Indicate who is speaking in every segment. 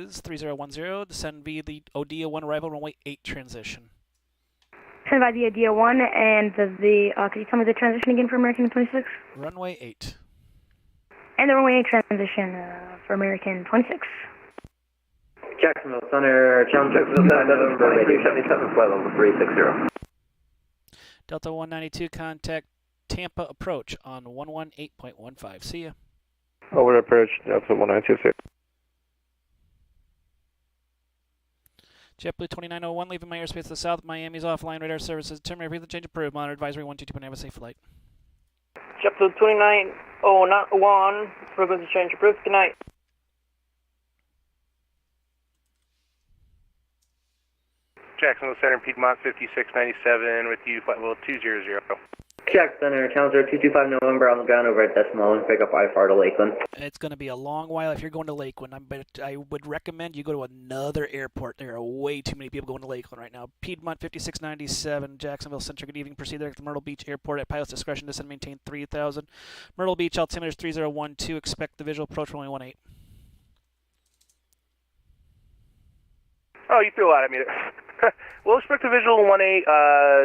Speaker 1: is 3010. Descend via the Odia 1 arrival, runway 8 transition.
Speaker 2: Send by the Odia 1, and could you tell me the transition again for American 26?
Speaker 1: Runway 8.
Speaker 2: And the runway 8 transition for American 26.
Speaker 3: Jacksonville Center, challenge Jacksonville Center, November 377, flight level 360.
Speaker 1: Delta 192, contact Tampa approach on 118.15. See ya.
Speaker 4: Over approach, Delta 192.
Speaker 1: JetBlue 2901, leaving my airspace to the south. Miami's offline. Radar services. Terminate. Repeat the change approved. Monitor advisory 122. Have a safe flight.
Speaker 5: JetBlue 2901, frequency change approved. Good night.
Speaker 4: Jacksonville Center, Piedmont 5697 with you, flight level 200.
Speaker 3: Jack Center, Challenger 225 November on the ground over at Decimal and pick up IFR to Lakeland.
Speaker 1: It's going to be a long while if you're going to Lakeland. I would recommend you go to another airport. There are way too many people going to Lakeland right now. Piedmont 5697, Jacksonville Center, good evening. Proceed direct to Myrtle Beach Airport at pilot's discretion. Descend and maintain 3000. Myrtle Beach altimeter is 3012. Expect the visual approach runway 18.
Speaker 4: Oh, you threw a lot at me there. We'll expect a visual 18,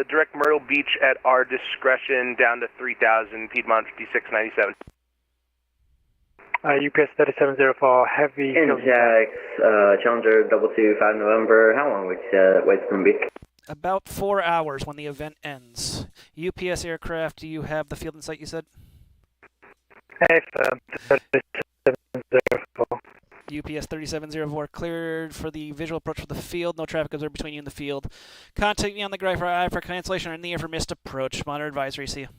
Speaker 4: direct Myrtle Beach at our discretion down to 3000, Piedmont 5697.
Speaker 6: UPS 3704, heavy.
Speaker 3: Jax, Challenger 225 November, how long wait's going to be?
Speaker 1: About 4 hours when the event ends. UPS aircraft, do you have the field in sight you said?
Speaker 6: FM 3704.
Speaker 1: UPS 3704 cleared for the visual approach for the field. No traffic observed between you and the field. Contact me on the ground for cancellation or in the air for missed approach. Monitor advisory. See you.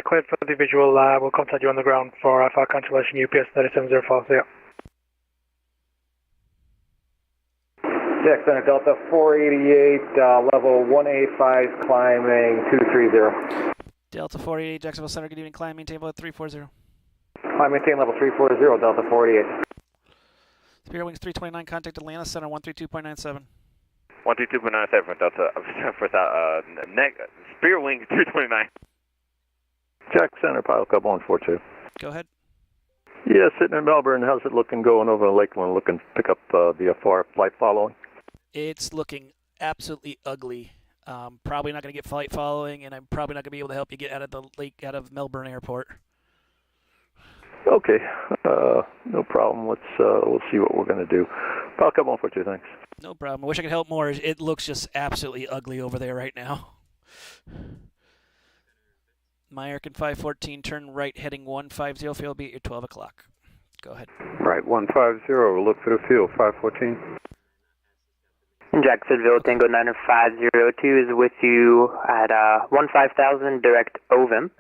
Speaker 6: Cleared for the visual. We'll contact you on the ground for cancellation. UPS 3704. See you.
Speaker 4: Jack Center, Delta 488, level 185, climbing 230.
Speaker 1: Delta 488, Jacksonville Center, good evening. Climb, maintain level 340.
Speaker 4: I maintain level 340, Delta 488.
Speaker 1: Spirit Wings 329, contact Atlanta Center 132.97.
Speaker 4: 122.97 for Delta, Spirit Wings 329.
Speaker 7: Jack Center, Pilot Club 142.
Speaker 1: Go ahead.
Speaker 7: Yeah, sitting in Melbourne, how's it looking going over to Lakeland, looking to pick up the FR flight following?
Speaker 1: It's looking absolutely ugly. Probably not going to get flight following, and I'm probably not going to be able to help you get out of Melbourne Airport.
Speaker 7: Okay, no problem. We'll see what we're going to do. Pilot Club 142, thanks.
Speaker 1: No problem. I wish I could help more. It looks just absolutely ugly over there right now. My American 514, turn right, heading 150. Field will be at your 12 o'clock. Go ahead.
Speaker 7: Right, 150. We'll look for the field, 514.
Speaker 5: Jacksonville, Tango 9502 is with you at 15,000, direct OVIM.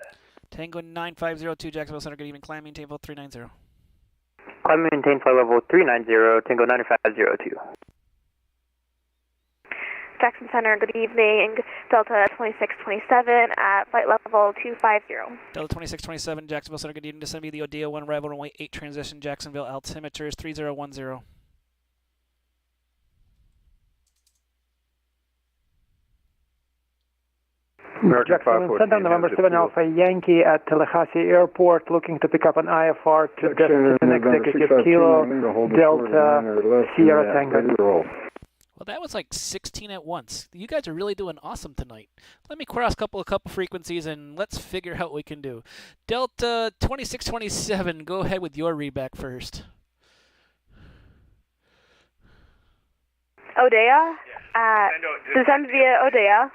Speaker 1: Tango 9502, Jacksonville Center, good evening. Climb, maintain level 390.
Speaker 5: Climb, maintain flight level 390, Tango 9502.
Speaker 2: Jackson Center, good evening. Delta 2627 at flight level 250.
Speaker 1: Delta 2627, Jacksonville Center, good evening. Descend via the Odia 1 arrival runway 8 transition, Jacksonville altimeter is 3010.
Speaker 6: Jacksonville Center, November 7 Alpha Yankee at Tallahassee Airport, looking to pick up an IFR to destination executive Kilo Delta Sierra Tango.
Speaker 1: Well, that was like 16 at once. You guys are really doing awesome tonight. Let me cross a couple frequencies and let's figure out what we can do. Delta 2627, go ahead with your readback first.
Speaker 2: Odia, descend via Odia.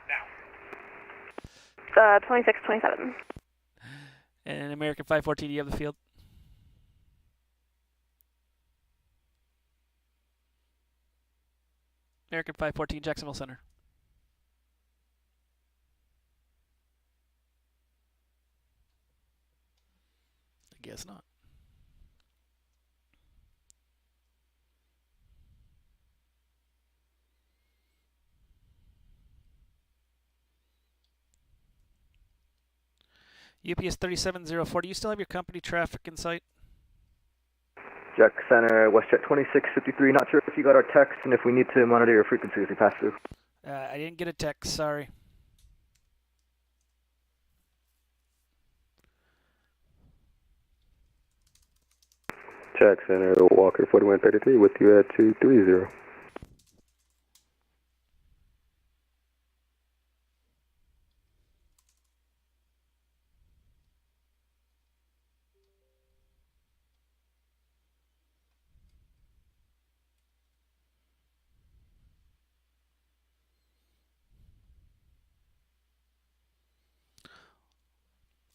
Speaker 2: 2627.
Speaker 1: And American 514, do you have the field? American 514, Jacksonville Center. I guess not. UPS 3704, do you still have your company traffic in sight?
Speaker 3: Jack Center, WestJet 2653, not sure if you got our text and if we need to monitor your frequency as we pass through.
Speaker 1: I didn't get a text, sorry.
Speaker 3: Jack Center, Walker 4133 with you at 230.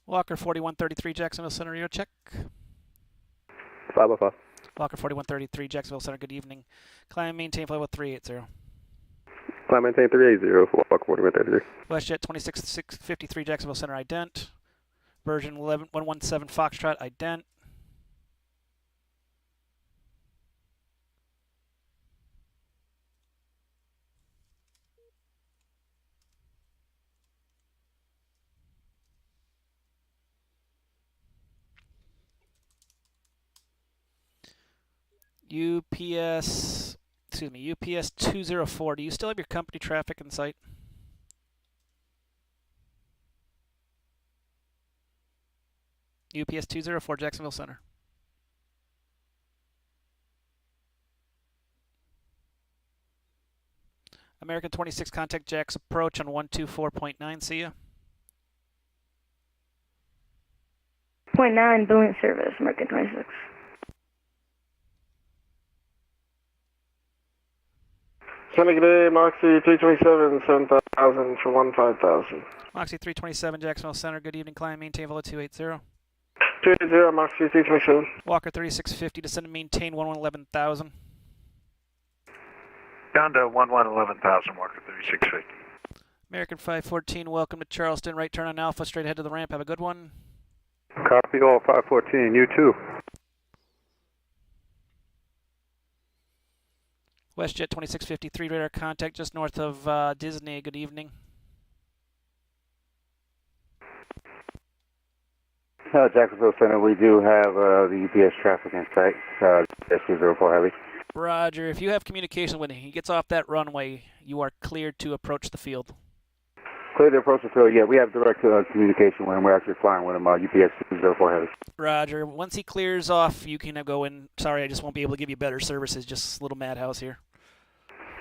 Speaker 1: Walker 4133, Jacksonville Center, your check.
Speaker 3: 505.
Speaker 1: Walker 4133, Jacksonville Center, good evening. Climb maintain flight level 380.
Speaker 3: Climb maintain 380 for Walker 4133.
Speaker 1: WestJet 26653, Jacksonville Center, ident. Version 117 Foxtrot, ident. UPS 204. Do you still have your company traffic in sight? UPS 204, Jacksonville Center. American 26, contact Jack's approach on 124.9. See ya.
Speaker 2: 0.9, billing service, American 26.
Speaker 8: Sunny, good day, Moxie 327, 7,000 for 15,000.
Speaker 1: Moxie 327, Jacksonville Center, good evening, climb maintain velo 280.
Speaker 8: 280, Moxie 327.
Speaker 1: Walker 3650, descend and maintain 111000.
Speaker 9: Down to 11,000, Walker 3650.
Speaker 1: American 514, welcome to Charleston, right turn on Alpha, straight ahead to the ramp, have a good one.
Speaker 3: Copy all 514, you too.
Speaker 1: WestJet 2653, radar contact just north of Disney, good evening.
Speaker 10: Jacksonville Center, we do have the UPS traffic in sight, S204 Heavy.
Speaker 1: Roger, if you have communication with him, he gets off that runway, you are cleared to approach the field.
Speaker 10: Clear to approach the field, yeah, we have direct communication with him. We're actually flying with him, UPS 204 Heavy.
Speaker 1: Roger, once he clears off, you can go in. Sorry, I just won't be able to give you better services, just a little madhouse here.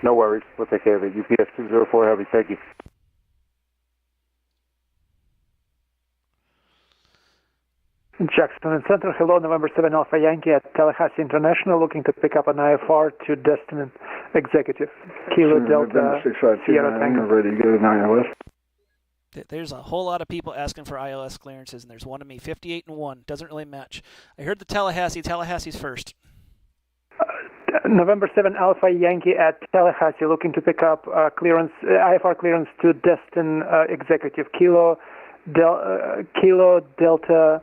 Speaker 10: No worries, we'll take care of it. UPS 204 Heavy, thank you.
Speaker 6: Jacksonville Center, hello, November 7 Alpha Yankee at Tallahassee International, looking to pick up an IFR to Destin Executive. Kilo Delta Sierra Tango.
Speaker 3: Ready to go 9 West.
Speaker 1: There's a whole lot of people asking for ILS clearances, and there's one of me, 58 and 1. Doesn't really match. I heard the Tallahassee. Tallahassee's first.
Speaker 6: November 7 Alpha Yankee at Tallahassee, looking to pick up clearance, IFR clearance to Destin Executive. Kilo Delta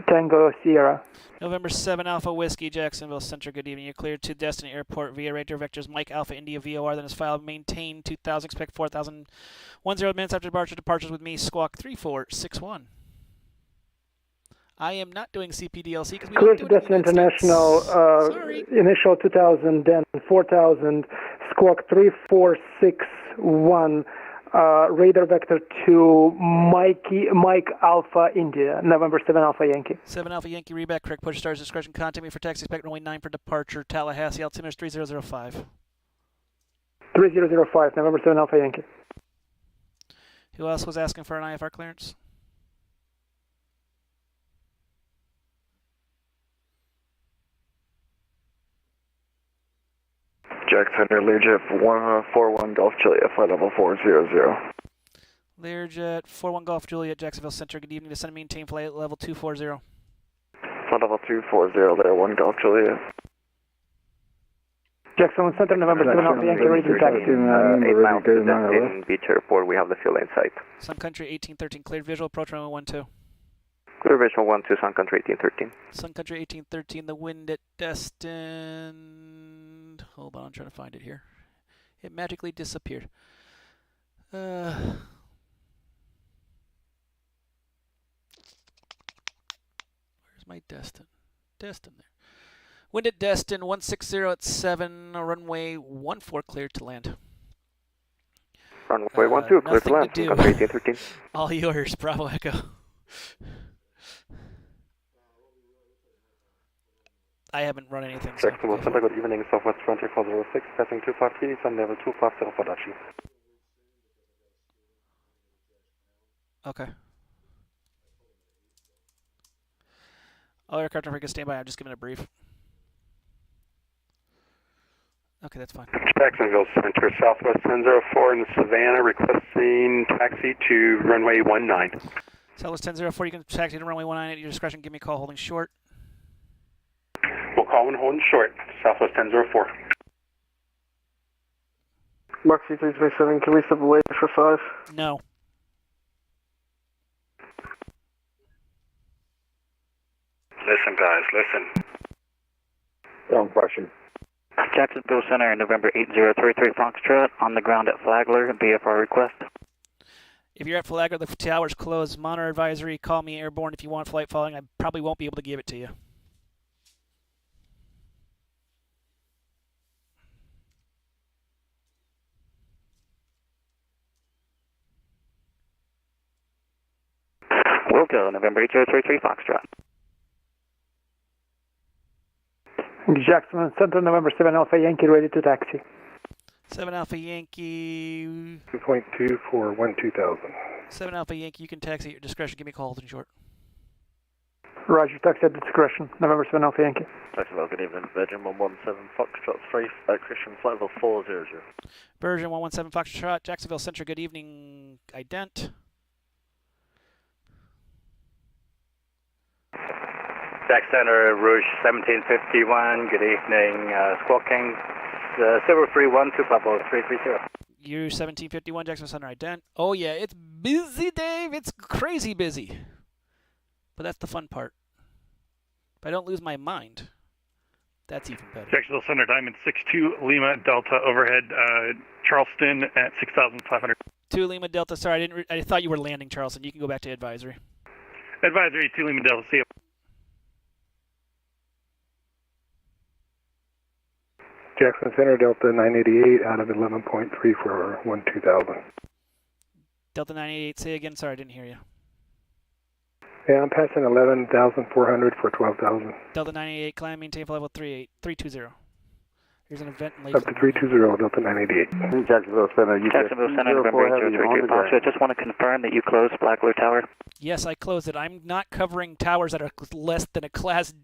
Speaker 6: Tango Sierra.
Speaker 1: November 7 Alpha Whiskey, Jacksonville Center, good evening. You're cleared to Destiny Airport via radar vectors Mike Alpha India VOR, then is filed maintain 2000, expect 4000, 10 minutes after departure. Departures with me, squawk 3461. I am not doing CPDLC because we
Speaker 6: Clear
Speaker 1: don't
Speaker 6: to
Speaker 1: do it
Speaker 6: Destin International, initial 2000, then 4000, squawk 3461. Radar vector to Mike Alpha India, November 7 Alpha Yankee.
Speaker 1: 7 Alpha Yankee, reback, correct push stars, discretion, contact me for taxi, expect runway 9 for departure, Tallahassee, altimeter 3005.
Speaker 6: 3005, November 7 Alpha Yankee.
Speaker 1: Who else was asking for an IFR clearance?
Speaker 8: Jack Center, Learjet 141 Golf Juliet, flight level 400.
Speaker 1: Learjet 41 Golf Juliet, Jacksonville Center, good evening. Descend and maintain flight level 240.
Speaker 8: Flight level 240 there, 1 Golf Juliet.
Speaker 6: Jacksonville Center, November 7 Alpha Yankee, ready to taxi.
Speaker 5: 8 miles to Destin Beach Airport, we have the fuel in sight.
Speaker 1: Sun Country 1813, cleared visual, approach runway 12.
Speaker 5: Clear visual 12, Sun Country 1813.
Speaker 1: Sun Country 1813, the wind at Destin. Hold on, I'm trying to find it here. It magically disappeared. Where's my Destin? Destin there. Wind at Destin, 160 at 7, runway 14 cleared to land.
Speaker 5: Runway 12 cleared to land, Sun Country 1813.
Speaker 1: All yours, Bravo Echo. I haven't run anything.
Speaker 11: Jacksonville Center, good evening, Southwest Frontier 406, passing 253, sun level 250 for Dachi.
Speaker 1: Okay. All aircraft are stand by. I'm just giving a brief. Okay, that's fine.
Speaker 11: Jacksonville Center, Southwest 1004 in Savannah, requesting taxi to runway 19.
Speaker 1: Southwest 1004, you can taxi to runway 19 at your discretion. Give me a call holding short.
Speaker 11: We'll call when holding short, Southwest 1004.
Speaker 8: Moxie 327, can we step away for 5?
Speaker 1: No.
Speaker 9: Listen, guys, listen.
Speaker 10: Wrong question.
Speaker 5: Jacksonville Center, November 8033 Foxtrot, on the ground at Flagler, BFR request.
Speaker 1: If you're at Flagler, the tower's closed. Monitor advisory, call me airborne if you want flight following. I probably won't be able to give it to you.
Speaker 5: Will go, November 8033 Foxtrot.
Speaker 6: Jacksonville Center, November 7 Alpha Yankee, ready to taxi.
Speaker 1: 7 Alpha Yankee.
Speaker 10: 2.2 for 12,000.
Speaker 1: 7 Alpha Yankee, you can taxi at your discretion. Give me a call holding short.
Speaker 6: Roger, taxi at discretion, November 7 Alpha Yankee.
Speaker 7: Jacksonville, good evening. Virgin 117 Foxtrot 3, Christian flight level 400.
Speaker 1: Virgin 117 Foxtrot, Jacksonville Center, good evening. Ident.
Speaker 12: Jack Center, Rouge 1751, good evening. Squawking 031 to Pablo 330.
Speaker 1: You 1751, Jacksonville Center, Ident. Oh yeah, it's busy, Dave. It's crazy busy. But that's the fun part. If I don't lose my mind, that's even better.
Speaker 13: Jacksonville Center, Diamond 62, Lima Delta overhead, Charleston at 6,500.
Speaker 1: 2 Lima Delta. Sorry, I thought you were landing, Charleston. You can go back to advisory.
Speaker 13: Advisory 2 Lima Delta. See you.
Speaker 10: Jackson Center, Delta 988 out of 11.3 for 12,000.
Speaker 1: Delta 988, say again. Sorry, I didn't hear you.
Speaker 10: Yeah, I'm passing 11,400 for 12,000.
Speaker 1: Delta 988, climb, maintain for level 320. Here's an event in
Speaker 10: Up to 320, Delta 988.
Speaker 5: Jacksonville Center, November 8033 Foxtrot. I just want to confirm that you closed Flagler Tower.
Speaker 1: Yes, I closed it. I'm not covering towers that are less than a Class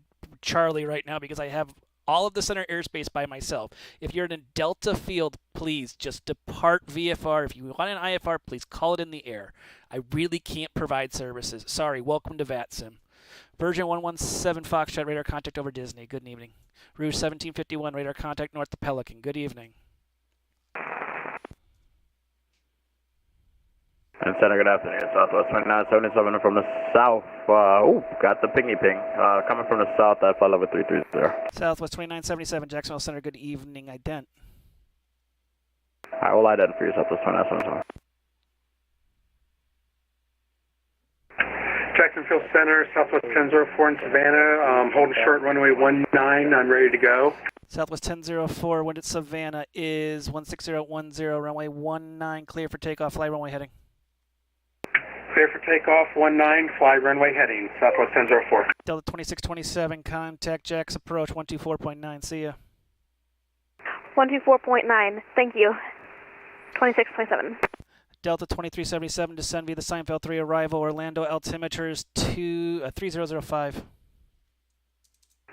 Speaker 1: Charlie right now because I have all of the center airspace by myself. If you're in a Delta field, please just depart VFR. If you want an IFR, please call it in the air. I really can't provide services. Sorry, welcome to VATSIM. Virgin 117 Foxtrot, radar contact over Disney. Good evening. Rouge 1751, radar contact north to Pelican. Good evening.
Speaker 14: And Center, good afternoon. Southwest 2977 from the south. Got the pingy ping. Coming from the south at flight level 330.
Speaker 1: Southwest 2977, Jacksonville Center, good evening. Ident.
Speaker 14: I will ident for you, Southwest 2977.
Speaker 11: Jacksonville Center, Southwest 1004 in Savannah, holding short runway 19, I'm ready to go.
Speaker 1: Southwest 1004, wind at Savannah is 16010, runway 19, clear for takeoff, fly runway heading.
Speaker 11: Clear for takeoff, 19, fly runway heading, Southwest 1004.
Speaker 1: Delta 2627, contact Jax approach 124.9, see ya.
Speaker 2: 124.9, thank you. 2627.
Speaker 1: Delta 2377, descend via the Seinfeld 3, arrival, Orlando, altimeter is 3005.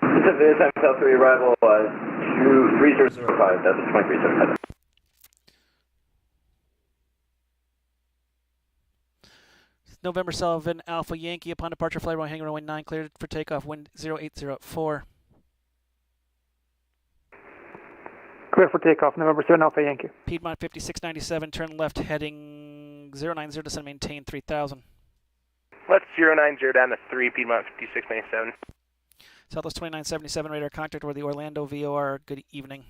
Speaker 3: Descend via Seinfeld 3, arrival 3005, Delta 2377.
Speaker 1: November 7 Alpha Yankee, upon departure, flight runway hangar runway 9, cleared for takeoff, wind 0804.
Speaker 6: Clear for takeoff, November 7 Alpha Yankee.
Speaker 1: Piedmont 5697, turn left, heading 090, descend, maintain 3000.
Speaker 4: Let's 090 down to 3, Piedmont 5697.
Speaker 1: Southwest 2977, radar contact over the Orlando VOR, good evening.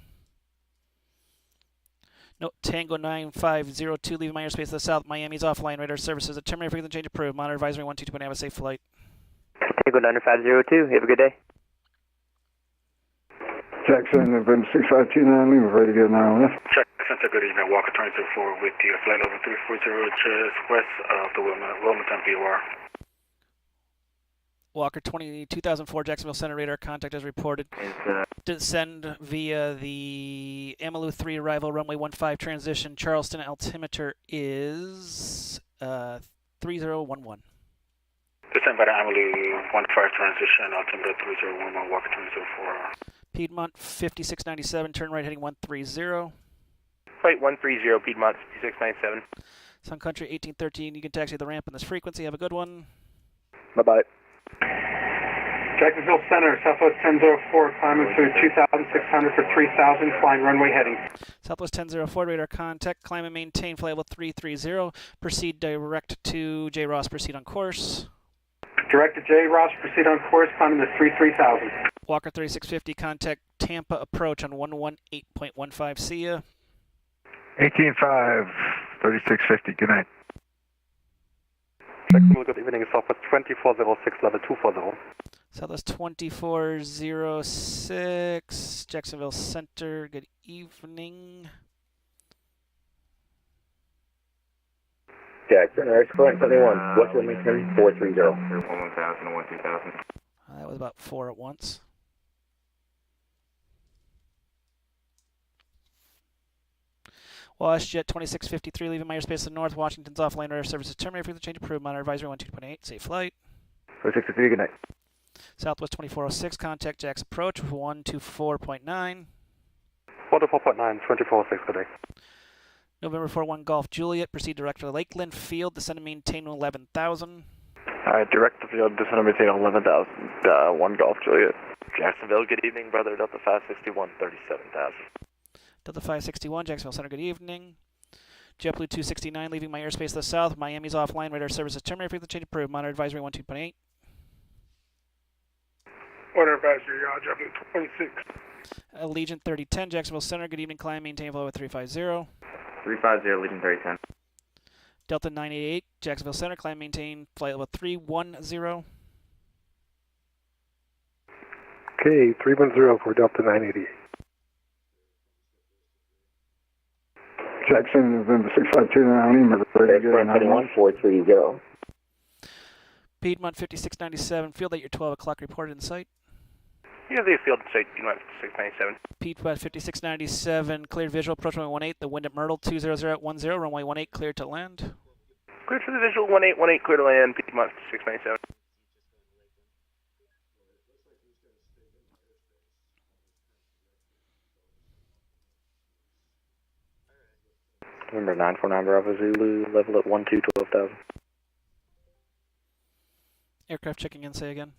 Speaker 1: No, Tango 9502, leaving my airspace to the south, Miami's offline, radar services, a terminator frequency change approved, monitor advisory 122, have a safe flight.
Speaker 5: Tango 9502, have a good day.
Speaker 10: Jackson, November 6529, Lima, ready to go now left.
Speaker 9: Jackson, good evening. Walker 204 with you. Flight level 340, just west of the Wilmington VOR.
Speaker 1: Walker 2004 Jacksonville Center radar contact as reported. Descend via the Amalu 3 arrival, runway 15 transition. Charleston altimeter is 3011.
Speaker 9: Descend by the Amalu 15 transition, altimeter 3011, Walker 2004.
Speaker 1: Piedmont 5697, turn right heading 130.
Speaker 4: Flight 130, Piedmont 5697.
Speaker 1: Sun Country 1813, you can taxi the ramp in this frequency. Have a good one.
Speaker 3: Bye-bye.
Speaker 11: Jacksonville Center, Southwest 1004, climbing through 2,600 for 3,000, flying runway heading.
Speaker 1: Southwest 1004, radar contact, climb and maintain, flight level 330. Proceed direct to J. Ross, proceed on course.
Speaker 11: Direct to J. Ross, proceed on course, climbing to 33,000.
Speaker 1: Walker 3650, contact Tampa approach on 118.15, see ya.
Speaker 15: 18.5, 3650, good night.
Speaker 11: Jacksonville, good evening, Southwest 2406, level 240.
Speaker 1: Southwest 2406, Jacksonville Center, good evening.
Speaker 3: Jackson, Current 71, what's your maintain? 430.
Speaker 14: 1000 and 2000.
Speaker 1: That was about 4 at once. WashJet 2653, leaving my airspace to the north. Washington's offline radar services terminated. For the change approved. Monitor advisory 12.8. Safe flight.
Speaker 3: 463, good night.
Speaker 1: Southwest 2406, contact Jack's approach 124.9.
Speaker 11: 124.9, 2406, good day.
Speaker 1: November 41 Golf Juliet, proceed direct to Lakeland Field, descend and maintain 11,000.
Speaker 7: Direct to field, descend and maintain 11,000, 1 Golf Juliet.
Speaker 16: Jacksonville, good evening, brother. Delta 561, 37,000.
Speaker 1: Delta 561, Jacksonville Center, good evening. JetBlue 269, leaving my airspace to the south. Miami's offline, radar services terminated. For the change approved. Monitor advisory 12.8.
Speaker 8: Order advisory, JetBlue 26.
Speaker 1: Allegiant 3010, Jacksonville Center, good evening. Climb, maintain flow at 350.
Speaker 14: 350, Allegiant 3010.
Speaker 1: Delta 988, Jacksonville Center, climb, maintain flight level 310.
Speaker 8: Okay, 310 for Delta 988.
Speaker 10: Jackson, November 6529,
Speaker 3: Current 71, 430.
Speaker 1: Piedmont 5697, field at your 12 o'clock reported in sight.
Speaker 4: You have the field in sight, Piedmont 5697.
Speaker 1: Piedmont 5697, cleared visual, approach runway 18, the wind at Myrtle 200 at 10, runway 18, cleared to land.
Speaker 4: Cleared for the visual, 1818, clear to land, Piedmont 5697.
Speaker 12: November 949 Bravo Zulu, level at 12,000.
Speaker 1: Aircraft checking in, say again.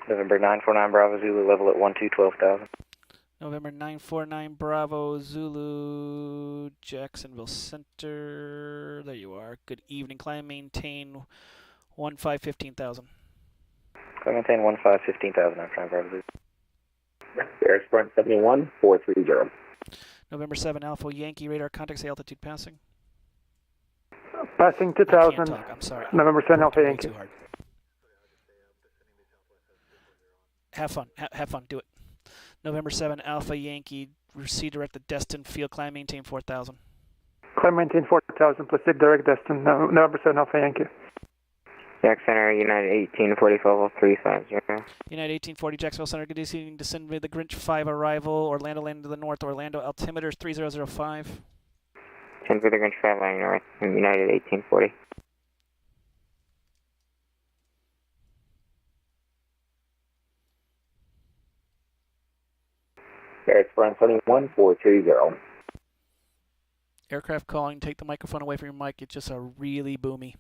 Speaker 12: November 949 Bravo Zulu, level at 12,000.
Speaker 1: November 949 Bravo Zulu, Jacksonville Center. There you are. Good evening. Climb, maintain 15,000.
Speaker 12: Climb, maintain 15,000. I'm trying Bravo Zulu.
Speaker 3: Air Sprint 71, 430.
Speaker 1: November 7 Alpha Yankee, radar contact, say altitude passing.
Speaker 6: Passing 2,000.
Speaker 1: I'm sorry.
Speaker 6: November 7 Alpha Yankee.
Speaker 1: Too hard. Have fun. Have fun. Do it. November 7 Alpha Yankee, proceed direct to Destin Field, climb, maintain 4,000.
Speaker 6: Climb, maintain 4,000, proceed direct Destin, November 7 Alpha Yankee.
Speaker 5: Jack Center, United 1840, 350.
Speaker 1: United 1840, Jacksonville Center, good evening. Descend with the Grinch 5 arrival, Orlando land to the north, Orlando altimeter 3005.
Speaker 5: 10 for the Grinch 5 lying north, United 1840.
Speaker 3: Air Sprint 71, 430.
Speaker 1: Aircraft calling, take the microphone away from your mic, it's just a really boomy.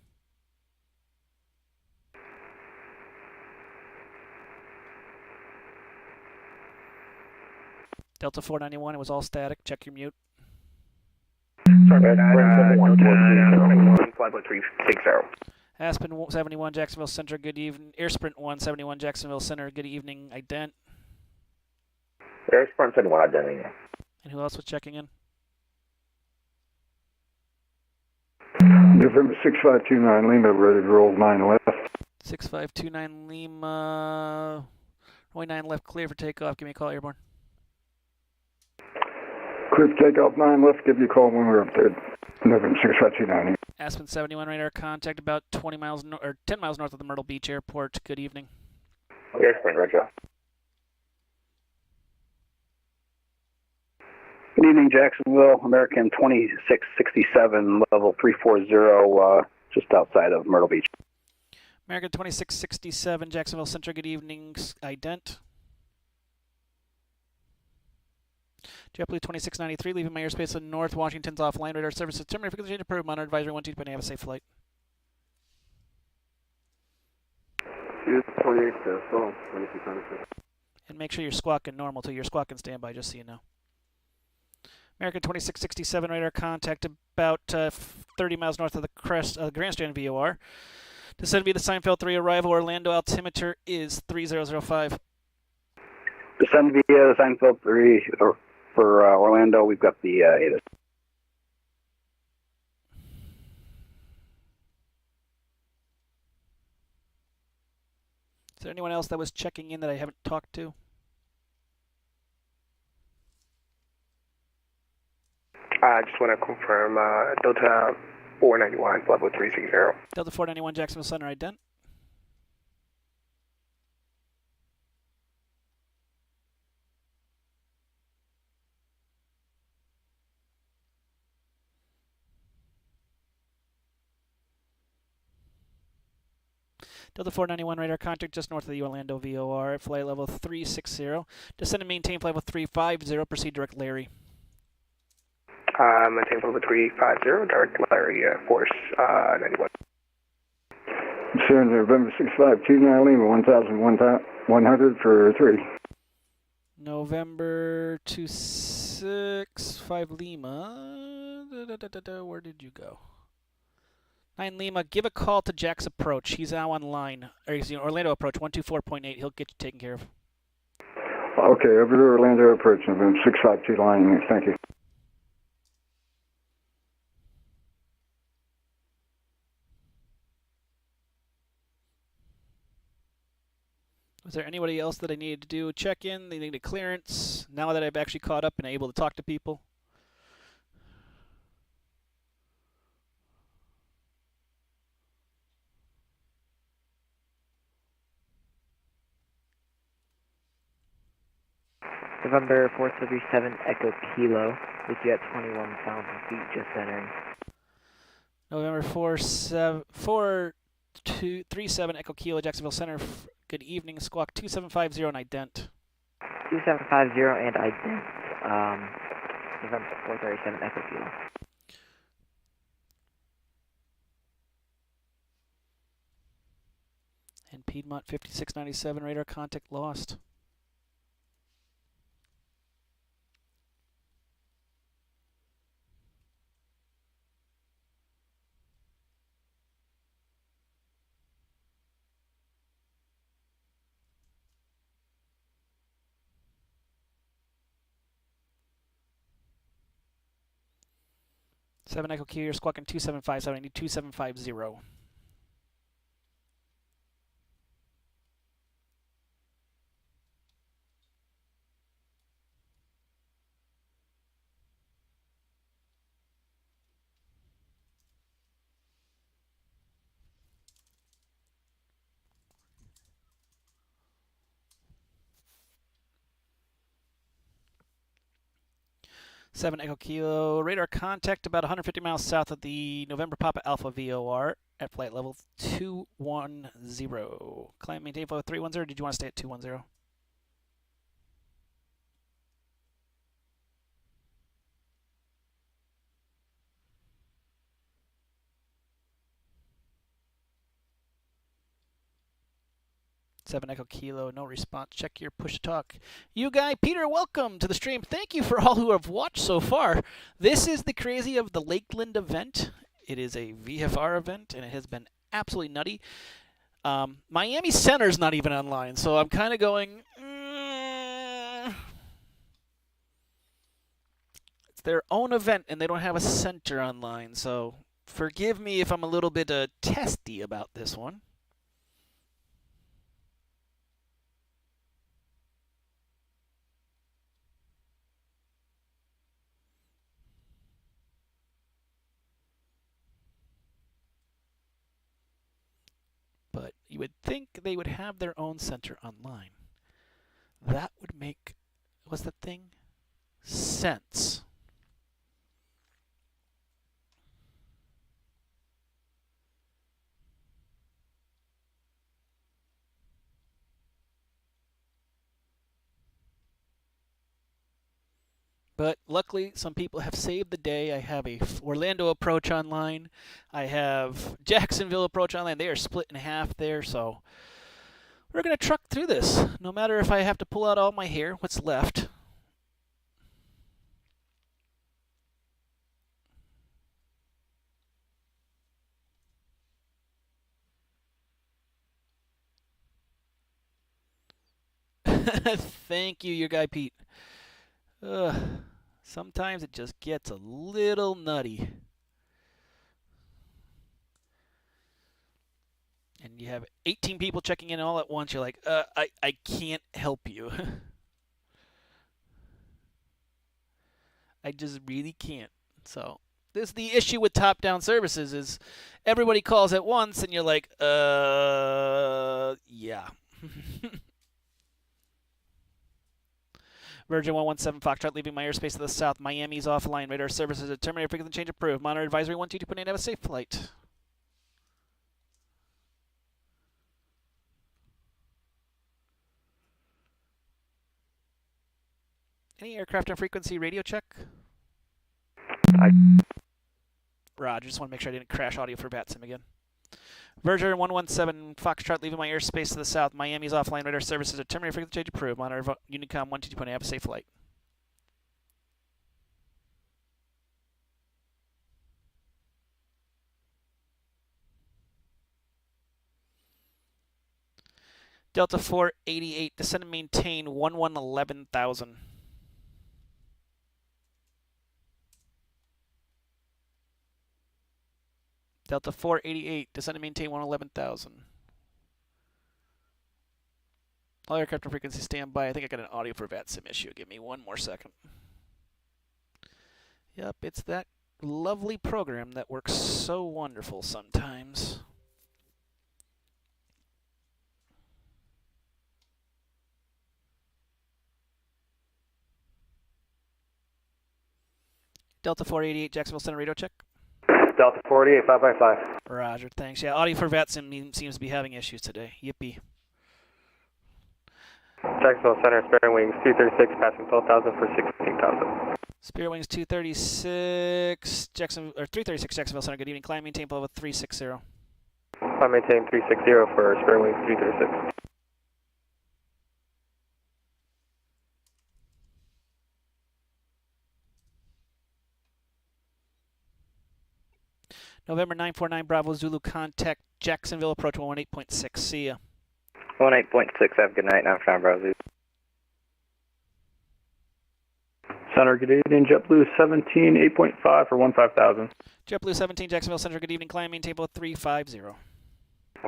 Speaker 1: Delta 491, it was all static. Check your mute.
Speaker 3: Sorry about that. Flight 360.
Speaker 1: Aspen 71, Jacksonville Center, good evening. Air Sprint 171, Jacksonville Center, good evening. Ident.
Speaker 3: Air Sprint 71, identity.
Speaker 1: And who else was checking in?
Speaker 10: November 6529, Lima, ready to roll 9 left.
Speaker 1: 6529 Lima. Runway 9 left, clear for takeoff. Give me a call, airborne.
Speaker 10: Clear for takeoff 9 left, give you a call when we're up there. November 6529.
Speaker 1: Aspen 71 radar contact about 20 miles or 10 miles north of the Myrtle Beach Airport. Good evening.
Speaker 9: Okay, Sprint, roger.
Speaker 17: Good evening, Jacksonville. American 2667, level 340, just outside of Myrtle Beach.
Speaker 1: American 2667, Jacksonville Center. Good evening. Ident. JetBlue 2693, leaving my airspace in North Washington's offline. Radar services terminated. Frequency change approved. Monitor advisory 12. Have a safe flight.
Speaker 10: 28 so 2696.
Speaker 1: And make sure you're squawking normal too. You're squawking standby, just so you know. American 2667 radar contact about 30 miles north of the crest of the Grandstand VOR. Descend via the Seinfeld 3 arrival. Orlando altimeter is 3005.
Speaker 17: Descend via the Seinfeld 3 for Orlando. We've got the ATIS.
Speaker 1: Is there anyone else that was checking in that I haven't talked to?
Speaker 4: I just want to confirm Delta 491, level 360.
Speaker 1: Delta 491, Jacksonville Center, ident. Delta 491 radar contact just north of the Orlando VOR at flight level 360. Descend and maintain flight level 350. Proceed direct Larry.
Speaker 4: Maintain level 350, direct Larry, force 91.
Speaker 10: Concern November 6529 Lima, 1100 for 3.
Speaker 1: November 265 Lima. Where did you go? 9 Lima, give a call to Jack's approach. He's now online. Or Orlando approach, 124.8. He'll get you taken care of.
Speaker 10: Okay, over to Orlando approach, November 652 line. Thank you.
Speaker 1: Was there anybody else that I needed to do a check-in? They needed clearance. Now that I've actually caught up and able to talk to people.
Speaker 18: November 437 Echo Kilo, with you at 21,000 feet, just entering.
Speaker 1: November 437 Echo Kilo, Jacksonville Center. Good evening, squawk 2750 and ident.
Speaker 18: 2750 and ident. November 437 Echo Kilo.
Speaker 1: And Piedmont 5697 radar contact lost. Seven Echo Kilo, you're squawking 2757. I need 2750. Seven Echo Kilo, radar contact about 150 miles south of the November Papa Alpha VOR at flight level 210. Climb maintain flight 310. Did you want to stay at 210? Seven Echo Kilo, no response. Check your push to talk. You guy, Peter, welcome to the stream. Thank you for all who have watched so far. This is the crazy of the Lakeland event. It is a VFR event, and it has been absolutely nutty. Miami Center's not even online, so I'm kind of going, It's their own event, and they don't have a center online, so forgive me if I'm a little bit testy about this one. You would think they would have their own center online. That would make, what's the thing? Sense. But luckily, some people have saved the day. I have a Orlando approach online. I have Jacksonville approach online. They are split in half there, so we're going to truck through this. No matter if I have to pull out all my hair, what's left. Thank you, your guy Pete. Sometimes it just gets a little nutty. And you have 18 people checking in all at once. You're like, I can't help you. I just really can't. So this is the issue with top-down services is everybody calls at once, and you're like, yeah. Virgin 117 Foxtrot leaving my airspace to the south. Miami's offline. Radar services at terminator frequency change approved. Monitor advisory 122.8. Have a safe flight. Any aircraft and frequency radio check? Roger, just want to make sure I didn't crash audio for VATSIM again. Virgin 117 Foxtrot leaving my airspace to the south. Miami's offline. Radar services at terminator frequency change approved. Monitor Unicom 122.8. Have a safe flight. Delta 488, descend and maintain 11,000. Delta 488, descend and maintain 11,000. All aircraft and frequency stand by. I think I got an audio for VATSIM issue. Give me one more second. Yep, it's that lovely program that works so wonderful sometimes. Delta 488, Jacksonville Center radio check.
Speaker 5: Delta 488, 555.
Speaker 1: Roger, thanks. Yeah, audio for VATSIM seems to be having issues today. Yippee.
Speaker 5: Jacksonville Center, Spirit Wings 236, passing 12,000 for 16,000.
Speaker 1: Spirit Wings 236, 336 Jacksonville Center. Good evening. Climb maintain level 360.
Speaker 5: Climb maintain 360 for Spirit Wings 336.
Speaker 1: November 949 Bravo Zulu, contact Jacksonville, approach 118.6. See ya.
Speaker 12: 18.6, have a good night. 949 Bravo Zulu.
Speaker 17: Center, good evening. JetBlue 17, 8.5 for 15,000.
Speaker 1: JetBlue 17, Jacksonville Center, good evening. Climb maintain level 350.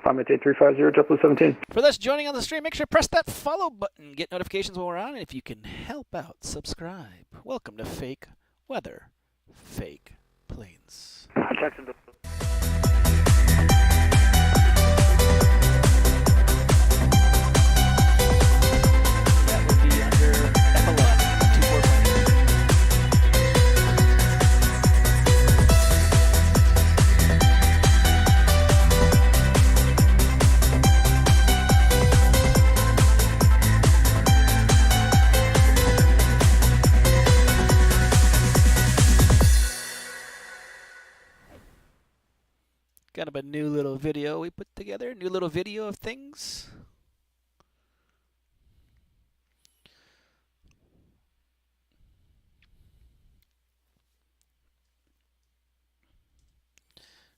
Speaker 17: Climb maintain 350, JetBlue 17.
Speaker 1: For those joining on the stream, make sure to press that follow button. Get notifications when we're on, and if you can help out, subscribe. Welcome to Fake Weather, Fake Planes.
Speaker 12: Jacksonville.
Speaker 1: That would be under FLL 24. Kind of a new little video we put together, new little video of things.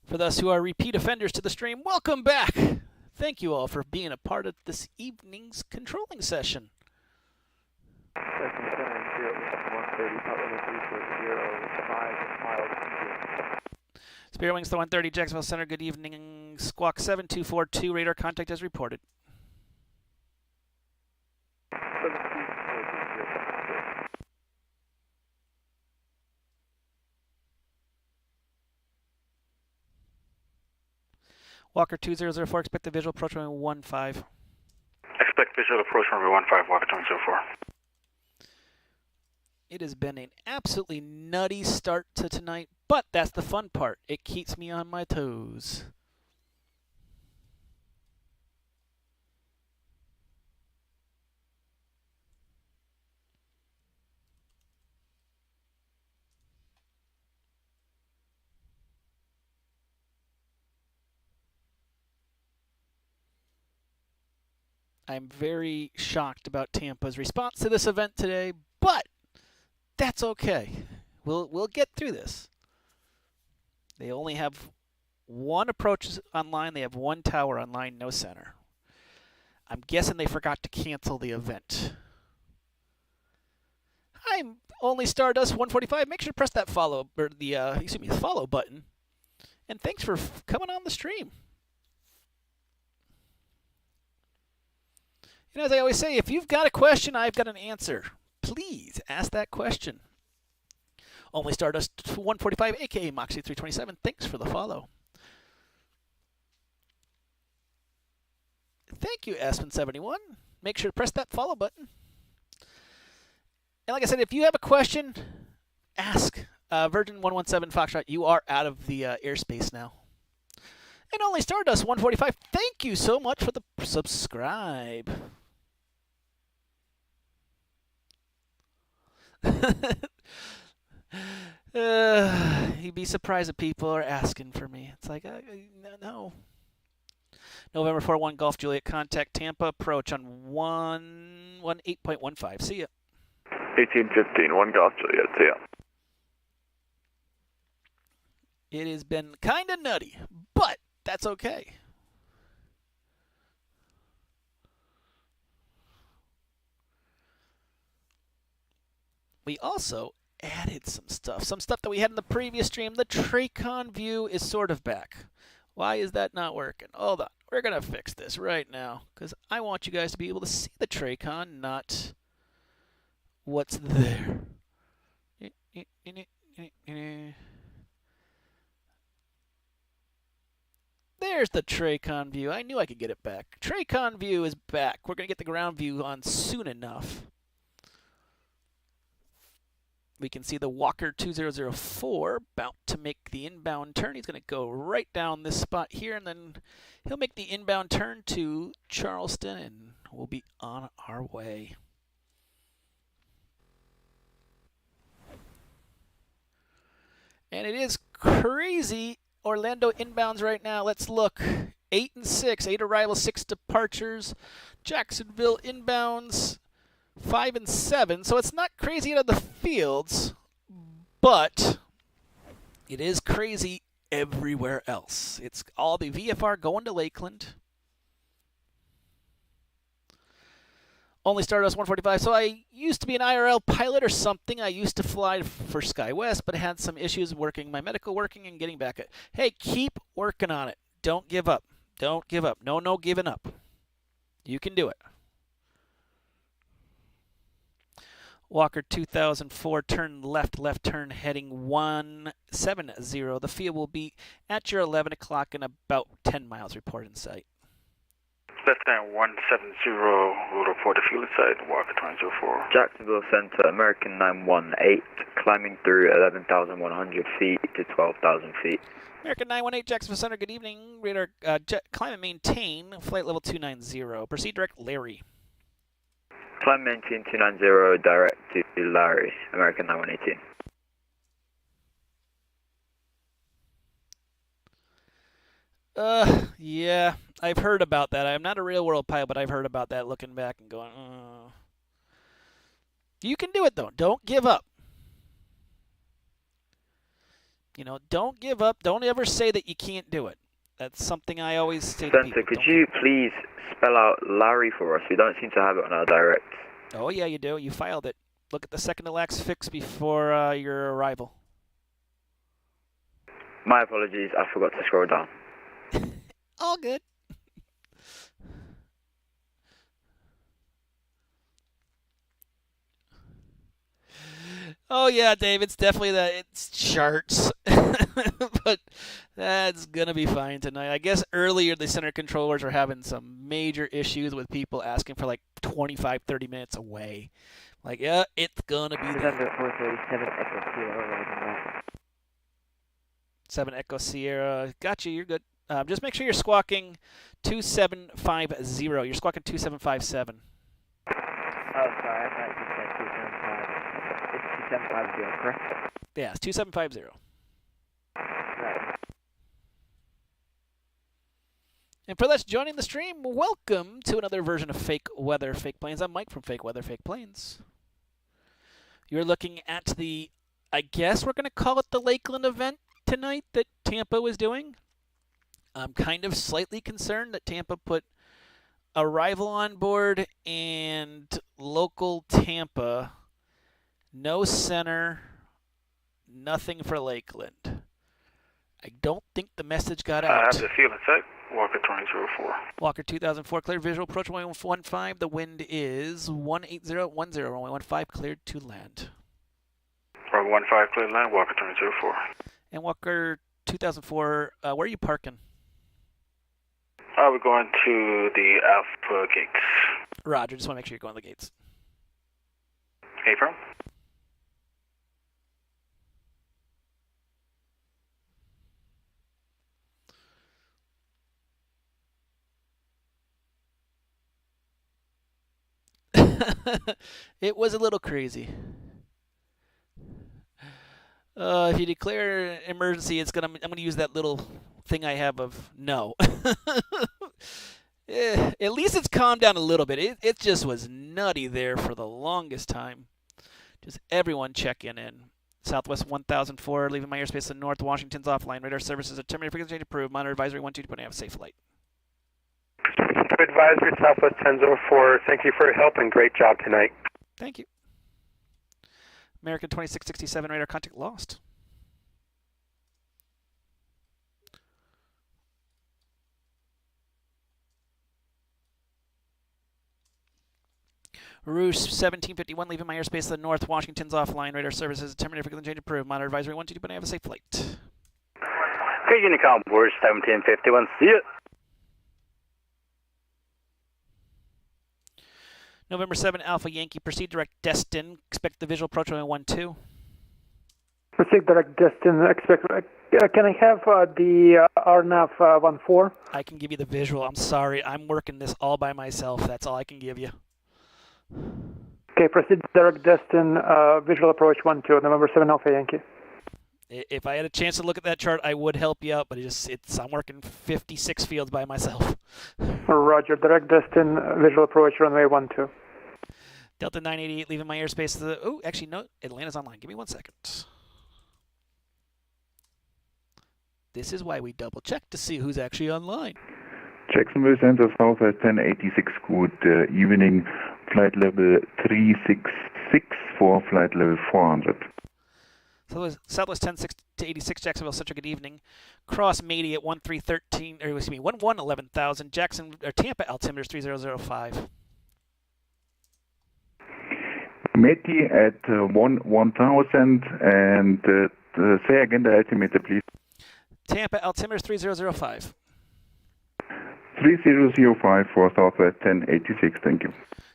Speaker 1: For those who are repeat offenders to the stream, welcome back. Thank you all for being a part of this evening's controlling session. Spirit Wings to 130, Jacksonville Center, good evening. Squawk 7242, radar contact as reported. Walker 2004, expect the visual approach runway 15.
Speaker 9: Expect visual approach runway 15, Walker 2004.
Speaker 1: It has been an absolutely nutty start to tonight, but that's the fun part. It keeps me on my toes. I'm very shocked about Tampa's response to this event today, but that's okay. We'll get through this. They only have one approach online. They have one tower online, no center. I'm guessing they forgot to cancel the event. I'm only Stardust 145. Make sure to press that follow or the follow button. And thanks for coming on the stream. You know, as I always say, if you've got a question, I've got an answer. Please ask that question. Only Stardust 145, a.k.a. Moxie 327. Thanks for the follow. Thank you, Aspen71. Make sure to press that follow button. And like I said, if you have a question, ask. Virgin 117 Foxtrot, you are out of the airspace now. And Only Stardust 145, thank you so much for the subscribe. You'd be surprised if people are asking for me. It's like, no. November 4-1 Golf Juliet, contact Tampa, approach on 118.15. See ya.
Speaker 16: 1815, 1 Golf Juliet, see ya.
Speaker 1: It has been kind of nutty, but that's okay. We also added some stuff that we had in the previous stream. The Tracon view is sort of back. Why is that not working? Hold on. We're going to fix this right now because I want you guys to be able to see the Tracon, not what's there. There's the Tracon view. I knew I could get it back. Tracon view is back. We're going to get the ground view on soon enough. We can see the Walker 2004 about to make the inbound turn. He's going to go right down this spot here, and then he'll make the inbound turn to Charleston, and we'll be on our way. And it is crazy. Orlando inbounds right now. Let's look. 8 and 6. 8 arrivals, 6 departures. Jacksonville inbounds. 5 and 7, so it's not crazy out of the fields, but it is crazy everywhere else. It's all the VFR going to Lakeland. Only Stardust 145. So I used to be an IRL pilot or something. I used to fly for SkyWest, but had some issues working my medical working and getting back. Hey, keep working on it. Don't give up. Don't give up. No giving up. You can do it. Walker 2004, turn left turn heading 170. The field will be at your 11 o'clock in about 10 miles. Report in sight.
Speaker 9: Lieutenant 170 will report the field in sight, Walker 2004.
Speaker 12: Jacksonville Center, American 918, climbing through 11,100 feet to 12,000 feet.
Speaker 1: American 918, Jacksonville Center, good evening. Radar, climb and maintain, flight level 290. Proceed direct, Larry.
Speaker 12: Climb maintain 290, direct to Larry, American 9118.
Speaker 1: Yeah, I've heard about that. I'm not a real world pilot, but I've heard about that looking back and going, You can do it, though. Don't give up. You know, don't give up. Don't ever say that you can't do it. That's something I always say to people.
Speaker 12: Could you please spell out Larry for us? We don't seem to have it on our direct.
Speaker 1: Oh, yeah, you do. You filed it. Look at the second to last fix before your arrival.
Speaker 12: My apologies. I forgot to scroll down.
Speaker 1: All good. Oh, yeah, Dave. It's definitely it's charts. but that's going to be fine tonight. I guess earlier the center controllers are having some major issues with people asking for like 25, 30 minutes away. Like, yeah, it's going to be there.
Speaker 18: 437 Echo Kilo.
Speaker 1: 7 Echo Sierra. Gotcha, you're good. Just make sure you're squawking 2750. You're squawking 2757.
Speaker 18: Oh, sorry, I thought you said 275. It's 2750, correct?
Speaker 1: Yeah, it's 2750.
Speaker 18: Right.
Speaker 1: And for those joining the stream, welcome to another version of Fake Weather, Fake Planes. I'm Mike from Fake Weather, Fake Planes. You're looking at the, I guess we're going to call it the Lakeland event tonight that Tampa was doing. I'm kind of slightly concerned that Tampa put a rival on board and local Tampa, no center, nothing for Lakeland. I don't think the message got out.
Speaker 9: I have the field attack, Walker 2004.
Speaker 1: Walker 2004, cleared visual, approach runway 15. The wind is 18010, runway 15, cleared to land.
Speaker 9: Runway 15, cleared land, Walker 2004.
Speaker 1: And Walker 2004, where are you parking?
Speaker 9: We're going to the Alpha gates.
Speaker 1: Roger, just want to make sure you're going to the gates.
Speaker 9: April.
Speaker 1: It was a little crazy. If you declare an emergency, I'm gonna use that little thing I have of no. At least it's calmed down a little bit. It just was nutty there for the longest time. Just everyone checking in. Southwest 1004, leaving my airspace in North Washington's offline. Radar services are terminated. Frequency change approved. Monitor advisory 12. Have a safe flight.
Speaker 11: Advisory Southwest 1004. Thank you for your help and great job tonight.
Speaker 1: Thank you. American 2667 radar contact lost. Rouge 1751, leaving my airspace to the North Washington's offline. Radar services terminated. Frequency change approved. Monitor advisory 12. Have a safe flight.
Speaker 10: Okay, Unicom, Rouge 1751. See you.
Speaker 1: November 7 Alpha Yankee, proceed direct destin. Expect the visual approach runway 12.
Speaker 6: Proceed direct destin. Expect. Can I have the RNAV 14?
Speaker 1: I can give you the visual. I'm sorry. I'm working this all by myself. That's all I can give you.
Speaker 6: Okay, proceed direct destin. Visual approach 12. November 7 Alpha Yankee.
Speaker 1: If I had a chance to look at that chart, I would help you out, but I'm working 56 fields by myself.
Speaker 6: Roger, direct destin, visual approach, runway 12.
Speaker 1: Delta 988, leaving my airspace to the... Oh, actually, no, Atlanta's online. Give me 1 second. This is why we double check to see who's actually online.
Speaker 15: Jacksonville Center Southwest 1086, good evening, flight level 366 for flight level 400.
Speaker 1: Southwest 1086, Jacksonville Central, good evening. Cross Mady at 1313, or excuse me, 11,000. Tampa altimeter is 3005.
Speaker 15: Mady at 1,000, and say again the altimeter, please.
Speaker 1: Tampa altimeter is 3005.
Speaker 15: 3005 for Southwest 1086, thank you.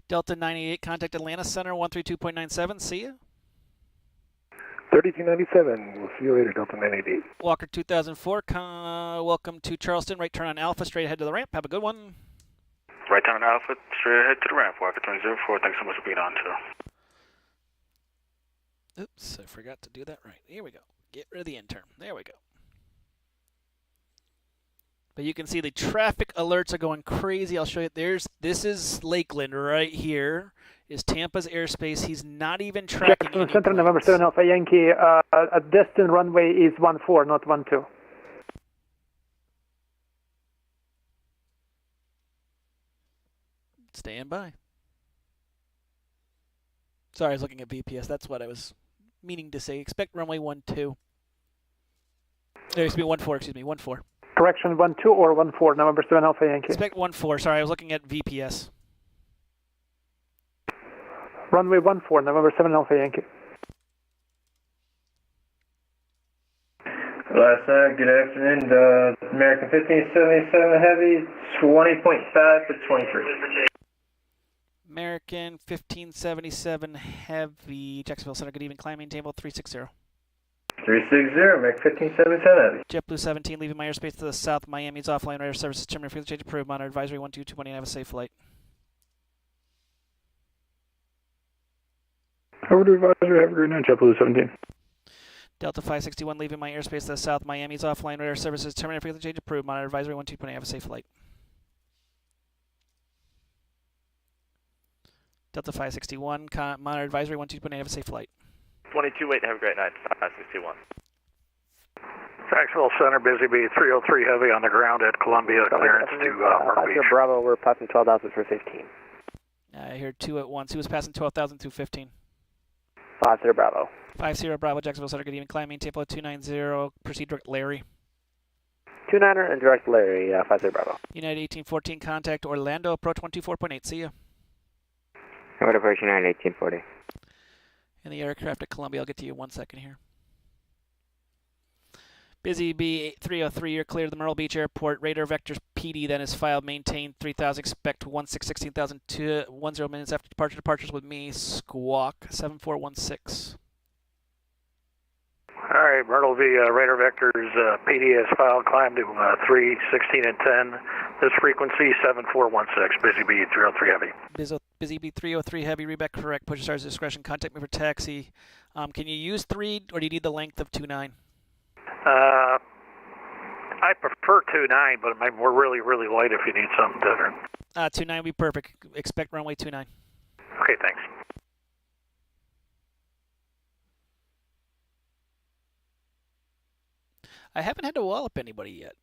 Speaker 1: Delta 98, contact Atlanta Center 132.97, see ya.
Speaker 8: 3297, we'll see you later, Delta 988.
Speaker 1: Walker 2004, welcome to Charleston, right turn on Alpha, straight ahead to the ramp, have a good one.
Speaker 9: Right turn on Alpha, straight ahead to the ramp, Walker 2004, thanks so much for being on, sir.
Speaker 1: Oops, I forgot to do that right. Here we go. Get rid of the intern. There we go. But you can see the traffic alerts are going crazy. I'll show you. This is Lakeland right here. Is Tampa's airspace. He's not even tracking any
Speaker 6: Center, November 7 Alpha Yankee. A destined runway is 14, not 12.
Speaker 1: Stand by. Sorry, I was looking at VPS. That's what I was meaning to say. Expect runway 12. Excuse me, 14. Excuse me, 14.
Speaker 6: Correction, 12 or 14, November 7 Alpha Yankee.
Speaker 1: Expect 14. Sorry, I was looking at VPS.
Speaker 6: Runway 14, November 7 Alpha Yankee.
Speaker 19: Last night, good afternoon. American 1577 Heavy, 20.5 to 23.
Speaker 1: American 1577 Heavy, Jacksonville Center, good evening. Climbing table 360.
Speaker 19: 360, American 1577 Heavy.
Speaker 1: JetBlue 17, leaving my airspace to the south. Miami's offline radar services. Terminal frequency change approved. Monitor advisory 12220. Have a safe flight.
Speaker 15: Over to advisory, have a great night, JetBlue 17.
Speaker 1: Delta 561, leaving my airspace to the south. Miami's offline radar services. Terminal frequency change approved. Monitor advisory 1220. Have a safe flight. Delta 561, monitor advisory 1220. Have a safe flight.
Speaker 16: 22-8, have a great night. 561.
Speaker 20: Jacksonville Center, busy B 303 Heavy on the ground at Columbia, clearance to Myrtle Beach.
Speaker 5: Bravo, we're passing 12,000 for 15.
Speaker 1: I heard 2 at once. Who was passing 12,000 through 15?
Speaker 5: 50 Bravo.
Speaker 1: 50 Bravo, Jacksonville Center, good evening. Climbing tempo 290, proceed direct Larry.
Speaker 5: 29er and direct Larry, 50 Bravo.
Speaker 1: United 1814, contact Orlando, approach 124.8, see you.
Speaker 5: What approach United 1840?
Speaker 1: And the aircraft at Columbia, I'll get to you in 1 second here. Busy B 303, you're clear to the Myrtle Beach Airport. Radar vectors PD then is filed, maintain 3000, expect 16,000 to 10 minutes after departure. Departures with me, squawk 7416.
Speaker 20: All right, Myrtle V, radar vectors, PD has filed, climb to 3, 16, and 10. This frequency 7416, busy B 303 Heavy.
Speaker 1: Busy B 303 Heavy, read back correct, push stars discretion, contact me for taxi. Can you use 3 or do you need the length of 29?
Speaker 20: I prefer 29, but I mean, we're really, really light if you need something different.
Speaker 1: 29 would be perfect. Expect runway 29.
Speaker 20: Okay, thanks.
Speaker 1: I haven't had to wallop anybody yet.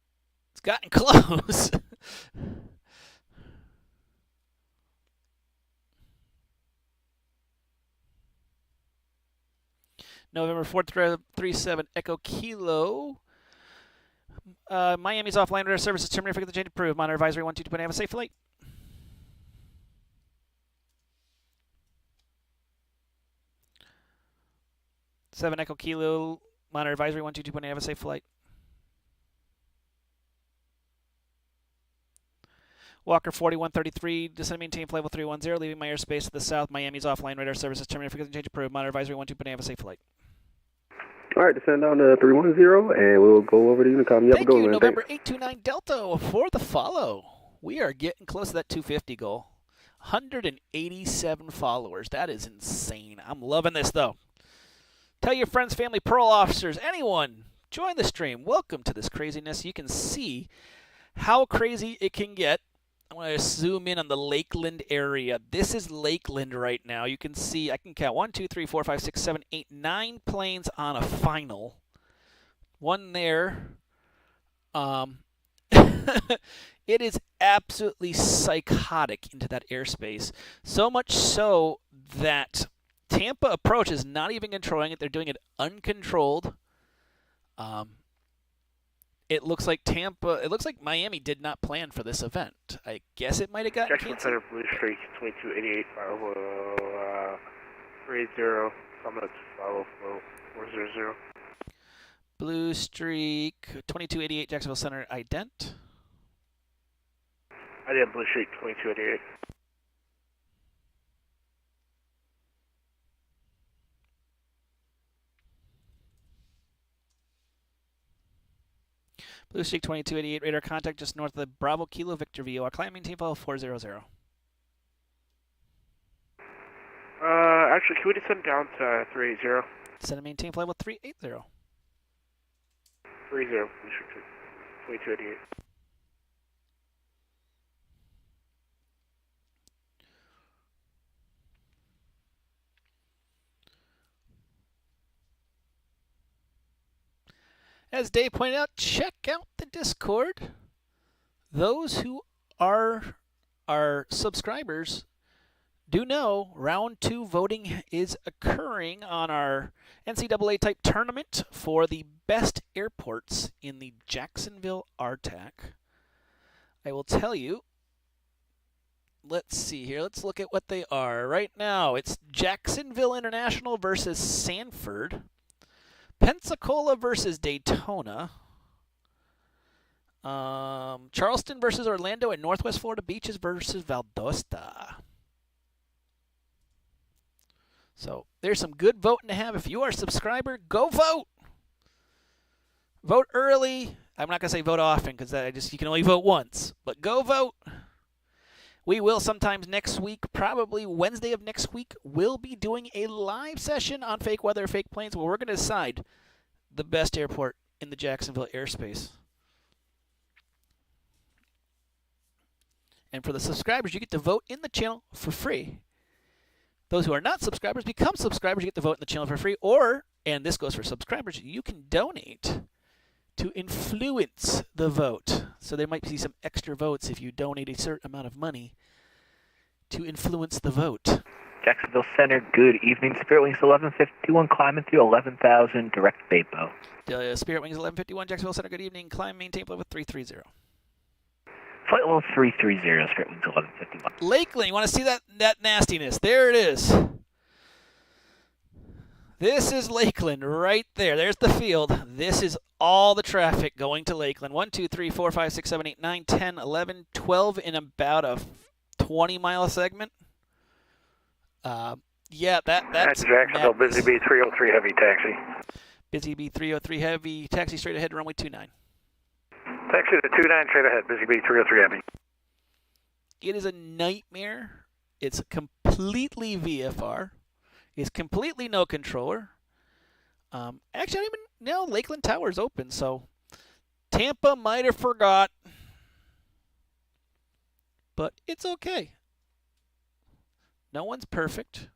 Speaker 1: It's gotten close. November 437 Echo Kilo. Miami's offline radar services terminated. Forget the change approved. Monitor advisory 122. Have a safe flight. Seven Echo Kilo. Monitor advisory 122. Have a safe flight. Walker 4133, descend and maintain flight level 310, leaving my airspace to the south. Miami's offline radar services terminated. Forget the change approved. Monitor advisory 12, have a safe flight.
Speaker 3: All right, descend down to 310, and we'll go over to Unicom.
Speaker 1: Thank you, November 829 Delta for the follow. We are getting close to that 250 goal. 187 followers. That is insane. I'm loving this, though. Tell your friends, family, parole officers, anyone, join the stream. Welcome to this craziness. You can see how crazy it can get. I want to zoom in on the Lakeland area. This is Lakeland right now. You can see, I can count 1, 2, 3, 4, 5, 6, 7, 8, 9 planes on a final. One there. It is absolutely psychotic into that airspace. So much so that Tampa approach is not even controlling it. They're doing it uncontrolled. It looks like Miami did not plan for this event. I guess it might have gotten
Speaker 4: Jacksonville
Speaker 1: canceled.
Speaker 4: Center, Blue Streak, 2288, Bravo, 380, Summit, Bravo, 400.
Speaker 1: Blue Streak, 2288, Jacksonville Center, ident.
Speaker 4: I did Blue Streak, 2288.
Speaker 1: Blue Streak 2288, radar contact just north of the Bravo Kilo Victor VOR. Climb maintain file 400.
Speaker 4: Actually, can we descend down to 380?
Speaker 1: Send a maintain flight with 380.
Speaker 4: 30, Blue Streak 2288.
Speaker 1: As Dave pointed out, check out the Discord. Those who are our subscribers do know round 2 voting is occurring on our NCAA type tournament for the best airports in the Jacksonville RTAC. I will tell you, let's see here, let's look at what they are. Right now, it's Jacksonville International versus Sanford. Pensacola versus Daytona. Charleston versus Orlando, and Northwest Florida Beaches versus Valdosta. So there's some good voting to have. If you are a subscriber, go vote. Vote early. I'm not going to say vote often because you can only vote once. But go vote. We will sometimes next week, probably Wednesday of next week, we'll be doing a live session on fake weather, fake planes, where we're going to decide the best airport in the Jacksonville airspace. And for the subscribers, you get to vote in the channel for free. Those who are not subscribers become subscribers. You get to vote in the channel for free. Or, and this goes for subscribers, you can donate to influence the vote. So there might be some extra votes if you donate a certain amount of money to influence the vote.
Speaker 21: Jacksonville Center, good evening. Spirit Wings 1151, climbing through 11,000, direct Vapo.
Speaker 1: Spirit Wings 1151, Jacksonville Center, good evening. Climb, maintain flight with 330.
Speaker 21: Flight level 330, Spirit Wings 1151.
Speaker 1: Lakeland, you want to see that nastiness? There it is. This is Lakeland right there. There's the field. This is all the traffic going to Lakeland. 1, 2, 3, 4, 5, 6, 7, 8, 9, 10, 11, 12 in about a 20-mile segment. Yeah, that's
Speaker 20: Jacksonville, Busy Bee 303 heavy taxi.
Speaker 1: Busy Bee 303 heavy, taxi straight ahead, runway 29.
Speaker 20: Taxi to 29 straight ahead, Busy Bee 303 heavy.
Speaker 1: It is a nightmare. It's completely VFR. It's completely no controller. Actually, I don't even know Lakeland Tower is open, so Tampa might have forgot. But it's okay. No one's perfect.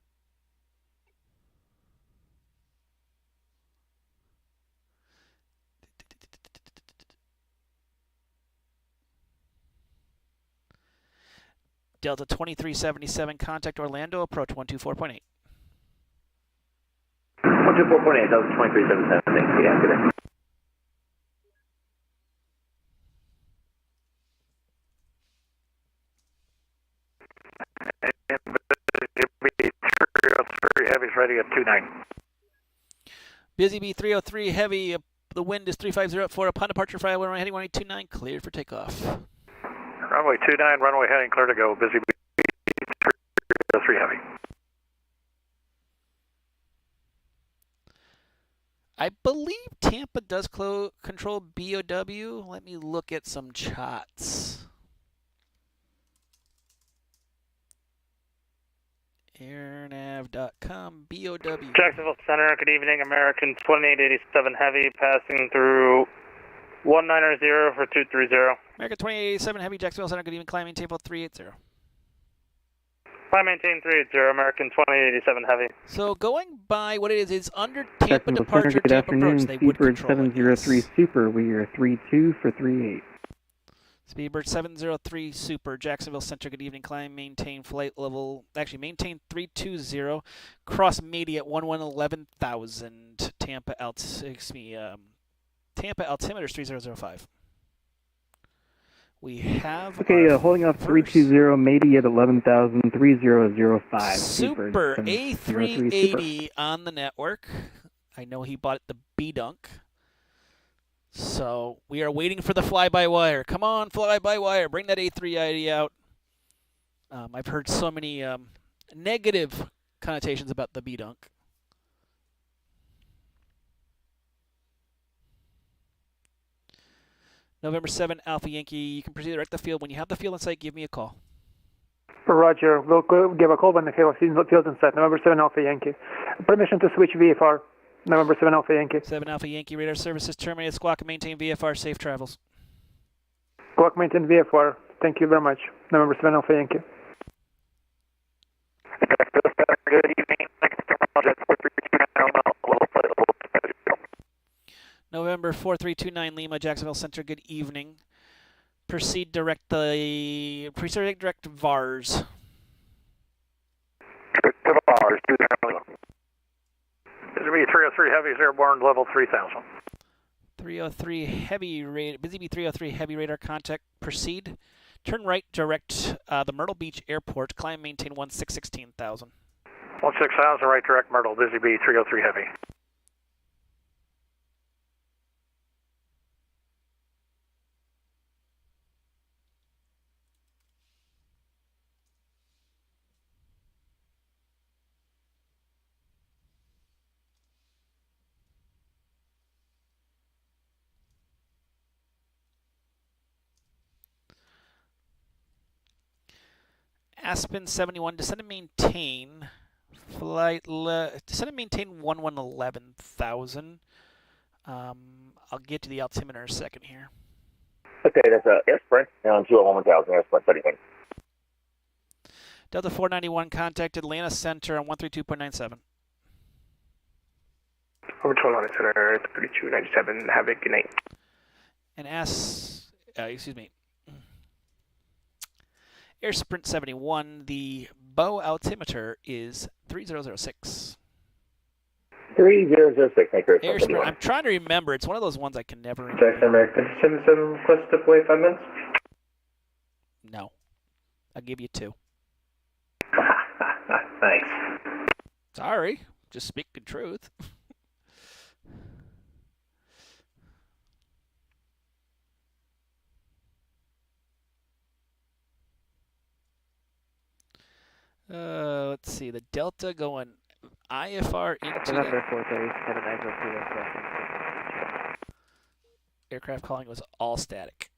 Speaker 1: Delta 2377, contact Orlando, approach 124.8.
Speaker 5: 124.8, Delta 2377, thanks. Yeah, good day.
Speaker 20: Heavy's ready at 29.
Speaker 1: Busy Bee 303 heavy. The wind is 350 at 4. Upon departure, fly runway heading 129, cleared for takeoff.
Speaker 20: Runway 29, runway heading clear to go. Busy Bee 303 heavy.
Speaker 1: I believe Tampa does control BOW. Let me look at some charts. airnav.com, BOW.
Speaker 19: Jacksonville Center, good evening. American 2887 heavy, passing through 190 for 230.
Speaker 1: American 2887 heavy, Jacksonville Center, good evening. Climbing table 380.
Speaker 19: Climb maintain 380, American 2887 heavy.
Speaker 1: So going by what it is, it's under Tampa
Speaker 22: Jacksonville
Speaker 1: departure,
Speaker 22: Center, good
Speaker 1: Tampa
Speaker 22: afternoon.
Speaker 1: approach. They would
Speaker 22: Speedbird
Speaker 1: control
Speaker 22: 703 Super, we are 32 for 38.
Speaker 1: Speedbird 703 Super, Jacksonville Center, good evening. Climb, maintain flight level, actually maintain 320. Cross media at 11,000. Tampa altimeter is 3005. We have
Speaker 22: holding off 320, Mady at 11,000, 3005.
Speaker 1: Super A380 on the network. I know he bought the B-Dunk. So we are waiting for the fly-by-wire. Come on, fly-by-wire. Bring that A380 out. I've heard so many negative connotations about the B-Dunk. November 7, Alpha Yankee. You can proceed direct the field. When you have the field in sight, give me a call.
Speaker 6: Roger. We'll give a call when the field in sight. November 7, Alpha Yankee. Permission to switch VFR. November 7, Alpha Yankee.
Speaker 1: 7 Alpha Yankee. Radar services terminated. Squawk and maintain VFR. Safe travels.
Speaker 6: Squawk maintain VFR. Thank you very much. November 7, Alpha Yankee.
Speaker 20: Good evening.
Speaker 1: November 4329 Lima, Jacksonville Center, good evening. Proceed direct VARS.
Speaker 20: VARS, 200. Busy Bee 303 heavy is airborne, level 3000.
Speaker 1: 303 heavy, Busy Bee 303 heavy radar contact, proceed. Turn right direct the Myrtle Beach Airport, climb maintain 16,000.
Speaker 20: 16,000 right direct Myrtle, Busy Bee 303 heavy.
Speaker 1: Aspen 71, descend and maintain. Descend and maintain 11,000. I'll get to the altimeter in a second here.
Speaker 2: Okay, that's Air Sprint on 201,000, Air Sprint 31.
Speaker 1: Delta 491, contact Atlanta Center on 132.97.
Speaker 4: Over 1200 Center, 3297, have a good night.
Speaker 1: And Air Sprint 71, the bow altimeter is 3006.
Speaker 2: 3006, thank you.
Speaker 1: Air Sprint, I'm trying to remember. It's one of those ones I can never remember.
Speaker 13: Jackson American 77, request step away 5 minutes.
Speaker 1: No. I'll give you 2.
Speaker 13: Thanks.
Speaker 1: Sorry. Just speaking truth. Let's see. The Delta going IFR into
Speaker 18: November 437 Echo Kilo crossing.
Speaker 1: aircraft calling was all static.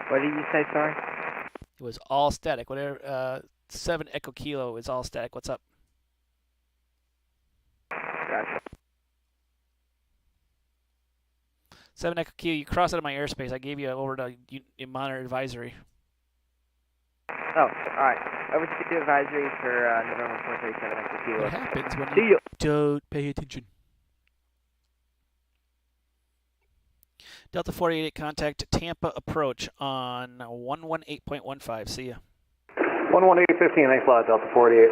Speaker 18: What did you say, sorry?
Speaker 1: It was all static. Whatever. 7 Echo Kilo is all static. What's up?
Speaker 18: Gotcha.
Speaker 1: 7 Echo Kilo, you crossed out of my airspace. I gave you over to monitor advisory.
Speaker 18: Oh, alright. Over to the advisory for November 437 Echo Kilo.
Speaker 1: What happens when
Speaker 18: See
Speaker 1: you don't pay attention? Delta 488, contact Tampa approach on 118.15. See ya.
Speaker 17: 118.15, thanks a lot, Delta 48.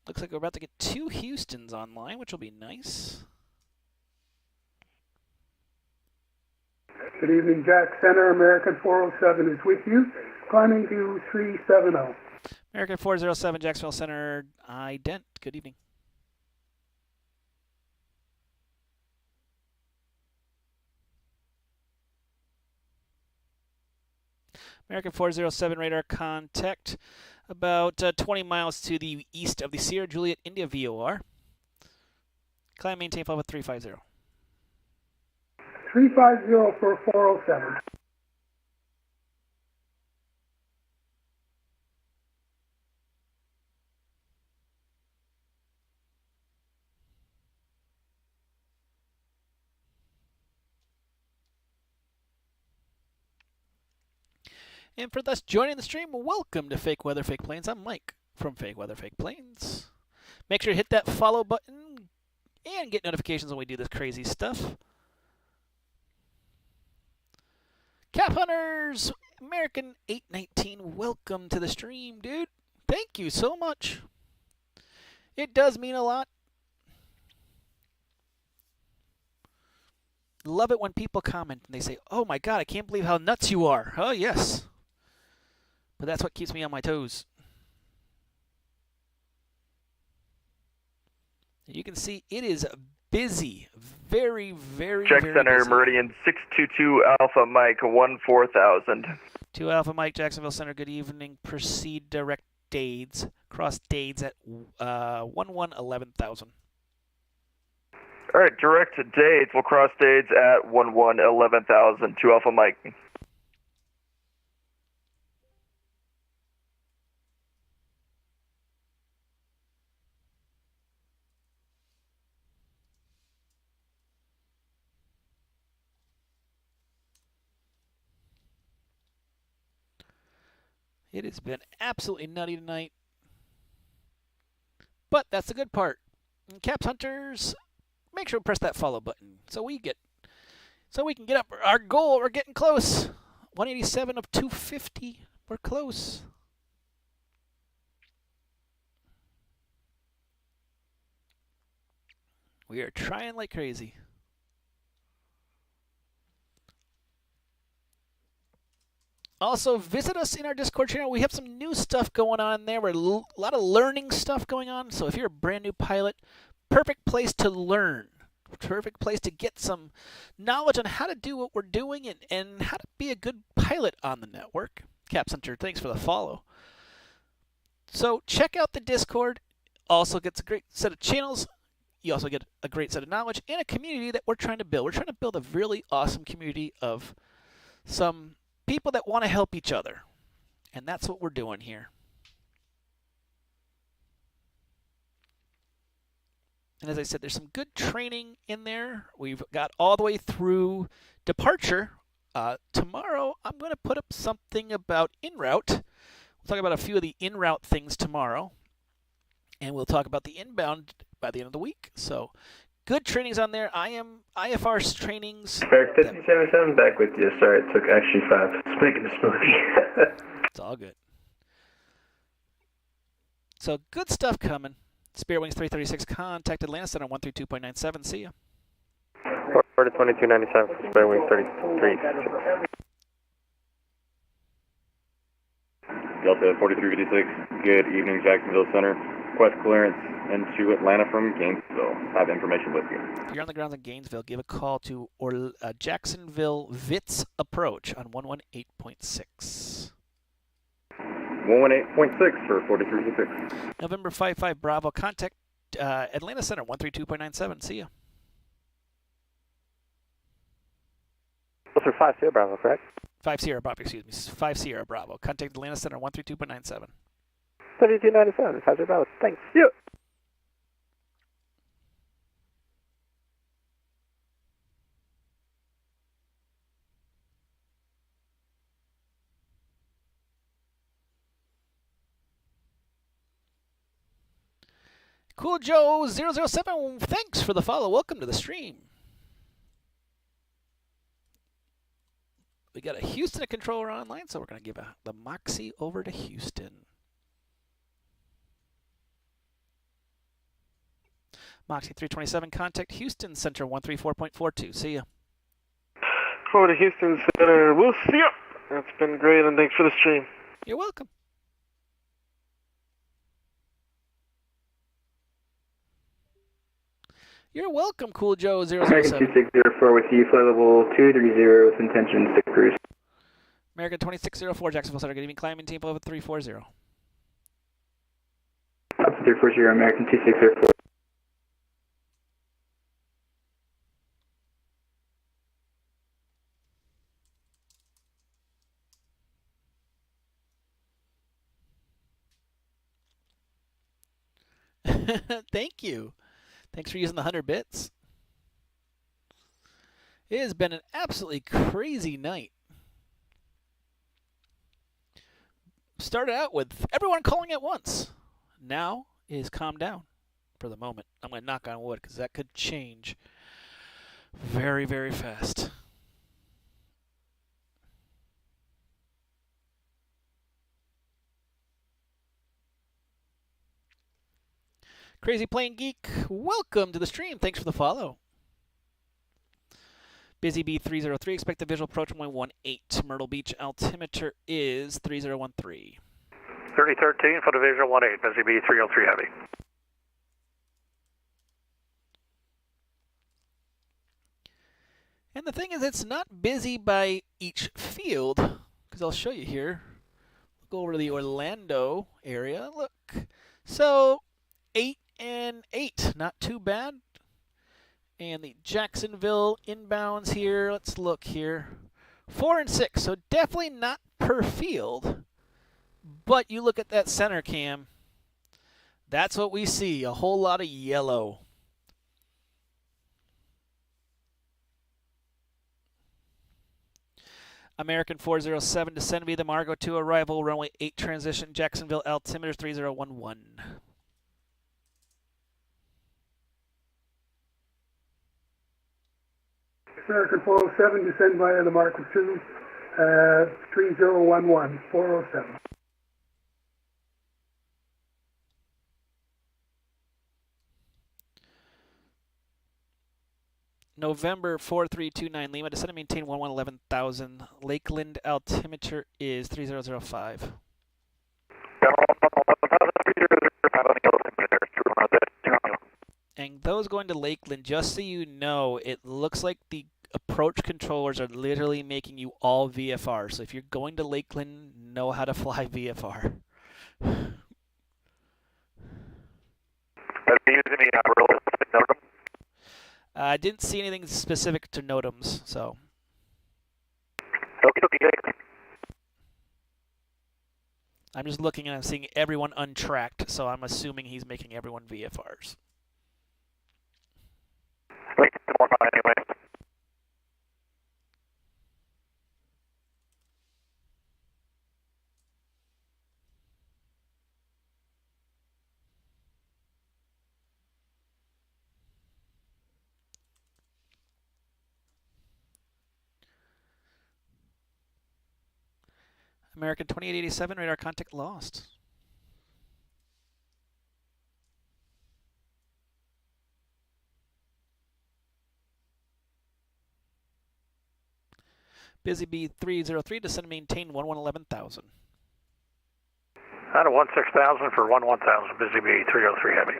Speaker 1: Looks like we're about to get 2 Houstons online, which will be nice.
Speaker 23: Good evening, Jack Center. American 407 is with you. Climbing to 370.
Speaker 1: American 407, Jacksonville Center, ident. Good evening. American 407 radar contact about 20 miles to the east of the Sierra Juliet India VOR. Climb maintain flight with 350.
Speaker 23: 350 for 407.
Speaker 1: And for those joining the stream, welcome to Fake Weather, Fake Planes. I'm Mike from Fake Weather, Fake Planes. Make sure to hit that follow button and get notifications when we do this crazy stuff. Cap Hunters, American 819, welcome to the stream, dude. Thank you so much. It does mean a lot. Love it when people comment and they say, oh my God, I can't believe how nuts you are. Oh, yes. But that's what keeps me on my toes. And you can see it is busy. Very, very,
Speaker 16: Jack
Speaker 1: very
Speaker 16: Center,
Speaker 1: busy.
Speaker 16: Meridian 622 Alpha Mike 14000.
Speaker 1: 2 Alpha Mike, Jacksonville Center, good evening. Proceed direct Dades. Cross Dades at 11,000.
Speaker 16: All right, direct to Dades. We'll cross Dades at 11,000. 2 Alpha Mike.
Speaker 1: It has been absolutely nutty tonight. But that's the good part. And Caps Hunters, make sure to press that follow button so we can get up our goal. We're getting close. 187 of 250. We're close. We are trying like crazy. Also, visit us in our Discord channel. We have some new stuff going on there. We're a lot of learning stuff going on. So if you're a brand new pilot, perfect place to learn. Perfect place to get some knowledge on how to do what we're doing and how to be a good pilot on the network. Caps Hunter, thanks for the follow. So check out the Discord. Also gets a great set of channels. You also get a great set of knowledge and a community that we're trying to build. We're trying to build a really awesome community of some people that want to help each other. And that's what we're doing here. And as I said, there's some good training in there. We've got all the way through departure. Tomorrow, I'm going to put up something about en route. We'll talk about a few of the en route things tomorrow. And we'll talk about the inbound by the end of the week. So, good trainings on there. I am IFR's trainings.
Speaker 13: Eric 5077, back with you. Sorry, it took actually 5. It's making a smoothie.
Speaker 1: It's all good. So, good stuff coming. Spirit Wings 336, contact Atlanta Center 132.97. See ya.
Speaker 11: Order 2297 for Spirit Wings 33.
Speaker 7: Delta 4356, good evening, Jacksonville Center. Request clearance into Atlanta from Gainesville. I have information with you.
Speaker 1: If you're on the grounds in Gainesville, give a call to Jacksonville VITS Approach on 118.6.
Speaker 7: 118.6 for 4356.
Speaker 1: November 55 Bravo, contact Atlanta Center 132.97. See ya.
Speaker 11: Those are 5 Sierra Bravo, correct?
Speaker 1: 5 Sierra Bravo, excuse me. 5 Sierra Bravo. Contact Atlanta Center 132.97.
Speaker 11: 3297, 5 Sierra Bravo. Thanks. Yeah.
Speaker 1: Cool Joe 007, thanks for the follow. Welcome to the stream. We got a Houston controller online, so we're going to give the Moxie over to Houston. Moxie 327, contact Houston Center 134.42. See ya.
Speaker 8: Over to Houston Center. We'll see ya. That's been great, and thanks for the stream.
Speaker 1: You're welcome. You're welcome, Cool Joe 007.
Speaker 13: American 2604 with you, flight level 230 with intention 6 cruise.
Speaker 1: American 2604, Jacksonville Center, good evening, climbing team over 340.
Speaker 13: Up to 340, American 2604.
Speaker 1: Thank you. Thanks for using the 100 bits. It has been an absolutely crazy night. Started out with everyone calling at once. Now it has calmed down for the moment. I'm going to knock on wood because that could change very, very fast. Crazy Plane Geek, welcome to the stream. Thanks for the follow. Busy Bee 303, expect the visual approach 118. Myrtle Beach altimeter is 3013.
Speaker 20: 3013 for the visual 18, Busy Bee 303 heavy.
Speaker 1: And the thing is, it's not busy by each field, because I'll show you here. We'll go over to the Orlando area. Look. So, 8 and 8, not too bad. And the Jacksonville inbounds here, let's look here. 4 and 6, so definitely not per field. But you look at that center cam, that's what we see, a whole lot of yellow. American 407, descend via the Margo 2, arrival, runway 8 transition, Jacksonville altimeter 3011.
Speaker 23: American 407, descend via the Marco 2, 3011, 407.
Speaker 1: November 4329 Lima, descend and maintain 1110,000. Lakeland altimeter is 3005. And those going to Lakeland, just so you know, it looks like the approach controllers are literally making you all VFR. So if you're going to Lakeland, know how to fly VFR.
Speaker 2: use any realistic NOTAM?
Speaker 1: I didn't see anything specific to NOTAMs, so.
Speaker 2: Okay.
Speaker 1: I'm just looking and I'm seeing everyone untracked, so I'm assuming he's making everyone VFRs.
Speaker 2: Wait, anyway.
Speaker 1: American 2887, radar contact lost. Busy Bee 303, descend and maintain 11,000.
Speaker 20: Out of 16,000 for 11,000, Busy Bee 303 Heavy.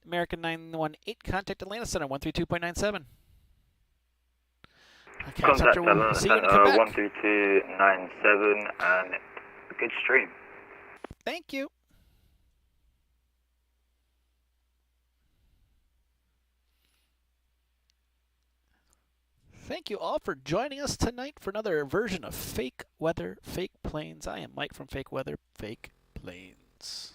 Speaker 1: American 918, contact Atlanta Center 132.97.
Speaker 10: Contact Atlanta Center 132.97 and good stream.
Speaker 1: Thank you. Thank you all for joining us tonight for another version of Fake Weather, Fake Planes. I am Mike from Fake Weather, Fake Planes.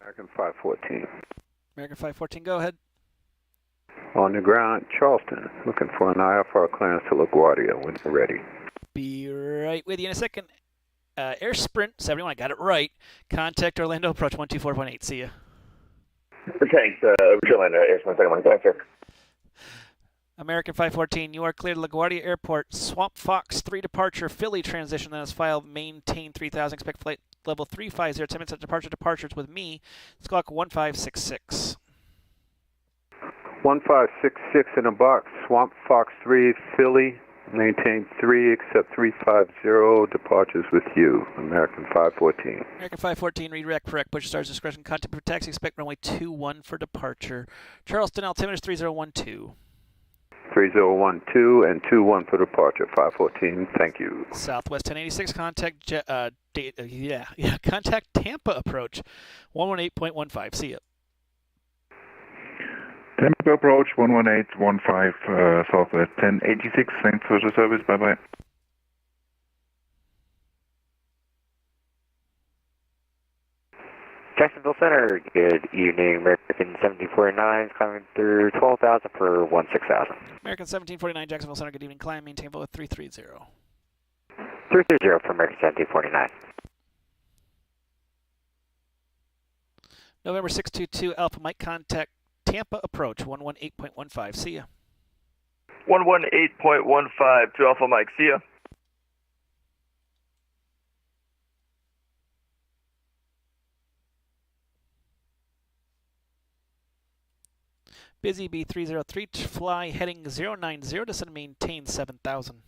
Speaker 12: American 514.
Speaker 1: American 514, go ahead.
Speaker 12: On the ground, Charleston, looking for an IFR clearance to LaGuardia when you're ready.
Speaker 1: Be right with you in a second. Air Sprint 71, I got it right. Contact Orlando, approach 124.8. See ya.
Speaker 2: Thanks, Orlando, Air Sprint 71. Thanks, sir.
Speaker 1: American 514, you are cleared to LaGuardia Airport. Swamp Fox 3 departure, Philly transition, then is filed, maintain 3000, expect flight level 350, 10 minutes at departures with me. Squawk 1566.
Speaker 12: 1566 in a box, Swamp Fox 3, Philly, maintain 3, accept 350, departures with you, American 514.
Speaker 1: American 514, redirect correct, push stars discretion, contact for taxi, expect runway 21 for departure. Charleston, altimeter 3012.
Speaker 12: 3012 and 21 for departure, 514, thank you.
Speaker 1: Southwest 1086, contact, contact Tampa approach, 118.15, see ya.
Speaker 15: Tampa approach 11815, Southwest 1086, thanks for the service, bye-bye.
Speaker 5: Jacksonville Center, good evening. American 1749, climbing through 12,000 for 16,000.
Speaker 1: American 1749, Jacksonville Center, good evening. Climb, maintain level 330.
Speaker 5: 330 for American 1749.
Speaker 1: November 622, Alpha Mike, contact Tampa approach, 118.15, see ya.
Speaker 16: 118.15 to Alpha Mike, see ya.
Speaker 1: Busy Bee 303, fly heading 090, descend and maintain 7,000.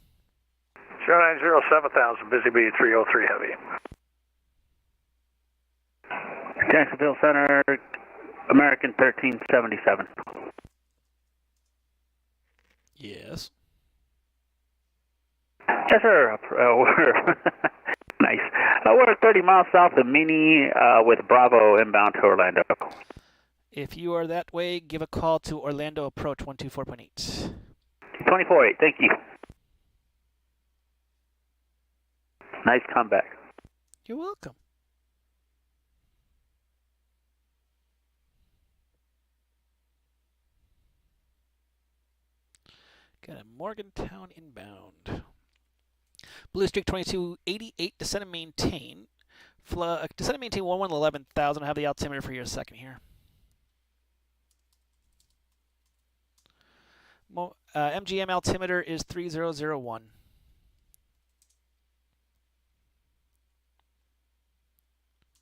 Speaker 20: 090, 7,000, Busy Bee 303 Heavy.
Speaker 17: Jacksonville Center, American 1377.
Speaker 1: Yes.
Speaker 17: Yes, sir. Nice. We're 30 miles south of Mini with Bravo inbound to Orlando.
Speaker 1: If you are that way, give a call to Orlando approach 124.8.
Speaker 17: 24.8, thank you. Nice comeback.
Speaker 1: You're welcome. Got a Morgantown inbound. Blue Streak 2288, descend and maintain Descend and maintain 11,000. I'll have the altimeter for you in a second here. MGM altimeter is 3001.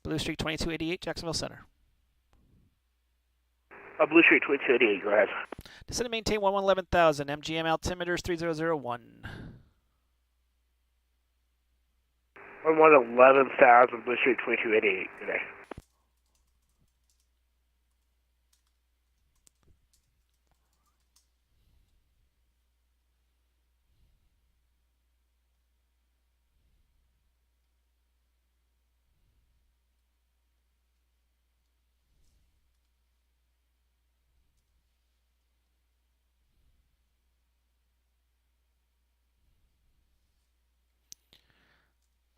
Speaker 1: Blue Streak 2288, Jacksonville Center.
Speaker 3: Blue Streak 2288, go ahead.
Speaker 1: Descend and maintain 11,000. MGM altimeter is 3001.
Speaker 3: 11,000, Blue Streak 2288 today.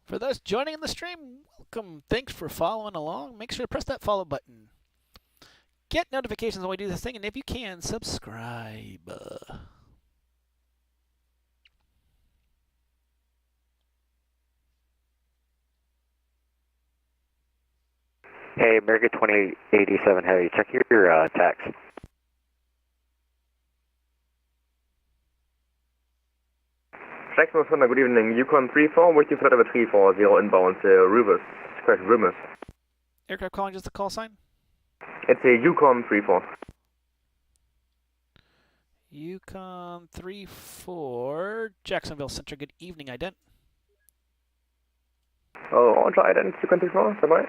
Speaker 1: For those joining in the stream, welcome. Thanks for following along. Make sure to press that follow button. Get notifications when we do this thing, and if you can, subscribe.
Speaker 5: Hey, American 2087 Heavy, check your tax.
Speaker 16: Jacksonville Center, good evening. Yukon 34, waiting for the 340 inbound Rubus. Correct, Rubus.
Speaker 1: Aircraft calling just the call sign?
Speaker 16: It's a Yukon 34.
Speaker 1: Yukon 34, Jacksonville Center, good evening, ident.
Speaker 16: Oh, Roger, ident, Yukon 34, c'est vrai?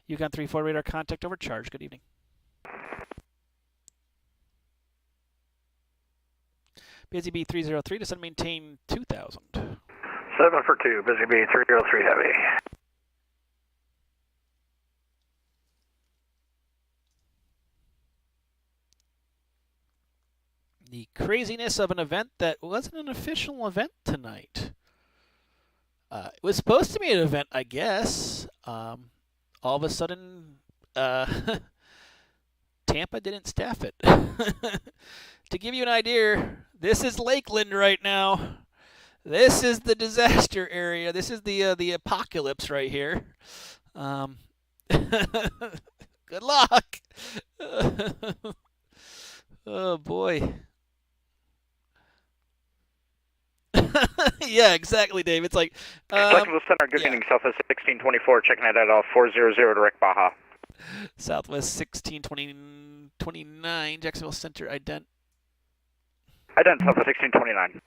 Speaker 1: Yukon 34, radar contact over charge, good evening. Busy Bee 303, descend maintain 2,000.
Speaker 20: 7 for 2, Busy Bee 303 Heavy.
Speaker 1: The craziness of an event that wasn't an official event tonight. It was supposed to be an event, I guess. All of a sudden, Tampa didn't staff it. To give you an idea, this is Lakeland right now. This is the disaster area. This is the apocalypse right here. Good luck. Oh boy. Yeah, exactly, Dave. It's like
Speaker 3: Jacksonville Center, good evening, Southwest 1624, checking that out 400 direct Baja.
Speaker 1: Southwest 1629, Jacksonville Center, ident.
Speaker 3: Ident, Southwest 1629.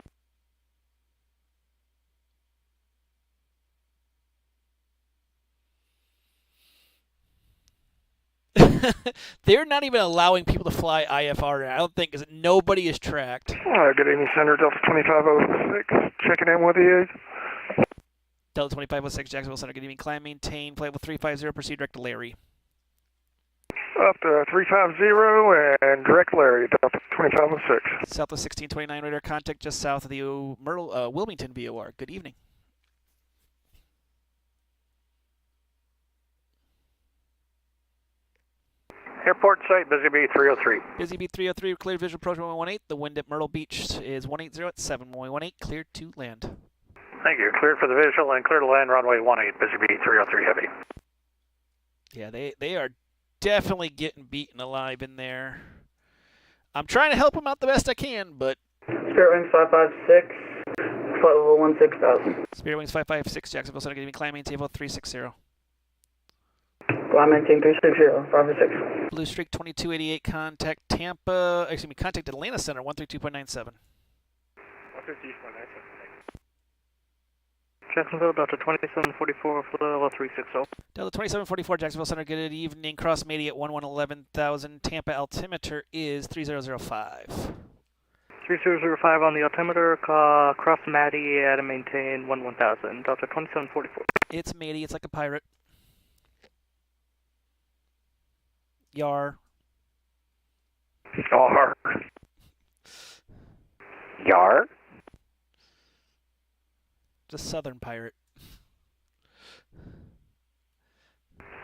Speaker 1: They're not even allowing people to fly IFR. I don't think, because nobody is tracked.
Speaker 8: Good evening, Center, Delta 2506, checking in with you.
Speaker 1: Delta 2506, Jacksonville Center, good evening. Climb, maintain, flight level 350, proceed direct to Larry.
Speaker 8: Up to 350 and direct Larry, Delta 2506.
Speaker 1: Southwest 1629, radar contact just south of the Wilmington VOR. Good evening.
Speaker 20: Airport site, Busy Bee 303.
Speaker 1: Busy Bee 303, cleared visual approach 118. The wind at Myrtle Beach is 180 at 718, cleared to land.
Speaker 20: Thank you. Cleared for the visual and clear to land runway 18, Busy Bee 303 Heavy.
Speaker 1: Yeah, they are definitely getting beaten alive in there. I'm trying to help them out the best I can, but...
Speaker 9: Spirit Wings 556, flight level 16,000.
Speaker 1: Spirit Wings 556, Jacksonville Center, giving climb maintain level 360.
Speaker 9: Climb maintain 360, 556.
Speaker 1: Blue Streak 2288, contact Tampa, contact Atlanta Center, 132.97.
Speaker 3: 132.97. Jacksonville, Delta 2744, flight level 360.
Speaker 1: Delta 2744, Jacksonville Center, good evening. Cross Medi at 11,000. Tampa altimeter is 3005.
Speaker 3: 3005 on the altimeter, cross Maddie at a maintain 11,000. Delta 2744.
Speaker 1: It's Medi, it's like a pirate. Yar.
Speaker 20: Yar.
Speaker 5: Yar?
Speaker 1: The southern pirate.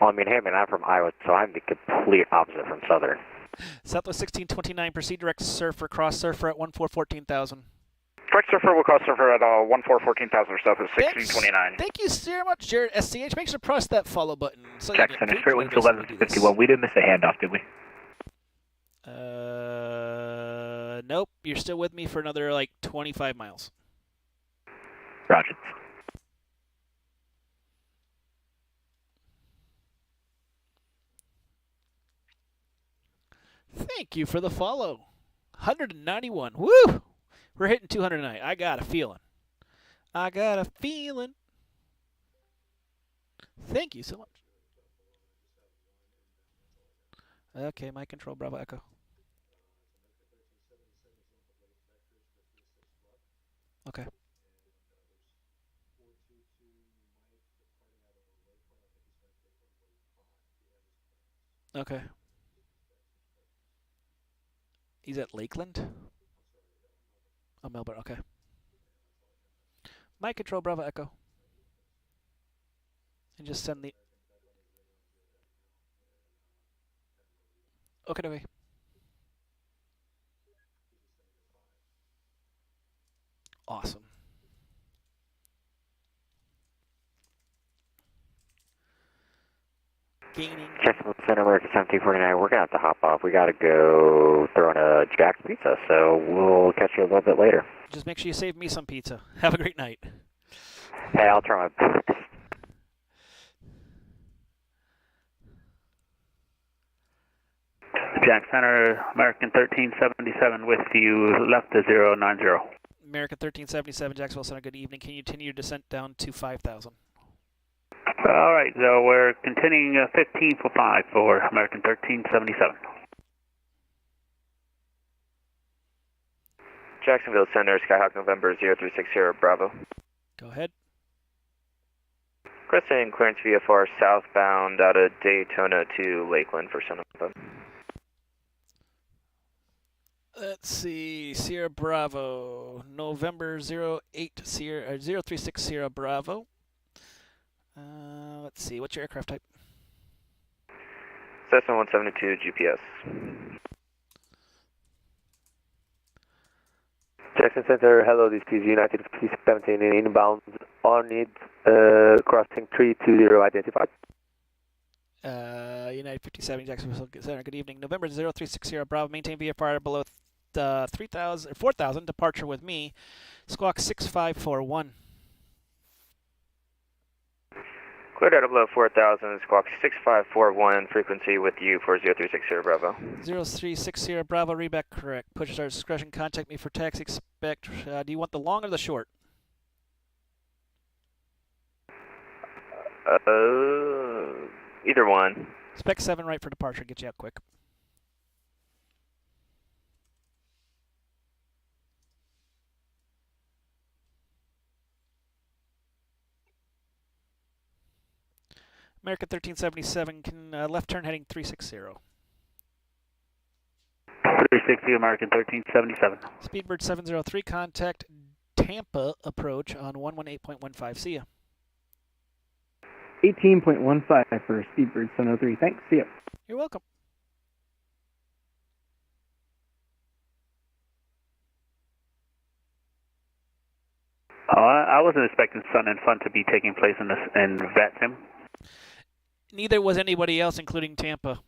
Speaker 5: Well, I mean, hey man, I'm from Iowa, so I'm the complete opposite from southern.
Speaker 1: Southwest 1629, proceed direct Surfer, cross Surfer at 14,000.
Speaker 17: Correct, surfer. We'll cross surfer at 14,000 or south of 1629.
Speaker 1: Thank you so much, Jared SCH. Make sure to press that follow button. So
Speaker 17: Jackson, straight wind to 1151. We didn't miss a handoff, did we?
Speaker 1: Nope. You're still with me for another, like, 25 miles.
Speaker 17: Roger.
Speaker 1: Thank you for the follow. 191. Woo! We're hitting 200 tonight. I got a feeling. Thank you so much. Okay, my control, Bravo Echo. Okay. Okay. He's at Lakeland? Oh, Melbourne, okay. My control, Bravo Echo. And just send the... Okay. Awesome. Gaining.
Speaker 5: Jacksonville Center, American 1749. We're going to have to hop off. We got to go throw in a Jack's Pizza, so we'll catch you a little bit later.
Speaker 1: Just make sure you save me some pizza. Have a great night.
Speaker 5: Hey, I'll try my best.
Speaker 17: Jack Center, American 1377 with you, left to 090.
Speaker 1: American 1377, Jacksonville Center, good evening. Can you continue your descent down to 5,000?
Speaker 17: All right, so we're continuing 15 for 5 for American 1377.
Speaker 2: Jacksonville Center, Skyhawk November 0360 Bravo.
Speaker 1: Go ahead.
Speaker 2: Requesting clearance VFR southbound out of Daytona to Lakeland for Sonoma.
Speaker 1: Let's see, Sierra Bravo, November 08 Sierra 0360 Bravo. Let's see, what's your aircraft type?
Speaker 2: Cessna 172 GPS. Jackson Center, hello, this is United 17 inbound on it, crossing 320 identified.
Speaker 1: United 57, Jacksonville Center, good evening. November 0360 Bravo, maintain VFR below 4,000, departure with me, squawk 6541.
Speaker 2: Cleared out below 4,000, squawk 6541, frequency with you for 0360 Bravo.
Speaker 1: 0360 Bravo, read back correct. Push start discretion, contact me for taxi, expect, do you want the long or the short?
Speaker 2: Either one.
Speaker 1: Spec 7 right for departure, get you out quick. American 1377, can left turn heading 360.
Speaker 17: 360, American 1377.
Speaker 1: Speedbird 703, contact Tampa approach on 118.15. See ya.
Speaker 22: 18.15 for Speedbird 703. Thanks. See ya.
Speaker 1: You're welcome.
Speaker 17: I wasn't expecting Sun and Fun to be taking place in VATSIM.
Speaker 1: Neither was anybody else, including Tampa.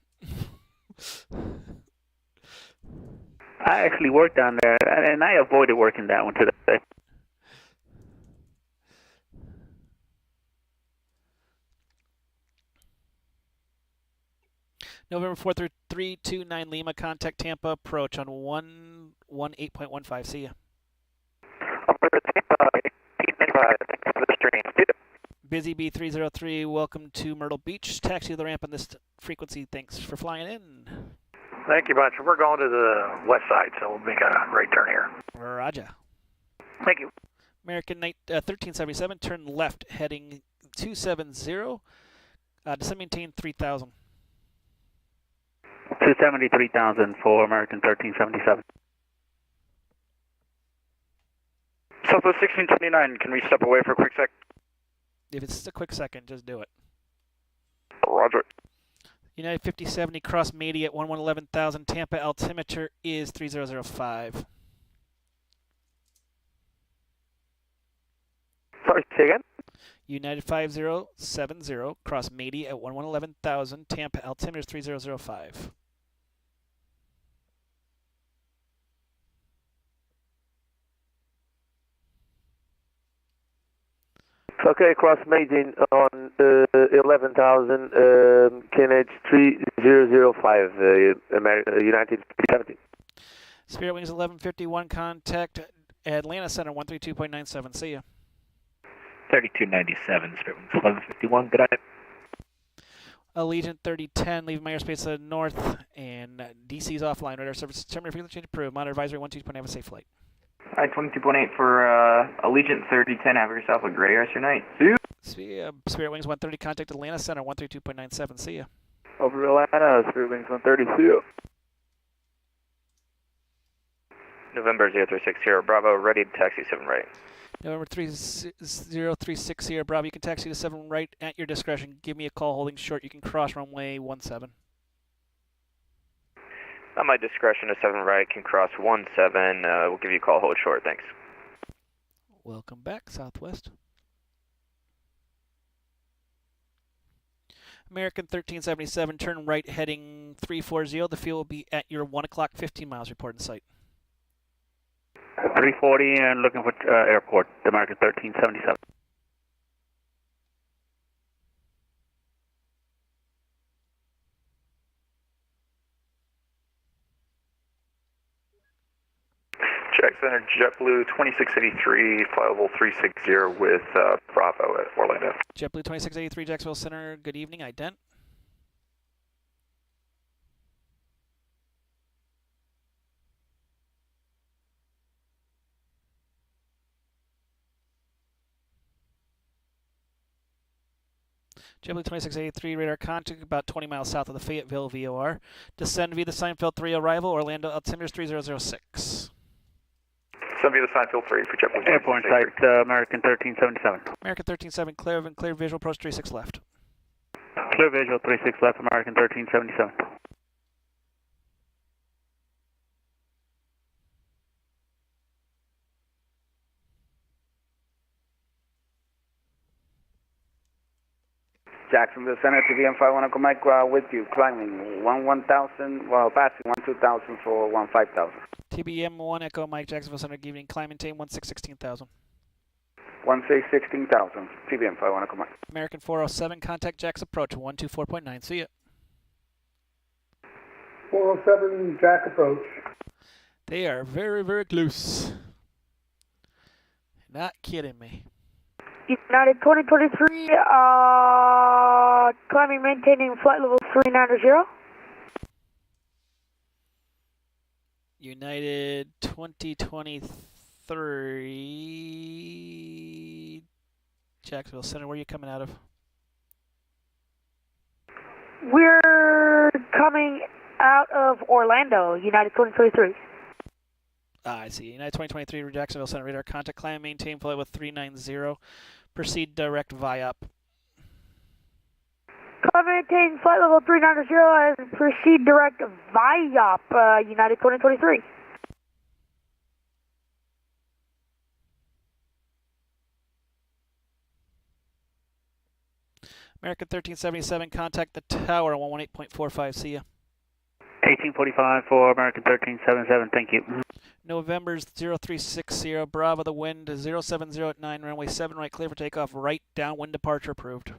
Speaker 17: I actually worked down there, and I avoided working that one today.
Speaker 1: November 4329 Lima, contact Tampa approach on 118.15. See ya. Busy B303, welcome to Myrtle Beach. Taxi to the ramp on this frequency. Thanks for flying in.
Speaker 20: Thank you much. We're going to the west side, so we'll make a right turn here.
Speaker 1: Roger.
Speaker 17: Thank you.
Speaker 1: American 1377, turn left, heading 270. Descend maintain 3,000.
Speaker 17: 273,000 for American 1377.
Speaker 14: Southwest 1629, can we step away for a quick sec?
Speaker 1: If it's just a quick second, just do it.
Speaker 14: Roger.
Speaker 1: United 5070, cross Mady at 11,000. Tampa altimeter is 3005.
Speaker 2: say again?
Speaker 1: United 5070, cross Mady at 11,000, Tampa altimeter 3005.
Speaker 2: Okay, cross Maiden on 11,000, KNH 3005, United 370.
Speaker 1: Spirit Wings 1151, contact Atlanta Center 132.97. See ya.
Speaker 17: 3297, Spirit Wings 1151, good night.
Speaker 1: Allegiant 3010, leave my airspace to the north, and DC's offline. Radar service terminated, frequency change approved. Monitor advisory 12.9, have a safe flight.
Speaker 6: Alright, 22.8 for Allegiant 3010, have yourself a great rest of your night. See you.
Speaker 1: Spirit Wings 130, contact Atlanta Center 132.97. See ya.
Speaker 2: Over Atlanta, Spirit Wings 130, see ya.
Speaker 5: November 0360, Bravo, ready to taxi 7 right.
Speaker 1: November 3036 Bravo, you can taxi to 7 right at your discretion. Give me a call holding short. You can cross runway 17.
Speaker 5: At my discretion, a 7 right can cross 17. We'll give you a call, hold short, thanks.
Speaker 1: Welcome back, Southwest. American 1377, turn right heading 340. The fuel will be at your 1 o'clock, 15 miles, report in sight.
Speaker 17: 340 and looking for airport, American 1377.
Speaker 19: Jack Center, JetBlue 2683, flyable 360 with Bravo at Orlando.
Speaker 1: JetBlue 2683, Jacksonville Center, good evening, ident. JetBlue 2683, radar contact about 20 miles south of the Fayetteville VOR. Descend via the Seinfeld 3 arrival, Orlando altimeter 3006.
Speaker 19: Send via the Seinfeld 3 for JetBlue.
Speaker 17: Airport site, American 1377.
Speaker 1: American 137, clear visual, approach 36 left.
Speaker 17: Clear visual, 36 left, American 1377.
Speaker 21: Jacksonville Center, TVM 510 Mike with you, climbing 1,000, well, passing 12,000 for 15,000.
Speaker 1: TBM 1 Echo Mike, Jacksonville Center, good evening, climb maintain 16,000.
Speaker 21: 16,000, TBM 510 Mike.
Speaker 1: American 407, contact Jack's approach 124.9, see ya.
Speaker 23: 407, Jack approach.
Speaker 1: They are very, very close. Not kidding me.
Speaker 24: United 2023, climbing, maintaining flight level 390.
Speaker 1: United 2023, Jacksonville Center, where are you coming out of?
Speaker 24: We're coming out of Orlando, United 2023.
Speaker 1: I see. United 2023, Jacksonville Center, radar contact, climb, maintain flight with 390. Proceed direct VIOP.
Speaker 24: Climb, maintain flight level 390 and proceed direct VIOP, United 2023.
Speaker 1: American 1377, contact the tower 118.45, see ya.
Speaker 17: 1845 for American 1377, thank you.
Speaker 1: November's 0360, Bravo, the wind 070 at 9, runway 7 right, clear for takeoff, right, downwind departure approved.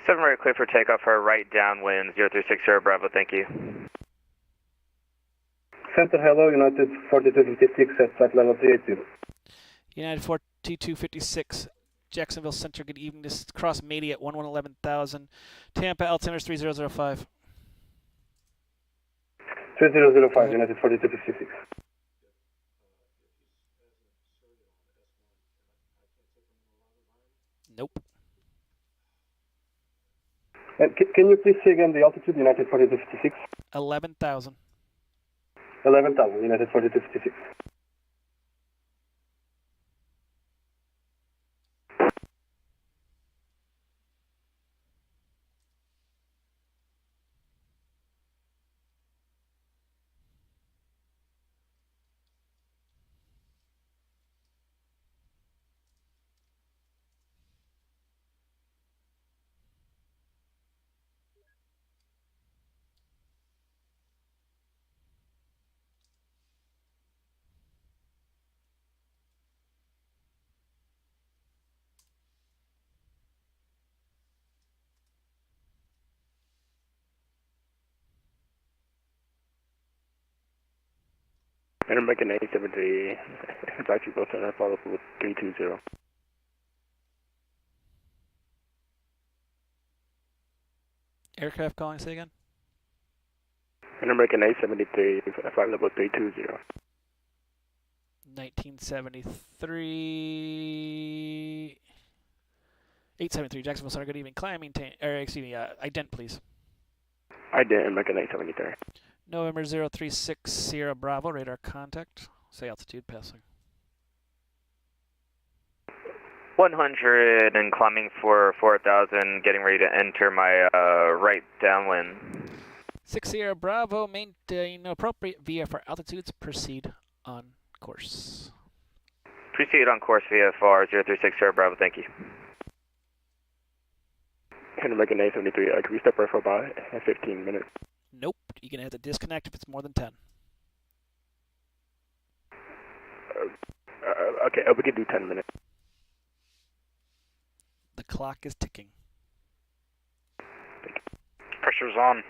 Speaker 5: 7 right, clear for takeoff for right downwind, 0360, Bravo, thank you.
Speaker 25: Center, hello, United 4256 at flight level 380.
Speaker 1: United 4256, Jacksonville Center, good evening, this is cross Mady at 11,000, Tampa altimeter 3005.
Speaker 25: 3005, United 4256.
Speaker 1: Nope.
Speaker 25: And can you please say again the altitude, United 4256?
Speaker 1: 11,000.
Speaker 25: 11,000, United 4256. American 873, Jacksonville Center, follow up with 320.
Speaker 1: Aircraft calling, say again?
Speaker 25: American 873, flight level 320.
Speaker 1: 1973. 873, Jacksonville Center, good evening. Climb, maintain, or excuse me, ident, please.
Speaker 25: Ident, American 873.
Speaker 1: November 036 Sierra Bravo, radar contact. Say altitude, passing.
Speaker 4: 100 and climbing for 4,000, getting ready to enter my right downwind.
Speaker 1: 6 Sierra Bravo, maintain appropriate VFR altitudes, proceed on course.
Speaker 4: Proceed on course VFR 036 Sierra Bravo, thank you.
Speaker 25: American 873, can we step right for about 15 minutes?
Speaker 1: Nope, you're going to have to disconnect if it's more than 10.
Speaker 25: Okay, we can do 10 minutes.
Speaker 1: The clock is ticking.
Speaker 14: Pressure's on.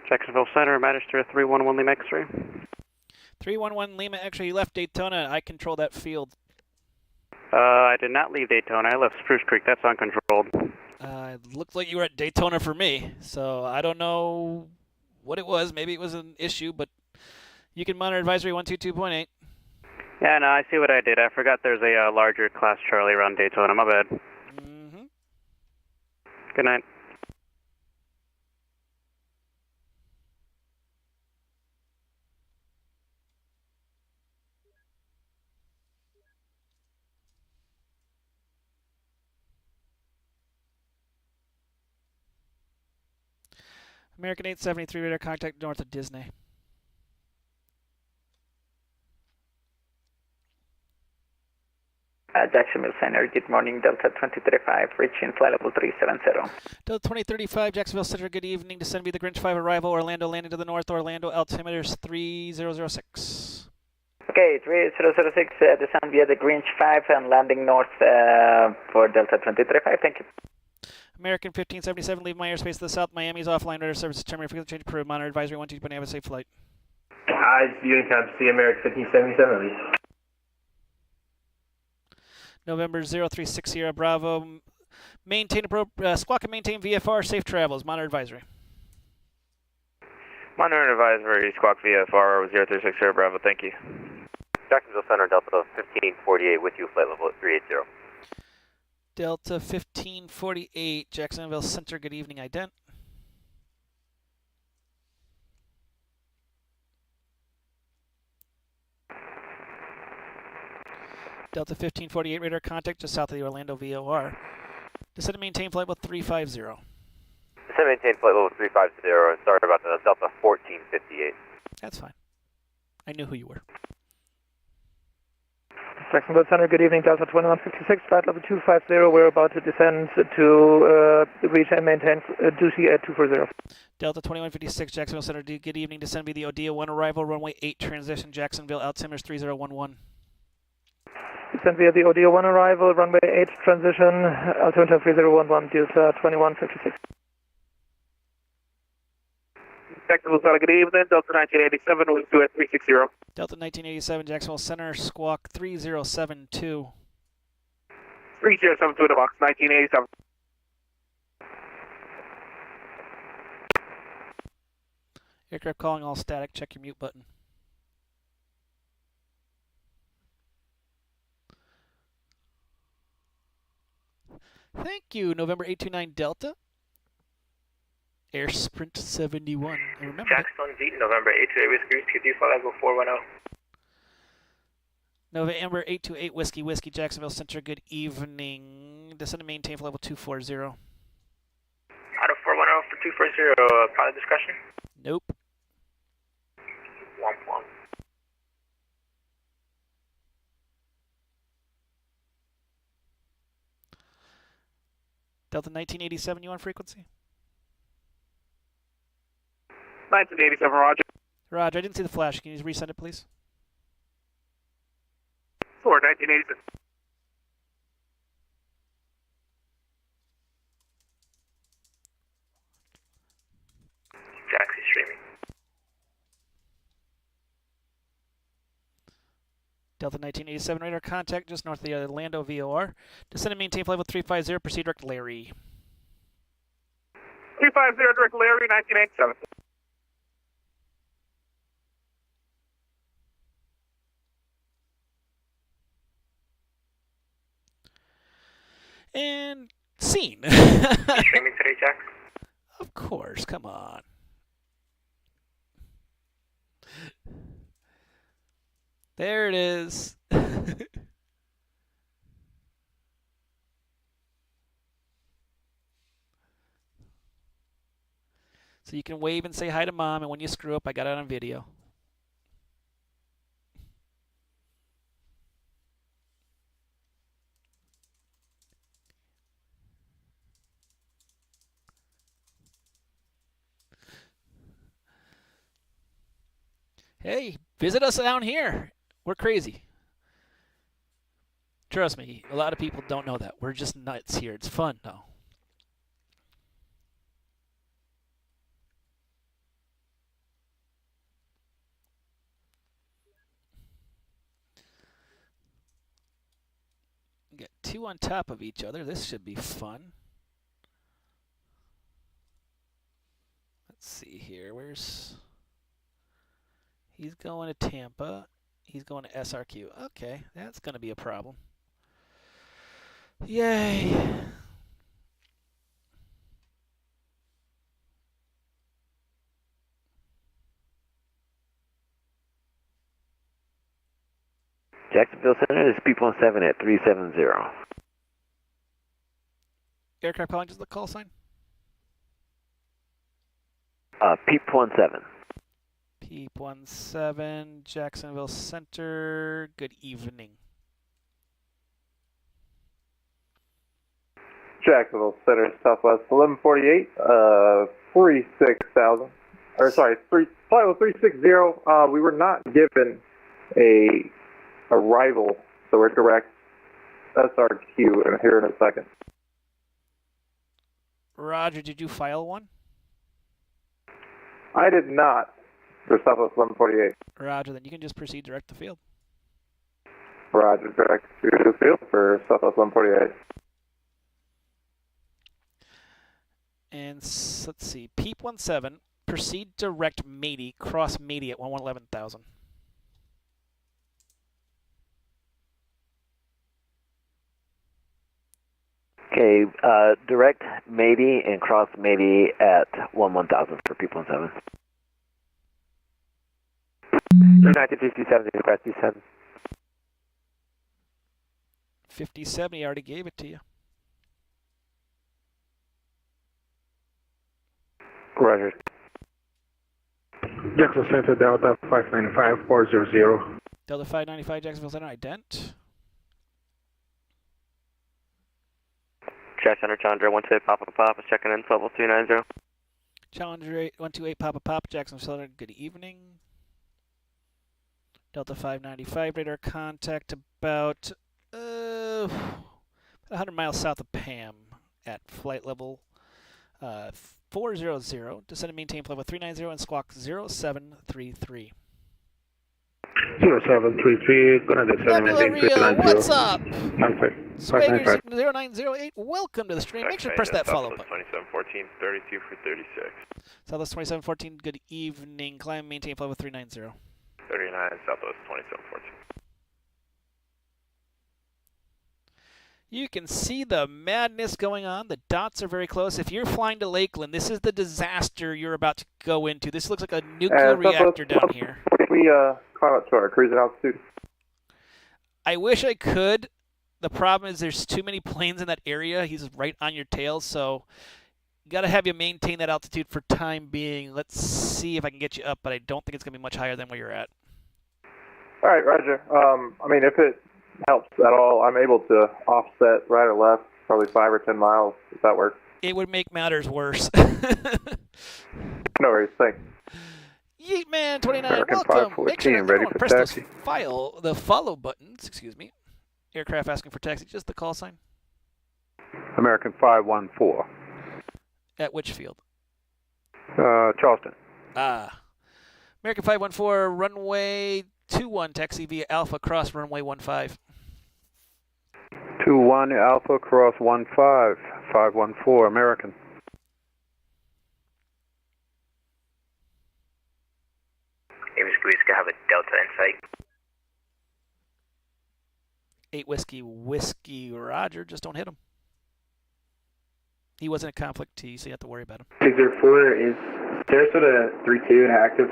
Speaker 17: Jacksonville Center, Magister 311 Lima X-ray.
Speaker 1: 311 Lima X-ray, you left Daytona. I control that field.
Speaker 17: I did not leave Daytona. I left Spruce Creek. That's uncontrolled.
Speaker 1: It looked like you were at Daytona for me, so I don't know what it was. Maybe it was an issue, but you can monitor advisory 122.8.
Speaker 17: Yeah, no, I see what I did. I forgot there's a larger Class Charlie around Daytona. My bad.
Speaker 1: Mm-hmm.
Speaker 17: Good night.
Speaker 1: American 873, radar contact north of Disney.
Speaker 21: Jacksonville Center, good morning, Delta 2035, reaching flight level 370.
Speaker 1: Delta 2035, Jacksonville Center, good evening. Descend via the Grinch 5 arrival, Orlando landing to the north, Orlando altimeter 3006.
Speaker 21: Okay, 3006, descend via the Grinch 5 and landing north for Delta 2035, thank you.
Speaker 1: American 1577, leave my airspace to the south. Miami's offline, radar services terminated. Frequency change approved. Monitor advisory 122.8, have a safe flight.
Speaker 25: Eyes, Unicom, C American 1577, please.
Speaker 1: November 036 Sierra Bravo, maintain squawk and maintain VFR, safe travels. Monitor advisory.
Speaker 4: Monitor advisory, squawk VFR 036 Sierra Bravo, thank you.
Speaker 5: Jacksonville Center, Delta 1548 with you, flight level at 380.
Speaker 1: Delta 1548, Jacksonville Center, good evening, ident. Delta 1548, radar contact just south of the Orlando VOR. Descend and maintain flight level 350.
Speaker 5: Descend and maintain flight level 350, and sorry about the Delta 1458.
Speaker 1: That's fine. I knew who you were.
Speaker 7: Jacksonville Center, good evening, Delta 2156, flight level 250. We're about to descend to reach and maintain Ducey at 240.
Speaker 1: Delta 2156, Jacksonville Center, good evening. Descend via the Odia 1 arrival, runway 8 transition, Jacksonville, altimeter 3011.
Speaker 7: Descend via the Odia 1 arrival, runway 8 transition, altimeter 3011, Delta 2156.
Speaker 11: Jacksonville Center, good evening, Delta 1987, with you at 360.
Speaker 1: Delta 1987, Jacksonville Center, squawk 3072.
Speaker 11: 3072 in the box, 1987.
Speaker 1: Aircraft calling all static, check your mute button. Thank you, November 829 Delta. Air Sprint 71. I remember
Speaker 10: Jackson V, November 828 Whiskey, QD flight level 410.
Speaker 1: November 828 Whiskey, Whiskey, Jacksonville Center, good evening. Descend and maintain flight level 240.
Speaker 10: Out of 410 for 240, pilot discussion?
Speaker 1: Nope.
Speaker 10: Womp womp.
Speaker 1: Delta 1987, you on frequency?
Speaker 11: 1987, roger.
Speaker 1: Roger, I didn't see the flash. Can you resend it, please?
Speaker 11: 1987.
Speaker 10: Jaxi streaming.
Speaker 1: Delta 1987, radar contact just north of the Orlando VOR. Descend and maintain flight level 350, proceed direct Larry.
Speaker 11: 350, direct Larry, 1987.
Speaker 1: And scene.
Speaker 10: Streaming today, Jack?
Speaker 1: Of course, come on. There it is. So you can wave and say hi to Mom, and when you screw up, I got it on video. Hey, visit us down here. We're crazy. Trust me, a lot of people don't know that. We're just nuts here. It's fun, though. Get two on top of each other. This should be fun. Let's see here. He's going to Tampa. He's going to SRQ. Okay, that's going to be a problem. Yay.
Speaker 2: Jacksonville Center is P17 at 370.
Speaker 1: Aircraft calling, just the call sign?
Speaker 2: P17.
Speaker 1: P17, Jacksonville Center. Good evening.
Speaker 8: Jacksonville Center, Southwest 1148, 36,000. Or sorry, flight level 360. We were not given a arrival, so we're direct SRQ here in a second.
Speaker 1: Roger, did you file one?
Speaker 8: I did not for Southwest 1148.
Speaker 1: Roger, then you can just proceed direct to field.
Speaker 8: Roger, direct to the field for Southwest 1148.
Speaker 1: And let's see, Peep17, proceed direct Matey, cross Matey at 11,000.
Speaker 2: Okay, direct Matey and cross Matey at 11,000 for P17.
Speaker 8: 1957, request descend.
Speaker 1: 57, he already gave it to you.
Speaker 8: Roger.
Speaker 25: Jacksonville Center, Delta 595, 400.
Speaker 1: Delta 595, Jacksonville Center, ident.
Speaker 10: Jack Center, Challenger 128 Papa is checking in, level 290.
Speaker 1: Challenger 128 Papa, Jacksonville Center, good evening. Delta 595, radar contact about 100 miles south of Pam at flight level 400. Descend and maintain flight level 390 and squawk 0733.
Speaker 25: 0733, gonna descend and maintain 390.
Speaker 1: What's up? Swagger
Speaker 25: 595.
Speaker 1: 0908, welcome to the stream. Make sure to press that follow button.
Speaker 19: 2714, 32 for 36.
Speaker 1: Southwest 2714, good evening. Climb and maintain flight level 390.
Speaker 19: 39, Southwest 2714.
Speaker 1: You can see the madness going on. The dots are very close. If you're flying to Lakeland, this is the disaster you're about to go into. This looks like a nuclear reactor down here.
Speaker 8: We climb up to our cruising altitude.
Speaker 1: I wish I could. The problem is there's too many planes in that area. He's right on your tail, so got to have you maintain that altitude for time being. Let's see if I can get you up, but I don't think it's going to be much higher than where you're at.
Speaker 8: All right, Roger. I mean, if it helps at all, I'm able to offset right or left Probably 5 or 10 miles. Does that work?
Speaker 1: It would make matters worse.
Speaker 8: No worries, thanks.
Speaker 1: Yeet Man 29,
Speaker 8: American
Speaker 1: welcome. Make sure
Speaker 8: 514,
Speaker 1: that
Speaker 8: ready
Speaker 1: everyone
Speaker 8: for
Speaker 1: press
Speaker 8: taxi.
Speaker 1: the follow buttons. Excuse me. Aircraft asking for taxi. Just the call sign.
Speaker 12: American 514.
Speaker 1: At which field?
Speaker 12: Charleston.
Speaker 1: American 514, runway 21, taxi via Alpha, cross runway 15.
Speaker 12: 21 Alpha, cross 15, 514, American.
Speaker 10: Amy Squeeze could have a Delta in sight.
Speaker 1: 8 Whiskey, Roger, just don't hit him. He wasn't a conflict T, so you have to worry about him.
Speaker 25: 604 is Sarasota 32 and active.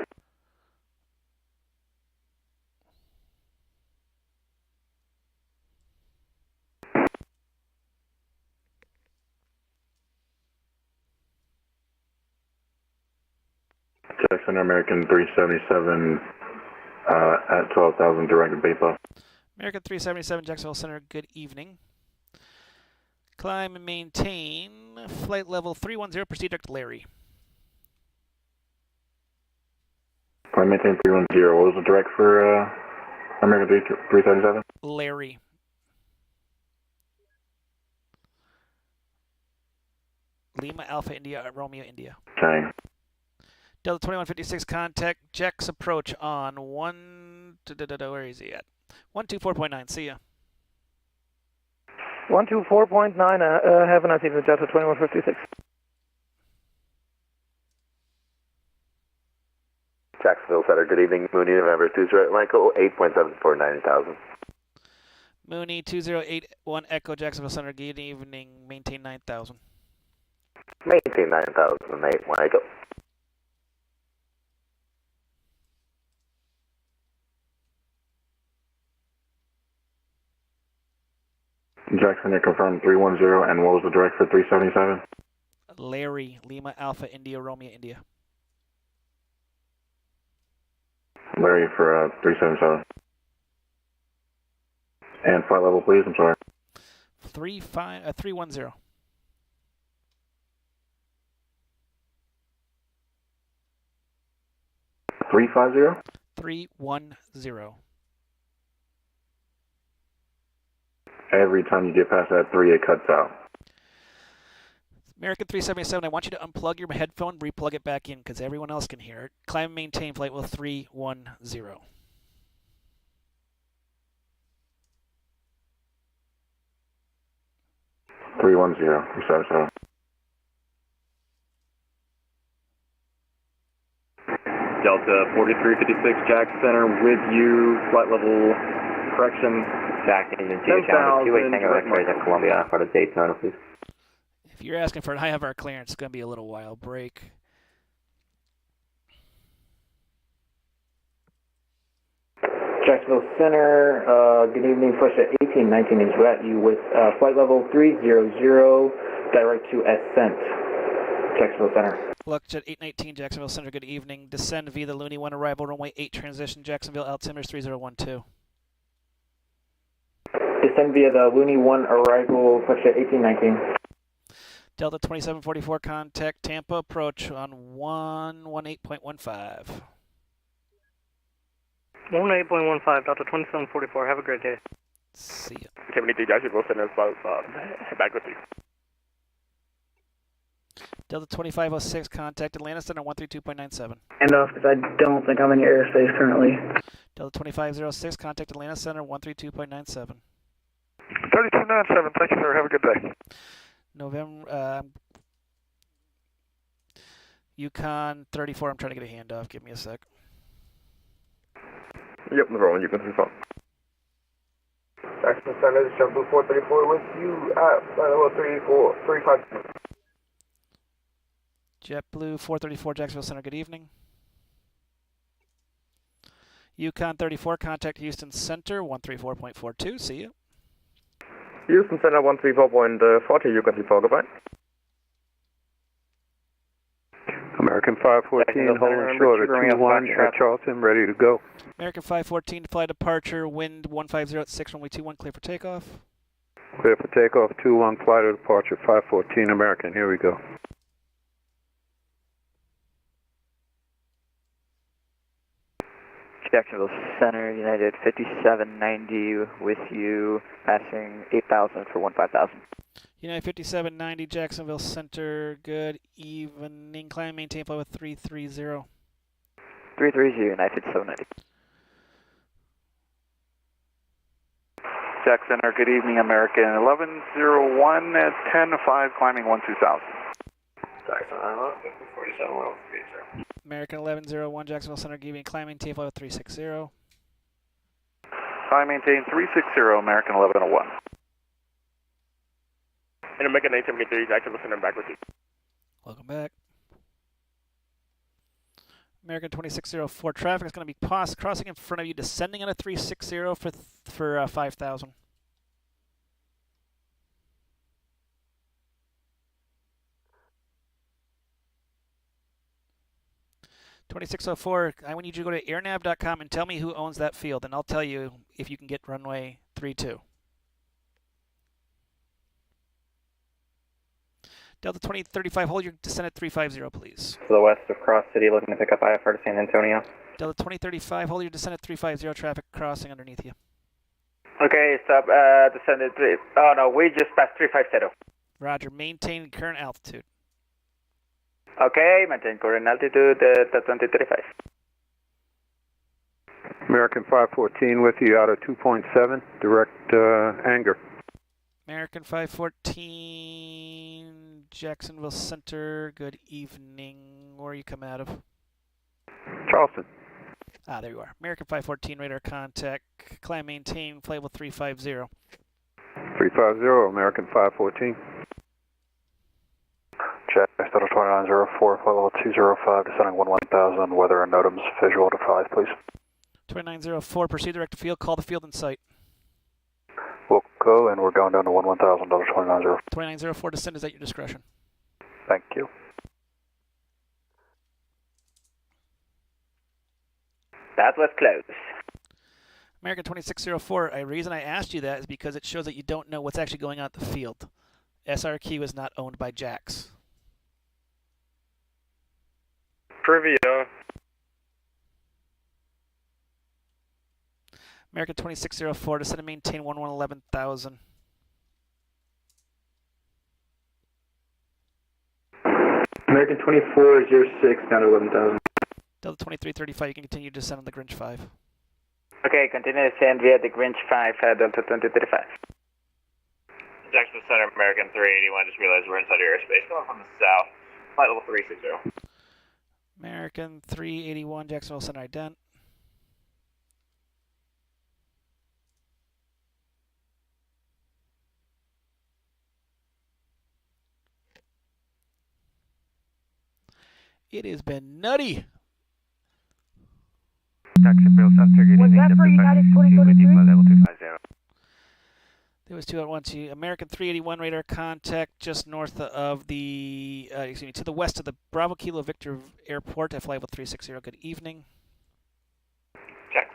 Speaker 19: Jackson American 377 at 12,000 direct Bay Plus.
Speaker 1: American 377, Jacksonville Center, good evening. Climb and maintain. Flight level 310, proceed direct to Larry.
Speaker 19: Climb maintain 310. What was the direct for American 377?
Speaker 1: Larry. Lima Alpha India, Romeo India.
Speaker 19: Okay.
Speaker 1: Delta 2156, contact Jex approach on where is he at? 124.9, see ya.
Speaker 7: 124.9, have a nice evening, Delta 2156.
Speaker 2: Jacksonville Center, good evening. Mooney, November 20 Echo, 8.749 9000.
Speaker 1: Mooney 2081 Echo, Jacksonville Center, good evening. Maintain 9000.
Speaker 2: Maintain 9008, 1 Echo.
Speaker 19: Jackson, you confirmed 310, and what was the direct for 377?
Speaker 1: Larry, Lima Alpha India, Romeo India.
Speaker 19: Larry for 377. And flight level, please, I'm sorry.
Speaker 1: 310. 310.
Speaker 19: Every time you get past that 3, it cuts out.
Speaker 1: American 377, I want you to unplug your headphone, replug it back in, because everyone else can hear it. Climb and maintain flight level 310.
Speaker 19: So.
Speaker 13: Delta 4356, Jack Center with you, flight level correction.
Speaker 5: Jack, engine 2, channel 28 Tango X-rays at Columbia, for the Daytona, please.
Speaker 1: If you're asking for an IFR clearance, it's going to be a little while break.
Speaker 25: Jacksonville Center, good evening, push at 1819 is at you with flight level 300, direct to Ascent, Jacksonville Center.
Speaker 1: Luckjet 819, Jacksonville Center, good evening. Descend via the Looney 1 arrival, runway 8 transition, Jacksonville, altimeters 3012.
Speaker 25: Descend via the Looney 1 arrival, push at 1819.
Speaker 1: Delta 2744, contact Tampa, approach on 118.15.
Speaker 3: 18.15, Delta 2744, have a great day.
Speaker 1: See ya.
Speaker 11: 73 Jacksonville Center, head back with you.
Speaker 1: Delta 2506, contact Atlanta Center 132.97.
Speaker 9: And off, because I don't think I'm in your airspace currently.
Speaker 1: Delta 2506, contact Atlanta Center 132.97.
Speaker 11: 3297, thank you, sir. Have a good day.
Speaker 1: November, Yukon 34, I'm trying to get a handoff. Give me a sec.
Speaker 11: Yep, no problem. You can phone.
Speaker 2: Jackson Center, this is JetBlue 434 with you at level 35.
Speaker 1: JetBlue 434, Jacksonville Center, good evening. Yukon 34, contact Houston Center 134.42. See you.
Speaker 11: Houston Center 134.40, you can report, goodbye.
Speaker 12: American 514, holding short at 21 at Charleston, ready to go.
Speaker 1: American 514, flight departure, wind 150 at 6, runway 21, clear for takeoff.
Speaker 12: Clear for takeoff, 2-1, flight of departure, 514 American, here we go.
Speaker 25: Jacksonville Center, United 5790 with you, passing 8,000 for 15,000.
Speaker 1: United 5790, Jacksonville Center, good evening. Climb, maintain flight with 330.
Speaker 25: 330, United 5790.
Speaker 13: Jack Center, good evening, American 1101 at 10-5, climbing 12,000.
Speaker 10: Jackson, 47, 130.
Speaker 1: American 1101, Jacksonville Center, give me climb, maintain flight with 360.
Speaker 13: Climb, maintain 360, American 1101.
Speaker 10: And American 873, Jacksonville Center, back with you.
Speaker 1: Welcome back. American 2604, traffic is going to be crossing in front of you, descending on a 360 for 5,000. I need you to go to airnav.com and tell me who owns that field, and I'll tell you if you can get runway 32. Delta 2035, hold your descent at 350, please.
Speaker 15: To the west of Cross City, looking to pick up IFR to San Antonio.
Speaker 1: Delta 2035, hold your descent at 350, traffic crossing underneath you.
Speaker 21: Okay, stop, descended 3. Oh no, we just passed 350.
Speaker 1: Roger, maintain current altitude.
Speaker 21: Okay, maintain current altitude at 2035.
Speaker 12: American 514 with you out of 2.7, direct Anger.
Speaker 1: American 514, Jacksonville Center, good evening. Where are you coming out of?
Speaker 12: Charleston.
Speaker 1: Ah, there you are. American 514, radar contact, climb, maintain, flight level 350.
Speaker 12: 350, American 514.
Speaker 13: Jack, Delta 2904, flight level 205, descending 11,000, weather and NOTAMs, visual to 5, please.
Speaker 1: 2904, proceed direct to field, call the field in sight.
Speaker 13: We'll go, and we're going down to 11,000, Delta 2904.
Speaker 1: 2904, descend is at your discretion.
Speaker 13: Thank you.
Speaker 21: That was close.
Speaker 1: American 2604, the reason I asked you that is because it shows that you don't know what's actually going on at the field. SRQ is not owned by Jax.
Speaker 10: Trivia.
Speaker 1: American 2604, descend and maintain 11,000.
Speaker 21: American 2406, down to 11,000.
Speaker 1: Delta 2335, you can continue to descend on the Grinch 5.
Speaker 21: Okay, continue to descend via the Grinch 5, Delta 2035.
Speaker 4: Jacksonville Center, American 381, just realized we're inside your airspace, going from the south, flight level 360.
Speaker 1: American 381, Jacksonville Center, ident. It has been nutty.
Speaker 16: Jacksonville Center, good evening.
Speaker 24: Was that for United 2023?
Speaker 16: Level 250.
Speaker 1: There was 2 American 381 radar contact just north of the, to the west of the Bravo Kilo Victor Airport at flight level 360. Good evening.
Speaker 4: Check.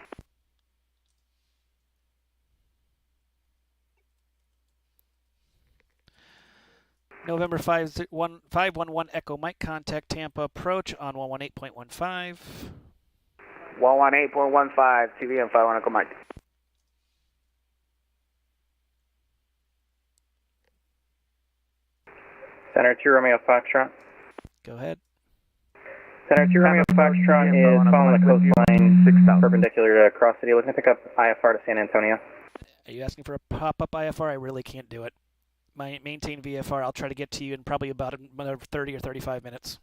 Speaker 1: November 511 Echo Mike, contact Tampa approach on 118.15.
Speaker 21: 118.15, TV and 51 Echo Mike.
Speaker 15: Center 2 Romeo Foxtrot.
Speaker 1: Go ahead.
Speaker 15: Center 2 Romeo Foxtrot is following the coastline 6,000. Perpendicular to Cross City, looking to pick up IFR to San Antonio.
Speaker 1: Are you asking for a pop-up IFR? I really can't do it. My maintain VFR, I'll try to get to you in probably about another 30 or 35 minutes.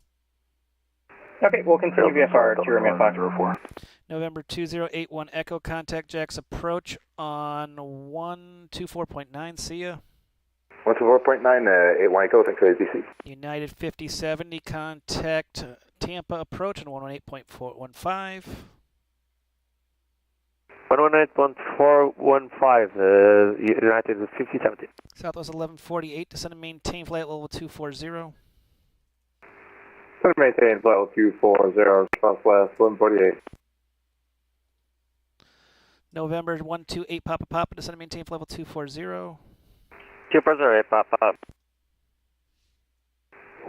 Speaker 15: Okay, we'll continue VFR 2 Romeo Foxtrot.
Speaker 1: November 2081 Echo, contact Jax approach on 124.9. See ya.
Speaker 13: 124.9, 81 Echo, thanks for ATC.
Speaker 1: United 5070, contact Tampa approach on 118.415.
Speaker 2: 118.415, United 5070.
Speaker 1: Southwest 1148, descend and maintain flight level 240.
Speaker 8: Maintain flight level 240, Southwest 1148.
Speaker 1: November 128 Papa Papa, descend and maintain flight level 240.
Speaker 15: 240, pop up.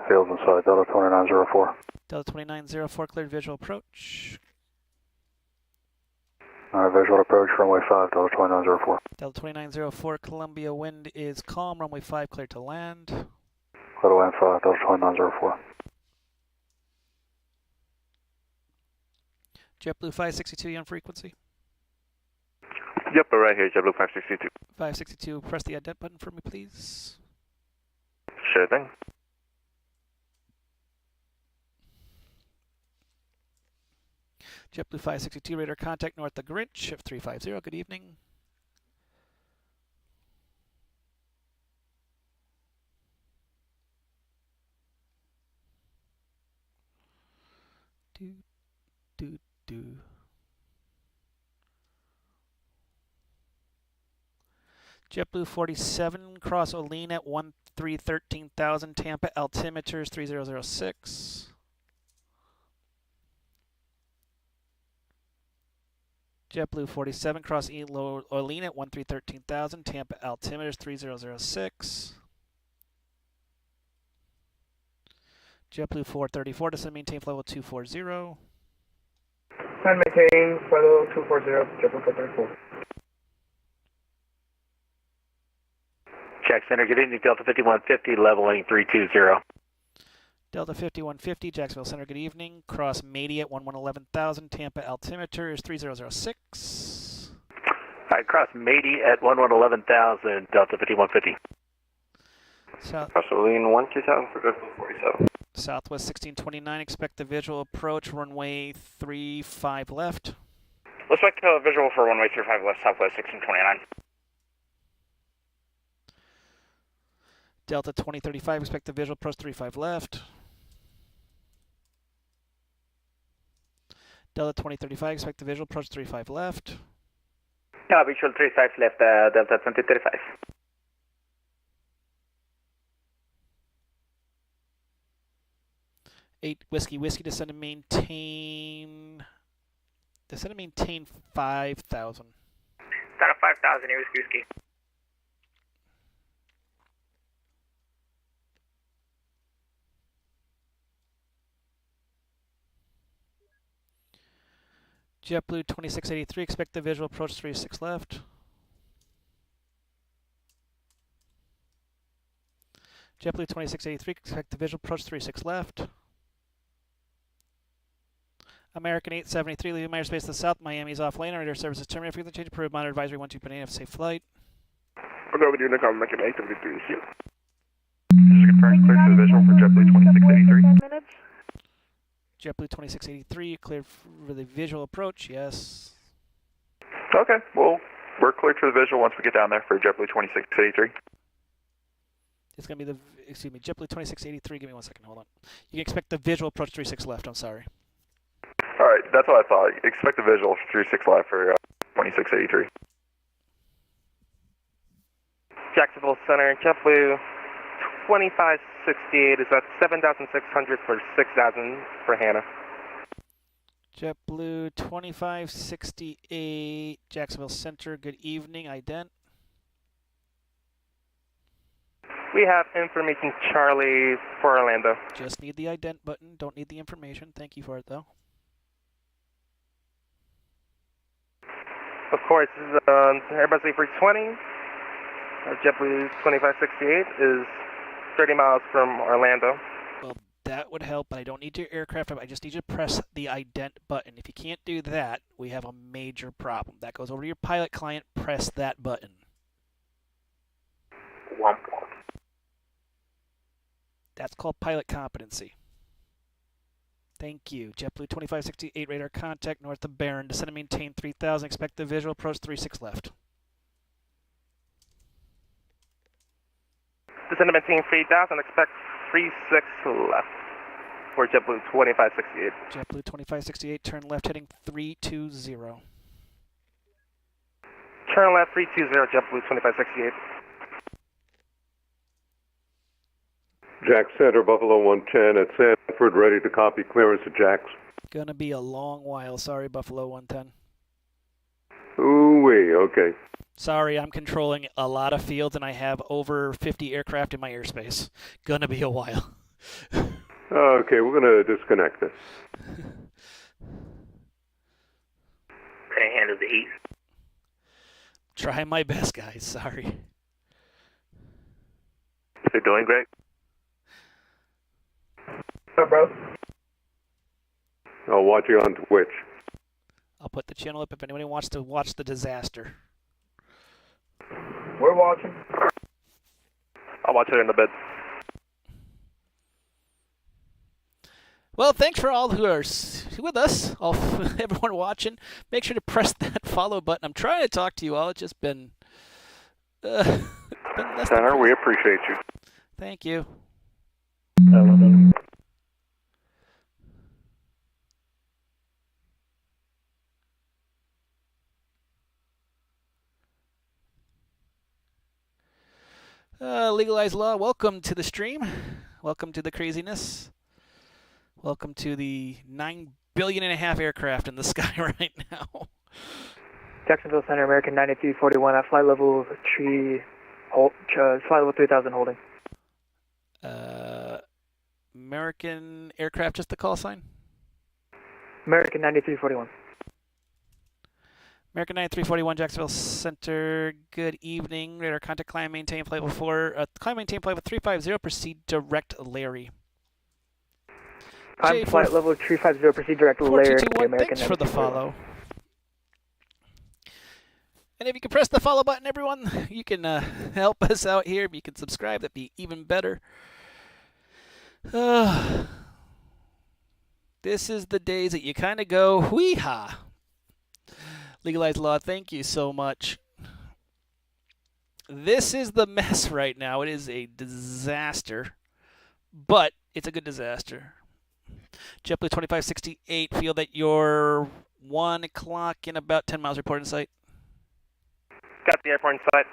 Speaker 12: Field inside, Delta 2904.
Speaker 1: Delta 2904, cleared visual approach.
Speaker 12: Alright, visual approach, runway 5, Delta 2904.
Speaker 1: Delta 2904, Columbia wind is calm, runway 5 cleared to land.
Speaker 12: Clear to land 5, Delta 2904.
Speaker 1: JetBlue 562, you on frequency?
Speaker 16: Yep, we're right here, JetBlue 562.
Speaker 1: 562, press the ident button for me, please.
Speaker 16: Sure thing.
Speaker 1: JetBlue 562, radar contact north of grid, shift 350, good evening. Do. JetBlue 47, cross Olean at 1313,000, Tampa, altimeter is 3006. JetBlue 47, cross Olean at 1313,000, Tampa, altimeter is 3006. JetBlue 434, descend maintain flight level 240.
Speaker 9: Descend maintain flight level 240, JetBlue 434.
Speaker 17: Jack Center, good evening, Delta 5150, leveling 320.
Speaker 1: Delta 5150, Jacksonville Center, good evening. Cross Mady at 1110,000, Tampa, altimeter is 3006.
Speaker 17: All right, cross Mady at 1110,000, Delta 5150.
Speaker 2: Cross Olean 12000 for JetBlue 47.
Speaker 1: Southwest 1629, expect the visual approach, runway 35 left.
Speaker 14: Let's make a visual for runway 35 left, Southwest 1629.
Speaker 1: Delta 2035, expect the visual approach 35 left. Delta 2035, expect the visual approach 35 left.
Speaker 15: Yeah, visual 35 left, Delta 2035.
Speaker 1: 8 Whiskey, descend and maintain 5,000.
Speaker 10: Down to 5,000, Whiskey.
Speaker 1: JetBlue 2683, expect the visual approach 36 left. JetBlue 2683, expect the visual approach 36 left. American 873, leaving my airspace to the south, Miami's off lane, radar services terminated, frequency change approved, monitor advisory 12.8, have a safe flight.
Speaker 16: We'll go with you, Nick, I'm making 873 here. Just confirm, clear for the visual for JetBlue 2683.
Speaker 1: JetBlue 2683, cleared for the visual approach, yes.
Speaker 19: Okay, well, we're cleared for the visual once we get down there for JetBlue 2683.
Speaker 1: It's going to be JetBlue 2683, give me 1 second, hold on. You can expect the visual approach 36 left, I'm sorry.
Speaker 19: Alright, that's what I thought. Expect the visual 36 left for 2683.
Speaker 11: Jacksonville Center, JetBlue 2568 is at 7,600 for 6,000 for Hannah.
Speaker 1: JetBlue 2568, Jacksonville Center, good evening, ident.
Speaker 11: We have information Charlie for Orlando.
Speaker 1: Just need the ident button, don't need the information. Thank you for it though.
Speaker 11: Of course, this is Airbus A320. JetBlue 2568 is 30 miles from Orlando.
Speaker 1: Well, that would help, but I don't need your aircraft. I just need you to press the ident button. If you can't do that, we have a major problem. That goes over to your pilot client. Press that button. That's called pilot competency. Thank you. JetBlue 2568, radar contact north of Barron. Descend and maintain 3,000. Expect the visual approach 36 left.
Speaker 11: Descend and maintain 3,000. Expect 36 left for JetBlue 2568.
Speaker 1: JetBlue 2568, turn left heading 320.
Speaker 11: Turn left 320, JetBlue 2568.
Speaker 12: Jack Center, Buffalo 110 at Sanford, ready to copy clearance to Jacks.
Speaker 1: Gonna be a long while. Sorry, Buffalo 110.
Speaker 12: Ooh-wee, okay.
Speaker 1: Sorry, I'm controlling a lot of fields, and I have over 50 aircraft in my airspace. Gonna be a while.
Speaker 12: Okay, we're going to disconnect this.
Speaker 10: Can I handle the heat?
Speaker 1: Try my best, guys. Sorry.
Speaker 10: You're doing great.
Speaker 9: What's up, bro?
Speaker 12: I'll watch you on Twitch.
Speaker 1: I'll put the channel up if anybody wants to watch the disaster.
Speaker 9: We're watching.
Speaker 10: I'll watch it in a bit.
Speaker 1: Well, thanks for all who are with us, all everyone watching. Make sure to press that follow button. I'm trying to talk to you all. It's just been
Speaker 16: Center, we appreciate you.
Speaker 1: Thank you. Legalized Law, welcome to the stream. Welcome to the craziness. Welcome to the 9.5 billion aircraft in the sky right now.
Speaker 7: Jacksonville Center, American 9341 at flight level 3000 holding.
Speaker 1: American aircraft, just the call sign?
Speaker 7: American 9341.
Speaker 1: American 9341, Jacksonville Center, good evening. Radar contact, climb, maintain, flight level 4. Climb, maintain, flight level 350, proceed direct Larry.
Speaker 7: Climb flight level 350, proceed direct Larry.
Speaker 1: Thanks for the follow. And if you can press the follow button, everyone, you can help us out here. If you can subscribe, that'd be even better. This is the days that you kind of go, whee-ha. Legalized Law, thank you so much. This is the mess right now. It is a disaster, but it's a good disaster. JetBlue 2568, feel that you're 1 o'clock in about 10 miles, report in sight.
Speaker 11: Got the airport in sight.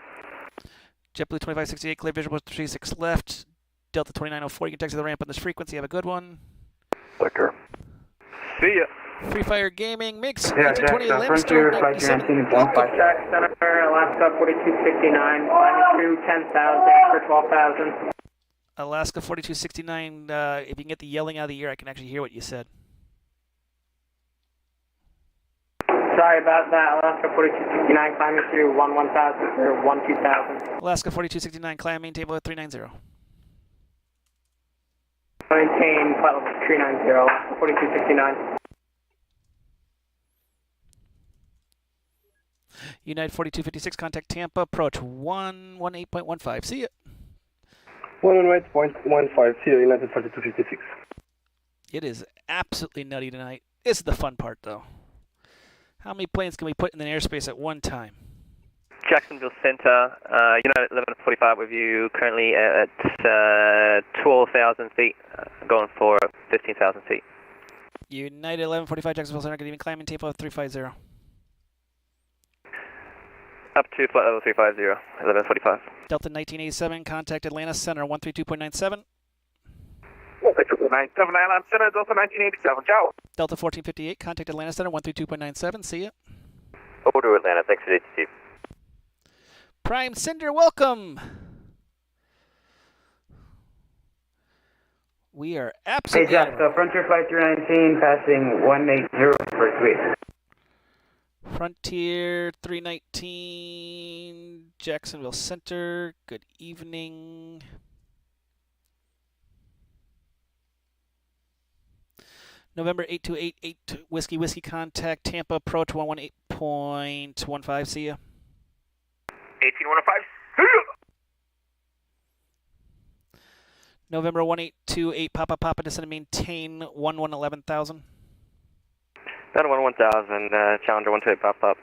Speaker 1: JetBlue 2568, clear visual 36 left. Delta 2904, you can text the ramp on this frequency. Have a good one.
Speaker 12: Liquor.
Speaker 11: See ya.
Speaker 1: Free Fire Gaming, Mix,
Speaker 21: Yeah,
Speaker 1: 1820
Speaker 21: Jack,
Speaker 1: Limestone,
Speaker 21: 97.
Speaker 15: Jack Center, Alaska 4269, climbing through 10,000 for 12,000.
Speaker 1: Alaska 4269, if you can get the yelling out of the ear, I can actually hear what you said.
Speaker 15: Sorry about that, Alaska 4269, climbing through 11,000 for 12,000.
Speaker 1: Alaska 4269, climb, maintain level 390.
Speaker 15: Maintain flight level 390, 4269.
Speaker 1: United 4256, contact Tampa, approach 118.15. See ya.
Speaker 9: 118.15, see you, United 4256.
Speaker 1: It is absolutely nutty tonight. This is the fun part, though. How many planes can we put in the airspace at one time?
Speaker 10: Jacksonville Center, United 1145 with you, currently at 12,000 feet, going for 15,000 feet.
Speaker 1: United 1145, Jacksonville Center, good evening, climbing tape of 350.
Speaker 10: Up to flight level 350, 1145.
Speaker 1: Delta 1987, contact Atlanta Center, 132.97.
Speaker 10: 97, Atlanta Center, Delta 1987, ciao.
Speaker 1: Delta 1458, contact Atlanta Center, 132.97, see ya.
Speaker 5: Over to Atlanta, thanks for the ATC.
Speaker 1: Prime Cinder, welcome. We are absolutely...
Speaker 21: Hey, Jack, so Frontier Flight 319, passing 180 for sweep.
Speaker 1: Frontier 319, Jacksonville Center, good evening. November 8288, Whiskey Whiskey, contact Tampa, approach 118.15, see ya.
Speaker 10: 1815, see ya!
Speaker 1: November 1828, Papa Papa, descend and maintain 11,000.
Speaker 10: Down 11,000, Challenger 128, pop up.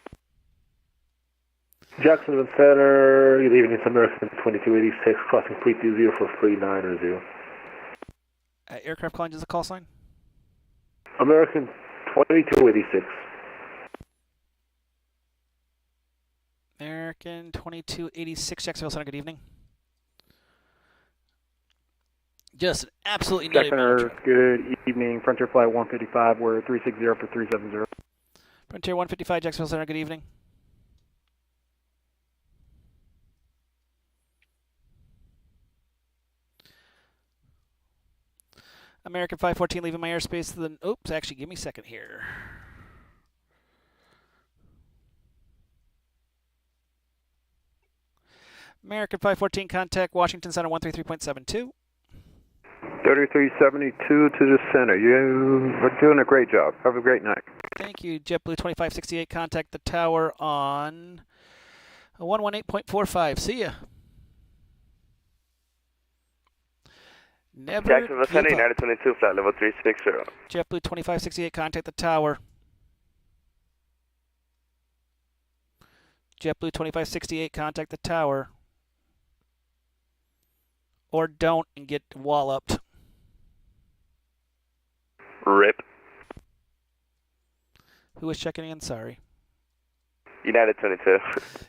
Speaker 12: Jacksonville Center, good evening, it's American 2286, crossing 320 for 390.
Speaker 1: Aircraft calling, just a call sign?
Speaker 12: American 2286.
Speaker 1: American 2286, Jacksonville Center, good evening. Just absolutely nutty.
Speaker 21: Center, good evening. Frontier Flight 155, we're 360 for 370.
Speaker 1: Frontier 155, Jacksonville Center, good evening. American 514 leaving my airspace. Then, oops, actually, give me a second here. American 514, contact Washington Center 133.72.
Speaker 12: 3372 to the center. You are doing a great job. Have a great night.
Speaker 1: Thank you. JetBlue 2568, contact the tower on 118.45. See ya. Never
Speaker 16: Jacksonville Center,
Speaker 1: give up.
Speaker 16: United 22, flight level 360.
Speaker 1: JetBlue 2568, contact the tower. JetBlue 2568, contact the tower. Or don't and get walloped.
Speaker 16: RIP.
Speaker 1: Who was checking in? Sorry.
Speaker 16: United 22.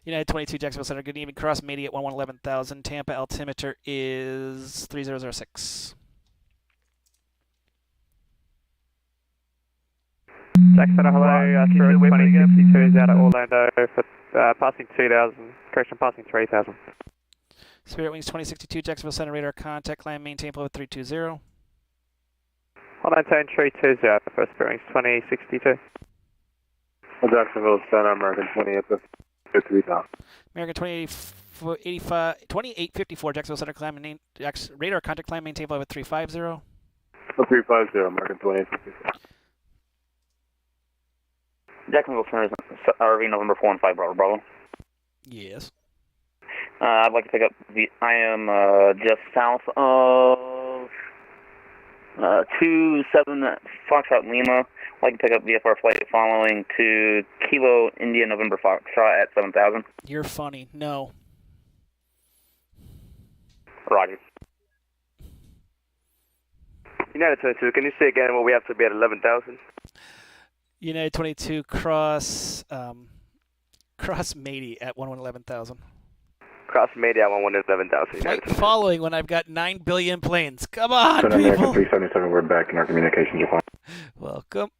Speaker 1: United 22, Jacksonville Center. Good evening. Cross Media at 11,000. Tampa altimeter is 3006.
Speaker 10: Jackson Center, hello. Spirit 2062 is out at Orlando for passing 2,000. Correction, passing 3,000.
Speaker 1: Spirit Wings 2062, Jacksonville Center. Radar contact. Climb maintain flow 320.
Speaker 10: Hold on, 320 for Spirit Wings 2062.
Speaker 8: Jacksonville Center, American 2854.
Speaker 1: American 2854, Jacksonville Center. Climb radar contact. Climb maintain flow 350.
Speaker 8: 350, American 2854.
Speaker 14: Jacksonville Center is RV November 415 Bravo.
Speaker 1: Yes.
Speaker 14: I'd like to pick up I am just south of 27 Foxtrot Lima. I'd like to pick up VFR flight following to Kilo India November Foxtrot at 7,000.
Speaker 1: You're funny. No.
Speaker 14: Roger.
Speaker 16: United 22, can you say again what we have to be at 11,000?
Speaker 1: United 22, cross Matey at 11,000.
Speaker 16: Cross Media at 11,000.
Speaker 1: Flight following when I've got 9 billion planes. Come on,
Speaker 8: Center
Speaker 1: people.
Speaker 8: American 377, we're back in our communications department.
Speaker 1: Welcome.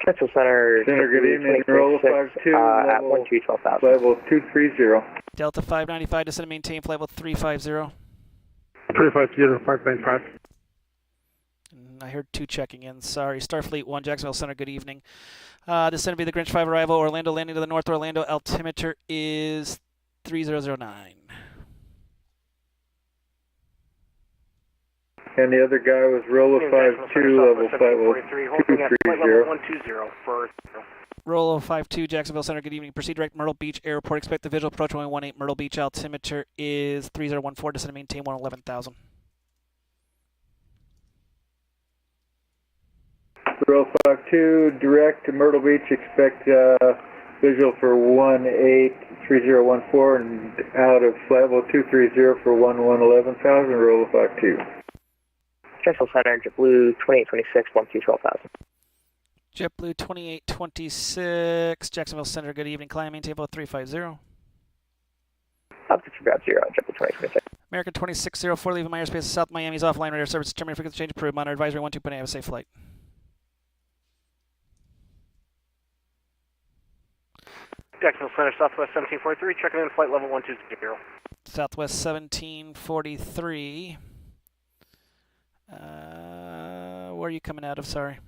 Speaker 15: Central Center.
Speaker 8: Center, good evening. Roll 52,
Speaker 15: at 12,000.
Speaker 8: level 230.
Speaker 1: Delta 595, descend and maintain flight level 350.
Speaker 8: 350, 595.
Speaker 1: I heard 2 checking in. Sorry. Starfleet 1, Jacksonville Center, good evening. Descend to be the Grinch 5 arrival. Orlando landing to the north. Orlando altimeter is 3009.
Speaker 12: And the other guy was Rolla 52, level flight level
Speaker 9: 230.
Speaker 1: Rollo 52, Jacksonville Center, good evening. Proceed direct Myrtle Beach Airport. Expect the visual approach 118. Myrtle Beach altimeter is 3014. Descend and maintain 11,000.
Speaker 12: Roll 52, direct to Myrtle Beach, expect visual for 183014 and out of flight level 230 for 11,000, roll 52.
Speaker 15: Central Center, JetBlue 2826, 12,000.
Speaker 1: JetBlue 2826, Jacksonville Center, good evening. Climb maintain flow 350.
Speaker 15: Altitude ground 0, JetBlue 2026.
Speaker 1: American 2604, leaving my airspace of South Miami's offline radar service. Terminated frequency change approved. Monitor advisory 12.8, have a safe flight.
Speaker 9: Jacksonville Center, Southwest 1743, checking in flight level 120.
Speaker 1: Southwest 1743. Where are you coming out of? Sorry.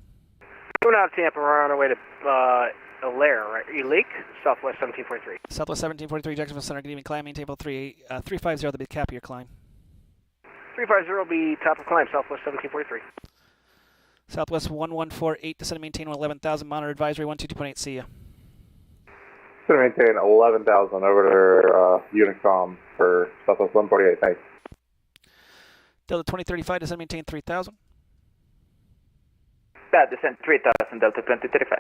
Speaker 9: Coming out of Tampa, we're on our way to LAL, right? Lake, Southwest 1743.
Speaker 1: Southwest 1743, Jacksonville Center, good evening. Climb maintain flow 350, the cap of your climb.
Speaker 9: 350 will be top of climb, Southwest 1743.
Speaker 1: Southwest 1148, descend and maintain 11,000. Monitor advisory 122.8, see ya.
Speaker 8: Center maintain 11,000 over to Unicom for Southwest 148, thanks.
Speaker 1: Delta 2035, descend and maintain 3,000.
Speaker 14: Descent 3,000, Delta 2035.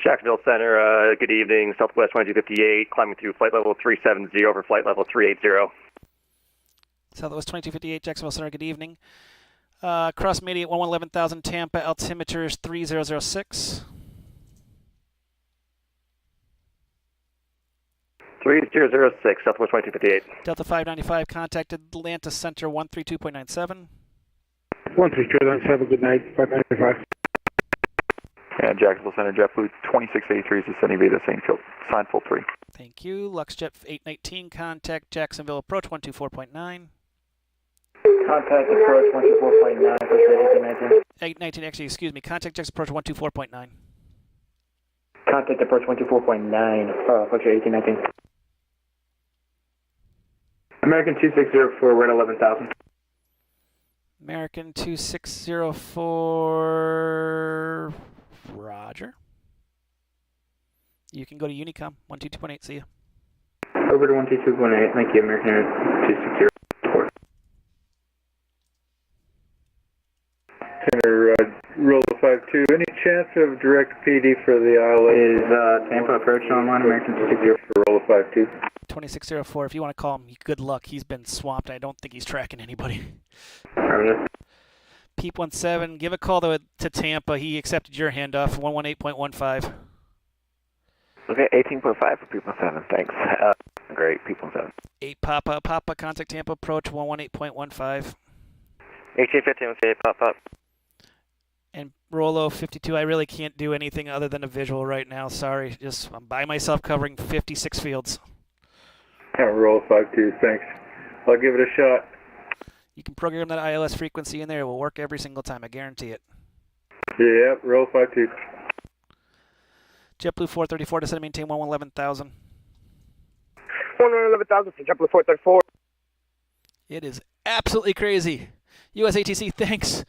Speaker 6: Jacksonville Center, good evening. Southwest 2258, climbing through flight level 370 over flight level 380.
Speaker 1: Southwest 2258, Jacksonville Center, good evening. Cross Media at 11,000, Tampa, altimeter is 3006.
Speaker 6: 3006, Southwest 2258.
Speaker 1: Delta 595, contacted Atlanta Center 132.97.
Speaker 12: 132.97, good night, 595.
Speaker 19: And Jacksonville Center, JetBlue 2683 is descending via the Seinfeld 3.
Speaker 1: Thank you. LuxJet 819, contact Jacksonville approach 124.9.
Speaker 25: Contact approach 124.9, push at 1819.
Speaker 1: 19, actually, excuse me. Contact Jackson approach 124.9.
Speaker 25: Contact approach 124.9, push at 1819.
Speaker 12: American 2604, we're at 11,000.
Speaker 1: American 2604, roger. You can go to Unicom, 122.8, see ya.
Speaker 25: Over to 122.8, thank you, American Air 2604.
Speaker 12: Center, roll 52. Any chance of direct PD for the ILA?
Speaker 25: Is Tampa approach online, American 2604,
Speaker 12: roll 52.
Speaker 1: 2604, if you want to call him, good luck. He's been swamped. I don't think he's tracking anybody. Peep 17, give a call to Tampa. He accepted your handoff, 118.15.
Speaker 5: Okay, 18.5 for Peep 17, thanks. Great, Peep 17.
Speaker 1: 8 Papa, contact Tampa approach, 118.15.
Speaker 10: 1815, okay, pop.
Speaker 1: And Rollo 52, I really can't do anything other than a visual right now. Sorry, I'm by myself covering 56 fields.
Speaker 12: Roll 52, thanks. I'll give it a shot.
Speaker 1: You can program that ILS frequency in there. It will work every single time. I guarantee it.
Speaker 12: Yeah, roll 52.
Speaker 1: JetBlue 434, descend and maintain 111,000.
Speaker 9: 111,000 for JetBlue 434.
Speaker 1: It is absolutely crazy. USATC, thanks.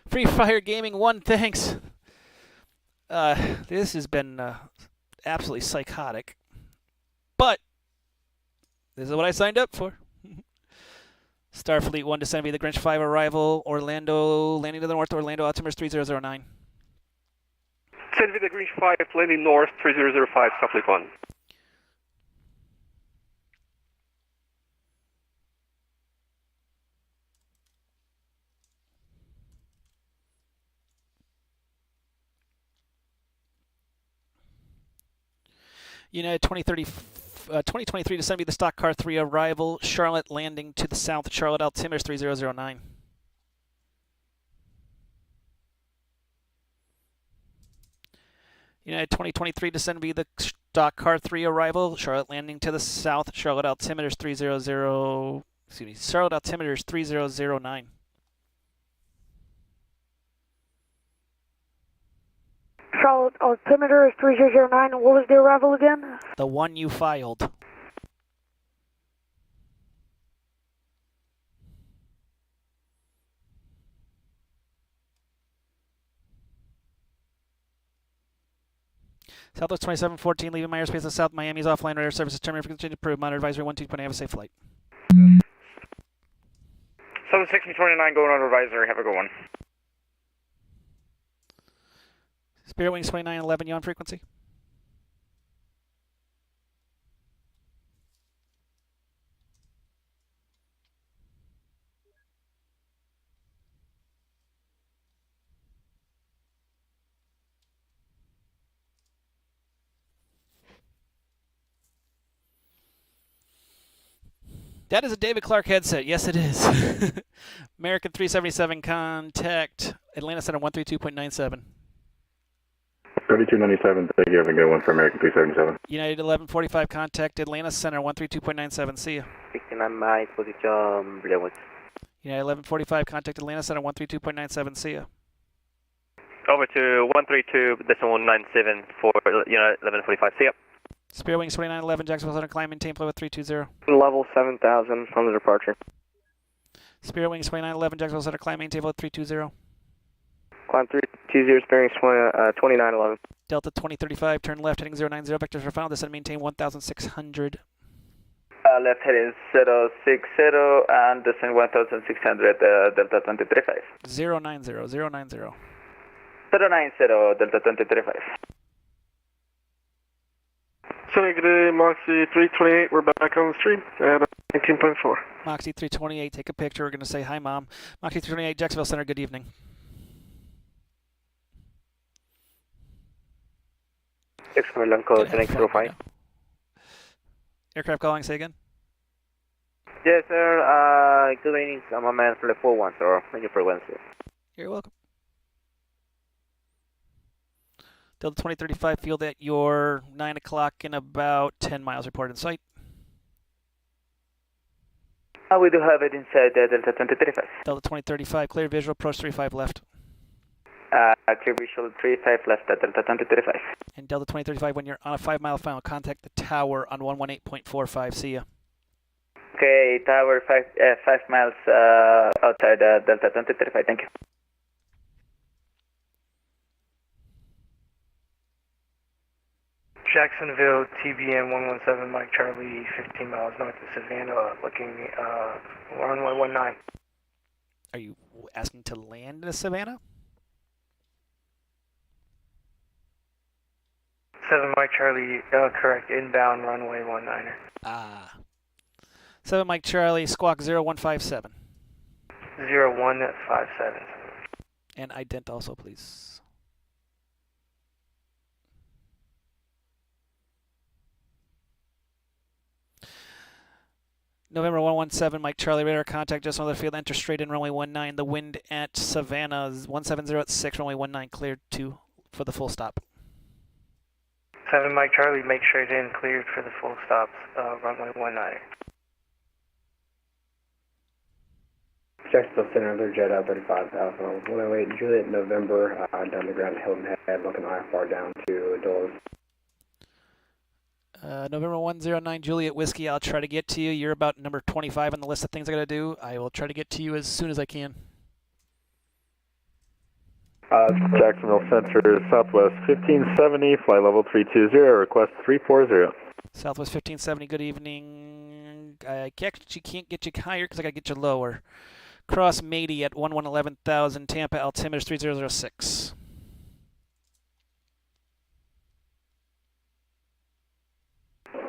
Speaker 1: Free Fire Gaming 1, thanks. This has been absolutely psychotic. But this is what I signed up for. Starfleet 1, descend via the Grinch 5, arrival, Orlando, landing to the north, Orlando, altimeter 3009.
Speaker 11: Descend via the Grinch 5, landing north, 3005, Starfleet 1.
Speaker 1: United 2023 descend via the stock car 3, arrival, Charlotte, landing to the south, Charlotte, altimeter 3009. United 2023 descend via the stock car 3, arrival, Charlotte, landing to the south, Charlotte, altimeter 3009.
Speaker 24: Charlotte, altimeter is 3009. What was the arrival again?
Speaker 1: The one you filed. Southwest 2714, leaving my airspace of South Miami's offline radar services terminated. Frequency approved. Monitor advisory 12.8. Have a safe flight.
Speaker 14: Southern 1629 going on advisory. Have a good one.
Speaker 1: Spirit Wings 2911, you on frequency? That is a David Clark headset. Yes, it is. American 377, contact Atlanta Center 132.97.
Speaker 12: 3297, thank you. Have a good one for American 377.
Speaker 1: United 1145, contact Atlanta Center 132.97. See ya.
Speaker 2: 69 miles, position Brewers.
Speaker 1: United 1145, contact Atlanta Center 132.97. See ya.
Speaker 10: Over to 132.97 for United 1145. See ya.
Speaker 1: Spirit Wings 2911, Jacksonville Center, climb, maintain flow at 320.
Speaker 2: Level 7000 on the departure.
Speaker 1: Spirit Wings 2911, Jacksonville Center, climb, maintain flow at 320.
Speaker 2: Climb 320, Spirit Wings 2911.
Speaker 1: Delta 2035, turn left, heading 090, vectors are final, descend, maintain 1,600.
Speaker 14: Left heading 060 and descend 1,600, Delta 235.
Speaker 1: 090.
Speaker 14: 090, Delta 235.
Speaker 11: Good Moxie 328, we're back on the street at 19.4.
Speaker 1: Moxie 328, take a picture. We're going to say hi, Mom. Moxie 328, Jacksonville Center, good evening.
Speaker 2: Jacksonville code 905.
Speaker 1: Aircraft calling, say again.
Speaker 2: Yes, sir. Good evening. I'm a man for the 41, sir. Thank you for Wednesday.
Speaker 1: You're welcome. Delta 2035, field at your 9 o'clock in about 10 miles, report in sight.
Speaker 15: We do have it inside Delta 2035.
Speaker 1: Delta 2035, clear visual, approach 35 left.
Speaker 15: Clear visual 35 left at Delta 2035.
Speaker 1: And Delta 2035, when you're on a 5 mile final, contact the tower on 118.45. See ya.
Speaker 15: Okay, tower 5 miles outside Delta 2035. Thank you.
Speaker 9: Jacksonville, TBM 117, Mike Charlie, 15 miles north of Savannah, looking runway 19.
Speaker 1: Are you asking to land in Savannah?
Speaker 9: 7 Mike Charlie, correct, inbound runway 19er.
Speaker 1: Ah. 7 Mike Charlie, squawk 0157.
Speaker 9: 0157.
Speaker 1: And ident also, please. November 117, Mike Charlie, radar contact just on the field, enter straight in runway 19. The wind at Savannah is 170 at 6, runway 19, cleared for the full stop.
Speaker 9: 7 Mike Charlie, make straight in, cleared for the full stops, runway 19.
Speaker 25: Jacksonville Center, under jet out 35,000. 108 Juliet, November, down the ground at Hilton Head, looking IFR down to Dulles.
Speaker 1: November 109, Juliet Whiskey, I'll try to get to you. You're about number 25 on the list of things I got to do. I will try to get to you as soon as I can.
Speaker 12: Jacksonville Center, Southwest 1570, flight level 320, request 340.
Speaker 1: Southwest 1570, good evening. I actually can't get you higher because I got to get you lower. Cross Matey at 11,000, Tampa altimeter 3006.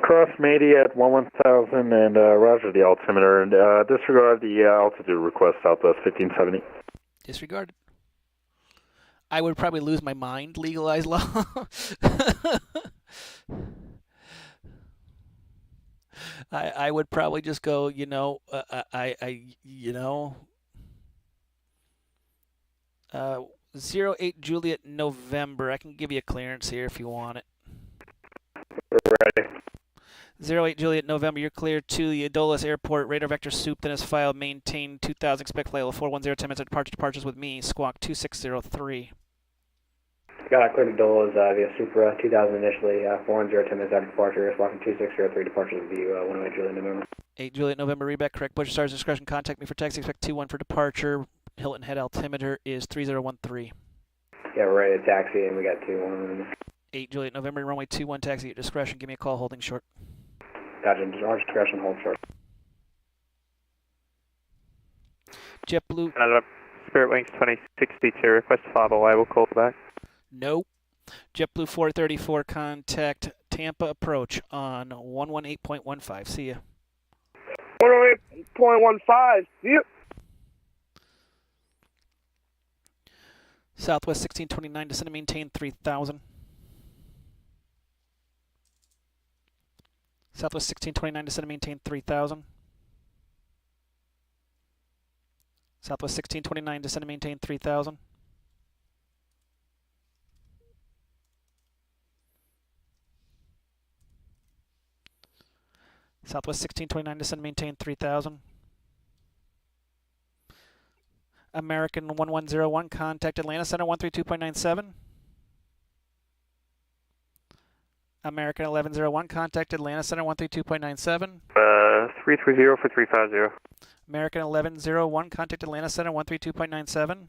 Speaker 12: Cross Matey at 11,000 and roger the altimeter, and disregard the altitude request, Southwest 1570.
Speaker 1: Disregarded. I would probably lose my mind, legalized law. I would probably just go, 08 Juliet November. I can give you a clearance here if you want it.
Speaker 12: Ready.
Speaker 1: 08 Juliet November, you're cleared to the Dulles Airport. Radar vector souped in his file. Maintain 2000. Expect flight level 410. 10 minutes of departure. Departures with me. Squawk 2603.
Speaker 25: Got clear to Dulles via Supra 2000 initially. 410 10 minutes out of departure. Squawking 2603. Departures with you. 108 Juliet November.
Speaker 1: 8 Juliet November. Reback correct. Push star's discretion. Contact me for taxi. Expect 21 for departure. Hilton Head altimeter is 3013.
Speaker 25: Yeah, we're ready to taxi, and we got 21.
Speaker 1: 8 Juliet November. Runway 21. Taxi at discretion. Give me a call. Holding short.
Speaker 25: Gotcha. Discretion. Hold short.
Speaker 1: JetBlue.
Speaker 10: Spirit Wings 2062, request 50, I will call back.
Speaker 1: No. JetBlue 434, contact Tampa approach on 118.15. See ya.
Speaker 11: 108.15. Yep.
Speaker 1: Southwest 1629, descend and maintain 3000. Southwest 1629, descend and maintain 3000. Southwest 1629, descend and maintain 3000. Southwest 1629, descend and maintain 3000. American 1101, contact Atlanta Center 132.97. American 1101, contact Atlanta Center 132.97.
Speaker 10: 330 for 350.
Speaker 1: American 1101, contact Atlanta Center 132.97.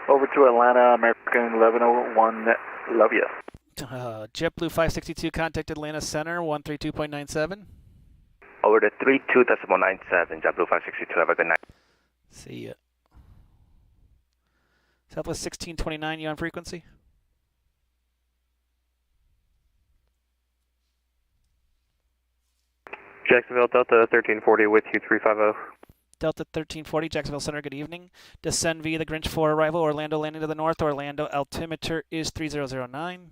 Speaker 17: Over to Atlanta, American 1101, love you.
Speaker 1: JetBlue 562, contact Atlanta Center 132.97.
Speaker 6: Over to 32.97, JetBlue 562, have a good night.
Speaker 1: See ya. Southwest 1629, you on frequency?
Speaker 10: Jacksonville, Delta 1340 with you, 350.
Speaker 1: Delta 1340, Jacksonville Center, good evening. Descend via the Grinch 4 arrival, Orlando landing to the north, Orlando altimeter is 3009.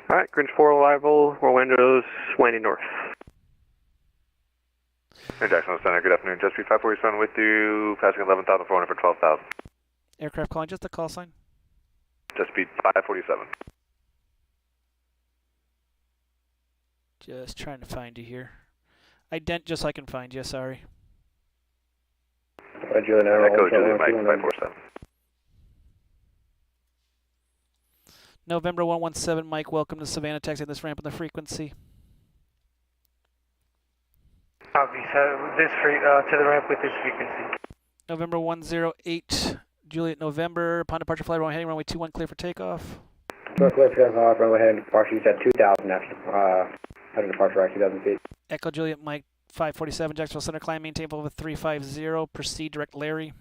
Speaker 6: Alright, Grinch 4 arrival, Orlando's landing north.
Speaker 13: Hey, Jacksonville Center, good afternoon. Just 547 with you, passing 11,400 for 12,000.
Speaker 1: Aircraft calling, just the call sign.
Speaker 13: Just speed 547.
Speaker 1: Just trying to find you here. Ident just so I can find you, sorry.
Speaker 6: Echo Juliet Mike 547.
Speaker 1: November 117, Mike, welcome to Savannah, taxiing this ramp on the frequency.
Speaker 9: Copy, so to the ramp with this frequency.
Speaker 1: November 108, Juliet November, upon departure flight, heading runway 21, clear for takeoff.
Speaker 15: Clear for takeoff, runway heading departure, you said 2,000 after departure, right, 2,000 feet.
Speaker 1: Echo Juliet Mike 547, Jacksonville Center, climb, maintain level 350, proceed direct Larry.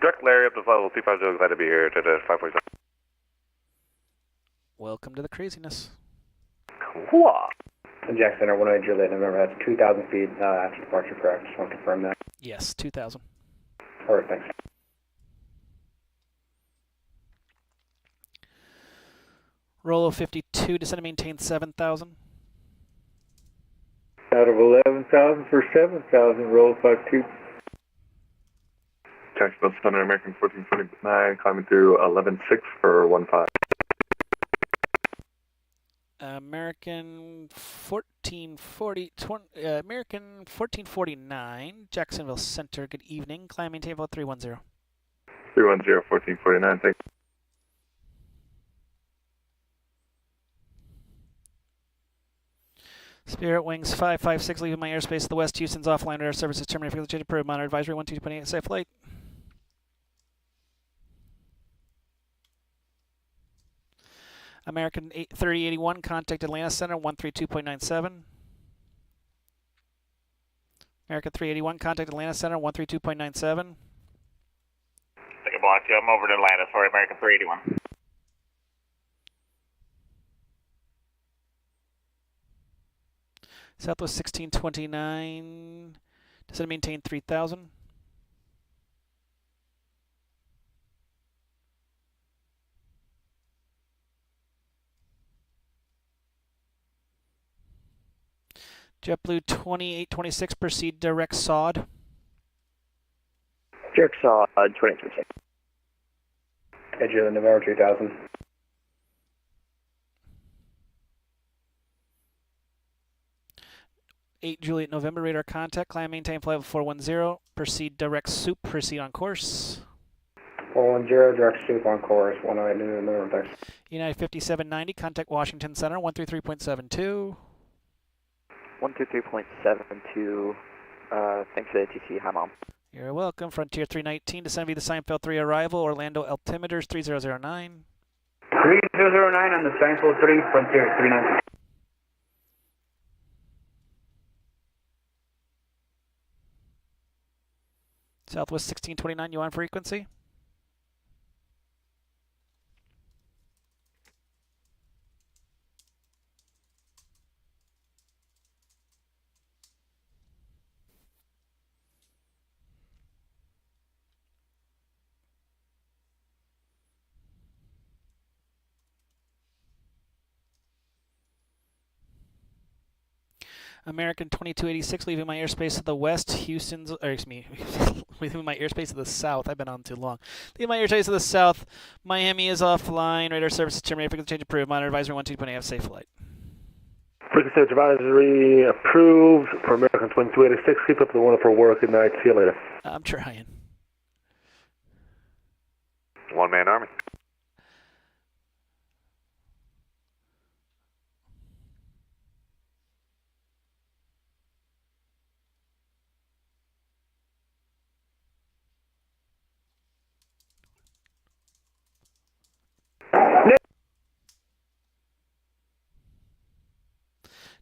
Speaker 6: Direct Larry up to flight level 350, glad to be here to the 547.
Speaker 1: Welcome to the craziness.
Speaker 6: Cool.
Speaker 15: Jack Center, 108 Juliet November, that's 2,000 feet after departure, correct? Just want to confirm that.
Speaker 1: Yes, 2,000.
Speaker 15: All right, thanks.
Speaker 1: Rollo 52, descend and maintain 7,000.
Speaker 12: Out of 11,000 for 7,000, roll 52.
Speaker 6: Jacksonville Center, American 1449, climbing through 11.6 for 15.
Speaker 1: American 1449, Jacksonville Center, good evening. Climb, maintain level 310.
Speaker 6: 310, 1449, thanks.
Speaker 1: Spirit Wings 556, leaving my airspace to the west. Houston's offline radar services terminated. For change approved. Monitor advisory 12.8, safe flight. American 3081, contact Atlanta Center 132.97. American 381, contact Atlanta Center 132.97.
Speaker 4: Take a block 2, I'm over to Atlanta, sorry, American 381.
Speaker 1: Southwest 1629, descend and maintain 3,000. JetBlue 2826, proceed direct SOD.
Speaker 15: Direct SOD, 2026. Edge of November 2000.
Speaker 1: Juliet November, radar contact, climb, maintain flight level 410, proceed direct soup, proceed on course.
Speaker 15: 410, direct soup on course, 108 November, thanks.
Speaker 1: United 5790, contact Washington Center 133.72.
Speaker 3: 123.72, thanks for the ATC, hi mom.
Speaker 1: You're welcome. Frontier 319, descend via the Seinfeld 3 arrival, Orlando altimeters 3009.
Speaker 15: 3009 on the Seinfeld 3, Frontier 319.
Speaker 1: Southwest 1629, you on frequency? American 2286, leaving my airspace to the west. Houston's, or excuse me, leaving my airspace to the south. I've been on too long. Leaving my airspace to the south. Miami is offline. Radar services terminated. Frequency change approved. Monitor advisory 12.8, have safe flight.
Speaker 12: Frequency advisory approved for American 2286. Keep up the wonderful work. Good night. See you later.
Speaker 1: I'm trying.
Speaker 6: One-man army.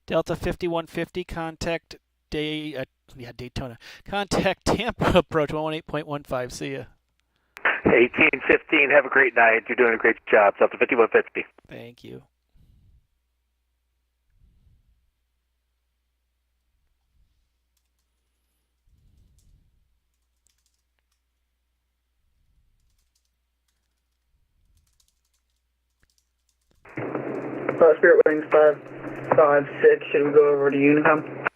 Speaker 1: Delta 5150, contact Daytona. Contact Tampa approach 118.15. See ya.
Speaker 17: 1815, have a great night. You're doing a great job. Delta 5150.
Speaker 1: Thank you.
Speaker 15: Spirit Wings 556, should we go over to Unicom?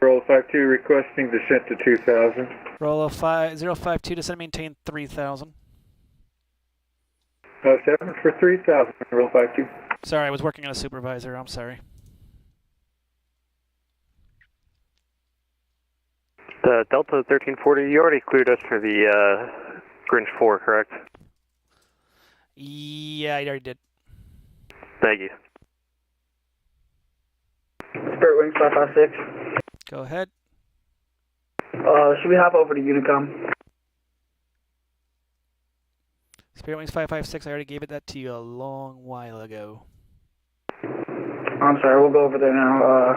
Speaker 12: Roll 52, requesting descent to 2000.
Speaker 1: Roll 052, descend maintain 3000.
Speaker 12: 7 for 3000, roll 52.
Speaker 1: Sorry, I was working on a supervisor. I'm sorry.
Speaker 2: Delta 1340, you already cleared us for the Grinch 4, correct?
Speaker 1: Yeah, I already did.
Speaker 2: Thank you.
Speaker 21: Spirit Wings 556.
Speaker 1: Go ahead.
Speaker 21: Should we hop over to Unicom?
Speaker 1: Spirit Wings 556, I already gave that to you a long while ago.
Speaker 21: I'm sorry, we'll go over there now.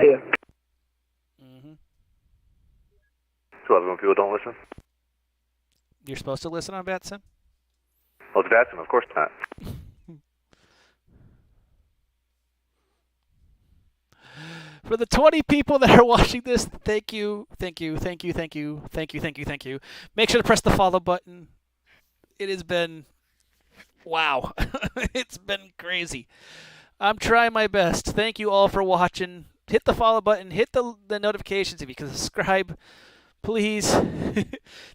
Speaker 21: See ya.
Speaker 1: Mm-hmm.
Speaker 6: 211 when people don't listen.
Speaker 1: You're supposed to listen on Batson?
Speaker 6: Well, it's Batson, of course not.
Speaker 1: For the 20 people that are watching this, thank you, thank you, thank you, thank you, thank you, thank you, thank you. Make sure to press the follow button. It has been, wow, it's been crazy. I'm trying my best. Thank you all for watching. Hit the follow button. Hit the notifications if you can subscribe. Please.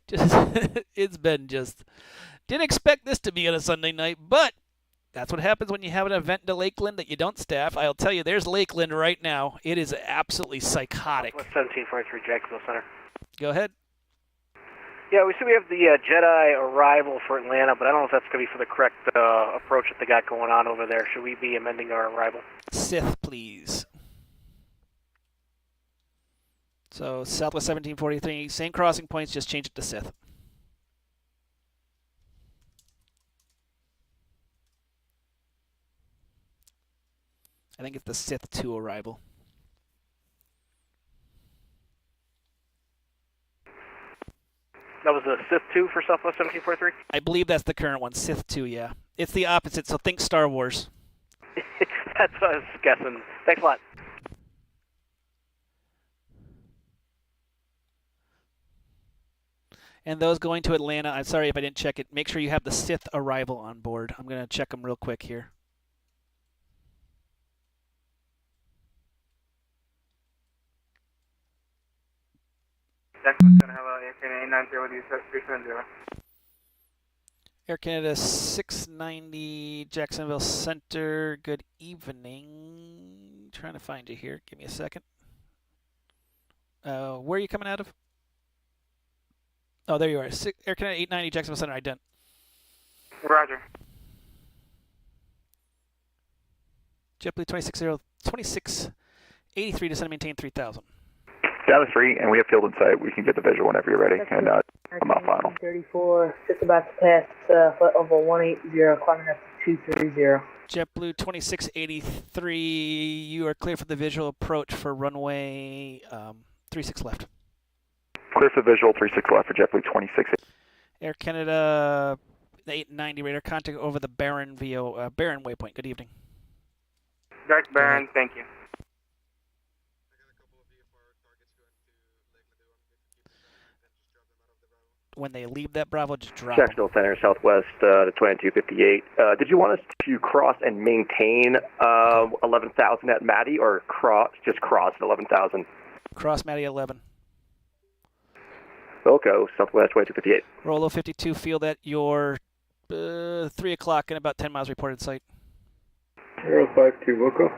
Speaker 1: It's been just, didn't expect this to be on a Sunday night, but that's what happens when you have an event to Lakeland that you don't staff. I'll tell you, there's Lakeland right now. It is absolutely psychotic.
Speaker 9: 1743 Jacksonville Center.
Speaker 1: Go ahead.
Speaker 9: Yeah, we see we have the Jedi arrival for Atlanta, but I don't know if that's going to be for the correct approach that they got going on over there. Should we be amending our arrival?
Speaker 1: Sith, please. So, Southwest 1743, same crossing points, just change it to Sith. I think it's the Sith 2 arrival.
Speaker 9: That was the Sith 2 for Southwest 1743?
Speaker 1: I believe that's the current one, Sith 2, yeah. It's the opposite, so think Star Wars.
Speaker 9: That's what I was guessing. Thanks a lot.
Speaker 1: And those going to Atlanta, I'm sorry if I didn't check it, make sure you have the Sith arrival on board. I'm going to check them real quick here.
Speaker 11: Jacksonville Center, hello, Air Canada 890 with you, 370.
Speaker 1: Air Canada 690, Jacksonville Center, good evening. Trying to find you here, give me a second. Where are you coming out of? Oh, there you are. Air Canada 890, Jacksonville Center, ident.
Speaker 11: Roger.
Speaker 1: JetBlue 2683, descend and maintain 3000.
Speaker 19: Dallas 3, and we have field in sight. We can get the visual whenever you're ready, and I'm out final.
Speaker 24: 34, just about to pass flight level 180, climbing up to 230.
Speaker 1: JetBlue 2683, you are clear for the visual approach for runway 36 left.
Speaker 19: Clear for the visual, 36 left for JetBlue 26.
Speaker 1: Air Canada 890, radar contact over the Barron Barron waypoint. Good evening.
Speaker 11: Direct Barron, thank you.
Speaker 1: When they leave that Bravo, just drop
Speaker 6: Jacksonville Center, Southwest to 2258. Did you want us to cross and maintain 11,000 at Matty, or just cross at 11,000?
Speaker 1: Cross Matty 11.
Speaker 6: Wilco, Southwest 2258.
Speaker 1: Rolo 52, field at your 3 o'clock and about 10 miles reported site.
Speaker 12: 052, Wilco.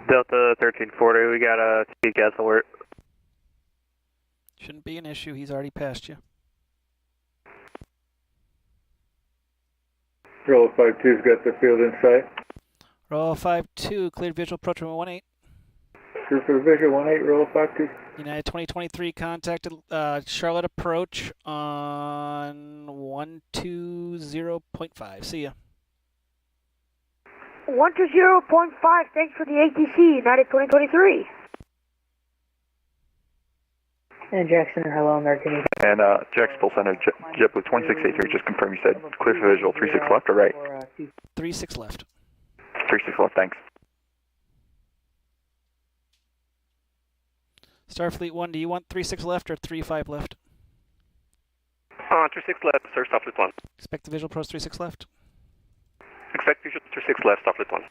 Speaker 10: Delta 1340, we got a speed gas alert.
Speaker 1: Shouldn't be an issue, he's already passed you.
Speaker 12: Roll 52's got the field in sight.
Speaker 1: Roll 52, cleared visual approach runway 18.
Speaker 12: Clear for visual 18, roll 52.
Speaker 1: United 2023 contacted Charlotte approach on 120.5. See ya.
Speaker 24: 120.5, thanks for the ATC, United 2023. And Jackson, hello, American.
Speaker 19: And Jacksonville Center, JetBlue 2683, just confirm you said clear for visual, 36 left or right?
Speaker 1: 36 left.
Speaker 19: 36 left, thanks.
Speaker 1: Starfleet 1, do you want 36 left or 35 left?
Speaker 6: 36 left, sir, Starfleet 1.
Speaker 1: Expect the visual approach 36 left.
Speaker 6: Expect visual 36 left, Starfleet 1.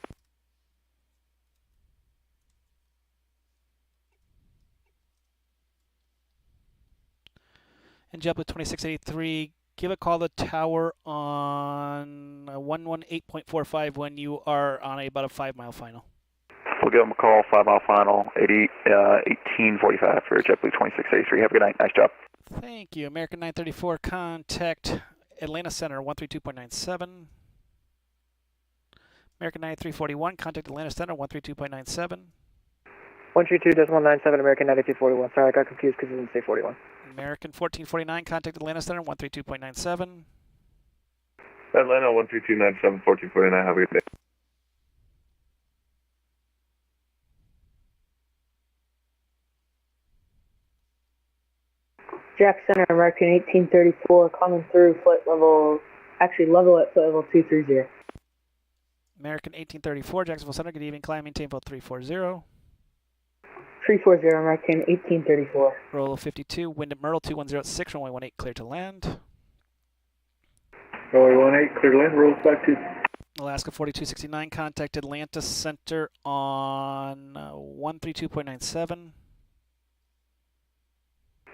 Speaker 1: And JetBlue 2683, give a call to the tower on 118.45 when you are on about a 5-mile final.
Speaker 19: We'll give them a call, 5-mile final, 1845 for JetBlue 2683. Have a good night. Nice job.
Speaker 1: Thank you. American 934, contact Atlanta Center 132.97. American 9341, contact Atlanta Center 132.97.
Speaker 2: 132.97, American 9241. Sorry, I got confused because it didn't say 41.
Speaker 1: American 1449, contact Atlanta Center 132.97.
Speaker 16: Atlanta 13297, 1449. Have a good day.
Speaker 24: Jack Center, American 1834, coming through flight level, actually level at flight level 230.
Speaker 1: American 1834, Jacksonville Center, good evening, climb, maintain level 340.
Speaker 24: 340, American 1834.
Speaker 1: Roll 52, wind at Myrtle 2106, runway 18, clear to land.
Speaker 12: Runway 18, clear to land, rolls back to
Speaker 1: Alaska 4269, contact Atlanta Center on 132.97.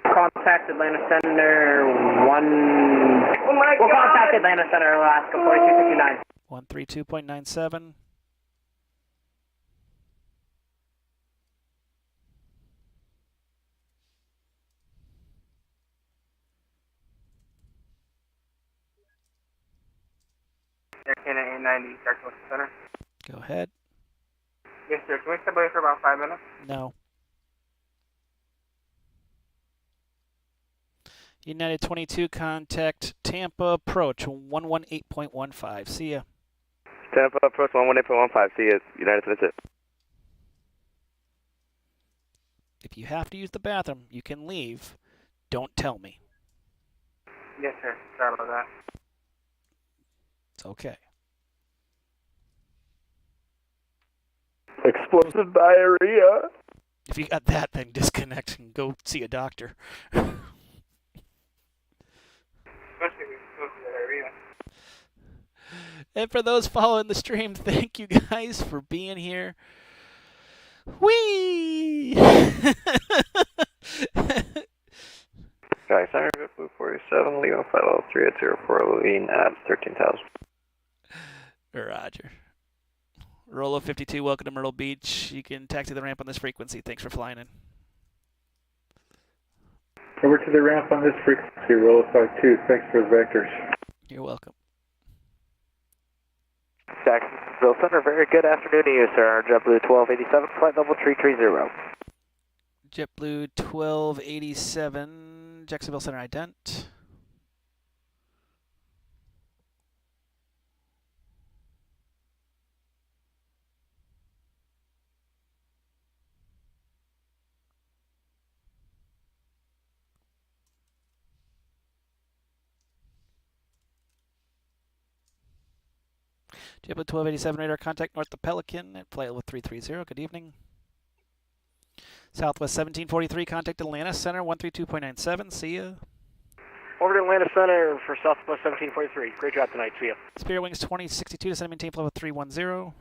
Speaker 15: Contact Atlanta Center, we'll contact Atlanta Center, Alaska 4269.
Speaker 1: 132.97.
Speaker 11: Aircana 890, Jacksonville Center.
Speaker 1: Go ahead.
Speaker 11: Yes, sir. Can we step away for about 5 minutes?
Speaker 1: No. United 22, contact Tampa approach 118.15. See ya.
Speaker 2: Tampa approach 118.15. See you, United 22.
Speaker 1: If you have to use the bathroom, you can leave. Don't tell me.
Speaker 11: Yes, sir. Sorry about that.
Speaker 1: It's okay.
Speaker 12: explosive diarrhea.
Speaker 1: If you got that, then disconnect and go see a doctor. And for those following the stream, thank you guys for being here. Whee!
Speaker 2: Sky Center, Blue 47, Leo 503 at 04, lean at 13,000.
Speaker 1: Roger. Rolo 52, welcome to Myrtle Beach. You can taxi the ramp on this frequency. Thanks for flying in.
Speaker 12: Over to the ramp on this frequency, Rolo 52. Thanks for the vectors.
Speaker 1: You're welcome.
Speaker 2: Jacksonville Center, very good afternoon to you, sir. JetBlue 1287, flight level 330.
Speaker 1: JetBlue 1287, Jacksonville Center ident. JetBlue 1287 radar contact north of Pelican at flight level 330. Good evening. Southwest 1743 contact Atlanta Center 132.97. See ya.
Speaker 9: Over to Atlanta Center for Southwest 1743. Great job tonight. See ya.
Speaker 1: Spirit Wings 2062 to maintain flight level 310.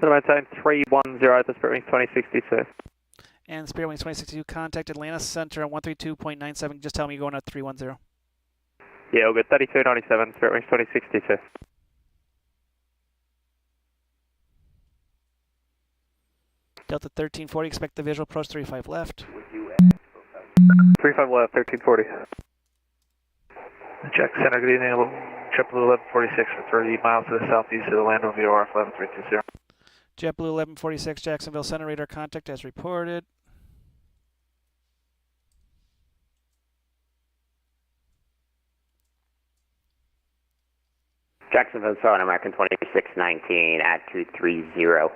Speaker 10: Maintain 310 to Spirit Wings 2062.
Speaker 1: And Spirit Wings 2062 contact Atlanta Center on 132.97. Just tell me you're going at 310.
Speaker 10: Yeah, all good. 3297, Spirit Wings 2062.
Speaker 1: Delta 1340, expect the visual approach 35 left.
Speaker 2: 35 left, 1340.
Speaker 19: Jack Center, good evening. JetBlue 1146 for 30 miles to the southeast of Orlando, VOR 11320.
Speaker 1: JetBlue 1146, Jacksonville Center, radar contact as reported.
Speaker 5: Jacksonville Center, American 2619 at 230.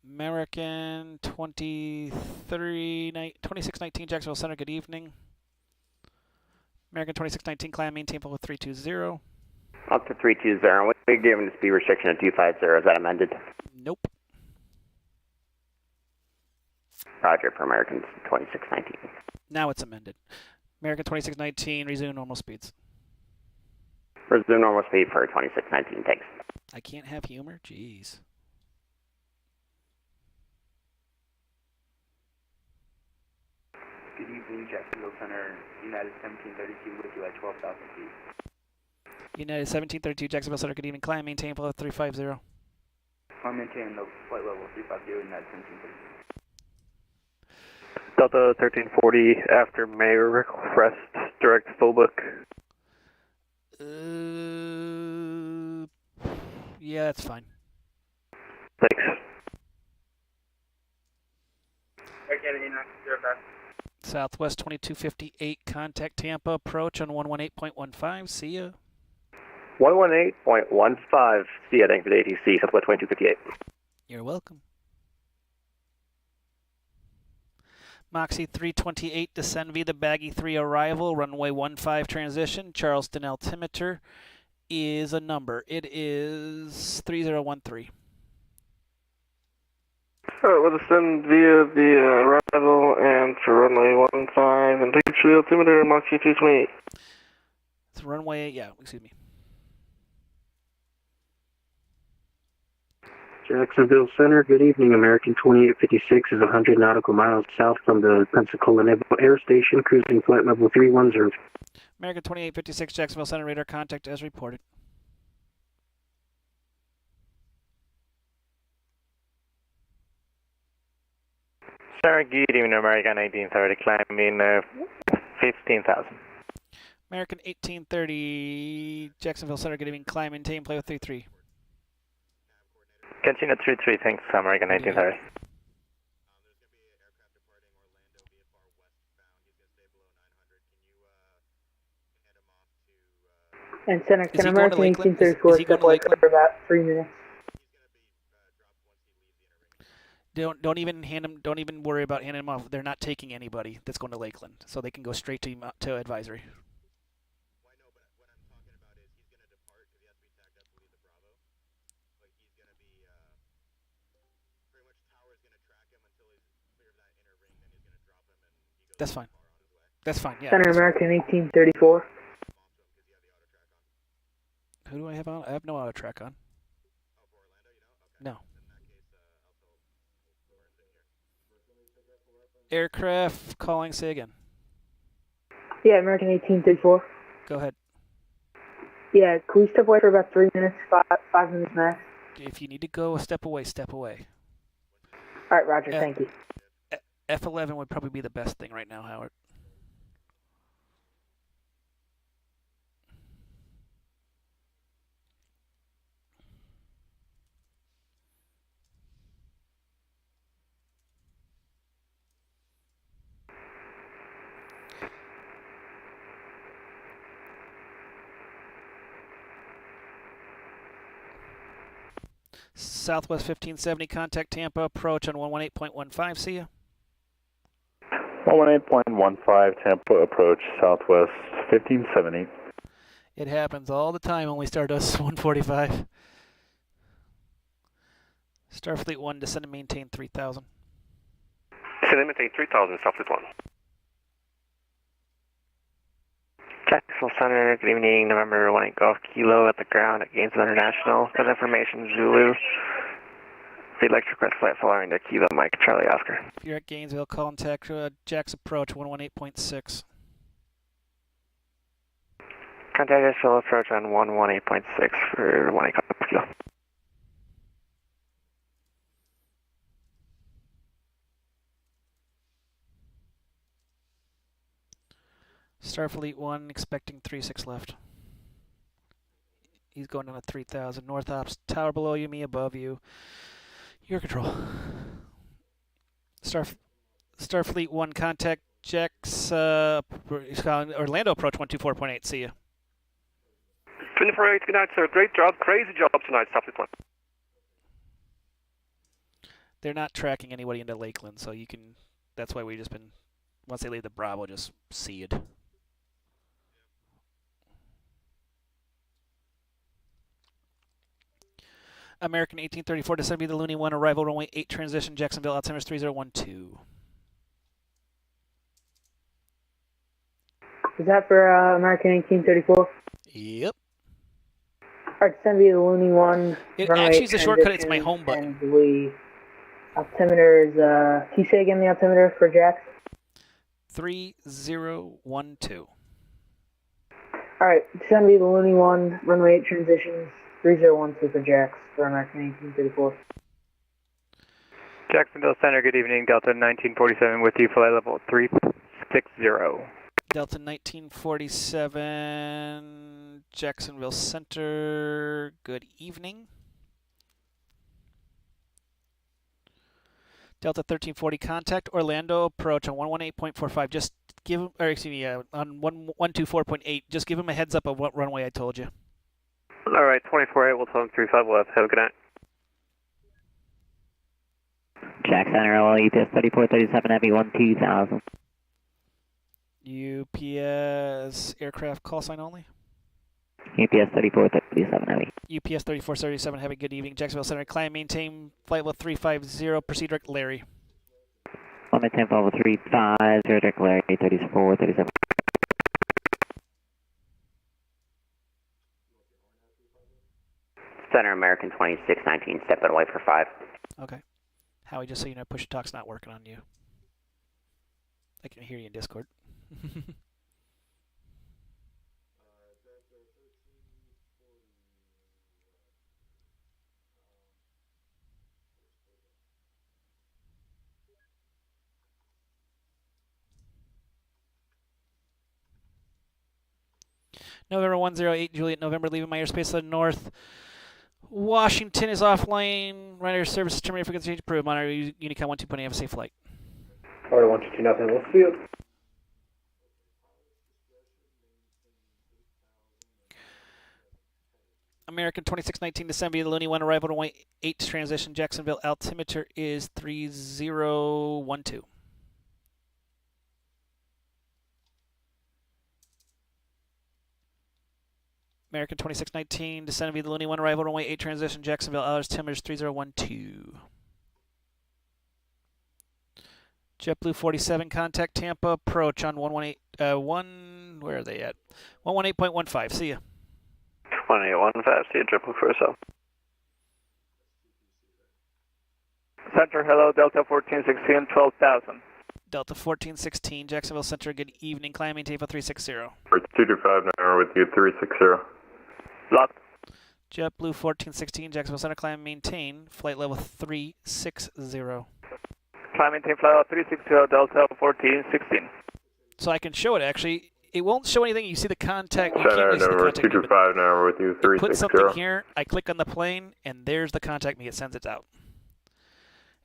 Speaker 1: American 2619, Jacksonville Center, good evening. American 2619, climb, maintain level 320.
Speaker 5: Up to 320. We're given the speed restriction of 250. Is that amended?
Speaker 1: Nope.
Speaker 5: Roger for American 2619.
Speaker 1: Now it's amended. American 2619, resume normal speeds.
Speaker 5: Resume normal speed for 2619, thanks.
Speaker 1: I can't have humor? Jeez.
Speaker 15: Good evening, Jacksonville Center, United 1732 with you at 12,000 feet.
Speaker 1: United 1732, Jacksonville Center, good evening. Climb, maintain, flow 350.
Speaker 15: Climb, maintain, no, flight level 350, United 1732.
Speaker 2: Delta 1340 after Mayor request direct full book.
Speaker 1: Yeah, that's fine.
Speaker 2: Thanks.
Speaker 1: Southwest 2258, contact Tampa, approach on 118.15. See ya.
Speaker 2: 118.15. See ya, thanks for the ATC, Southwest 2258.
Speaker 1: You're welcome. Moxie 328, descend via the Baggy 3 arrival, runway 15 transition. Charleston altimeter is a number. It is 3013.
Speaker 11: Alright, we'll descend via the arrival and for runway 15 and take the altimeter Moxie 328.
Speaker 1: It's runway, yeah, excuse me.
Speaker 7: Jacksonville Center, good evening. American 2856 is 100 nautical miles south from the Pensacola Naval Air Station, cruising flight level 310.
Speaker 1: American 2856, Jacksonville Center, radar contact as reported.
Speaker 5: Sir, good evening, American 1830, climbing 15,000.
Speaker 1: American 1830, Jacksonville Center, good evening. Climb, maintain, play with 33.
Speaker 5: Continue 33, thanks, American 1830.
Speaker 24: And Center, can American 1834 step away for about 3 minutes?
Speaker 1: Don't even worry about handing them off. They're not taking anybody that's going to Lakeland, so they can go straight to advisory. That's fine. That's fine, yeah.
Speaker 24: Center American 1834.
Speaker 1: Who do I have on? I have no auto track on. No. Aircraft calling, say again.
Speaker 24: Yeah, American 1834.
Speaker 1: Go ahead.
Speaker 24: Yeah, can we step away for about 3 minutes, 5 minutes max?
Speaker 1: If you need to go a step away, step away.
Speaker 24: All right, Roger, thank you.
Speaker 1: F11 would probably be the best thing right now, Howard. Southwest 1570, contact Tampa, approach on 118.15, see ya.
Speaker 12: 118.15, Tampa approach, Southwest 1570.
Speaker 1: It happens all the time when we start us 145. Starfleet 1, descend and maintain 3000.
Speaker 6: Descend and maintain 3000, Starfleet 1.
Speaker 10: Jacksonville Center, good evening, November 18 Golf Kilo at the ground at Gainesville International. For information, Zulu. We'd like to request flight following to Kilo Mike Charlie Oscar.
Speaker 1: If you're at Gainesville, contact Jack's approach 118.6.
Speaker 10: Contact Asheville approach on 118.6 for 18 Golf Kilo.
Speaker 1: Starfleet 1, expecting 36 left. He's going down to 3000. North ops, tower below you, me above you. Your control. Starfleet 1, contact Jack's Orlando approach 124.8. See ya.
Speaker 6: 24-8, good night, sir. Great job. Crazy job tonight, Starfleet 1.
Speaker 1: They're not tracking anybody into Lakeland, so you can. That's why we just been. Once they leave the Bravo, just see it. American 1834 descend via the Looney 1, arrival runway 8 transition, Jacksonville, altimeter 3012.
Speaker 24: Is that for American 1834?
Speaker 1: Yep.
Speaker 24: Alright, descend via the Looney 1.
Speaker 1: It actually is a shortcut, it's my home button.
Speaker 24: And altimeter is, can you say again the altimeter for Jax?
Speaker 1: 3012.
Speaker 24: Alright, send me the Looney 1, runway 8 transitions, 3012 for Jax, for American 1834.
Speaker 10: Jacksonville Center, good evening. Delta 1947 with you, flight level 360.
Speaker 1: Delta 1947, Jacksonville Center, good evening. Delta 1340, contact Orlando approach on 118.45. Just give him, or excuse me, on 124.8. Just give him a heads up of what runway I told you.
Speaker 10: All right, 24-8, we'll tell him 35 left. Have a good night.
Speaker 8: Jack Center, LAL, UPS 3437, Heavy 12000.
Speaker 1: UPS aircraft call sign only.
Speaker 8: UPS 3437, Heavy.
Speaker 1: UPS 3437, Heavy, good evening. Jacksonville Center, climb, maintain, flight level 350, proceed direct Larry.
Speaker 8: I'll maintain flight level 350, direct Larry, 3437.
Speaker 5: Center American 2619, step and away for 5.
Speaker 1: Okay. Howie, just so you know, push talk's not working on you. I can hear you in Discord. November 108, Juliet, November, leaving my airspace to the north. Washington is offline. Right air services terminated, frequency change approved. Monitor Unicom 12.8, have a safe flight.
Speaker 25: Order 122, nothing, we'll see you.
Speaker 1: American 2619 December, the Looney 1 arrival to 8 transition. Jacksonville altimeter is 3012. American 2619 descend via the Looney 1 arrival runway 8 transition Jacksonville altimeter is 3012. JetBlue 47 contact Tampa approach on 118 where are they at? 118.15. See ya.
Speaker 10: 2815, see you, JetBlue 47. Center, hello, Delta 1416, 12,000.
Speaker 1: Delta 1416, Jacksonville Center, good evening. Climb, maintain for 360.
Speaker 12: For 225 now with you, 360.
Speaker 10: Locked.
Speaker 1: JetBlue 1416, Jacksonville Center, climb, maintain, flight level 360.
Speaker 10: Climb, maintain, flight level 360, Delta 1416.
Speaker 1: So I can show it actually. It won't show anything. You see the contact. You
Speaker 12: Center,
Speaker 1: can't really see the
Speaker 12: number
Speaker 1: contact
Speaker 12: 225 now with you, 360.
Speaker 1: Put something here. I click on the plane, and there's the contact me. It sends it out.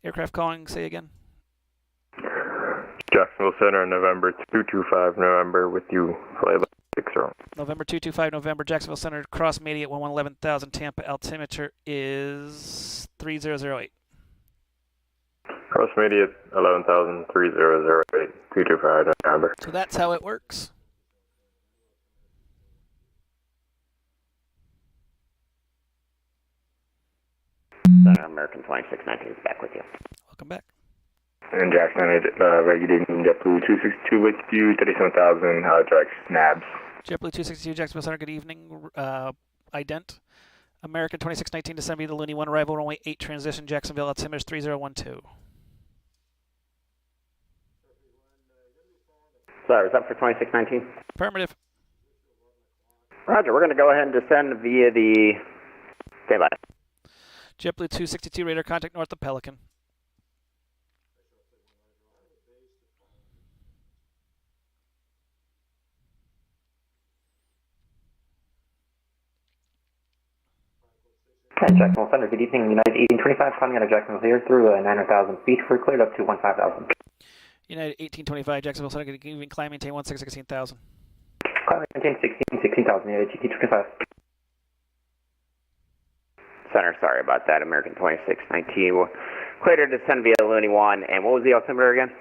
Speaker 1: Aircraft calling. Say again.
Speaker 12: Jacksonville Center, November 225, November with you, flight level 60.
Speaker 1: November 225, November, Jacksonville Center, cross Mady at 11,000. Tampa altimeter is 3008.
Speaker 12: Cross Mady at 11,000, 3008, 225, November.
Speaker 1: So that's how it works.
Speaker 5: Center American 2619 is back with you.
Speaker 1: Welcome back.
Speaker 12: And Jackson, regulating JetBlue 262 with you, 37,000, direct snabs.
Speaker 1: JetBlue 262, Jacksonville Center, good evening. Ident. American 2619 descend via the Looney 1 arrival, runway 8 transition, Jacksonville, altimeter is 3012.
Speaker 5: Sorry, is that for 2619?
Speaker 1: Affirmative.
Speaker 5: Roger, we're going to go ahead and descend via the... Stand by.
Speaker 1: JetBlue 262, radar contact north of Pelican.
Speaker 15: Okay, Jacksonville Center, good evening. United 1825 climbing out of Jacksonville here through 900,000 feet. We're cleared up to 15,000.
Speaker 1: United 1825, Jacksonville Center, good evening. Climb, maintain 16,000.
Speaker 15: Climb, maintain 16,000, United 1825.
Speaker 5: Center, sorry about that. American 2619. We're clear to descend via Looney 1. And what was the altimeter again?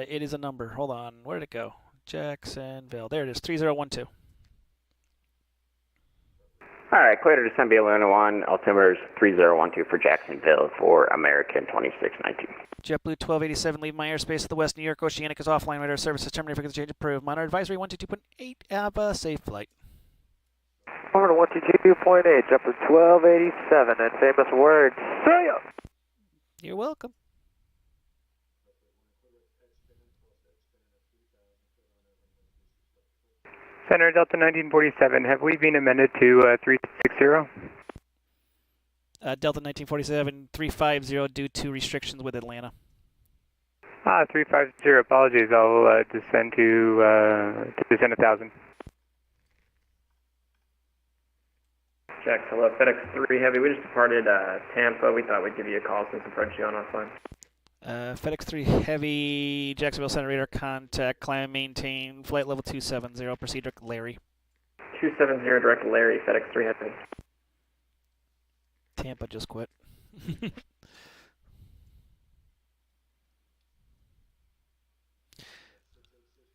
Speaker 1: It is a number. Hold on. Where did it go? Jacksonville. There it is. 3012.
Speaker 5: All right, clear to descend via Looney 1. Altimeter is 3012 for Jacksonville for American 2619.
Speaker 1: JetBlue 1287, leave my airspace to the west. New York Oceanic is offline. Radar services terminated. Frequency change approved. Monitor advisory 122.8. Have a safe flight.
Speaker 10: Order 122.8, JetBlue 1287, and famous words. See ya!
Speaker 1: You're welcome.
Speaker 10: Center Delta 1947, have we been amended to 360?
Speaker 1: Delta 1947, 350 due to restrictions with Atlanta.
Speaker 10: 350, apologies, I'll descend to descend 1,000.
Speaker 25: Jax, hello, FedEx 3 Heavy, we just departed Tampa, we thought we'd give you a call since approached you on offline.
Speaker 1: FedEx 3 Heavy, Jacksonville Center radar contact, climb and maintain, flight level 270, proceed direct Larry.
Speaker 25: 270 direct Larry, FedEx 3 Heavy.
Speaker 1: Tampa just quit.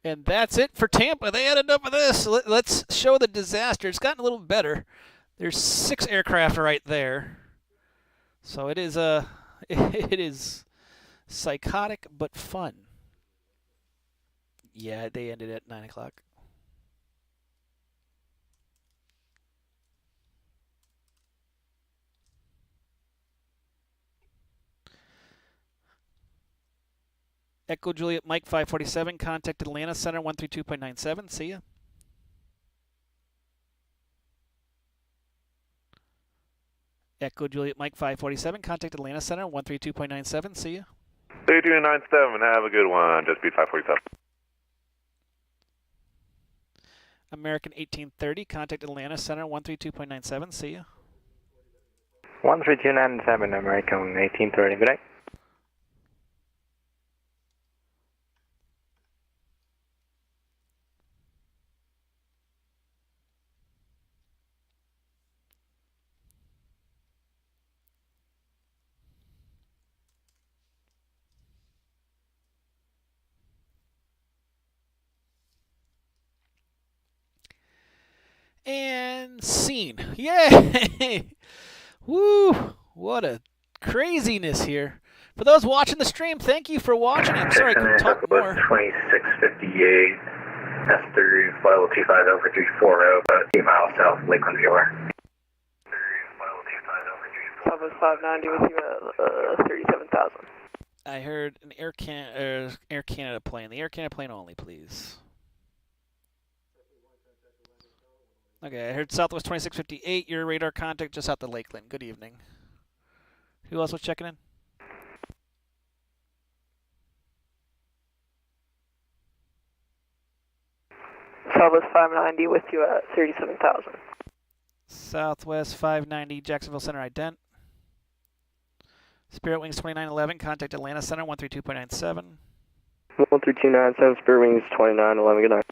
Speaker 1: And that's it for Tampa. They had enough of this. Let's show the disaster. It's gotten a little better. There's 6 aircraft right there. So it is psychotic but fun. Yeah, they ended at 9 o'clock. Echo Juliet Mike 547, contact Atlanta Center 132.97. See ya. Echo Juliet Mike 547, contact Atlanta Center 132.97. See ya.
Speaker 16: 3297, have a good one. Just beat 547.
Speaker 1: American 1830, contact Atlanta Center 132.97. See ya.
Speaker 10: 13297, American 1830, good day.
Speaker 1: And scene. Yay! Woo! What a craziness here. For those watching the stream, thank you for watching. I'm sorry I couldn't talk more.
Speaker 14: 2658, S3, flight level 25 over 340, about 8 miles south, Lakeland, New York.
Speaker 10: Southwest 590 with you at 37,000.
Speaker 1: I heard an Air Canada plane. The Air Canada plane only, please. Okay, I heard Southwest 2658, your radar contact just out the Lakeland. Good evening. Who else was checking in?
Speaker 10: Southwest 590 with you at 37,000.
Speaker 1: Southwest 590, Jacksonville Center ident. Spirit Wings 2911, contact Atlanta Center 132.97.
Speaker 10: 13297, Spirit Wings 2911, good night.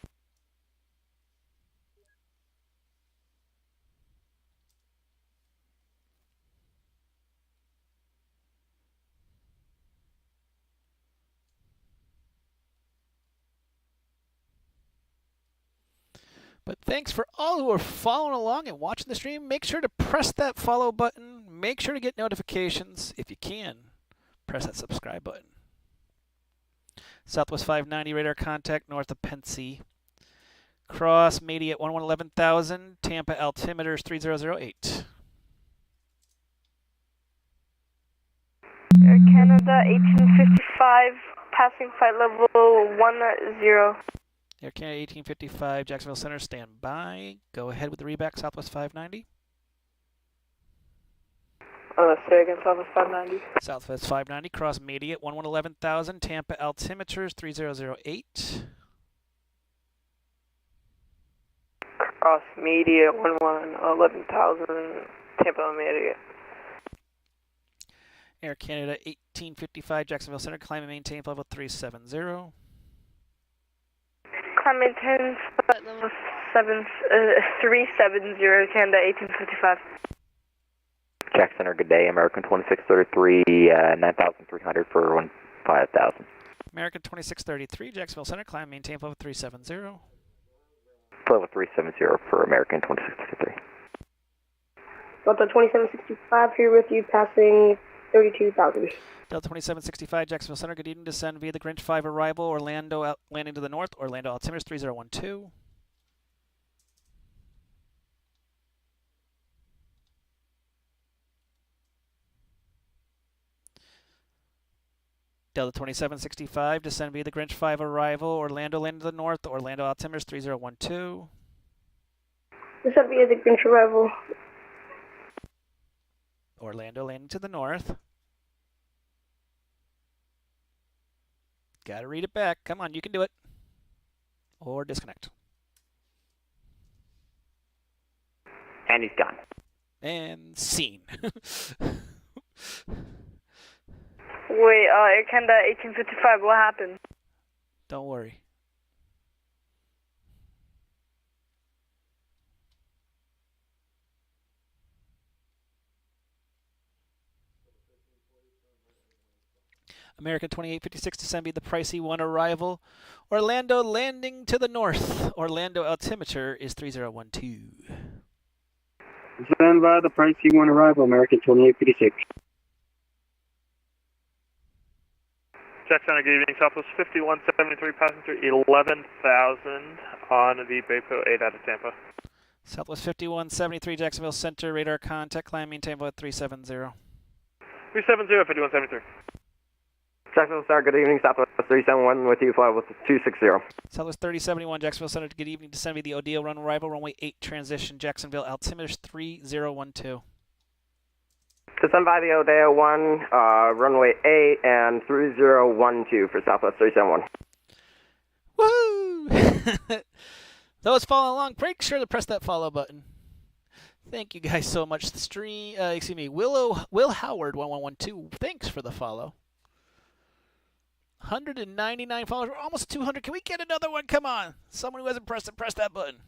Speaker 1: But thanks for all who are following along and watching the stream. Make sure to press that follow button. Make sure to get notifications. If you can, press that subscribe button. Southwest 590 radar contact north of Pensy. Cross Mady at 11,000. Tampa altimeters 3008.
Speaker 18: Air Canada 1855, passing flight level 10.
Speaker 1: Air Canada 1855, Jacksonville Center, stand by. Go ahead with the reback, Southwest 590.
Speaker 10: Say again, Southwest 590.
Speaker 1: Southwest 590, cross Mady at 11,000. Tampa altimeters 3008.
Speaker 10: Cross Mady at 11,000. Tampa Mady.
Speaker 1: Air Canada 1855, Jacksonville Center, climb and maintain level 370.
Speaker 18: Climb and maintain flight level 370, Canada 1855.
Speaker 5: Jack Center, good day. American 2633, 9,300 for 5,000.
Speaker 1: American 2633, Jacksonville Center, climb and maintain level 370.
Speaker 5: Level 370 for American 2633.
Speaker 18: Delta 2765 here with you, passing 32,000.
Speaker 1: Delta 2765, Jacksonville Center, good evening. Descend via the Grinch 5 arrival, Orlando landing to the north, Orlando altimeters 3012. Delta 2765, descend via the Grinch 5 arrival, Orlando landing to the north, Orlando altimeters 3012.
Speaker 18: This would be a Greenwich arrival.
Speaker 1: Orlando landing to the north. Gotta read it back. Come on, you can do it. Or disconnect.
Speaker 5: And he's gone.
Speaker 1: And scene.
Speaker 18: Wait, Air Canada 1855, what happened?
Speaker 1: Don't worry. American 2856 to send me the pricey one arrival. Orlando landing to the north. Orlando altimeter is 3012.
Speaker 7: Stand by the pricey one arrival, American 2856.
Speaker 16: Jack Center, good evening. Southwest 5173, passenger 11,000 on the Baypo 8 out of Tampa.
Speaker 1: Southwest 5173, Jacksonville Center, radar contact, climb maintain about 370.
Speaker 16: 370, 5173.
Speaker 2: Jacksonville Center, good evening. Southwest 371 with you, fly with 260.
Speaker 1: Southwest 3071, Jacksonville Center, good evening. Descend me the Odeo run arrival, runway 8 transition, Jacksonville altimeter 3012.
Speaker 2: Descend by the Odeo 1, runway 8 and 3012 for Southwest 371.
Speaker 1: Woo! Those following along, make sure to press that follow button. Thank you guys so much. The stream, Will Howard 1112. Thanks for the follow. 199 followers. We're almost 200. Can we get another one? Come on. Someone who hasn't pressed it, press that button.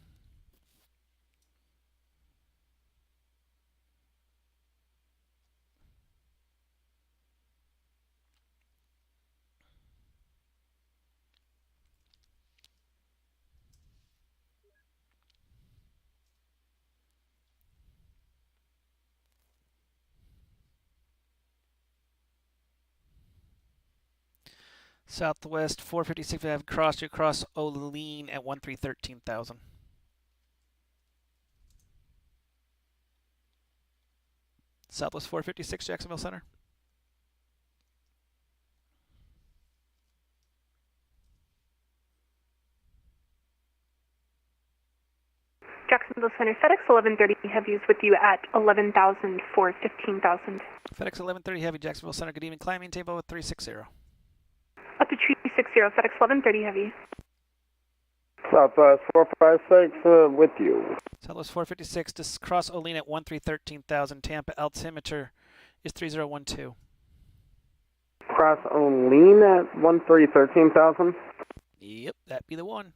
Speaker 1: Southwest 456, we have crossed across Olean at 1313,000. Southwest 456, Jacksonville Center.
Speaker 4: Jacksonville Center, FedEx 1130 Heavy is with you at 11,000 for 15,000.
Speaker 1: FedEx 1130 Heavy, Jacksonville Center, good evening. Climbing table with 360.
Speaker 4: Up to 360, FedEx 1130 Heavy.
Speaker 12: Southwest 456 with you.
Speaker 1: Southwest 456, just cross Olean at 1313,000. Tampa altimeter is 3012.
Speaker 2: Cross Olean at 1313,000.
Speaker 1: Yep, that'd be the one.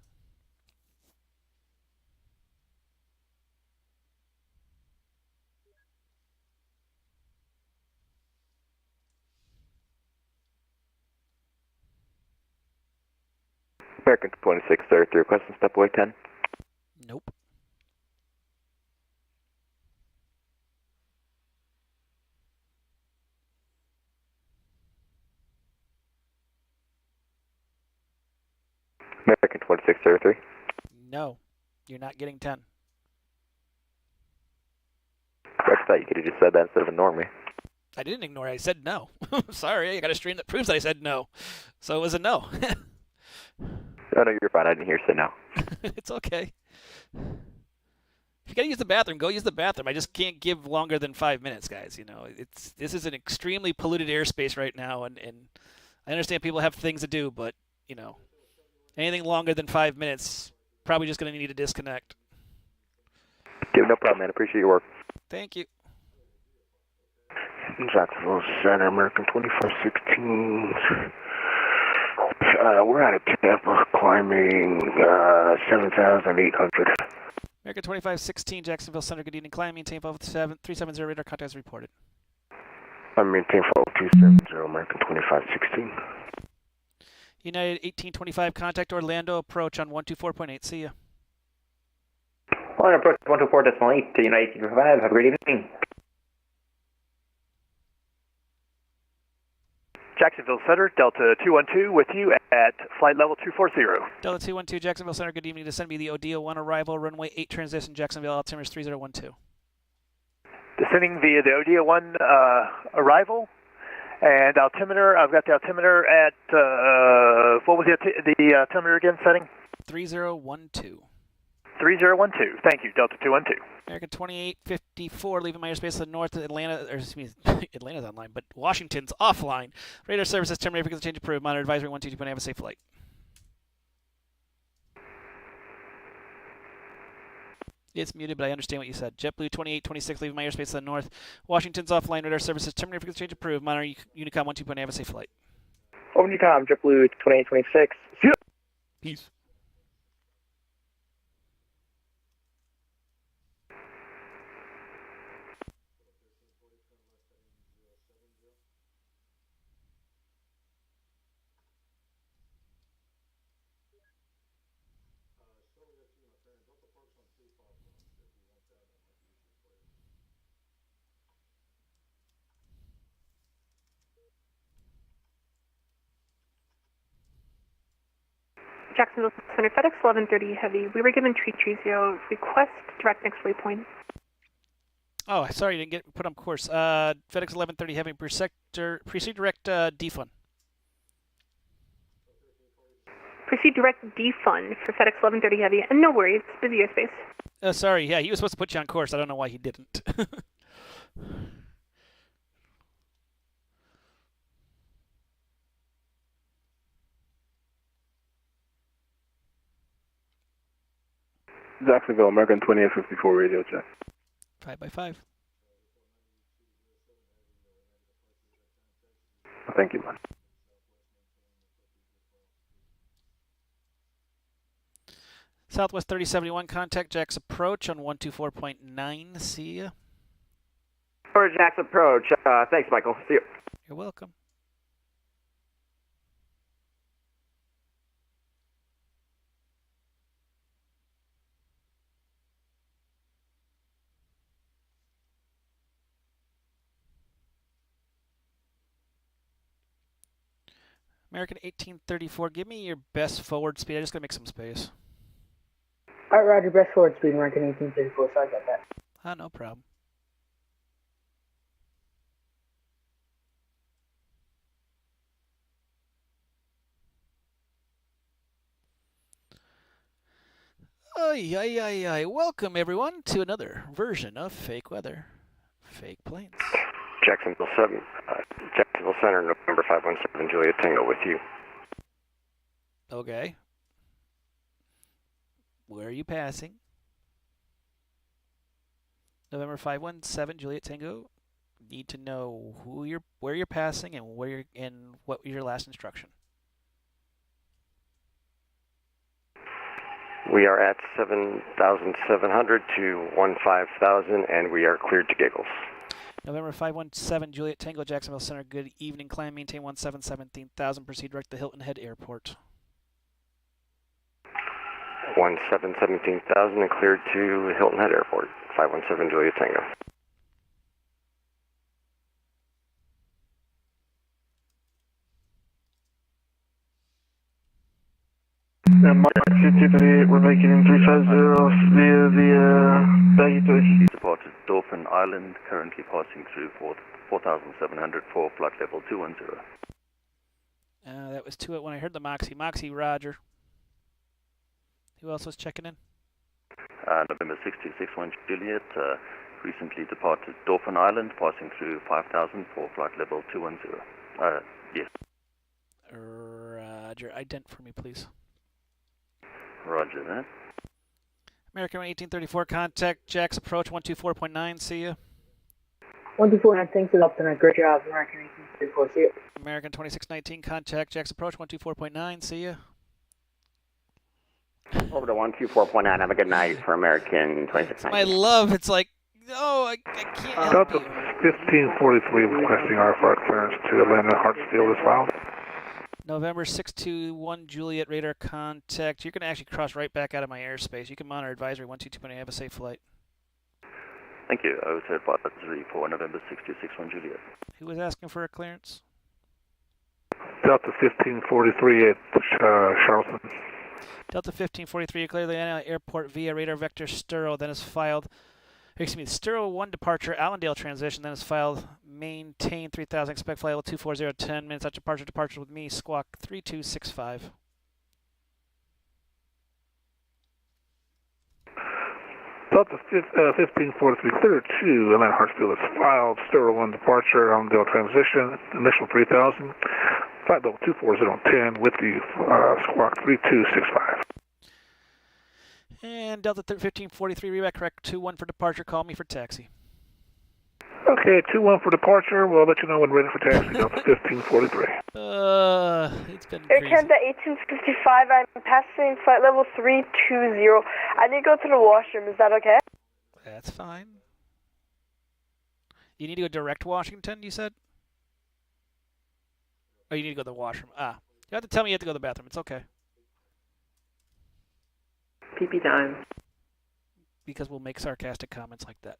Speaker 5: American 2633, requesting step away 10.
Speaker 1: Nope.
Speaker 5: American 2633.
Speaker 1: No, you're not getting 10.
Speaker 5: I thought you could have just said that instead of ignoring me.
Speaker 1: I didn't ignore it. I said no. Sorry, I got a stream that proves that I said no. So it was a no.
Speaker 5: Oh, no, you're fine. I didn't hear you say no.
Speaker 1: It's okay. If you got to use the bathroom, go use the bathroom. I just can't give longer than 5 minutes, guys. You know, this is an extremely polluted airspace right now, and I understand people have things to do, but, you know, anything longer than 5 minutes, probably just going to need to disconnect.
Speaker 5: Dude, no problem, man. Appreciate your work.
Speaker 1: Thank you.
Speaker 16: Jacksonville Center, American 2516. We're out of Tampa, climbing 7,800.
Speaker 1: American 2516, Jacksonville Center, good evening. Climbing, Tampa 370, radar contact is reported.
Speaker 16: I'm maintain 270, American 2516.
Speaker 1: United 1825, contact Orlando, approach on 124.8. See ya.
Speaker 15: On approach 124.8 to United 1825. Have a great evening.
Speaker 6: Jacksonville Center, Delta 212 with you at flight level 240.
Speaker 1: Delta 212, Jacksonville Center, good evening. Descend me the Odeo 1 arrival, runway 8 transition, Jacksonville, altimeter is 3012.
Speaker 6: Descending via the Odeo 1 arrival, and altimeter, I've got the altimeter at, what was the altimeter again setting?
Speaker 1: 3012.
Speaker 3: 3012. Thank you, Delta 212.
Speaker 1: American 2854, leaving my airspace to the north of Atlanta, or excuse me, Atlanta's online, but Washington's offline. Radar services terminated because of change approved. Monitor advisory 122. Have a safe flight. It's muted, but I understand what you said. JetBlue 2826, leaving my airspace to the north. Washington's offline. Radar services terminated because of change approved. Monitor Unicom 12. Have a safe flight.
Speaker 10: Over Unicom, JetBlue 2826. See ya.
Speaker 1: Peace.
Speaker 4: Jacksonville Center FedEx 1130 Heavy. We were given 330. Request direct next waypoint.
Speaker 1: Oh, sorry, you didn't get put on course. FedEx 1130 Heavy. Proceed direct defund.
Speaker 4: Proceed direct defund for FedEx 1130 Heavy. And no worries, busy airspace.
Speaker 1: Sorry, yeah, he was supposed to put you on course. I don't know why he didn't.
Speaker 12: Jacksonville, American 2854 radio check.
Speaker 1: 5x5.
Speaker 12: Thank you, man.
Speaker 1: Southwest 3071, contact Jack's approach on 124.9. See ya.
Speaker 10: For Jack's approach. Thanks, Michael. See you.
Speaker 1: You're welcome. American 1834, give me your best forward speed. I just gotta make some space.
Speaker 24: Alright, Roger, best forward speed, American 1834. Sorry about that.
Speaker 1: No problem. Welcome, everyone, to another version of Fake Weather, Fake Planes.
Speaker 5: Jacksonville 7, Jacksonville Center, November 517, Juliet Tango with you.
Speaker 1: Okay. Where are you passing? November 517, Juliet Tango. Need to know where you're passing and what your last instruction.
Speaker 5: We are at 7,700 to 15,000, and we are cleared to giggles.
Speaker 1: November 517, Juliet Tango, Jacksonville Center. Good evening. Climb, maintain 17,000. Proceed direct to Hilton Head Airport.
Speaker 5: 17,000 and cleared to Hilton Head Airport. 517, Juliet Tango.
Speaker 10: Mark 53, we're making in 350 via the baggage.
Speaker 19: Departed Dauphin Island, currently passing through 4,700 for flight level 210.
Speaker 1: That was 2 when I heard the Moxie. Moxie, Roger. Who else was checking in?
Speaker 19: November 6261 Juliet, recently departed Dauphin Island, passing through 5,000 for flight level 210. Yes.
Speaker 1: Roger. Ident for me, please.
Speaker 19: Roger that.
Speaker 1: American 1834, contact Jack's approach 124.9. See ya.
Speaker 24: 124, thanks for the up tonight. Great job, American 1834. See ya.
Speaker 1: American 2619, contact Jack's approach 124.9. See ya.
Speaker 5: Over to 124.9. Have a good night for American 2619.
Speaker 1: My love, it's like, no, I can't help
Speaker 12: Delta 1543 requesting RFR clearance to Atlanta Hartsfield as well.
Speaker 1: November 621, Juliet radar contact. You're going to actually cross right back out of my airspace. You can monitor advisory 122.8. Have a safe flight.
Speaker 19: Thank you. I was advisory for November 6261 Juliet.
Speaker 1: Who was asking for a clearance?
Speaker 12: Delta 1543 at Charleston.
Speaker 1: Delta 1543, you clear the Atlanta airport via radar vector Sturo, then is filed. Excuse me, Sturo 1 departure, Allendale transition, then is filed. Maintain 3000, expect flight level 240, 10 minutes after departure with me, squawk 3265.
Speaker 12: Delta 1543, clear to Atlanta Hartsfield is filed. Stereo 1 departure on Delta transition, initial 3000. Flight level 24010 with you, squawk 3265.
Speaker 1: And Delta 1543, reback correct 21 for departure. Call me for taxi.
Speaker 12: Okay, 21 for departure. We'll let you know when ready for taxi. Delta 1543.
Speaker 1: It's been
Speaker 18: Air
Speaker 1: crazy.
Speaker 18: Canada 1855, I'm passing flight level 320. I need to go to the washroom, is that okay?
Speaker 1: That's fine. You need to go direct Washington, you said? Oh, you need to go to the washroom. Ah. You have to tell me you have to go to the bathroom. It's okay.
Speaker 24: PP time.
Speaker 1: Because we'll make sarcastic comments like that.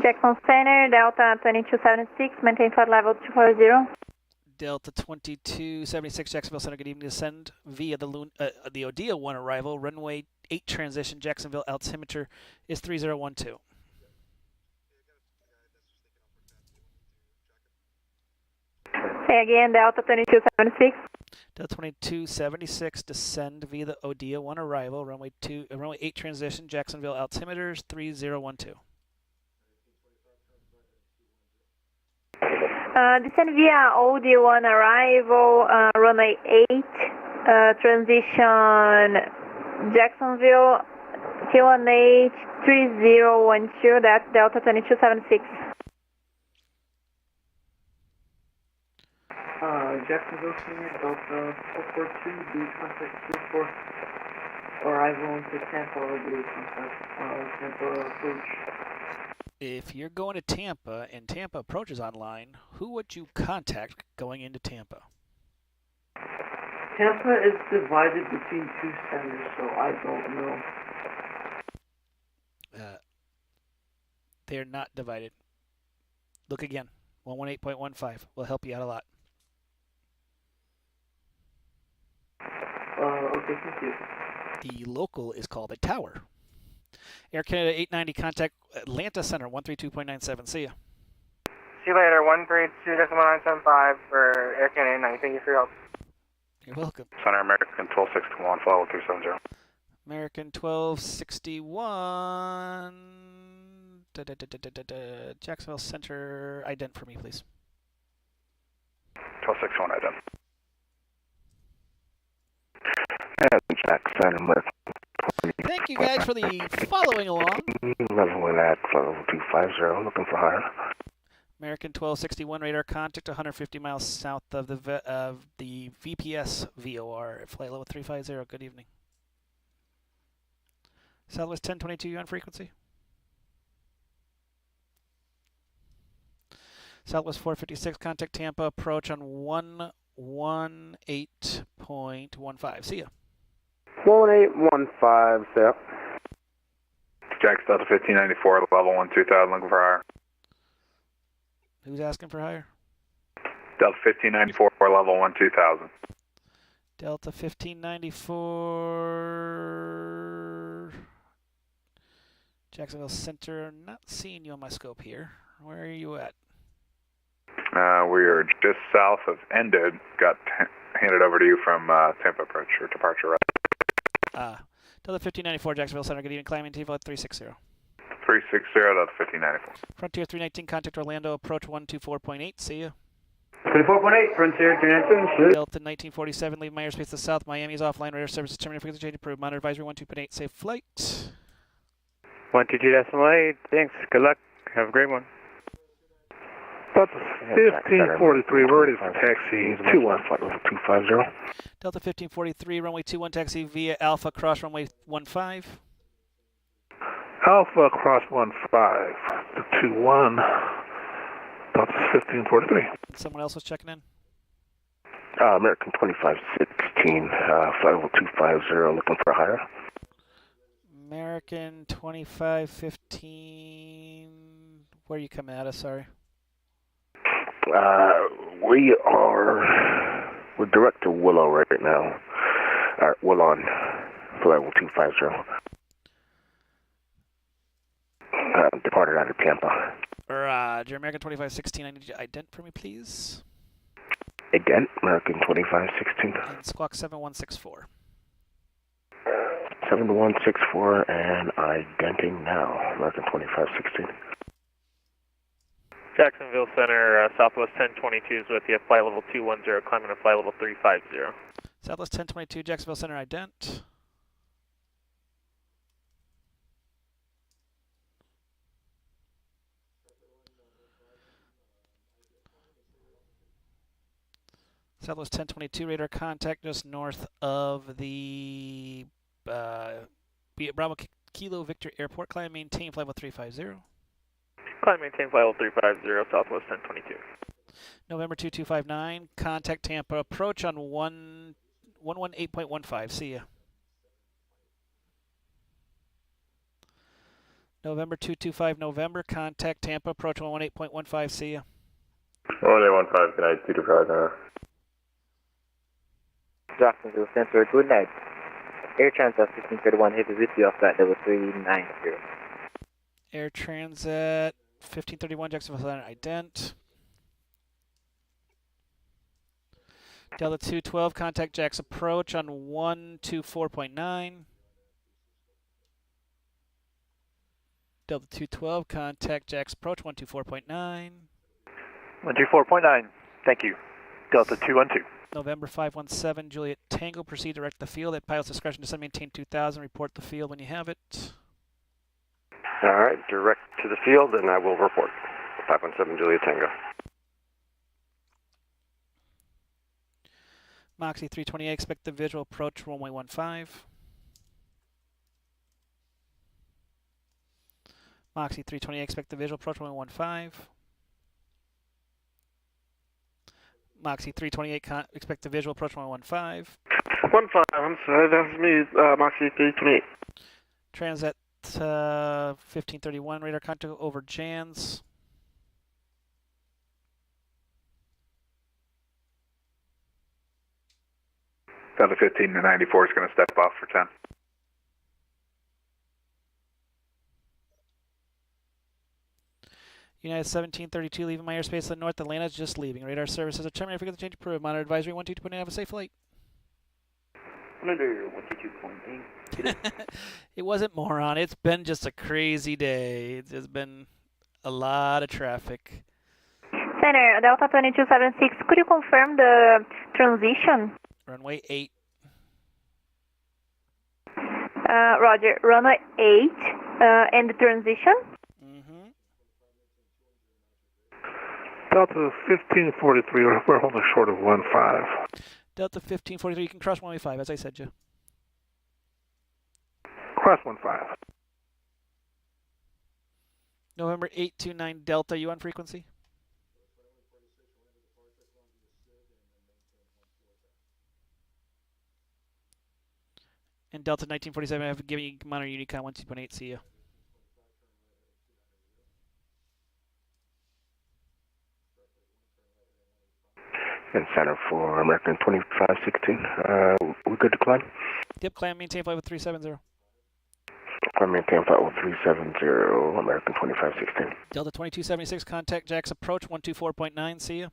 Speaker 13: Jacksonville Center, Delta 2276, maintain flight level 240.
Speaker 1: Delta 2276, Jacksonville Center, good evening. Descend via the Odia 1 arrival. Runway 8 transition, Jacksonville altimeter is 3012.
Speaker 13: Say again, Delta 2276.
Speaker 1: Delta 2276, descend via the Odia 1 arrival. Runway 8 transition, Jacksonville altimeter is 3012.
Speaker 13: Descend via OD1 arrival, runway 8, transition Jacksonville, T18 3012, that's Delta 2276.
Speaker 24: Jacksonville Senior, Delta 442, do contact 24, arrival into Tampa, do contact Tampa approach.
Speaker 1: If you're going to Tampa and Tampa approaches online, who would you contact going into Tampa?
Speaker 24: Tampa is divided between two centers, so I don't know.
Speaker 1: They're not divided. Look again. 118.15 will help you out a lot.
Speaker 24: Okay, thank you.
Speaker 1: The local is called a tower. Air Canada 890, contact Atlanta Center 132.97. See ya.
Speaker 11: See you later, 132.975 for Air Canada 890. Thank you for your help.
Speaker 1: You're welcome.
Speaker 12: Center American 1261, follow 270.
Speaker 1: American 1261. Jacksonville Center, ident for me, please.
Speaker 12: 1261, ident.
Speaker 17: Jackson with
Speaker 1: Thank you guys for the following along.
Speaker 17: level at level 250, looking for higher.
Speaker 1: American 1261 radar contact 150 miles south of the VPS VOR at flight level 350. Good evening. Southwest 1022, you on frequency? Southwest 456, contact Tampa, approach on 118.15. See ya.
Speaker 17: 1815, sir.
Speaker 12: Jax Delta 1594, level 12000, looking for higher.
Speaker 1: Who's asking for higher?
Speaker 12: Delta 1594, level 12000.
Speaker 1: Delta 1594. Jacksonville Center, not seeing you on my scope here. Where are you at?
Speaker 12: We are just south of ended. Got handed over to you from Tampa approach or departure.
Speaker 1: Delta 1594, Jacksonville Center. Good evening. Climbing to 360.
Speaker 12: 360, Delta 1594.
Speaker 1: Frontier 319, contact Orlando. Approach 124.8. See ya.
Speaker 21: 24.8, Frontier 319.
Speaker 1: Delta 1947, leave my airspace to the south. Miami is offline. Radar service terminated. Frequency change approved. Monitor advisory 12.8. Safe flight.
Speaker 10: 122.8. Thanks. Good luck. Have a great one.
Speaker 17: Delta
Speaker 12: 1543, we're ready for taxi 21, flight level 250.
Speaker 1: Delta 1543, runway 21, taxi via Alpha, cross runway 15.
Speaker 12: Alpha cross 15 to 21. Delta 1543.
Speaker 1: Someone else was checking in?
Speaker 17: American 2516, flight level 250, looking for higher.
Speaker 1: American 2515. Where are you coming at us? Sorry.
Speaker 17: We're direct to Willow right now. Willon, flight level 250. Departed out of Tampa.
Speaker 1: Roger. American 2516, I need you to ident for me, please.
Speaker 17: Again, American 2516.
Speaker 1: And squawk 7164.
Speaker 17: 7164 and identing now. American 2516.
Speaker 16: Jacksonville Center, Southwest 1022 is with you, flight level 210, climbing to flight level 350.
Speaker 1: Southwest 1022, Jacksonville Center, ident. Southwest 1022, radar contact just north of the Bravo Kilo Victor Airport. Climb maintain flight level 350.
Speaker 16: Climb maintain flight level 350, Southwest 1022.
Speaker 1: November 2259, contact Tampa. Approach on 118.15. See ya. November 225, November, contact Tampa. Approach 118.15. See ya.
Speaker 6: 1815, good night, 225 now.
Speaker 15: Jacksonville Center, good night. Air Transat 1531 heavy with you off flight level 390.
Speaker 1: Air Transat 1531, Jacksonville Center, ident. Delta 212, contact Jack's approach on 124.9. Delta 212, contact Jack's approach 124.9.
Speaker 3: 124.9, thank you. Delta 212.
Speaker 1: November 517, Juliet Tango, proceed direct the field. At pilot's discretion, descend maintain 2000. Report the field when you have it.
Speaker 8: All right, direct to the field, and I will report. 517 Juliet Tango.
Speaker 1: Moxie 328, expect the visual approach runway 15. Moxie 328, expect the visual approach runway 15. Moxie 328, expect the visual approach runway 15.
Speaker 10: 15, I'm sorry, that's me, Moxie 328.
Speaker 1: Transat 1531, radar contact over Jans.
Speaker 9: Delta 15 to 94 is going to step off for 10.
Speaker 1: United 1732, leaving my airspace to the north. Atlanta is just leaving. Radar services are terminated. Forget the change approved. Monitor advisory 122.8. Have a safe flight.
Speaker 15: Monitor 122.8.
Speaker 1: It wasn't moron. It's been just a crazy day. It's been a lot of traffic.
Speaker 13: Center, Delta 2276, could you confirm the transition?
Speaker 1: Runway 8.
Speaker 13: Roger, runway 8 and the transition?
Speaker 12: Delta 1543, we're holding short of 15.
Speaker 1: Delta 1543, you can cross runway 5, as I said, Joe.
Speaker 12: Cross 15.
Speaker 1: November 829 Delta, you on frequency? And Delta 1947, I have given you monitor Unicon 12.8, see ya.
Speaker 17: And center for American 2516. We good to climb?
Speaker 1: Yep, climb, maintain flight with 370.
Speaker 17: Climb, maintain flight with 370, American 2516.
Speaker 1: Delta 2276, contact Jack's approach 124.9, see ya.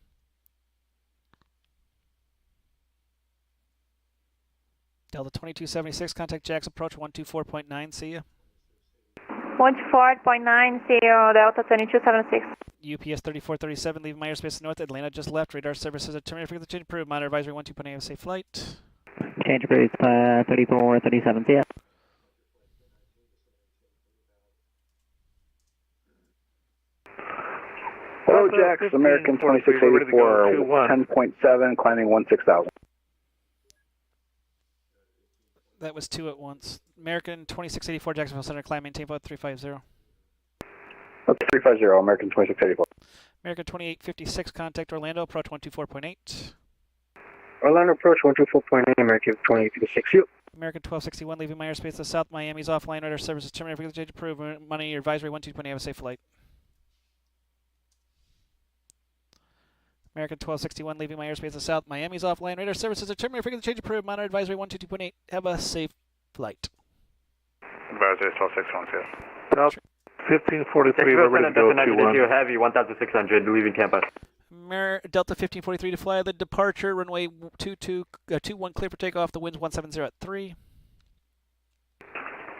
Speaker 1: Delta 2276, contact Jack's approach 124.9, see ya.
Speaker 13: 124.9, see you, Delta 2276.
Speaker 1: UPS 3437, leaving my airspace north. Atlanta just left. Radar services are terminated. Forget the change approved. Monitor advisory 12.8. Have a safe flight.
Speaker 15: Change approved, 3437, see ya.
Speaker 9: Hello, Jax, American 2684, 10.7, climbing 16,000.
Speaker 1: That was 2 at once. American 2684, Jacksonville Center, climb, maintain flight 350.
Speaker 9: That's 350, American 2684.
Speaker 1: American 2856, contact Orlando, approach 124.8.
Speaker 7: Orlando approach 124.8, American 2856, you.
Speaker 1: American 1261, leaving my airspace to the south. Miami's offline. Radar services terminated. Forget the change approved. Money, your advisory 12.8. Have a safe flight. American 1261, leaving my airspace to the south. Miami's offline. Radar services are terminated. Forget the change approved. Monitor advisory 122.8. Have a safe flight.
Speaker 9: Advisory 1261, yes.
Speaker 12: Delta 1543, we're ready to go 21.
Speaker 15: Heavy, 1600, leaving Tampa.
Speaker 1: Delta 1543 to fly the departure. Runway 21 clear for takeoff. The wind's 170 at 3.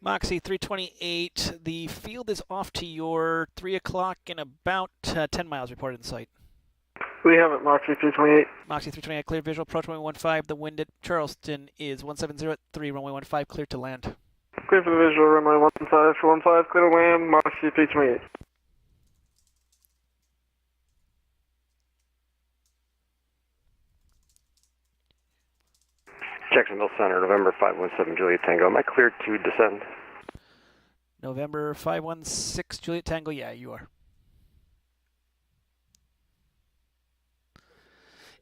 Speaker 1: Moxie 328, the field is off to your 3 o'clock and about 10 miles reported in sight.
Speaker 11: We have it, Moxie 328.
Speaker 1: Moxie 328, clear visual, approach runway 15. The wind at Charleston is 170 at 3, runway 15, clear to land.
Speaker 11: Clear for the visual, runway 15 for 15, clear to land, Moxie 328.
Speaker 8: Jacksonville Center, November 517 Juliet Tango. Am I cleared to descend?
Speaker 1: November 516 Juliet Tango, yeah, you are.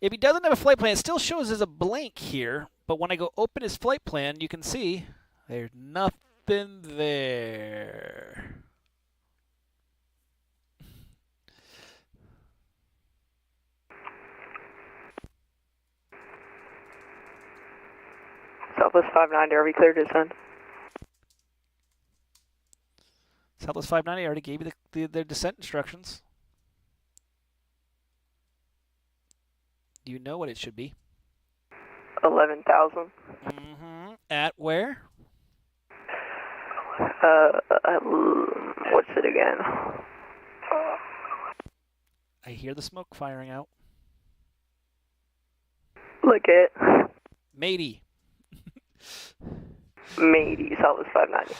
Speaker 1: If he doesn't have a flight plan, it still shows as a blank here, but when I go open his flight plan, you can see there's nothing there.
Speaker 14: Southwest 590, are we clear to descend?
Speaker 1: Southwest 590, I already gave you their descent instructions. Do you know what it should be?
Speaker 14: 11,000.
Speaker 1: Mm-hmm. At where?
Speaker 14: What's it again?
Speaker 1: I hear the smoke firing out.
Speaker 14: Look at
Speaker 1: Matey.
Speaker 14: Matey, Southwest 590.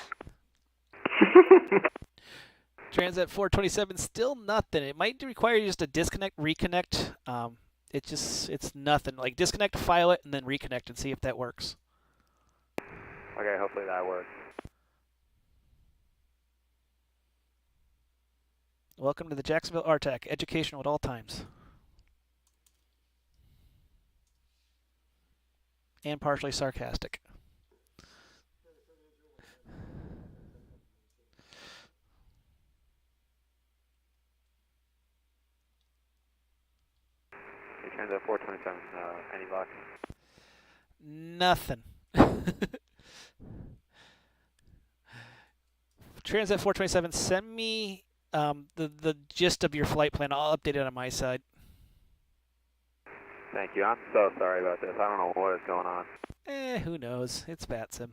Speaker 1: Transat 427, still nothing. It might require you just to disconnect, reconnect. It's nothing. Like disconnect, file it, and then reconnect and see if that works.
Speaker 5: Okay, hopefully that works.
Speaker 1: Welcome to the Jacksonville RTAC, educational at all times. And partially sarcastic.
Speaker 5: Transat 427, any luck?
Speaker 1: Nothing. Transat 427, send me the gist of your flight plan. I'll update it on my side.
Speaker 5: Thank you. I'm so sorry about this. I don't know what is going on.
Speaker 1: Who knows? It's VATSIM.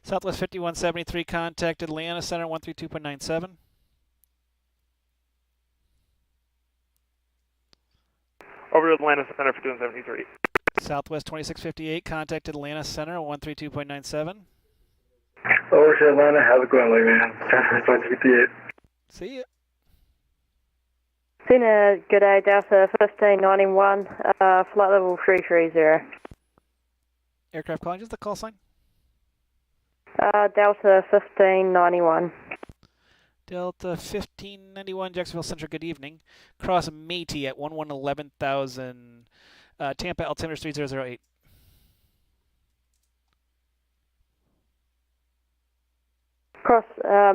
Speaker 1: Southwest 5173, contact Atlanta Center 132.97.
Speaker 16: Over to Atlanta Center for 5173.
Speaker 1: Southwest 2658, contact Atlanta Center 132.97.
Speaker 11: Over to Atlanta, how's it going, man? Southwest 58.
Speaker 1: See ya.
Speaker 13: Cena, good day, Delta 1591, flight level 330.
Speaker 1: Aircraft calling, just the call sign.
Speaker 13: Delta 1591.
Speaker 1: Delta 1591, Jacksonville Central, good evening. Cross Matey at 11,000. Tampa, altimeter 3008.
Speaker 13: Cross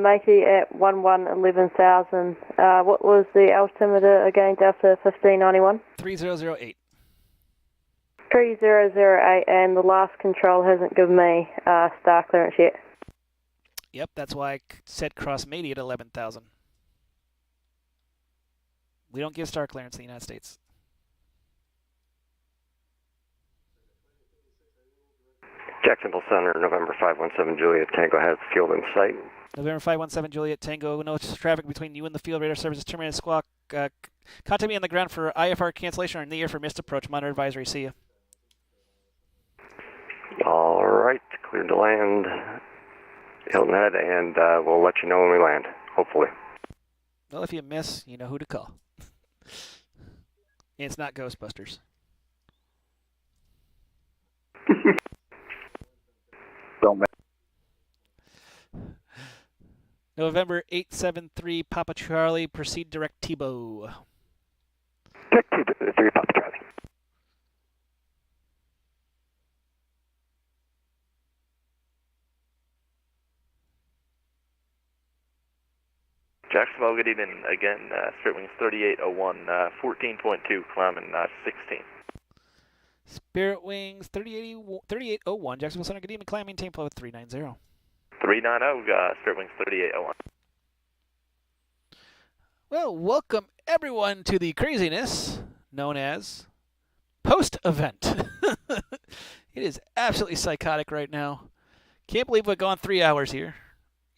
Speaker 13: Matey at 11,000. What was the altimeter again, Delta 1591?
Speaker 1: 3008.
Speaker 13: 3008, and the last control hasn't given me star clearance yet.
Speaker 1: Yep, that's why I said cross Matey at 11,000. We don't give star clearance in the United States.
Speaker 8: Jacksonville Center, November 517 Juliet Tango has field in sight.
Speaker 1: November 517 Juliet Tango, no traffic between you and the field. Radar services terminated. Squawk. Contact me on the ground for IFR cancellation or in the air for missed approach. Monitor advisory. See you.
Speaker 8: All right, cleared to land. Hilton Head, and we'll let you know when we land, hopefully.
Speaker 1: Well, if you miss, you know who to call. And it's not Ghostbusters.
Speaker 17: Don't matter.
Speaker 1: November 873 Papa Charlie, proceed direct Tebow.
Speaker 8: Direct 3 Papa Charlie.
Speaker 11: Jacksonville, good evening. Again, Spirit Wings 3801, 14.2, climbing 16.
Speaker 1: Spirit Wings 3801, Jacksonville Center, good evening. Climb, maintain flow at 390.
Speaker 11: 390, Spirit Wings 3801.
Speaker 1: Well, welcome everyone to the craziness known as post-event. It is absolutely psychotic right now. Can't believe we've gone 3 hours here.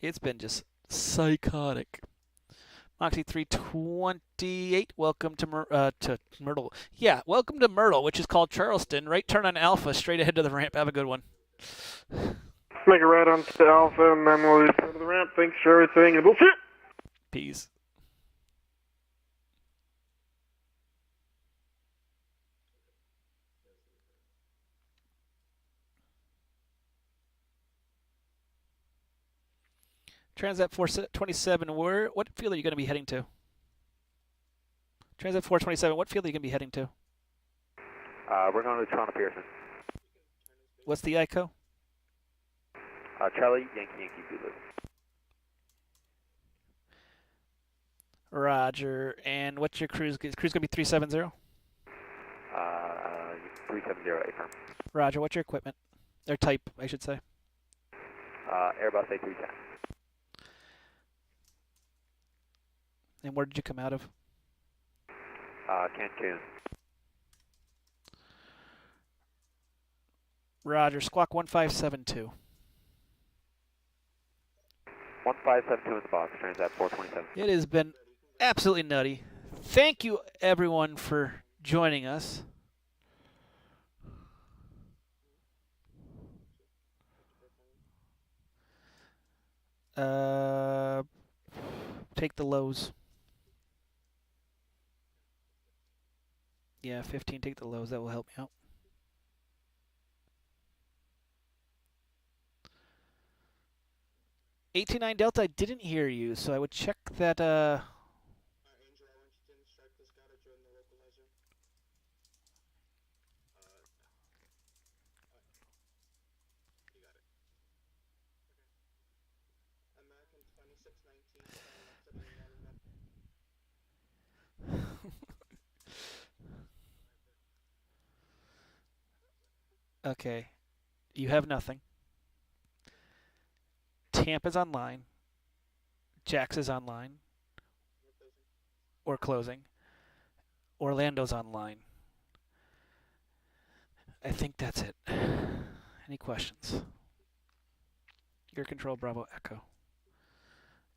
Speaker 1: It's been just psychotic. Moxie 328, welcome to Myrtle. Yeah, welcome to Myrtle, which is called Charleston. Right turn on Alpha, straight ahead to the ramp. Have a good one.
Speaker 11: Make a right on to Alpha, and then we'll go to the ramp. Thanks for everything, and bullshit!
Speaker 1: Peace. Transat 427, what field are you going to be heading to? Transat 427, what field are you going to be heading to?
Speaker 5: We're going to Toronto Pearson.
Speaker 1: What's the ICO?
Speaker 5: Charlie, Yankee, Zulu.
Speaker 1: Roger. And what's your cruise? Is cruise going to be 370?
Speaker 5: 370, affirm.
Speaker 1: Roger. What's your equipment? Or type, I should say.
Speaker 5: Airbus A310.
Speaker 1: And where did you come out of?
Speaker 5: Cancun.
Speaker 1: Roger. Squawk 1572.
Speaker 5: 1572 in the box. Transat 427.
Speaker 1: It has been absolutely nutty. Thank you, everyone, for joining us. Take the lows. Yeah, 15, take the lows. That will help me out. $18.9 Delta, I didn't hear you, so I would check that.
Speaker 4: Angel, I want you to instruct this guy to join the localizer. You got it. Okay. American 2619, left of the United.
Speaker 1: Okay. You have nothing. Tampa's online. Jax is online. Or closing. Orlando's online. I think that's it. Any questions? Your control, Bravo, Echo.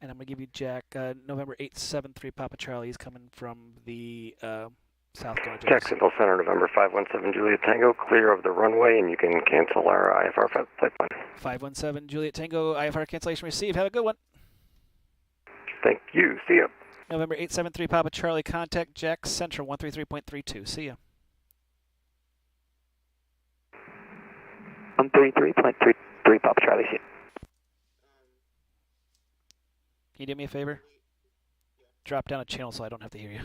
Speaker 1: And I'm going to give you Jack, November 873, Papa Charlie. He's coming from the south going to
Speaker 8: Jacksonville Center, November 517, Juliet Tango, clear of the runway, and you can cancel our IFR flight plan.
Speaker 1: 517, Juliet Tango, IFR cancellation received. Have a good one.
Speaker 8: Thank you. See ya.
Speaker 1: November 873, Papa Charlie, contact Jack Central 133.32. See ya.
Speaker 15: 133.33, Papa Charlie. See ya.
Speaker 1: Can you do me a favor? Drop down a channel so I don't have to hear you.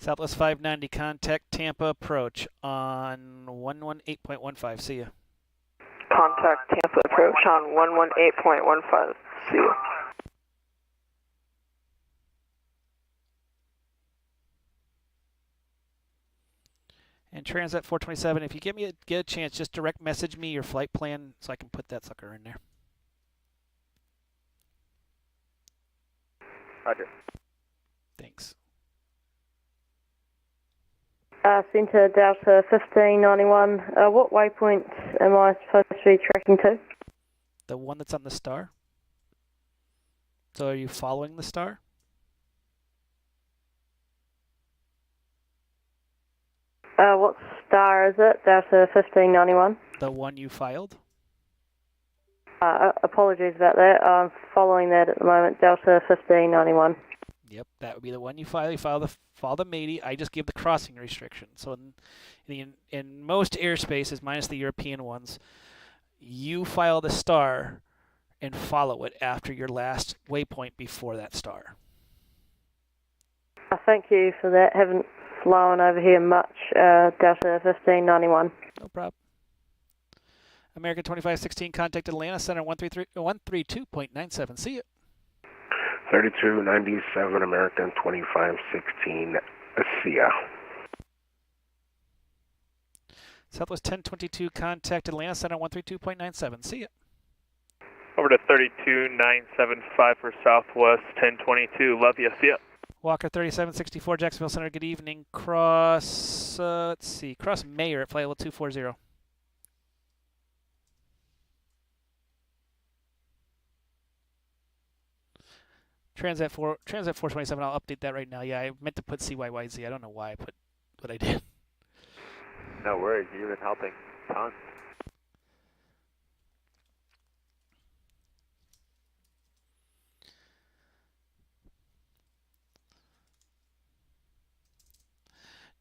Speaker 1: Southwest 590, contact Tampa approach on 118.15. See ya.
Speaker 14: Contact Tampa approach on 118.15. See ya.
Speaker 1: And Transat 427, if you get a chance, just direct message me your flight plan so I can put that sucker in there.
Speaker 5: Roger.
Speaker 1: Thanks.
Speaker 13: Center Delta 1591. What waypoint am I supposed to be tracking to?
Speaker 1: The one that's on the star. So are you following the star?
Speaker 13: What star is it? Delta 1591.
Speaker 1: The one you filed?
Speaker 13: Apologies about that. I'm following that at the moment. Delta 1591.
Speaker 1: Yep, that would be the one you file. You file the MATI. I just give the crossing restriction. So in most airspaces, minus the European ones, you file the star and follow it after your last waypoint before that star.
Speaker 13: Thank you for that. Haven't flown over here much. Delta 1591.
Speaker 1: No problem. American 2516, contact Atlanta Center 132.97. See you.
Speaker 17: 3297 American 2516, see ya.
Speaker 1: Southwest 1022, contact Atlanta Center 132.97. See ya.
Speaker 16: Over to 32975 for Southwest 1022. Love you. See ya.
Speaker 1: Walker 3764, Jacksonville Center. Good evening. Cross, let's see, cross Mayor at flight level 240. Transat 427, I'll update that right now. Yeah, I meant to put CYYZ. I don't know why I put what I did.
Speaker 5: No worries, you've been helping tons.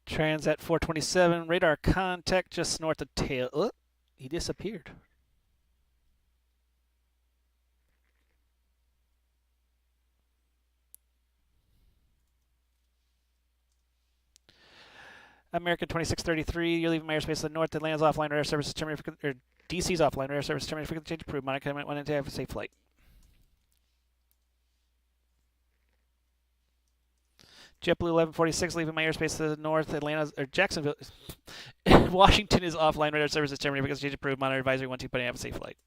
Speaker 1: Transat 427, radar contact just north of tail. Oh, he disappeared. American 2633, you're leaving my airspace to the north. Atlanta's offline radar services terminated, or DC's offline radar service terminated. Frequency change approved. Monica, I want to have a safe flight. JetBlue 1146, leaving my airspace to the north. Atlanta, or Jacksonville, Washington is offline radar services terminated. Frequency change approved. Monitor advisory 12, have a safe flight.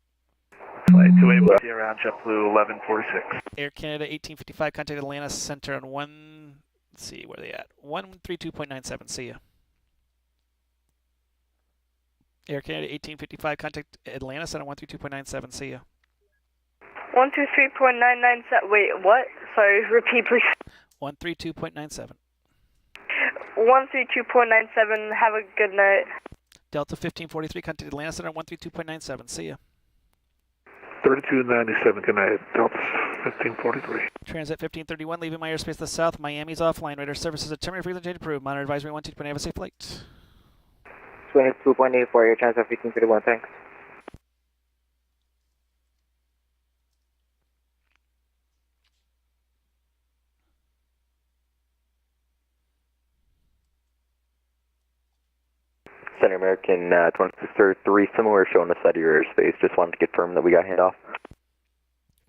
Speaker 3: Flight 28 will see around JetBlue 1146.
Speaker 1: Air Canada 1855, contact Atlanta Center on 1, let's see, where are they at? 132.97, see ya. Air Canada 1855, contact Atlanta Center 132.97, see ya.
Speaker 18: 123.997, wait, what? Sorry, repeat please.
Speaker 1: 132.97.
Speaker 18: 132.97, have a good night.
Speaker 1: Delta 1543, contact Atlanta Center 132.97, see ya.
Speaker 12: 3297, good night, Delta 1543.
Speaker 1: Transat 1531, leaving my airspace to the south. Miami's offline. Radar services are terminated. Frequency change approved. Monitor advisory 12, have a safe flight.
Speaker 15: 22.84, your Transat 1531, thanks.
Speaker 5: Center American 2633, similar show on the side of your airspace. Just wanted to confirm that we got handoff.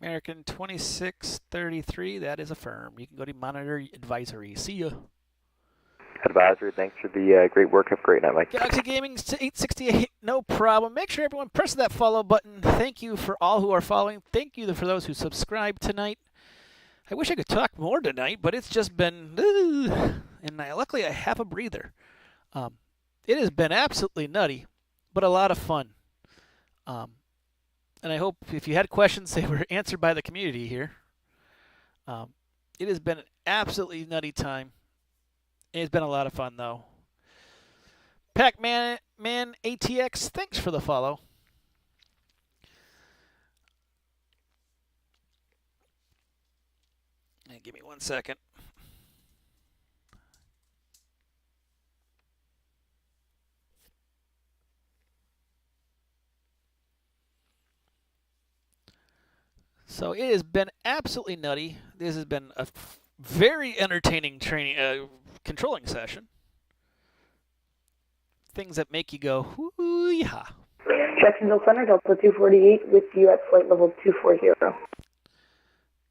Speaker 1: American 2633, that is affirmed. You can go to monitor advisory. See ya.
Speaker 5: Advisory, thanks for the great work. Have a great night, Mike.
Speaker 1: Galaxy Gaming 868, no problem. Make sure everyone presses that follow button. Thank you for all who are following. Thank you for those who subscribed tonight. I wish I could talk more tonight, but it's just been, and luckily I have a breather. It has been absolutely nutty, but a lot of fun. And I hope if you had questions, they were answered by the community here. It has been an absolutely nutty time. It's been a lot of fun, though. Pac-Man ATX, thanks for the follow. Hey, give me 1 second. So it has been absolutely nutty. This has been a very entertaining training, controlling session. Things that make you go, hoo-yah.
Speaker 13: Jacksonville Center, Delta 248 with you at flight level 240.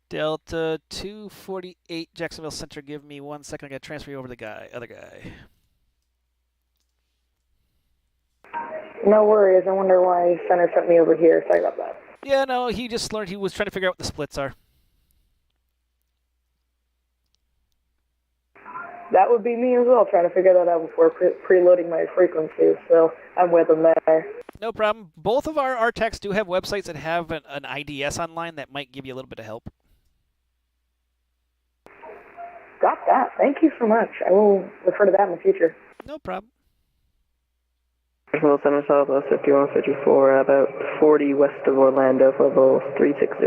Speaker 1: Delta 248, Jacksonville Center, give me 1 second. I got to transfer you over to the other guy.
Speaker 13: No worries. I wonder why Center sent me over here. Sorry about that.
Speaker 1: Yeah, no, he just learned. He was trying to figure out what the splits are.
Speaker 13: That would be me as well, trying to figure that out before preloading my frequencies, so I'm with them there.
Speaker 1: No problem. Both of our RTACs do have websites that have an IDS online that might give you a little bit of help.
Speaker 13: Got that. Thank you so much. I will refer to that in the future.
Speaker 1: No problem.
Speaker 14: Jacksonville Center Southwest 5154, about 40 west of Orlando for level 360.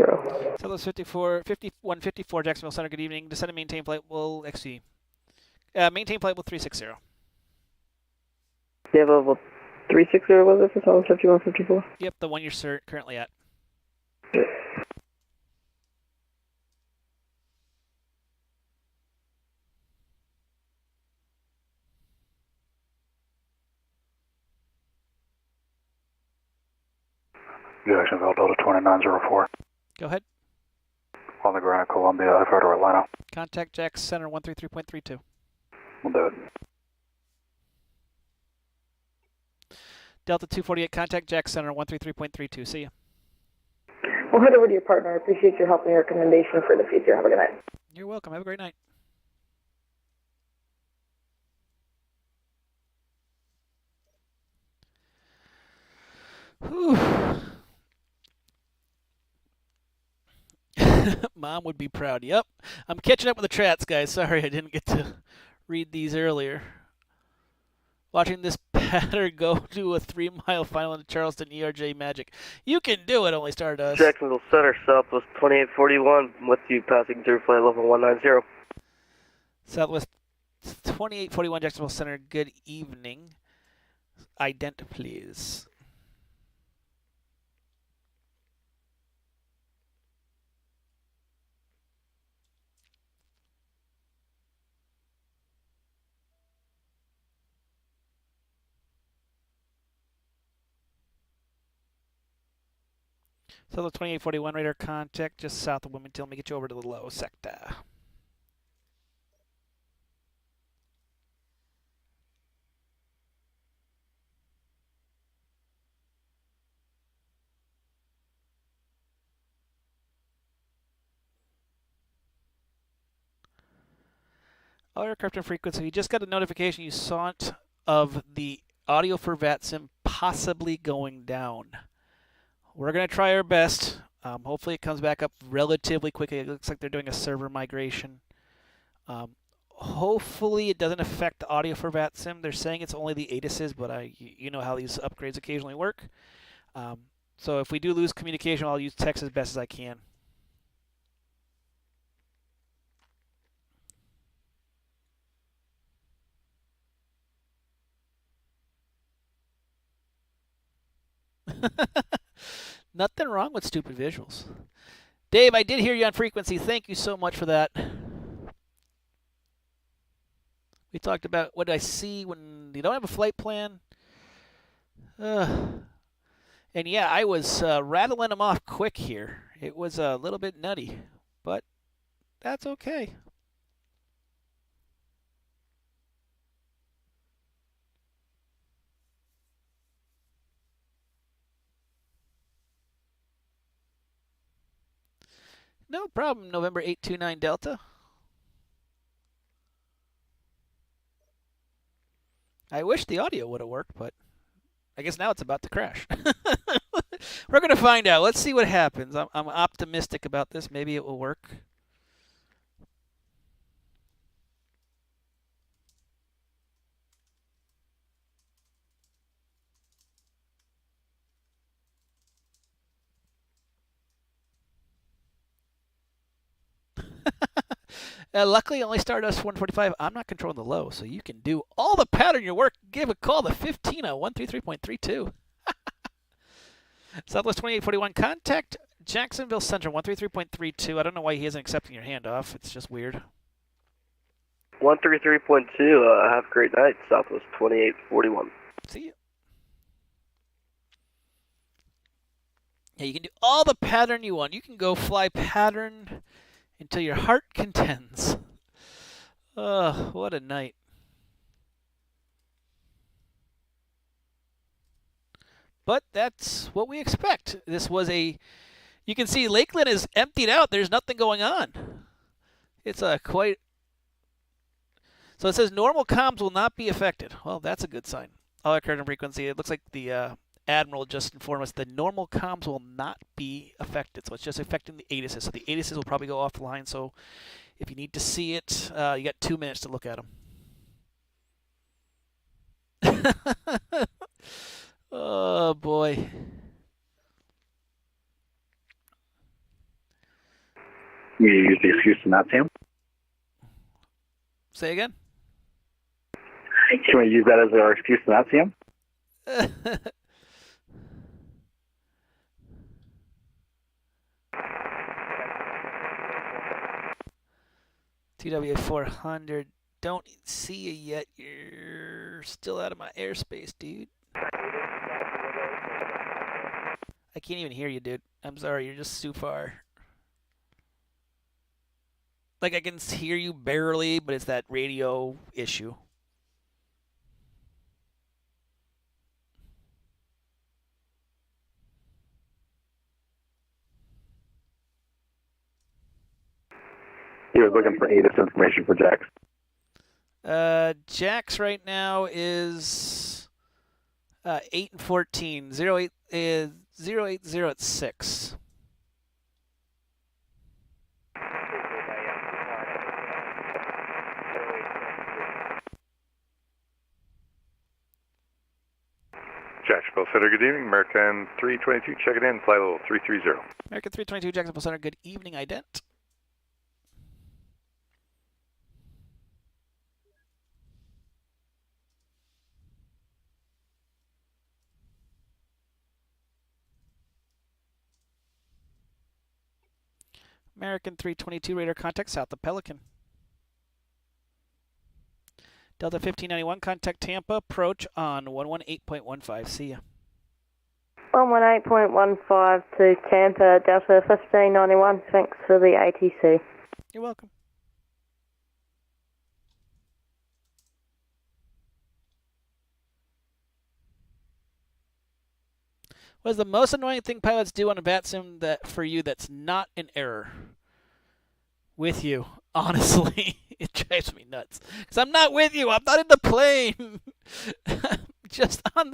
Speaker 1: Southwest 5154, Jacksonville Center, good evening. Descend and maintain flight will XC. Maintain flight will 360.
Speaker 14: You have level 360, was it, for Southwest 5154?
Speaker 1: Yep, the one you're currently at.
Speaker 14: Yeah.
Speaker 9: Jacksonville Delta 2904.
Speaker 1: Go ahead.
Speaker 9: on the ground at Columbia, I've heard Orlando.
Speaker 1: Contact Jack Center 133.32.
Speaker 9: We'll do it.
Speaker 1: Delta 248, contact Jack Center 133.32. See ya.
Speaker 14: We'll head over to your partner. I appreciate your help and your recommendation for the future. Have a good night.
Speaker 1: You're welcome. Have a great night. Whew. Mom would be proud. Yep. I'm catching up with the trats, guys. Sorry I didn't get to read these earlier. Watching this pattern go to a 3-mile final in Charleston ERJ Magic. You can do it, only Stardust.
Speaker 19: Jacksonville Center, Southwest 2841, with you passing through flight level 190.
Speaker 1: Southwest 2841, Jacksonville Center, good evening. Ident, please. So the 2841 radar contact just south of Wilmington. Let me get you over to the low sector. All aircraft and frequency. You just got a notification you saw it of the audio for VATSIM possibly going down. We're going to try our best. Hopefully it comes back up relatively quickly. It looks like they're doing a server migration. Hopefully it doesn't affect the audio for VATSIM. They're saying it's only the ATISes, but you know how these upgrades occasionally work. So if we do lose communication, I'll use text as best as I can. Nothing wrong with stupid visuals. Dave, I did hear you on frequency. Thank you so much for that. We talked about what I see when you don't have a flight plan. And yeah, I was rattling them off quick here. It was a little bit nutty, but that's okay. No problem, November 829 Delta. I wish the audio would have worked, but I guess now it's about to crash. We're going to find out. Let's see what happens. I'm optimistic about this. Maybe it will work. Luckily, only Stardust 145. I'm not controlling the low, so you can do all the pattern your work. Give a call to 15 133.32. Southwest 2841. Contact Jacksonville Central 133.32. I don't know why he isn't accepting your handoff. It's just weird.
Speaker 19: 133.2. Have a great night, Southwest 2841.
Speaker 1: See you. Yeah, you can do all the pattern you want. You can go fly pattern until your heart contends. Oh, what a night. But that's what we expect. This was you can see Lakeland is emptied out. There's nothing going on. It's quite. So it says normal comms will not be affected. Well, that's a good sign. All aircraft and frequency. It looks like the Admiral just informed us that normal comms will not be affected. So it's just affecting the ATISes. So the ATISes will probably go offline. So if you need to see it, you got 2 minutes to look at them. Oh, boy.
Speaker 9: You use the excuse to not see him?
Speaker 1: Say again?
Speaker 9: Can we use that as our excuse to not see him?
Speaker 1: TWA 400. Don't see you yet. You're still out of my airspace, dude. I can't even hear you, dude. I'm sorry. You're just too far. Like, I can hear you barely, but it's that radio issue.
Speaker 6: He was looking for ATIS information for Jax.
Speaker 1: Jax right now is 8 and 14. 08 is 080 at 6.
Speaker 9: Jacksonville Center, good evening. American 322, check it in, flight level 330.
Speaker 1: American 322, Jacksonville Center, good evening, ident. American 322, radar contact south of Pelican. Delta 1591, contact Tampa, approach on 118.15. See ya.
Speaker 13: 118.15 to Tampa, Delta 1591. Thanks for the ATC.
Speaker 1: You're welcome. What is the most annoying thing pilots do on a VATSIM that for you that's not an error? With you, honestly, it drives me nuts. Because I'm not with you. I'm not in the plane. I'm just on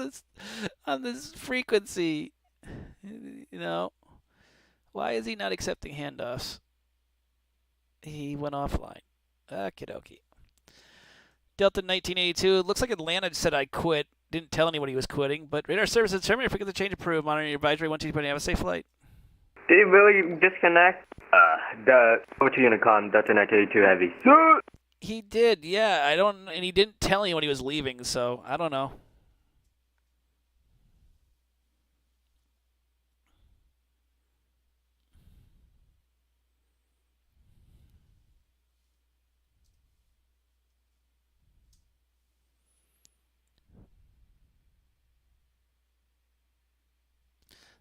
Speaker 1: this frequency. You know, why is he not accepting handoffs? He went offline. Okie dokie. Delta 1982. It looks like Atlanta said I quit. Didn't tell anyone he was quitting, but radar services terminated. Forget the change approved. Monitoring your advisory 122. Have a safe flight.
Speaker 15: Did he really disconnect? Over to Unicom, Delta 1982 Heavy.
Speaker 1: He did, yeah. And he didn't tell anyone he was leaving, so I don't know.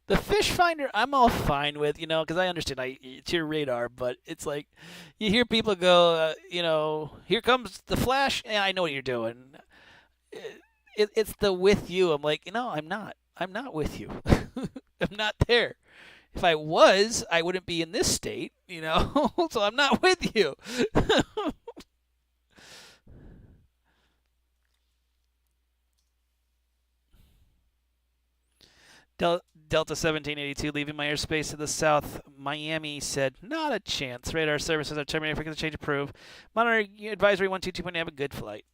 Speaker 1: The fish finder, I'm all fine with, because I understand it's your radar, but it's like you hear people go, here comes the flash, and I know what you're doing. It's the with you. I'm like, I'm not. I'm not with you. I'm not there. If I was, I wouldn't be in this state, so I'm not with you. Delta 1782 leaving my airspace to the south. Miami said, not a chance. Radar services are terminated. Frequency change approved. Monitor advisory 122. Have a good flight.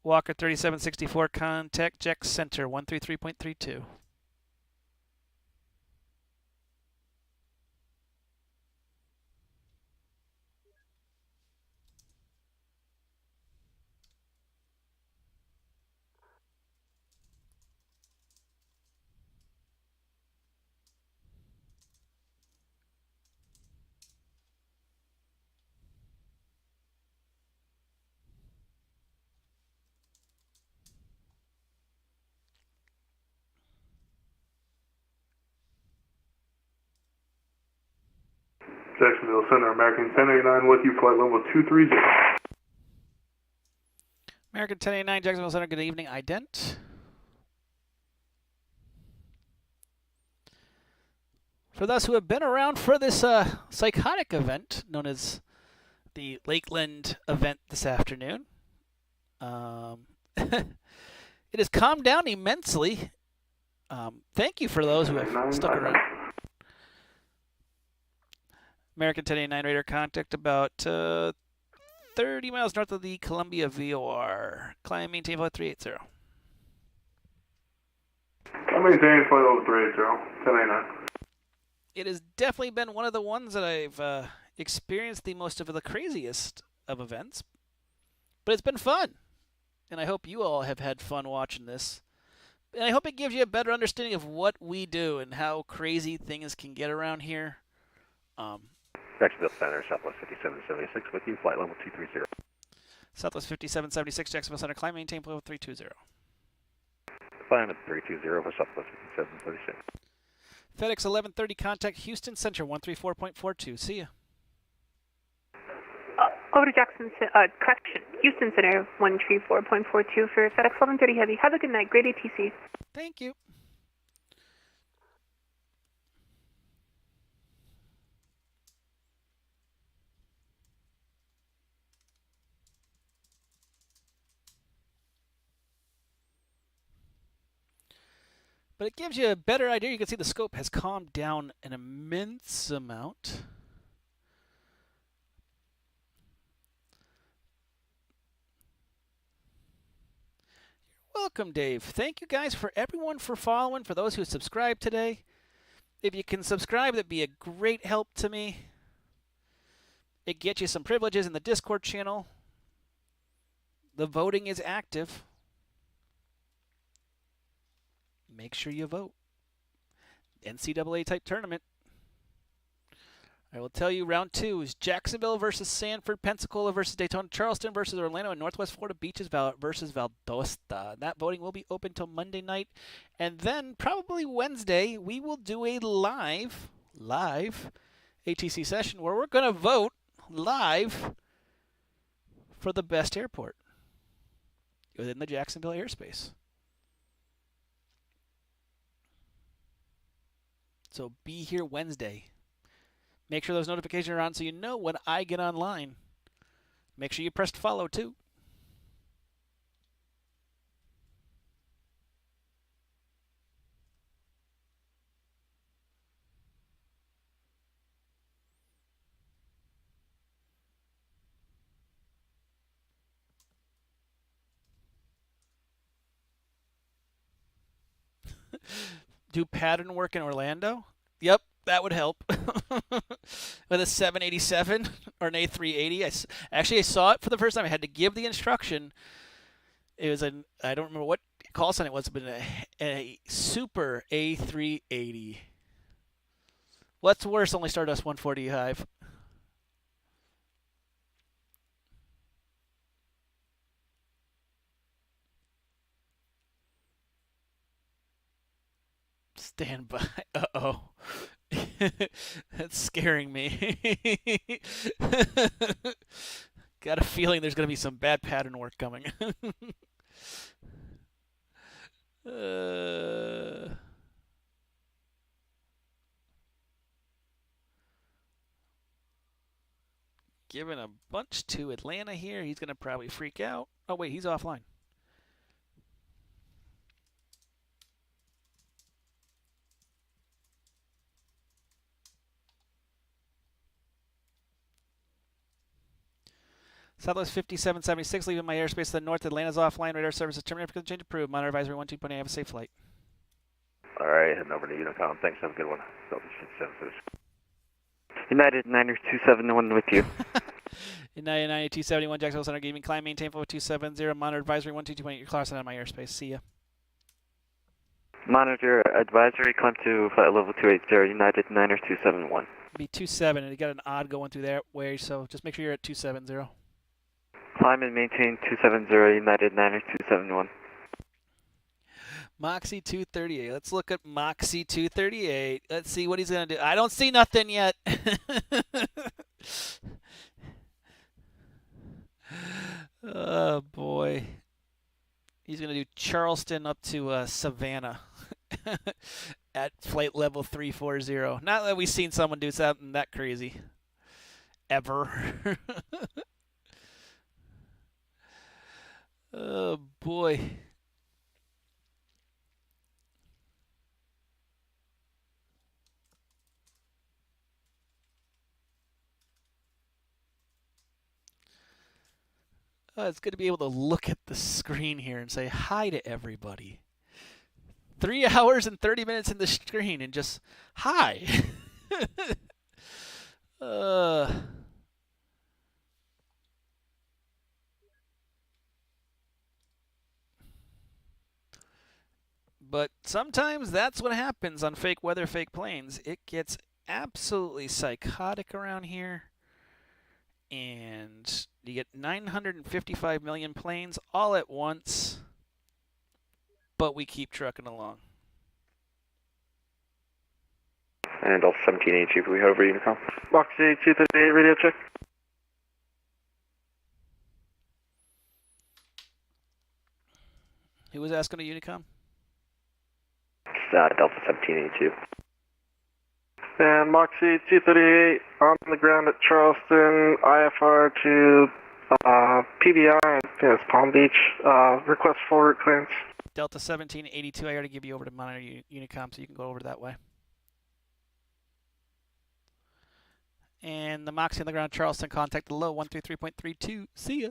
Speaker 1: Walker 3764, contact Jack Center 133.32.
Speaker 12: Jacksonville Center, American 1089 with you, flight level 230.
Speaker 1: American 1089, Jacksonville Center, good evening, ident. For those who have been around for this psychotic event known as the Lakeland event this afternoon, it has calmed down immensely. Thank you for those who have stuck around. American 1089 radar contact about 30 miles north of the Columbia VOR. Climb maintain flight 380.
Speaker 12: I maintain flight level 380, 1089.
Speaker 1: It has definitely been one of the ones that I've experienced the most of the craziest of events. But it's been fun. And I hope you all have had fun watching this. And I hope it gives you a better understanding of what we do and how crazy things can get around here.
Speaker 8: Jacksonville Center, Southwest 5776 with you, flight level 230.
Speaker 1: Southwest 5776, Jacksonville Center, climb, maintain flight level 320.
Speaker 9: climb at 320 for Southwest 5736.
Speaker 1: FedEx 1130, contact Houston Center 134.42. See ya.
Speaker 20: Over to correction, Houston Center 134.42 for FedEx 1130 Heavy. Have a good night. Great ATC.
Speaker 1: Thank you. But it gives you a better idea. You can see the scope has calmed down an immense amount. You're welcome, Dave. Thank you guys for everyone for following, for those who subscribed today. If you can subscribe, that'd be a great help to me. It gets you some privileges in the Discord channel. The voting is active. Make sure you vote. NCAA type tournament. I will tell you round 2 is Jacksonville versus Sanford, Pensacola versus Daytona, Charleston versus Orlando, and Northwest Florida Beaches versus Valdosta. That voting will be open till Monday night. And then probably Wednesday, we will do a live ATC session where we're going to vote live for the best airport within the Jacksonville airspace. So be here Wednesday. Make sure those notifications are on so you know when I get online. Make sure you pressed follow too. Do pattern work in Orlando? Yep, that would help. With a 787 or an A380. I saw it for the first time. I had to give the instruction. It was I don't remember what call sign it was, but a Super A380. What's worse, only Stardust 145. Stand by. Uh-oh. That's scaring me. Got a feeling there's going to be some bad pattern work coming. Giving a bunch to Atlanta here. He's going to probably freak out. Oh, wait, he's offline. Southwest 5776, leaving my airspace to the north. Atlanta's offline. Radar services terminated because of change approved. Monitor advisory 12.8. Have a safe flight.
Speaker 9: All right, heading over to Unicom. Thanks, have a good one.
Speaker 10: United 9271 with you.
Speaker 1: United 9271, Jacksonville Center, Gaming, climb, maintain flow 270. Monitor advisory 12.8. You're crossing out of my airspace. See ya.
Speaker 10: Monitor advisory, climb to flight level 280, United 9271.
Speaker 1: Be 27, and you got an odd going through that way, so just make sure you're at 270.
Speaker 10: Climb and maintain 270, United 9271.
Speaker 1: Moxie 238. Let's look at Moxie 238. Let's see what he's going to do. I don't see nothing yet. Oh, boy. He's going to do Charleston up to Savannah at flight level 340. Not that we've seen someone do something that crazy. Ever. Oh, boy. It's good to be able to look at the screen here and say hi to everybody. 3 hours and 30 minutes in the screen and just hi. But sometimes that's what happens on fake weather, fake planes. It gets absolutely psychotic around here. And you get 955 million planes all at once. but we keep trucking along.
Speaker 8: And Delta 1782, can we head over to Unicom?
Speaker 11: Moxie 238, radio check.
Speaker 1: Who was asking a Unicom?
Speaker 8: Delta 1782.
Speaker 11: And Moxie 238 on the ground at Charleston, IFR to PBI, I think it's Palm Beach, request forward clearance.
Speaker 1: Delta 1782, I got to give you over to monitor Unicom so you can go over that way. And the Moxie on the ground at Charleston, contact the low 133.32. See ya.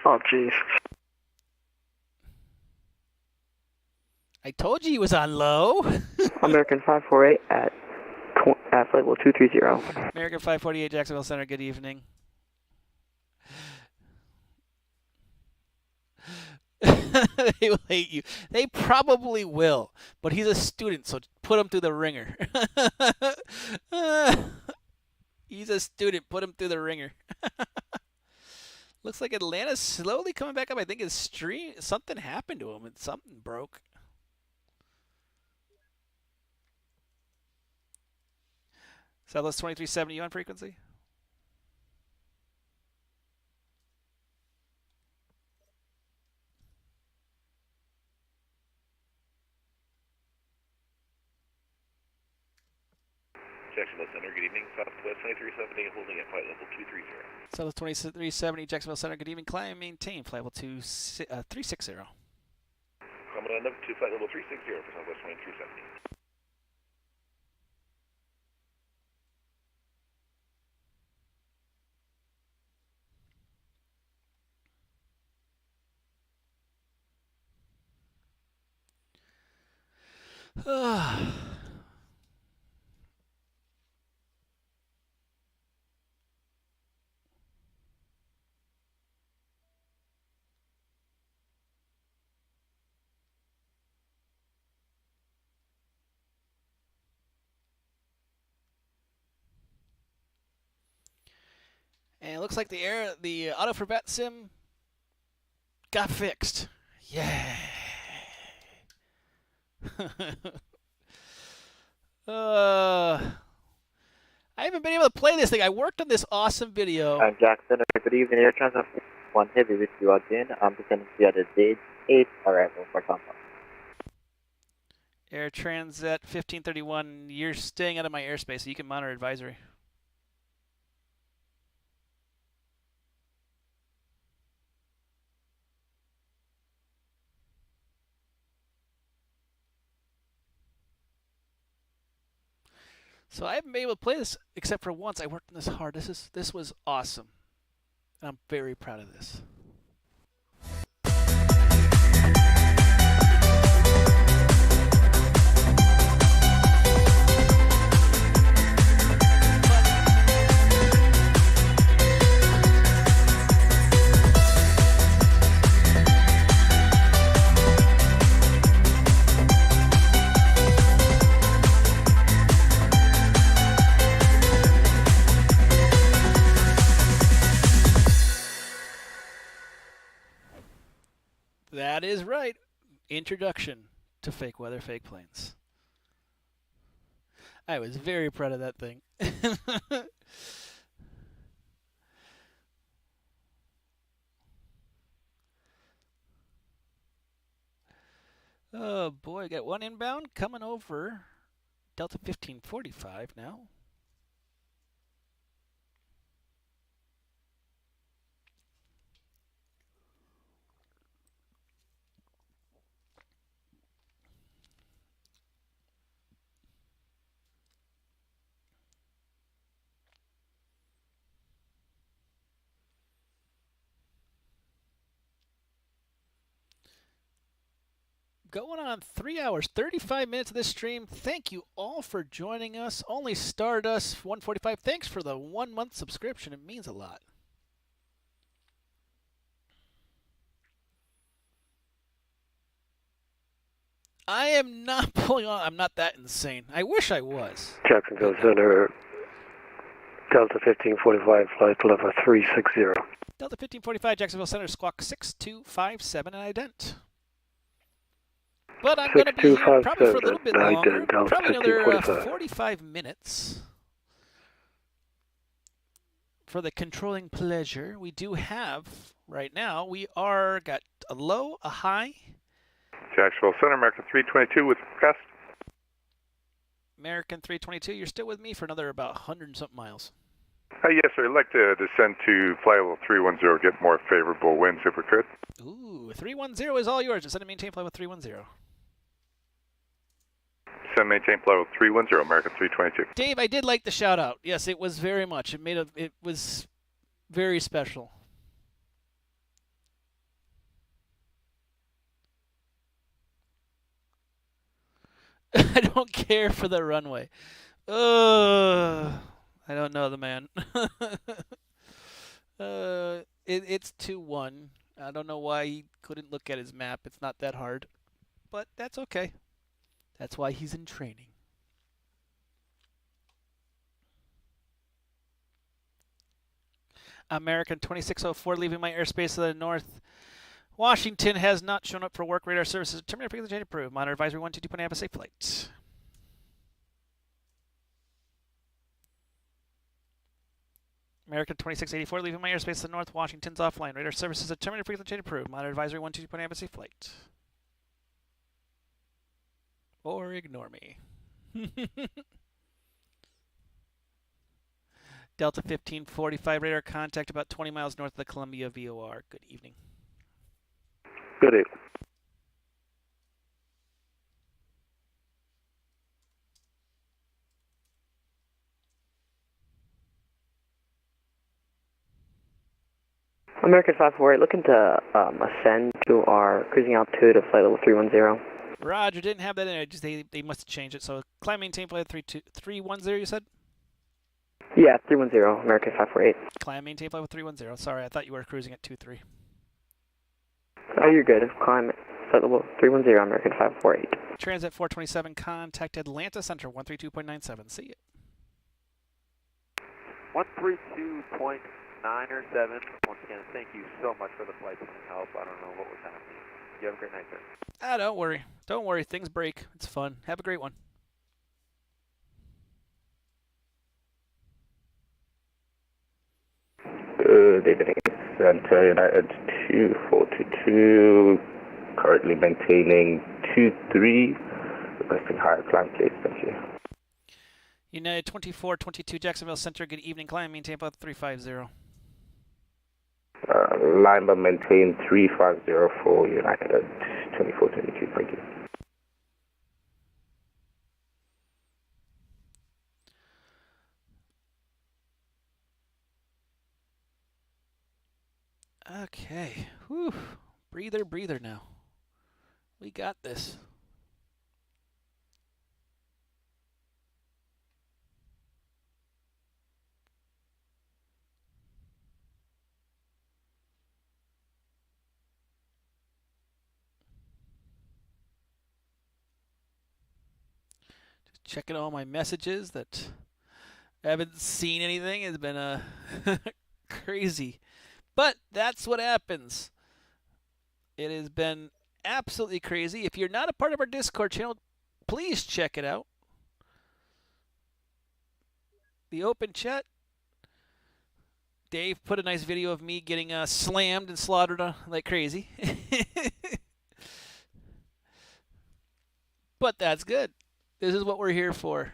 Speaker 11: Oh, jeez.
Speaker 1: I told you he was on low.
Speaker 14: American 548 at flight level 230.
Speaker 1: American 548, Jacksonville Center, good evening. They will hate you. They probably will, but he's a student, so put him through the ringer. He's a student, put him through the ringer. Looks like Atlanta's slowly coming back up. I think his stream, something happened to him and something broke. Southwest 2370 on frequency.
Speaker 9: Jacksonville Center, good evening. Southwest 2370 holding at flight level 230.
Speaker 1: Southwest 2370, Jacksonville Center, good evening. Climb and maintain flight level 360.
Speaker 9: Coming on up to flight level 360 for Southwest 2370.
Speaker 1: And it looks like the auto for bat sim got fixed. Yeah. I haven't been able to play this thing. I worked on this awesome video.
Speaker 5: Jackson, good evening. Air Transit 1 Heavy with you again. I'm descending via the date 8 arrival for Tampa.
Speaker 1: Air Transat 1531, you're staying out of my airspace, so you can monitor advisory. So I haven't been able to play this except for once. I worked on this hard. This was awesome. And I'm very proud of this. That is right. Introduction to fake weather, fake planes. I was very proud of that thing. Oh boy, got one inbound coming over Delta 1545 now. Going on 3 hours, 35 minutes of this stream. Thank you all for joining us. Only Stardust 145. Thanks for the 1 month subscription. It means a lot. I am not pulling on. I'm not that insane. I wish I was.
Speaker 2: Jacksonville Center, Delta 1545, flight level 360.
Speaker 1: Delta 1545, Jacksonville Center, squawk 6257 and ident. But I'm going to be here probably for a little bit longer,
Speaker 12: Dallas
Speaker 1: probably another
Speaker 12: 1545.
Speaker 1: 45 minutes. For the controlling pleasure, we do have, right now, got a low, a high.
Speaker 9: Jacksonville Center, American 322 with request.
Speaker 1: American 322, you're still with me for another about 100 and something miles.
Speaker 9: Yes, sir. I'd like to descend to flight level 310, get more favorable winds if we could.
Speaker 1: Ooh, 310 is all yours. Descend and maintain flight level 310.
Speaker 9: Descend, maintain flight level 310, American 322.
Speaker 1: Dave, I did like the shout out. Yes, it was very much. It was very special. I don't care for the runway. I don't know the man. It's 2-1. I don't know why he couldn't look at his map. It's not that hard. But that's okay. That's why he's in training. American 2604 leaving my airspace to the north. Washington has not shown up for work. Radar services terminated frequency change approved. Monitor advisory 122.8, have a safe flight. American 2684 leaving my airspace to the north. Washington's offline. Radar services terminated frequency change approved. Monitor advisory 122.8, have a safe flight. Or ignore me. Delta 1545 radar contact about 20 miles north of the Columbia VOR. Good evening.
Speaker 12: Good evening.
Speaker 14: American 548, looking to ascend to our cruising altitude of flight level 310.
Speaker 1: Roger, didn't have that in it. They must have changed it. So climb maintain flight 310, you said?
Speaker 14: Yeah, 310, American 548.
Speaker 1: Climb maintain flight 310. Sorry, I thought you were cruising at 23.
Speaker 14: Oh, you're good. Climb flight level 310, American 548.
Speaker 1: Transat 427, contact Atlanta Center 132.97. See you.
Speaker 21: 132.9 or 7. Once again, thank you so much for the flight plan help. I don't know what was happening. You have a great night, sir.
Speaker 1: Don't worry. Don't worry. Things break. It's fun. Have a great one.
Speaker 17: Good evening, Center United 2422, currently maintaining 23, requesting higher climb, please. Thank you.
Speaker 1: United 2422, Jacksonville Center. Good evening. Climb maintain about 350.
Speaker 17: Lima maintain 350 for United 2422. Thank you.
Speaker 1: Okay. Whew. Breather now. We got this. Just checking all my messages that I haven't seen anything. It's been crazy. But that's what happens. It has been absolutely crazy. If you're not a part of our Discord channel, please check it out. The open chat. Dave put a nice video of me getting slammed and slaughtered like crazy. But that's good. This is what we're here for.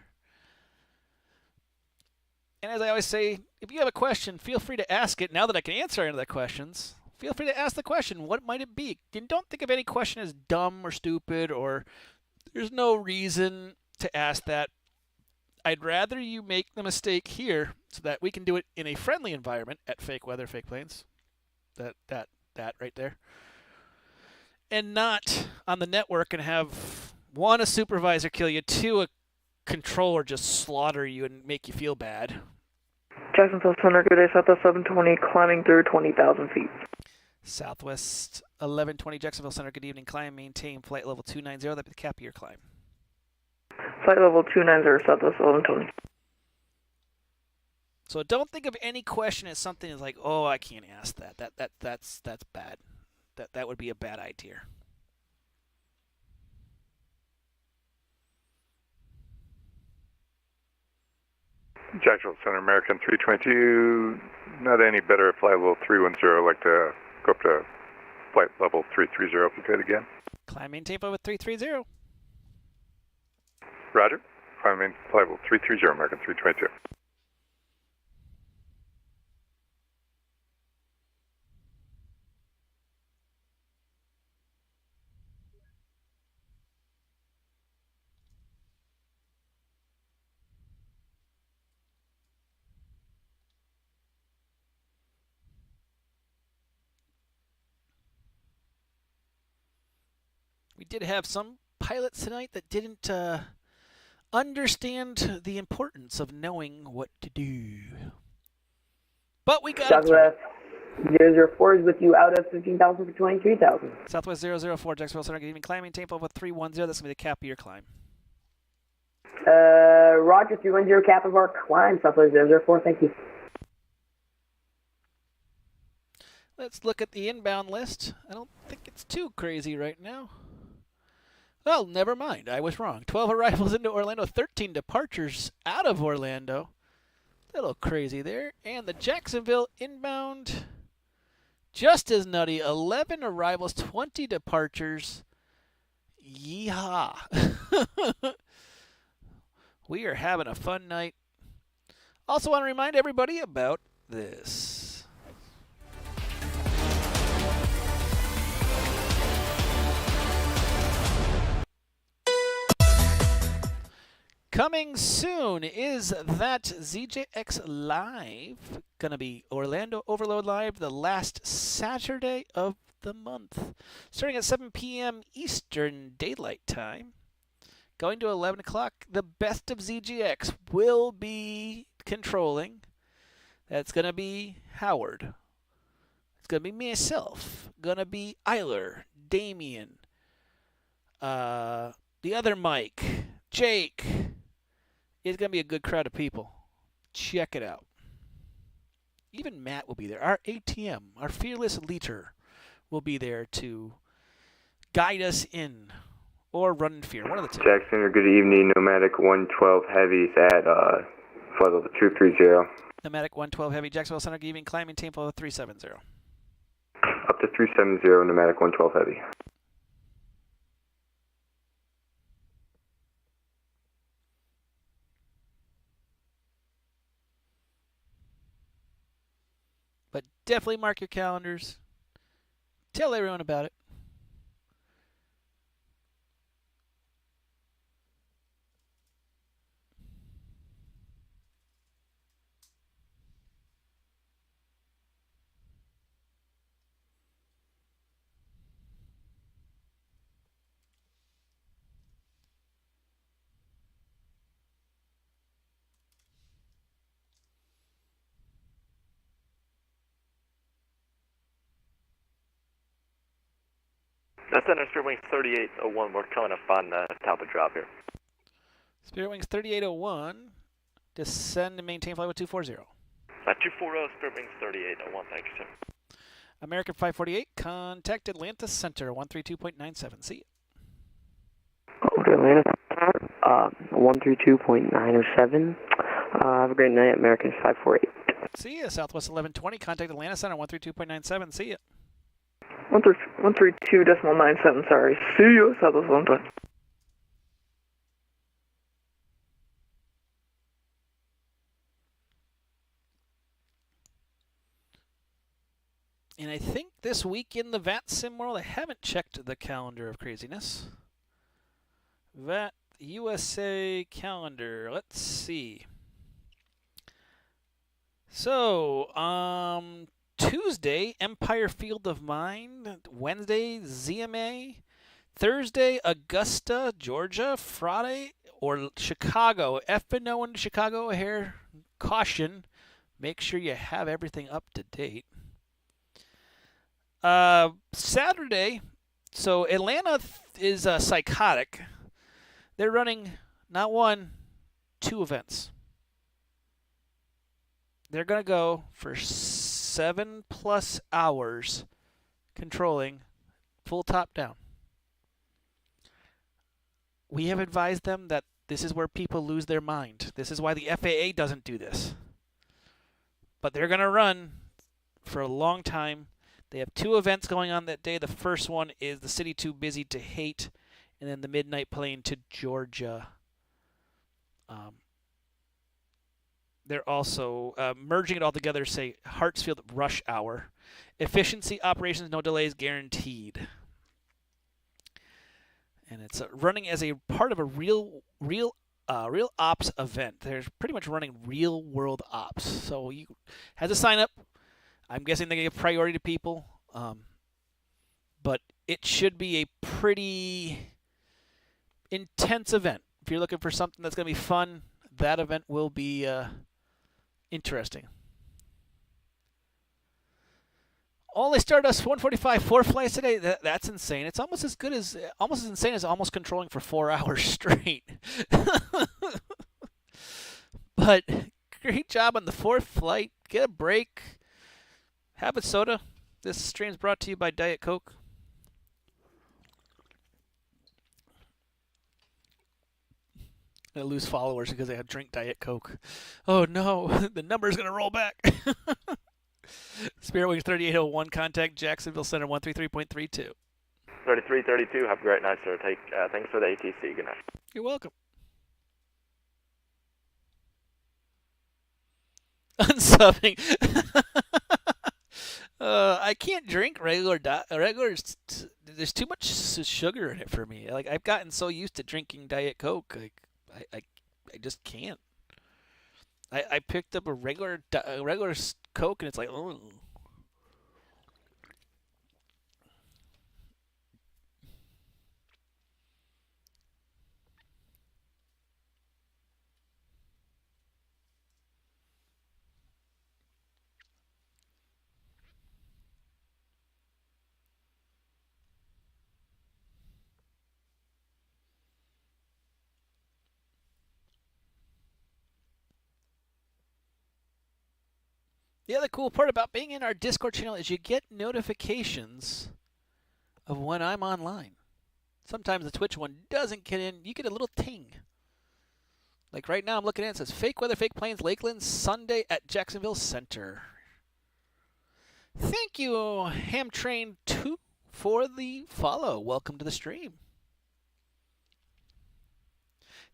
Speaker 1: And as I always say, if you have a question, feel free to ask it. Now that I can answer any of the questions, feel free to ask the question. What might it be? And don't think of any question as dumb or stupid, or there's no reason to ask that. I'd rather you make the mistake here so that we can do it in a friendly environment at Fake Weather, Fake Planes. That right there. And not on the network and have, one, a supervisor kill you, two, a controller just slaughter you and make you feel bad.
Speaker 14: Jacksonville Center, good day, Southwest 720, climbing through 20,000 feet.
Speaker 1: Southwest 1120, Jacksonville Center, good evening. Climb, maintain flight level 290. That'd be the cap of your climb.
Speaker 14: Flight level 290, Southwest 1120.
Speaker 1: So don't think of any question as something that's like, oh, I can't ask that. That's bad. That would be a bad idea.
Speaker 9: Jacksonville Center, American 322. Not any better at flight level 310. I'd like to go up to flight level 330 if you could again.
Speaker 1: Climb maintain flight with 330.
Speaker 9: Roger. Climb in flight level 330, American 322.
Speaker 1: We did have some pilots tonight that didn't understand the importance of knowing what to do. But we got
Speaker 14: Southwest 004 is with you out of 15,000 for 23,000.
Speaker 1: Southwest 004, Jacksonville Center, good evening. Climb, maintain flight with 310. That's going to be the cap of your climb.
Speaker 14: Roger, 310 cap of our climb, Southwest 004, thank you.
Speaker 1: Let's look at the inbound list. I don't think it's too crazy right now. Well, never mind. I was wrong. 12 arrivals into Orlando, 13 departures out of Orlando. A little crazy there. And the Jacksonville inbound, just as nutty. 11 arrivals, 20 departures. Yeehaw. We are having a fun night. Also want to remind everybody about this. Coming soon is that ZJX Live. Gonna be Orlando Overload Live the last Saturday of the month. Starting at 7 p.m. Eastern Daylight Time. Going to 11 o'clock. The best of ZGX will be controlling. That's gonna be Howard. It's gonna be myself. Gonna be Eiler, Damien, the other Mike, Jake. It's going to be a good crowd of people. Check it out. Even Matt will be there. Our ATM, our fearless leader, will be there to guide us in or run in fear. One of the two.
Speaker 7: Jackson, good evening. Nomadic 112 Heavies at flight level 230.
Speaker 1: Nomadic 112 Heavy, Jacksonville Center, good evening. Climb, maintain flight level 370.
Speaker 7: Up to 370, Nomadic 112 Heavy.
Speaker 1: But definitely mark your calendars. Tell everyone about it.
Speaker 3: Center Spirit Wings 3801, we're coming up on top of drop here.
Speaker 1: Spirit Wings 3801, descend and maintain flight with 240.
Speaker 3: 240, Spirit Wings 3801, thank you, sir.
Speaker 1: American 548, contact Atlanta Center, 132.97. See you.
Speaker 14: Over to Atlanta, 132.907. Have a great night, American 548.
Speaker 1: See ya. Southwest 1120, contact Atlanta Center, 132.97. See ya.
Speaker 11: 132.97, sorry. See you, Southwest 120.
Speaker 1: And I think this week in the VAT Sim world, I haven't checked the calendar of craziness. VAT USA calendar. Let's see. So, Tuesday, Empire Field of Mind. Wednesday, ZMA. Thursday, Augusta, Georgia. Friday, or Chicago. F&O in Chicago O'Hare. Caution. Make sure you have everything up to date. Saturday, so Atlanta is psychotic. They're running not one, two events. They're going to go for 7+ hours controlling full top down. We have advised them that This is where people lose their mind. This is why the FAA doesn't do this. But they're going to run for a long time. They have 2 events going on that day. The first one is the City Too Busy to Hate, and then the Midnight Plane to Georgia. They're also merging it all together, say Hartsfield Rush Hour. Efficiency, operations, no delays guaranteed. And it's running as a part of a real ops event. They're pretty much running real world ops. So you has a sign up. I'm guessing they give priority to people, but it should be a pretty intense event. If you're looking for something that's going to be fun, that event will be interesting. Only Stardust 145 4 flights today. That's insane. It's almost as insane as almost controlling for 4 hours straight. But great job on the 4th flight. Get a break. Have a soda. This stream is brought to you by Diet Coke. I lose followers because I drink Diet Coke. Oh no, the number's going to roll back. Spirit Wings 3801, contact Jacksonville Center 133.32.
Speaker 3: 3332, have a great night, sir. Thanks for the ATC. Good night.
Speaker 1: You're welcome. Unsubbing. I can't drink regular. There's too much sugar in it for me. Like I've gotten so used to drinking Diet Coke, like I just can't. I picked up a regular Coke and it's like, oh. The other cool part about being in our Discord channel is you get notifications of when I'm online. Sometimes the Twitch one doesn't get in. You get a little ting. Like right now I'm looking at it. It says fake weather, fake planes, Lakeland, Sunday at Jacksonville Center. Thank you, Hamtrain 2, for the follow. Welcome to the stream.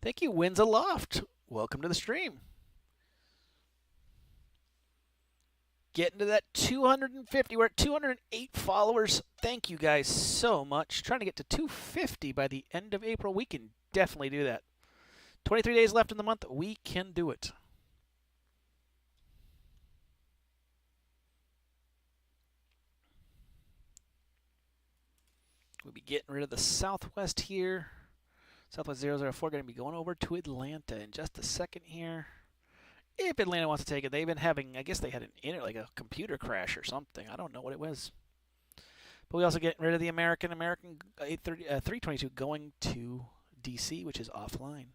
Speaker 1: Thank you, Winds Aloft. Welcome to the stream. Getting to that 250. We're at 208 followers. Thank you guys so much. Trying to get to 250 by the end of April. We can definitely do that. 23 days left in the month. We can do it. We'll be getting rid of the Southwest here. Southwest 004 going to be going over to Atlanta in just a second here. If Atlanta wants to take it, they've been having, I guess they had like a computer crash or something. I don't know what it was. But we also get rid of the American 322 going to DC, which is offline.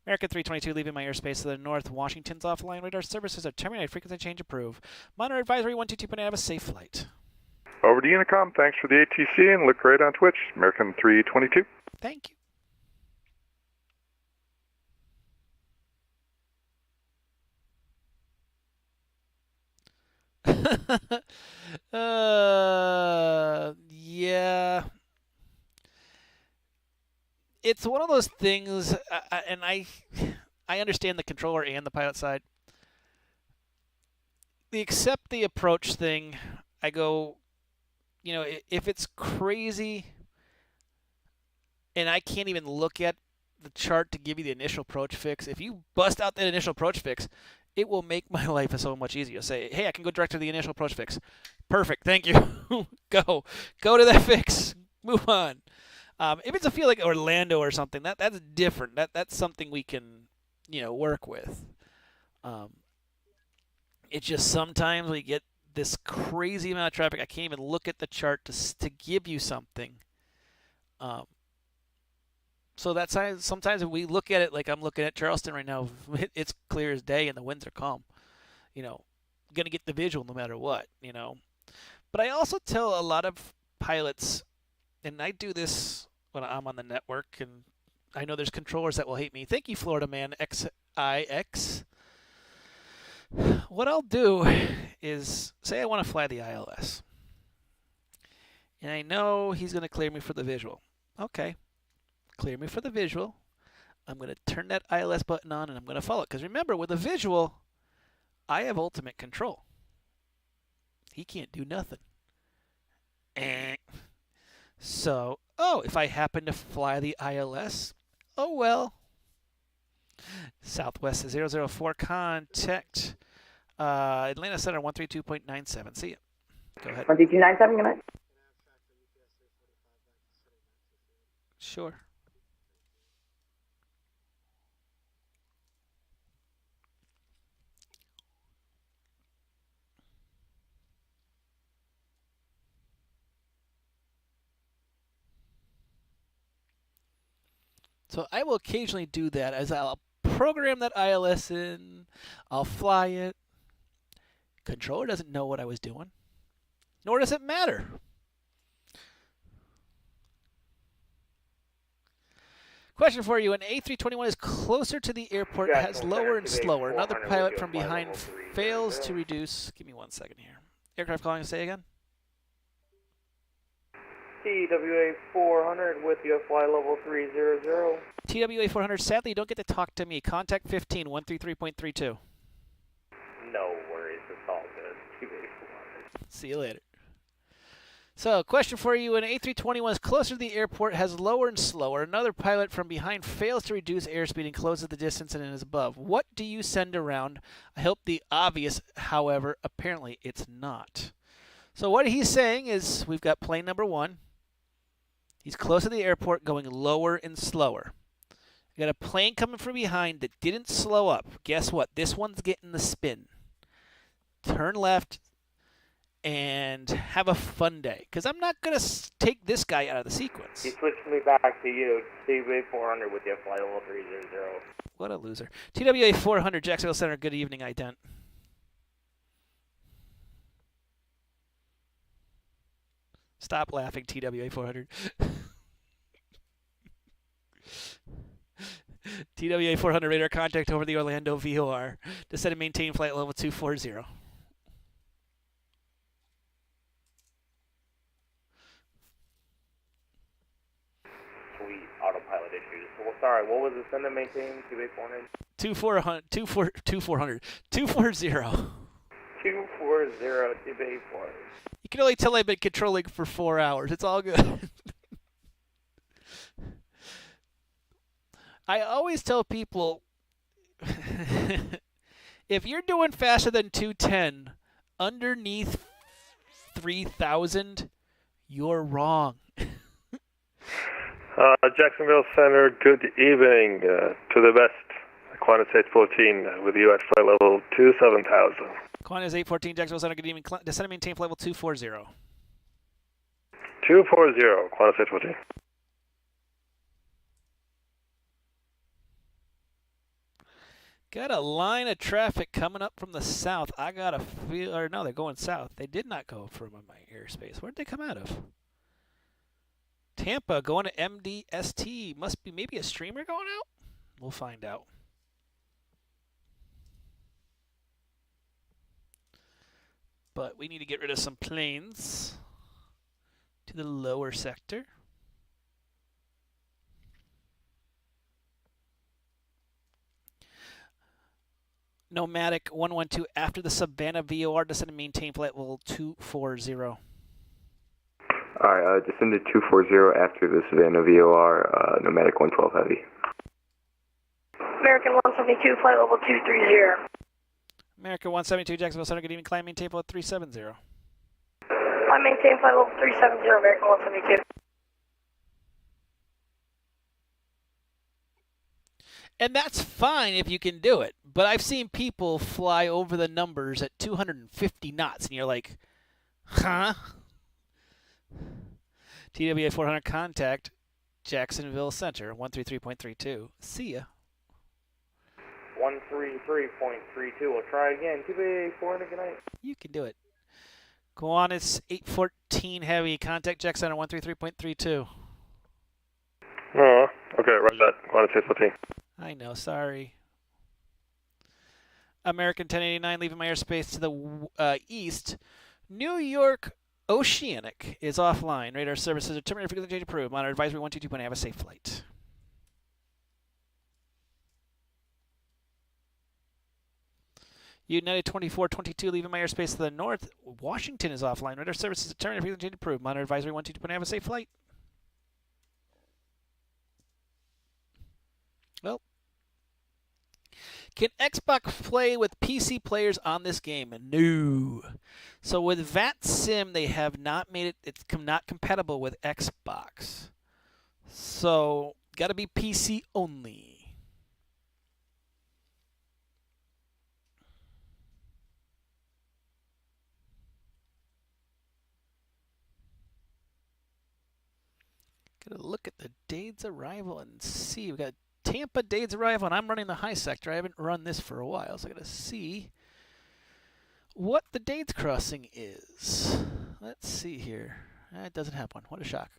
Speaker 1: American 322 leaving my airspace to the north. Washington's offline. Radar services are terminated. Frequency change approved. Monitor advisory 122.8. Have a safe flight.
Speaker 9: Over to Unicom. Thanks for the ATC and look great on Twitch. American 322.
Speaker 1: Thank you. Yeah. It's one of those things, and I understand the controller and the pilot side. The accept the approach thing, I go, if it's crazy and I can't even look at the chart to give you the initial approach fix, if you bust out that initial approach fix, it will make my life so much easier. Say, hey, I can go direct to the initial approach fix. Perfect, thank you. Go to that fix. Move on. If it's a feel like Orlando or something, that's different. That's something we can, work with. It's just sometimes we get this crazy amount of traffic. I can't even look at the chart to give you something. So that's sometimes if we look at it like I'm looking at Charleston right now, it's clear as day and the winds are calm. Gonna get the visual no matter what. But I also tell a lot of pilots, and I do this when I'm on the network, and I know there's controllers that will hate me. Thank you, Florida Man XIX. What I'll do is say I want to fly the ILS. And I know he's going to clear me for the visual. Okay, clear me for the visual. I'm going to turn that ILS button on and I'm going to follow it. Because remember, with a visual, I have ultimate control. He can't do nothing. So, if I happen to fly the ILS, oh well. Southwest 004, contact Atlanta Center 132.97. See ya. Go ahead.
Speaker 18: 13297, good night.
Speaker 1: Sure. So I will occasionally do that as I'll program that ILS in, I'll fly it. Controller doesn't know what I was doing, nor does it matter. Question for you. An A321 is closer to the airport, has lower and slower. Another pilot from behind fails to reduce. Give me 1 second here. Aircraft calling, say again.
Speaker 4: TWA 400 with you, fly level 300.
Speaker 1: TWA 400, sadly you don't get to talk to me. Contact 15, 133.32.
Speaker 4: No worries, it's all good. TWA 400.
Speaker 1: See you later. So, question for you. An A321 is closer to the airport, has lower and slower. Another pilot from behind fails to reduce airspeed and closes the distance and is above. What do you send around? I hope the obvious, however, apparently it's not. So what he's saying is we've got plane number 1. He's close to the airport, going lower and slower. We got a plane coming from behind that didn't slow up. Guess what? This one's getting the spin. Turn left and have a fun day. Because I'm not going to take this guy out of the sequence.
Speaker 4: He switched me back to you. TWA 400 with you, fly level 300.
Speaker 1: What a loser. TWA 400, Jacksonville Center, good evening, ident. Stop laughing, TWA 400. TWA 400 radar contact over the Orlando VOR. Descend and maintain flight level 240.
Speaker 4: Sweet, autopilot issues. Well, sorry, what was the send and maintain? TWA 400?
Speaker 1: 240. 240.
Speaker 4: 240, TWA 400.
Speaker 1: You can only tell I've been controlling for 4 hours. It's all good. I always tell people, if you're doing faster than 210 underneath 3,000, you're wrong.
Speaker 8: Jacksonville Center, good evening. To the best, Qantas 814 with you at flight level 27000.
Speaker 1: Qantas 814, Jacksonville Center, good evening. Descend and maintain flight level 240.
Speaker 8: 240, Qantas 814.
Speaker 1: Got a line of traffic coming up from the south. I got a feel, or no, they're going south. They did not go from my airspace. Where'd they come out of? Tampa going to MDST. Must be maybe a streamer going out? We'll find out. But we need to get rid of some planes to the lower sector. Nomadic 112 after the Savannah VOR, descend and maintain flight level 240.
Speaker 7: Alright, descend to 240 after the Savannah VOR, Nomadic 112 Heavy.
Speaker 18: American 172, flight level 230.
Speaker 1: American 172, Jacksonville Center, good evening, climb maintain flight 370.
Speaker 18: I maintain flight level 370, American 172.
Speaker 1: And that's fine if you can do it. But I've seen people fly over the numbers at 250 knots, and you're like, huh? TWA 400 contact, Jacksonville Center, 133.32. See ya.
Speaker 4: 133.32. We'll try again. TWA 400, good night.
Speaker 1: You can do it. Qantas 814 Heavy, contact Jack Center, 133.32.
Speaker 8: Okay, roger that. Quantum State 14.
Speaker 1: I know, sorry. American 1089 leaving my airspace to the east. New York Oceanic is offline. Radar services are terminated. Frequency change approved. Monitor advisory 122. Have a safe flight. United 2422 leaving my airspace to the north. Washington is offline. Radar services are terminated. Frequency change approved. Monitor advisory 122. Have a safe flight. Well, can Xbox play with PC players on this game? No. So with VATSIM, they have not made it. It's not compatible with Xbox. So got to be PC only. Gotta look at the Dade's arrival and see. We got Tampa Dade's arrival, and I'm running the high sector. I haven't run this for a while, so I gotta see what the Dade's crossing is. Let's see here. It doesn't have one. What a shock.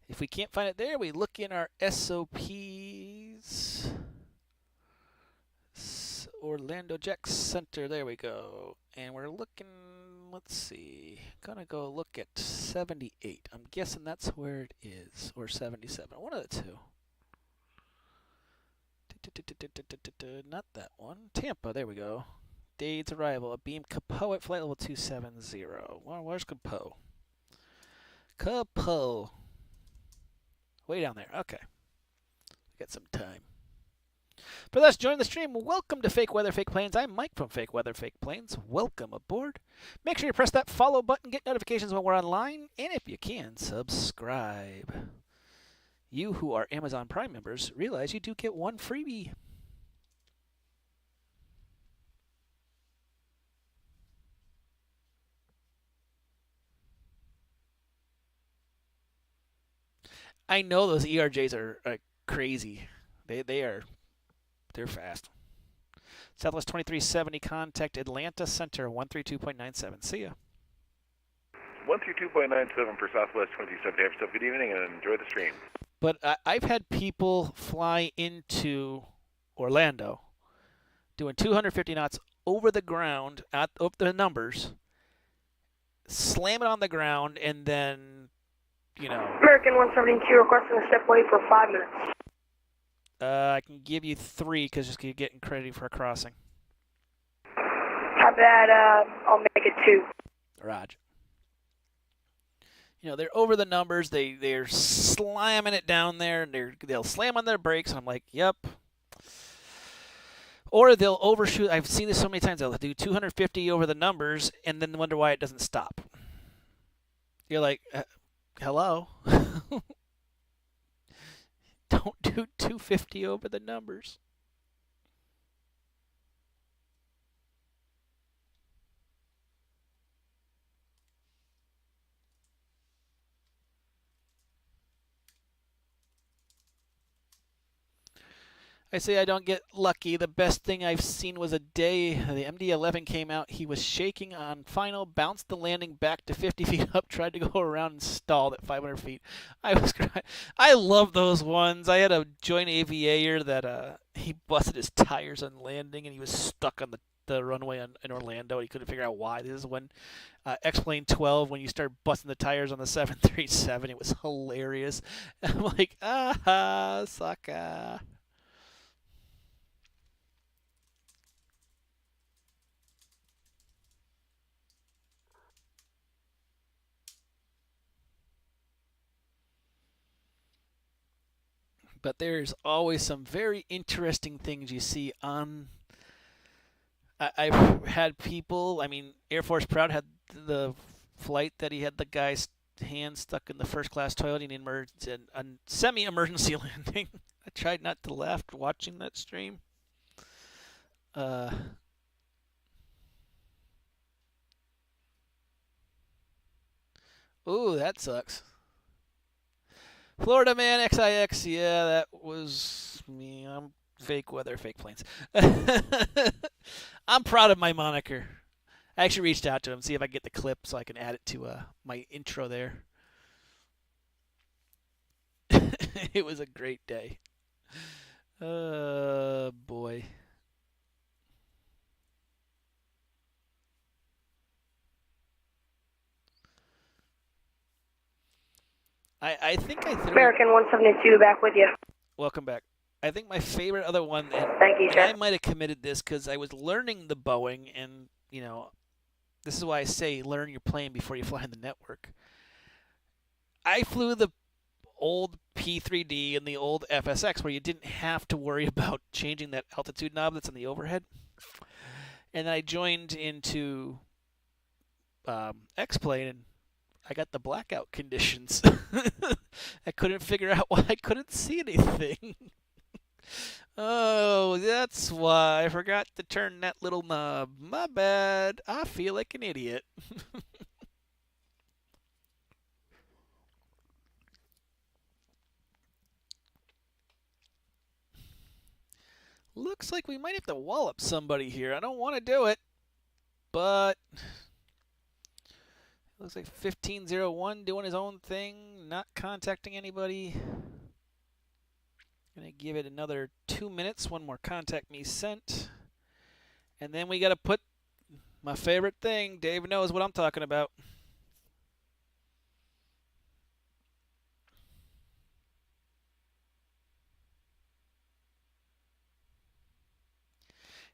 Speaker 1: If we can't find it there, we look in our SOPs. Orlando Jack Center. There we go. And we're looking, let's see. Gonna go look at 78. I'm guessing that's where it is. Or 77. One of the two. Not that one. Tampa. There we go. Dade's arrival. A beam Capo at flight level 270. Well, where's Capo? Capo. Way down there. Okay. Got some time. For those joining the stream, welcome to Fake Weather, Fake Planes. I'm Mike from Fake Weather, Fake Planes. Welcome aboard. Make sure you press that follow button, get notifications when we're online, and if you can, subscribe. You who are Amazon Prime members realize you do get one freebie. I know those ERJs are crazy. They're fast. Southwest 2370, contact Atlanta Center 132.97. See ya.
Speaker 17: 132.97 for Southwest 27. Have yourself a good evening and enjoy the stream.
Speaker 1: But I've had people fly into Orlando doing 250 knots over the ground, up the numbers, slam it on the ground, and then, you know.
Speaker 18: American 172 requesting a step away for 5 minutes.
Speaker 1: I can give you 3 because just getting credit for a crossing.
Speaker 18: How bad? I'll make it 2.
Speaker 1: Roger. You know, they're over the numbers. They're slamming it down there, and they'll slam on their brakes, and I'm like, yep. Or they'll overshoot. I've seen this so many times. They'll do 250 over the numbers, and then wonder why it doesn't stop. You're like, hello? Don't do 250 over the numbers. I say I don't get lucky. The best thing I've seen was a day the MD-11 came out. He was shaking on final, bounced the landing back to 50 feet up, tried to go around and stalled at 500 feet. I was crying. I love those ones. I had a joint aviator that he busted his tires on landing, and he was stuck on the runway in Orlando. He couldn't figure out why. This is when X-Plane 12, when you start busting the tires on the 737. It was hilarious. I'm like, sucker. But there's always some very interesting things you see on. I've had people, I mean, Air Force Proud had the flight that he had the guy's hand stuck in the first class toilet in a semi-emergency landing. I tried not to laugh watching that stream. Ooh, that sucks. Florida Man XIX, yeah, that was me. I'm Fake Weather, Fake Planes. I'm proud of my moniker. I actually reached out to him, see if I can get the clip so I can add it to my intro there. It was a great day. Boy. I think I threw...
Speaker 18: American 172 back with you.
Speaker 1: Welcome back. I think my favorite other one, and,
Speaker 18: Thank you,
Speaker 1: and
Speaker 18: sir.
Speaker 1: I might have committed this because I was learning the Boeing, and, you know, this is why I say learn your plane before you fly in the network. I flew the old P3D and the old FSX where you didn't have to worry about changing that altitude knob that's on the overhead. And then I joined into X-Plane, and I got the blackout conditions. I couldn't figure out why I couldn't see anything. Oh, that's why I forgot to turn that little knob. My bad. I feel like an idiot. Looks like we might have to wallop somebody here. I don't want to do it, but looks like 1501 doing his own thing, not contacting anybody. Gonna give it another 2 minutes. One more contact me sent. And then we gotta put my favorite thing. Dave knows what I'm talking about.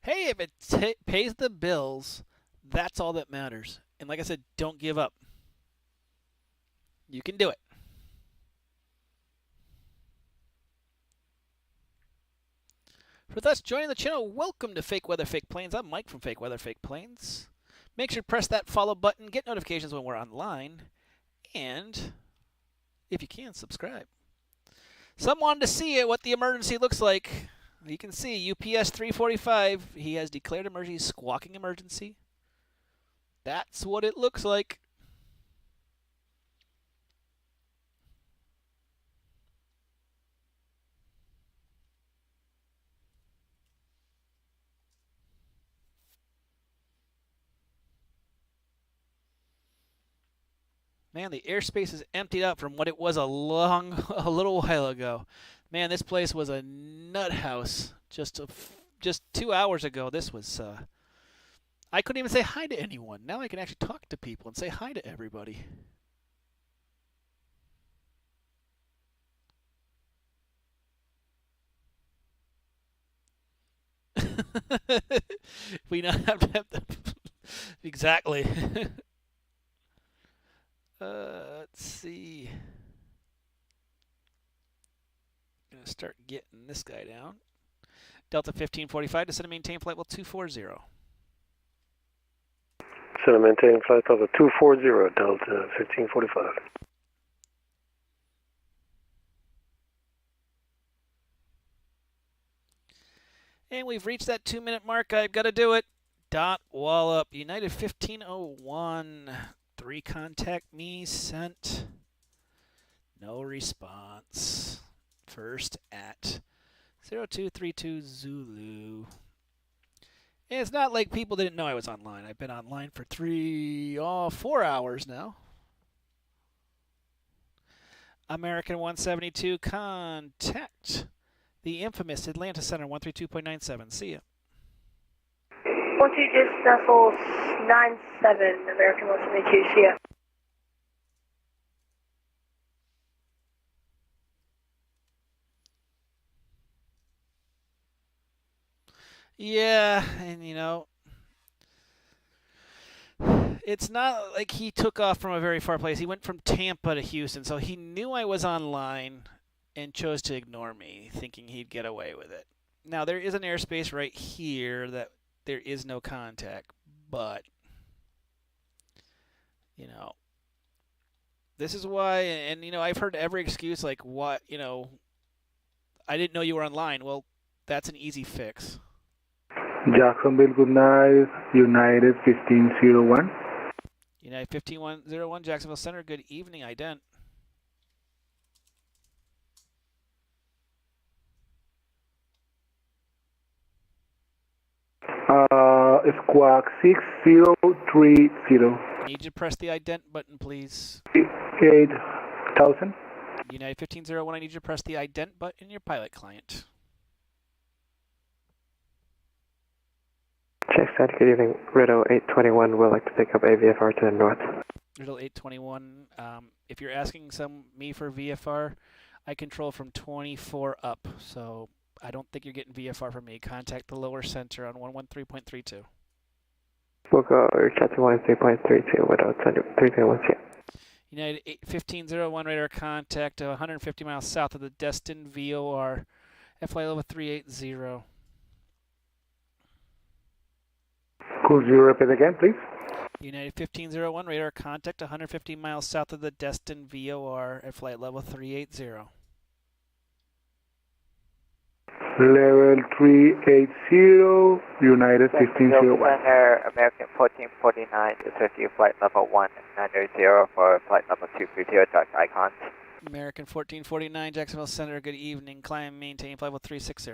Speaker 1: Hey, if it pays the bills, that's all that matters. And like I said, don't give up. You can do it. For those joining the channel, welcome to Fake Weather, Fake Planes. I'm Mike from Fake Weather, Fake Planes. Make sure to press that follow button, get notifications when we're online, and if you can, subscribe. Some wanted to see what the emergency looks like. You can see UPS 345. He has declared emergency, squawking emergency. That's what it looks like. Man, the airspace is emptied out from what it was a little while ago. Man, this place was a nut house just 2 hours ago. This was, I couldn't even say hi to anyone. Now I can actually talk to people and say hi to everybody. We not have to exactly. Let's see. Gonna start getting this guy down. Delta 1545, descend and maintain flight level 240.
Speaker 8: Descend and maintain flight level 240, Delta 1545.
Speaker 1: And we've reached that 2-minute mark. I've got to do it. Dot wallop. United 1501. 3 contact me sent. No response. First at 0232 Zulu. And it's not like people didn't know I was online. I've been online for 4 hours now. American 172, contact the infamous Atlanta Center 132.97. See ya.
Speaker 18: 12 Decimal 97, American 172, see ya.
Speaker 1: Yeah, and you know, it's not like he took off from a very far place. He went from Tampa to Houston, so he knew I was online and chose to ignore me, thinking he'd get away with it. Now, there is an airspace right here that there is no contact, but, you know, this is why, and, you know, I've heard every excuse like, what, you know, I didn't know you were online. Well, that's an easy fix.
Speaker 12: Jacksonville, good night. United 1501.
Speaker 1: United 1501, Jacksonville Center, good evening, ident.
Speaker 12: Squawk 6030.
Speaker 1: Need you to press the ident button, please.
Speaker 12: 8,000.
Speaker 1: United 1501, I need you to press the ident button in your pilot client.
Speaker 10: Checkside, good evening. Riddle 821 would like to pick up a VFR to the north.
Speaker 1: Riddle 821, if you're asking me for VFR, I control from 24 up, so I don't think you're getting VFR from me. Contact the lower center on 113.32.
Speaker 10: We'll go chat to 113.32 without 3.1 CM.
Speaker 1: United 1501 radar contact 150 miles south of the Destin VOR. FY level 380.
Speaker 2: Could you repeat again, please?
Speaker 1: United 1501 radar contact 150 miles south of the Destin VOR at flight level 380.
Speaker 2: Level 380, United 1501.
Speaker 16: Center, American 1449 is with you, flight level 190 for flight level 230, dark icons.
Speaker 1: American 1449, Jacksonville Center, good evening. Climb, maintain flight level 360.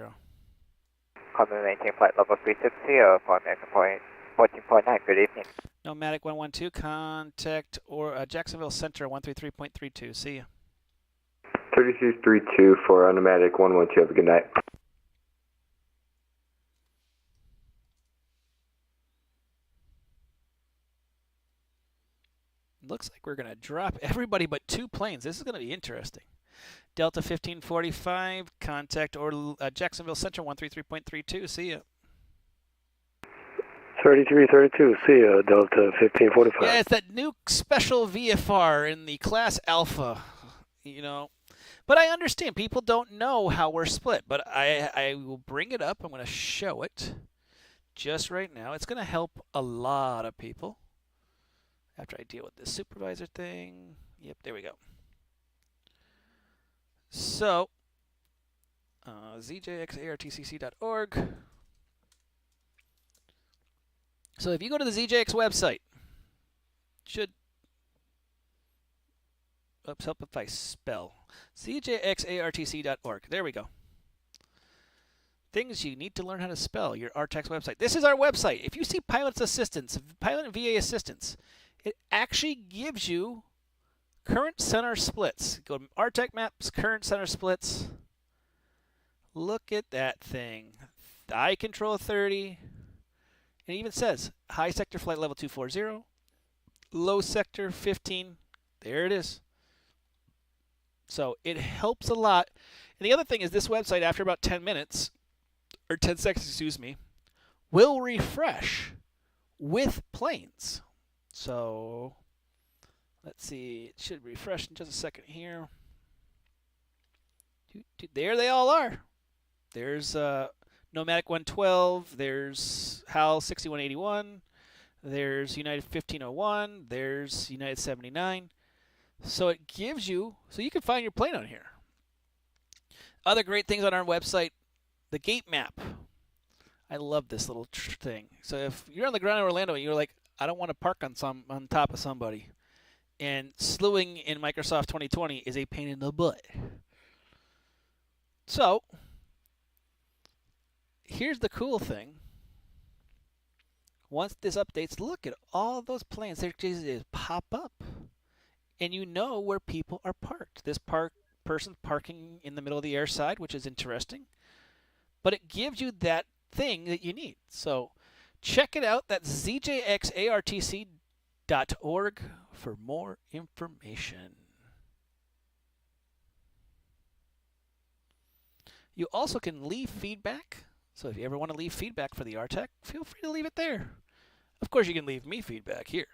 Speaker 16: Climb and maintain flight level 360 for American 1449, good evening.
Speaker 1: Nomadic 112, contact Jacksonville Center 133.32. See ya.
Speaker 7: 3332 for Nomadic 112, have a good night.
Speaker 1: Looks like we're going to drop everybody but 2 planes. This is going to be interesting. Delta 1545, contact Jacksonville Center 133.32. See ya.
Speaker 22: 3332, see ya, Delta 1545.
Speaker 1: Yeah, it's that new special VFR in the Class Alpha, you know. But I understand people don't know how we're split, but I will bring it up. I'm going to show it just right now. It's going to help a lot of people. After I deal with this supervisor thing. Yep, there we go. So, zjxartcc.org. So if you go to the ZJX website, help if I spell. zjxartc.org. There we go. Things you need to learn how to spell, your RTAX website. This is our website. If you see pilot's assistance, pilot and VA assistance, it actually gives you current center splits. Go to RTAC maps, current center splits. Look at that thing. I control 30. It even says high sector flight level 240, low sector 15. There it is. So it helps a lot. And the other thing is this website, after about 10 minutes, or 10 seconds, excuse me, will refresh with planes. So let's see, it should refresh in just a second here. There they all are. There's Nomadic 112, there's HAL 6181, there's United 1501, there's United 79. So it gives you, so you can find your plane on here. Other great things on our website, the gate map. I love this little thing. So if you're on the ground in Orlando and you're like, I don't want to park on top of somebody, and slewing in Microsoft 2020 is a pain in the butt. So here's the cool thing. Once this updates, look at all those planes. They just pop up, and you know where people are parked. This person's parking in the middle of the air side, which is interesting, but it gives you that thing that you need. So check it out. That's zjxartc.org for more information. You also can leave feedback. So if you ever want to leave feedback for the RTAC, feel free to leave it there. Of course, you can leave me feedback here.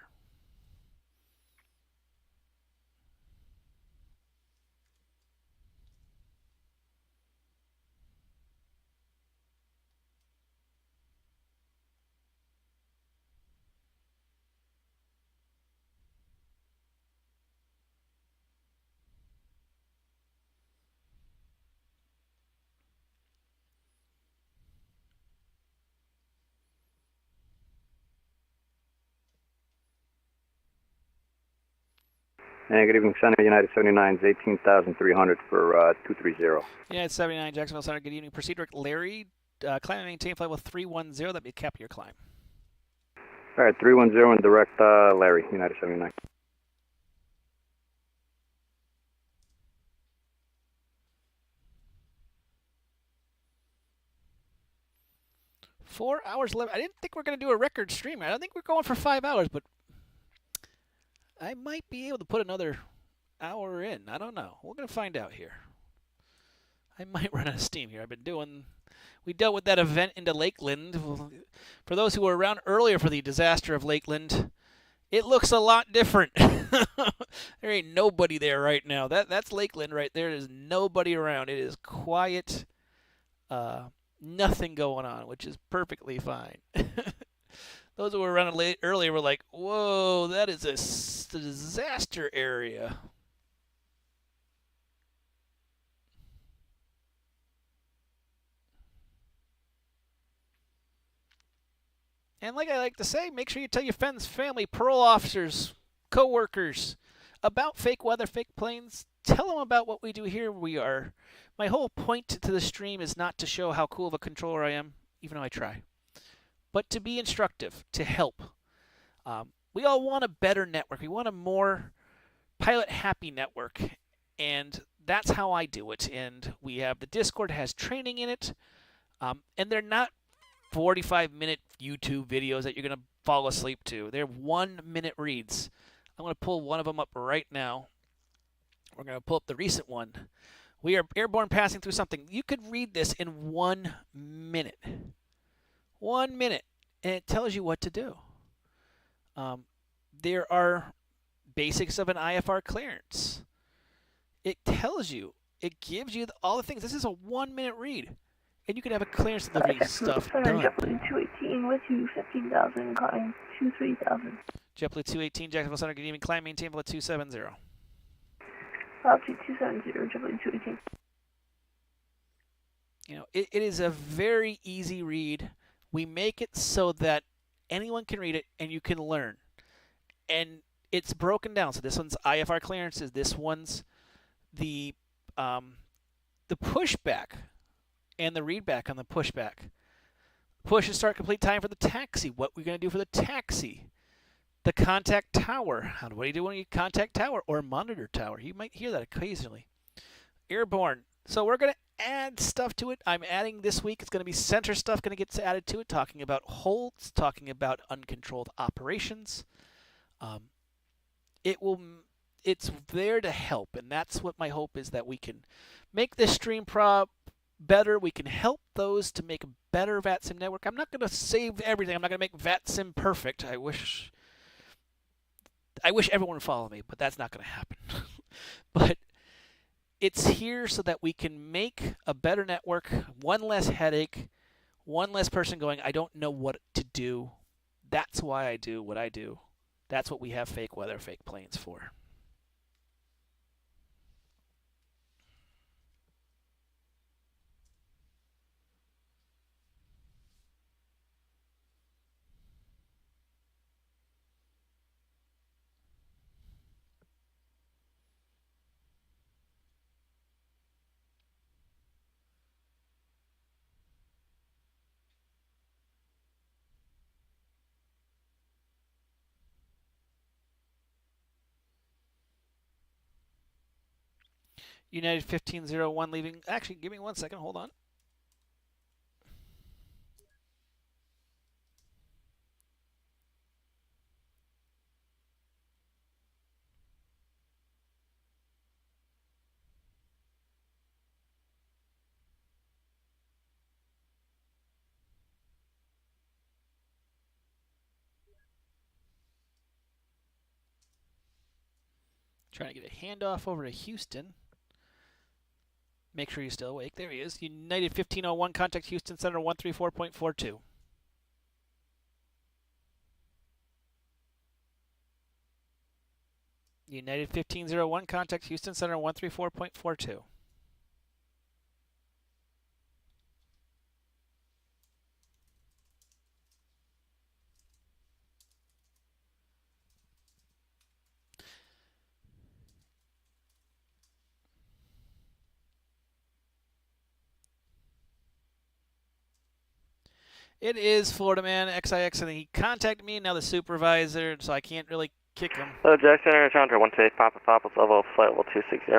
Speaker 23: Hey, good evening, Center. United 79 is 18,300 for 230.
Speaker 1: United 79, Jacksonville Center. Good evening. Proceed direct Larry. Climb and maintain flight level 310. That'd be cap your climb.
Speaker 23: All right, 310 and direct Larry, United 79.
Speaker 1: 4 hours 11. I didn't think we were going to do a record stream. I don't think we're going for 5 hours, but I might be able to put another hour in. I don't know. We're going to find out here. I might run out of steam here. We dealt with that event into Lakeland. For those who were around earlier for the disaster of Lakeland, it looks a lot different. There ain't nobody there right now. That's Lakeland right there. There's nobody around. It is quiet. Nothing going on, which is perfectly fine. Those who were around earlier were like, whoa, that is a disaster area. And like I like to say, make sure you tell your friends, family, parole officers, co-workers about fake weather, fake planes. Tell them about what we do here. My whole point to the stream is not to show how cool of a controller I am, even though I try, but to be instructive, to help. We all want a better network. We want a more pilot-happy network, and that's how I do it. And we have the Discord has training in it, and they're not 45-minute YouTube videos that you're going to fall asleep to. They're 1-minute reads. I'm going to pull one of them up right now. We're going to pull up the recent one. We are airborne passing through something. You could read this in 1 minute. 1 minute. And it tells you what to do. There are basics of an IFR clearance. It tells you. It gives you all the things. This is a 1-minute read. And you can have a clearance delivery stuff done.
Speaker 18: JetBlue 218 with you, 15,000, climb 23,000.
Speaker 1: JetBlue 218, Jacksonville Center, good evening. Climb, maintain level 270.
Speaker 18: Altitude 270, JetBlue 218.
Speaker 1: You know, it is a very easy read. We make it so that anyone can read it and you can learn. And it's broken down. So this one's IFR clearances. This one's the pushback. And the readback on the pushback. Push and start complete time for the taxi. What we're going to do for the taxi. The contact tower. What do you do when you contact tower or monitor tower? You might hear that occasionally. Airborne. So we're going to add stuff to it. I'm adding this week. It's going to be center stuff going to get added to it. Talking about holds. Talking about uncontrolled operations. It's there to help. And that's what my hope is, that we can make this stream better. We can help those to make a better VATSIM network. I'm not going to save everything. I'm not going to make VATSIM perfect. I wish everyone would follow me, but that's not going to happen. But it's here so that we can make a better network, one less headache, one less person going, I don't know what to do. That's why I do what I do. That's what we have fake weather, fake planes for. United 1501 leaving. Actually, give me 1 second. Hold on. Trying to get a handoff over to Houston. Make sure you're still awake. There he is. United 1501, contact Houston Center 134.42. United 1501, contact Houston Center 134.42. It is Florida Man XIX, and he contacted me, now the supervisor, so I can't really kick him.
Speaker 10: Hello, Jackson, Chandra, 128 Papa Papa's level, flight level 260.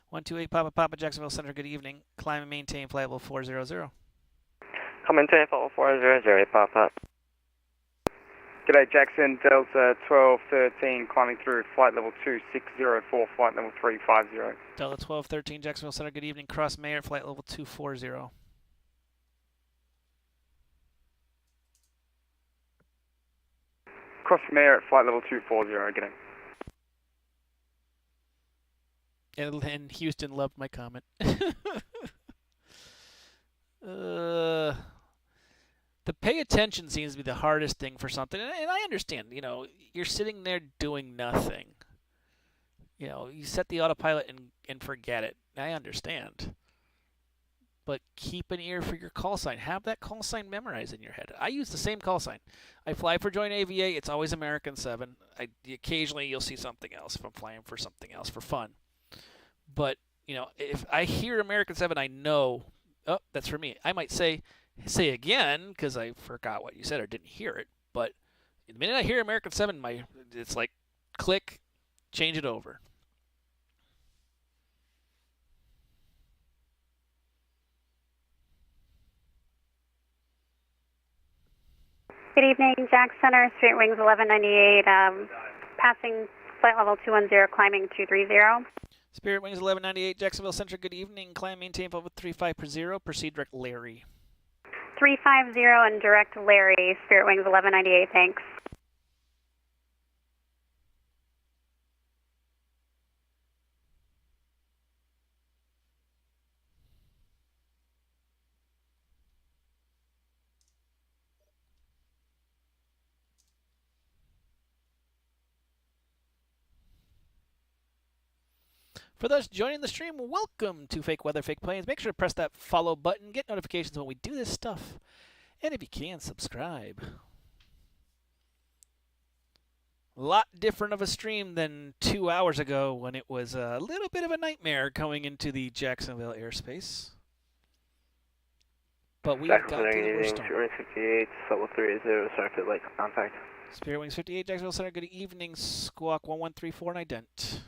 Speaker 1: 128 Papa Papa, Jacksonville Center, good evening. Climb and maintain flight level 400.
Speaker 10: Coming to info 400, pop up.
Speaker 6: G'day Jackson, Delta 1213, climbing through flight level 2604, flight level 350.
Speaker 1: Delta 1213, Jacksonville Center, good evening. Cross Mayor, flight level 240.
Speaker 6: Cross Mayor at flight level 240, g'day.
Speaker 1: And Houston loved my comment. The pay attention seems to be the hardest thing for something, and I understand. You know, you're sitting there doing nothing. You know, you set the autopilot and forget it. I understand. But keep an ear for your call sign. Have that call sign memorized in your head. I use the same call sign. I fly for Joint AVA. It's always American 7. Occasionally you'll see something else if I'm flying for something else for fun. But, you know, if I hear American 7, I know, oh, that's for me. I might say again because I forgot what you said or didn't hear it. But the minute I hear American 7, it's like click, change it over.
Speaker 13: Good evening, Jack Center, Straight Wings 1198, passing flight level 210, climbing 230.
Speaker 1: Spirit Wings 1198, Jacksonville Center, good evening. Climb maintain level 350, proceed direct Larry.
Speaker 13: 350 and direct Larry, Spirit Wings 1198, thanks.
Speaker 1: For those joining the stream, welcome to Fake Weather, Fake Planes. Make sure to press that follow button, get notifications when we do this stuff. And if you can, subscribe. A lot different of a stream than 2 hours ago when it was a little bit of a nightmare coming into the Jacksonville airspace. But we got through the worst storm.
Speaker 10: Spirit Wings 58, level 30, started like contact.
Speaker 1: Spirit Wings 58, Jacksonville Center, good evening. Squawk 1134 and ident.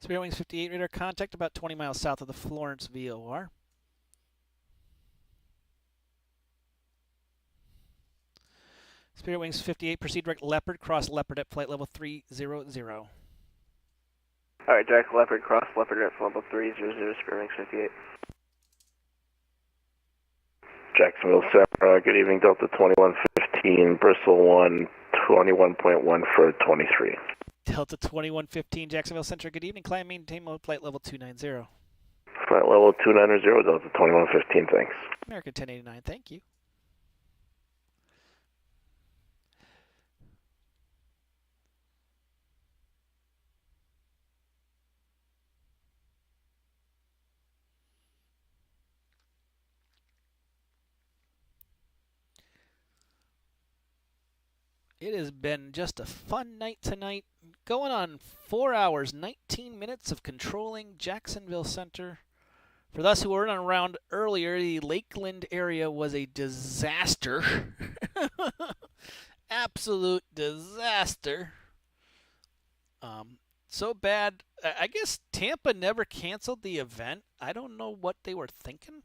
Speaker 1: Spirit Wings 58, radar contact about 20 miles south of the Florence VOR. Spirit Wings 58, proceed direct Leopard, cross Leopard at flight level 300.
Speaker 10: Alright, direct Leopard, cross Leopard at flight level 300, Spirit Wings 58.
Speaker 17: Jacksonville Center, good evening, Delta 2115, Bristol 1, 21.1 for 23.
Speaker 1: Delta 2115, Jacksonville Center, good evening. Climb maintain mode, flight level 290.
Speaker 17: Flight level 290, Delta 2115, thanks.
Speaker 1: American 1089, thank you. It has been just a fun night tonight. Going on 4 hours, 19 minutes of controlling Jacksonville Center. For those who weren't around earlier, the Lakeland area was a disaster. Absolute disaster. So bad. I guess Tampa never canceled the event. I don't know what they were thinking.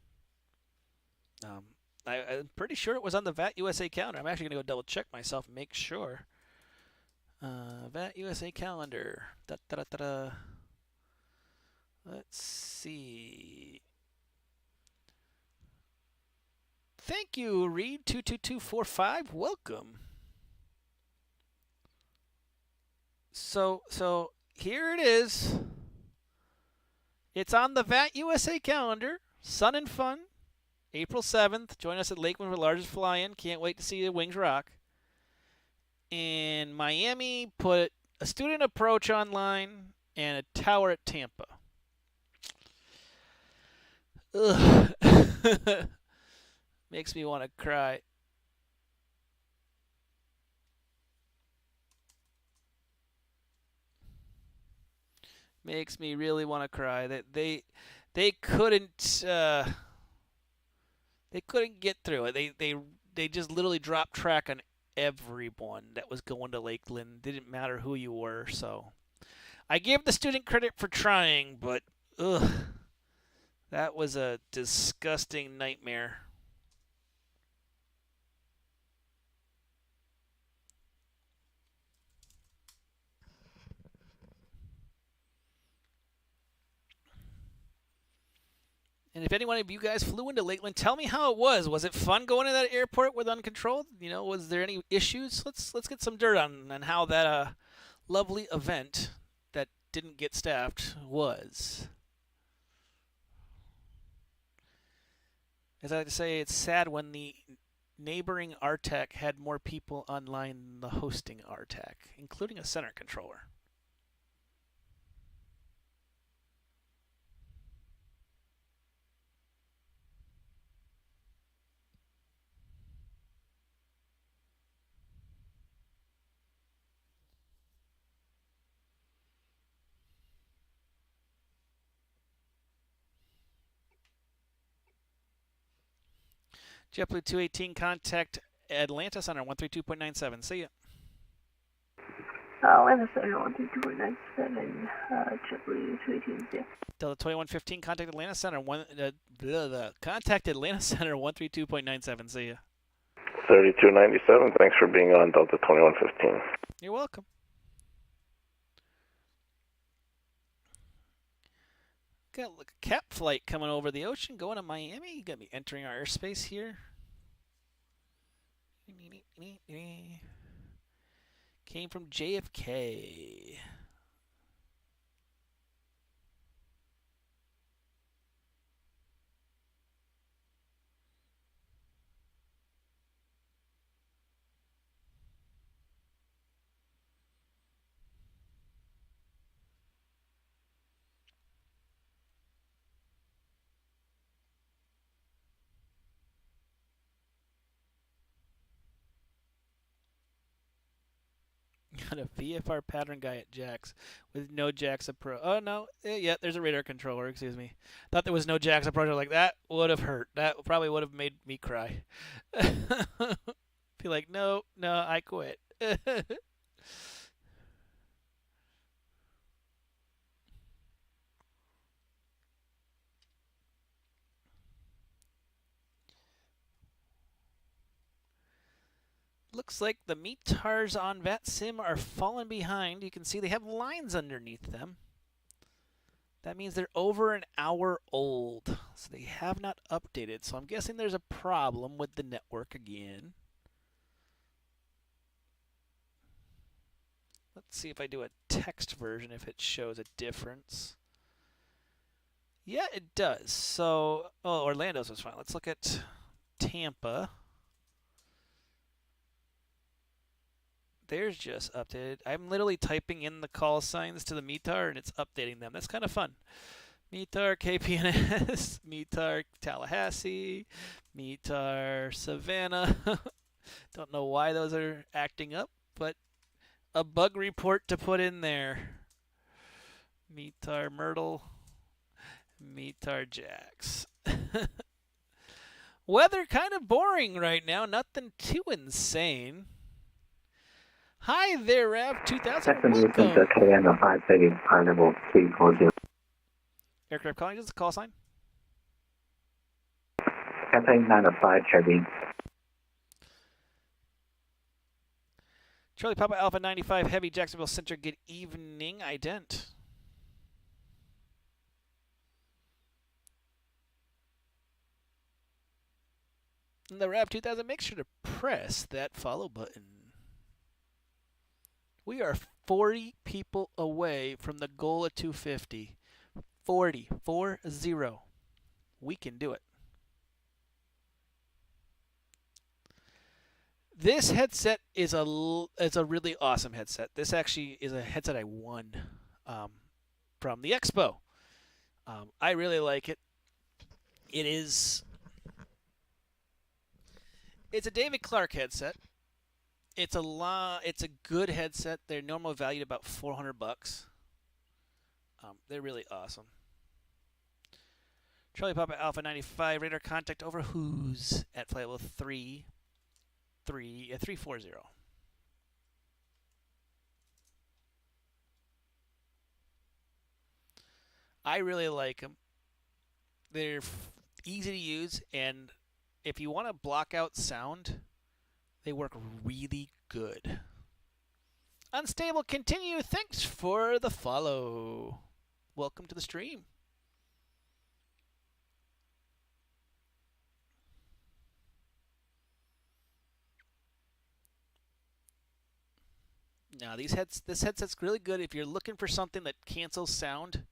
Speaker 1: I'm pretty sure it was on the VAT USA calendar. I'm actually going to go double check myself and make sure. VAT USA calendar. Let's see. Thank you, Reed22245. Welcome. So here it is. It's on the VAT USA calendar. Sun and Fun. April 7th, join us at Lakeland for the largest fly-in. Can't wait to see the Wings rock. And Miami put a student approach online and a tower at Tampa. Ugh. Makes me want to cry. Makes me really want to cry. That they couldn't. They couldn't get through it. They just literally dropped track on everyone that was going to Lakeland. Didn't matter who you were. So I give the student credit for trying, but ugh, that was a disgusting nightmare. And if any one of you guys flew into Lakeland, tell me how it was. Was it fun going to that airport with uncontrolled? You know, was there any issues? Let's get some dirt on how that lovely event that didn't get staffed was. As I like to say, it's sad when the neighboring RTAC had more people online than the hosting RTAC, including a center controller. JetBlue 218, contact Atlanta Center 132.97. See ya.
Speaker 18: Atlanta Center 132.97, JetBlue 218, see ya.
Speaker 1: Delta 2115, contact Atlanta Center contact Atlanta Center 132.97. See ya.
Speaker 17: 3297. Thanks for being on Delta 2115.
Speaker 1: You're welcome. Got a cap flight coming over the ocean, going to Miami. You're gonna be entering our airspace here. Came from JFK. Got a VFR pattern guy at Jax with no Jax approach. Oh, no. Yeah, there's a radar controller. Excuse me. Thought there was no Jax approach. Like, that would have hurt. That probably would have made me cry. Be like, no, I quit. Looks like the METARs on VATSIM are falling behind. You can see they have lines underneath them. That means they're over an hour old. So they have not updated. So I'm guessing there's a problem with the network again. Let's see if I do a text version, if it shows a difference. Yeah, it does. So, Orlando's was fine. Let's look at Tampa. Theirs just updated. I'm literally typing in the call signs to the METAR and it's updating them. That's kind of fun. METAR KPNS, METAR Tallahassee, METAR Savannah. Don't know why those are acting up, but a bug report to put in there. METAR Myrtle, METAR Jax. Weather kind of boring right now. Nothing too insane. Hi there, Rav 2000. Welcome. Aircraft calling, just a call sign.
Speaker 15: Cafe 905, Chevy.
Speaker 1: Charlie Papa Alpha 95 Heavy, Jacksonville Center. Good evening, ident. And the Rav 2000, make sure to press that follow button. We are 40 people away from the goal of 250. 40. We can do it. This headset is a really awesome headset. This actually is a headset I won from the expo. I really like it. It's a David Clark headset. It's a good headset. They're normally valued about $400. They're really awesome. Charlie Papa Alpha 95, radar contact over who's at flight level 340. I really like them. They're easy to use, and if you want to block out sound, they work really good. Unstable, continue. Thanks for the follow. Welcome to the stream. Now, this headset's really good if you're looking for something that cancels sound.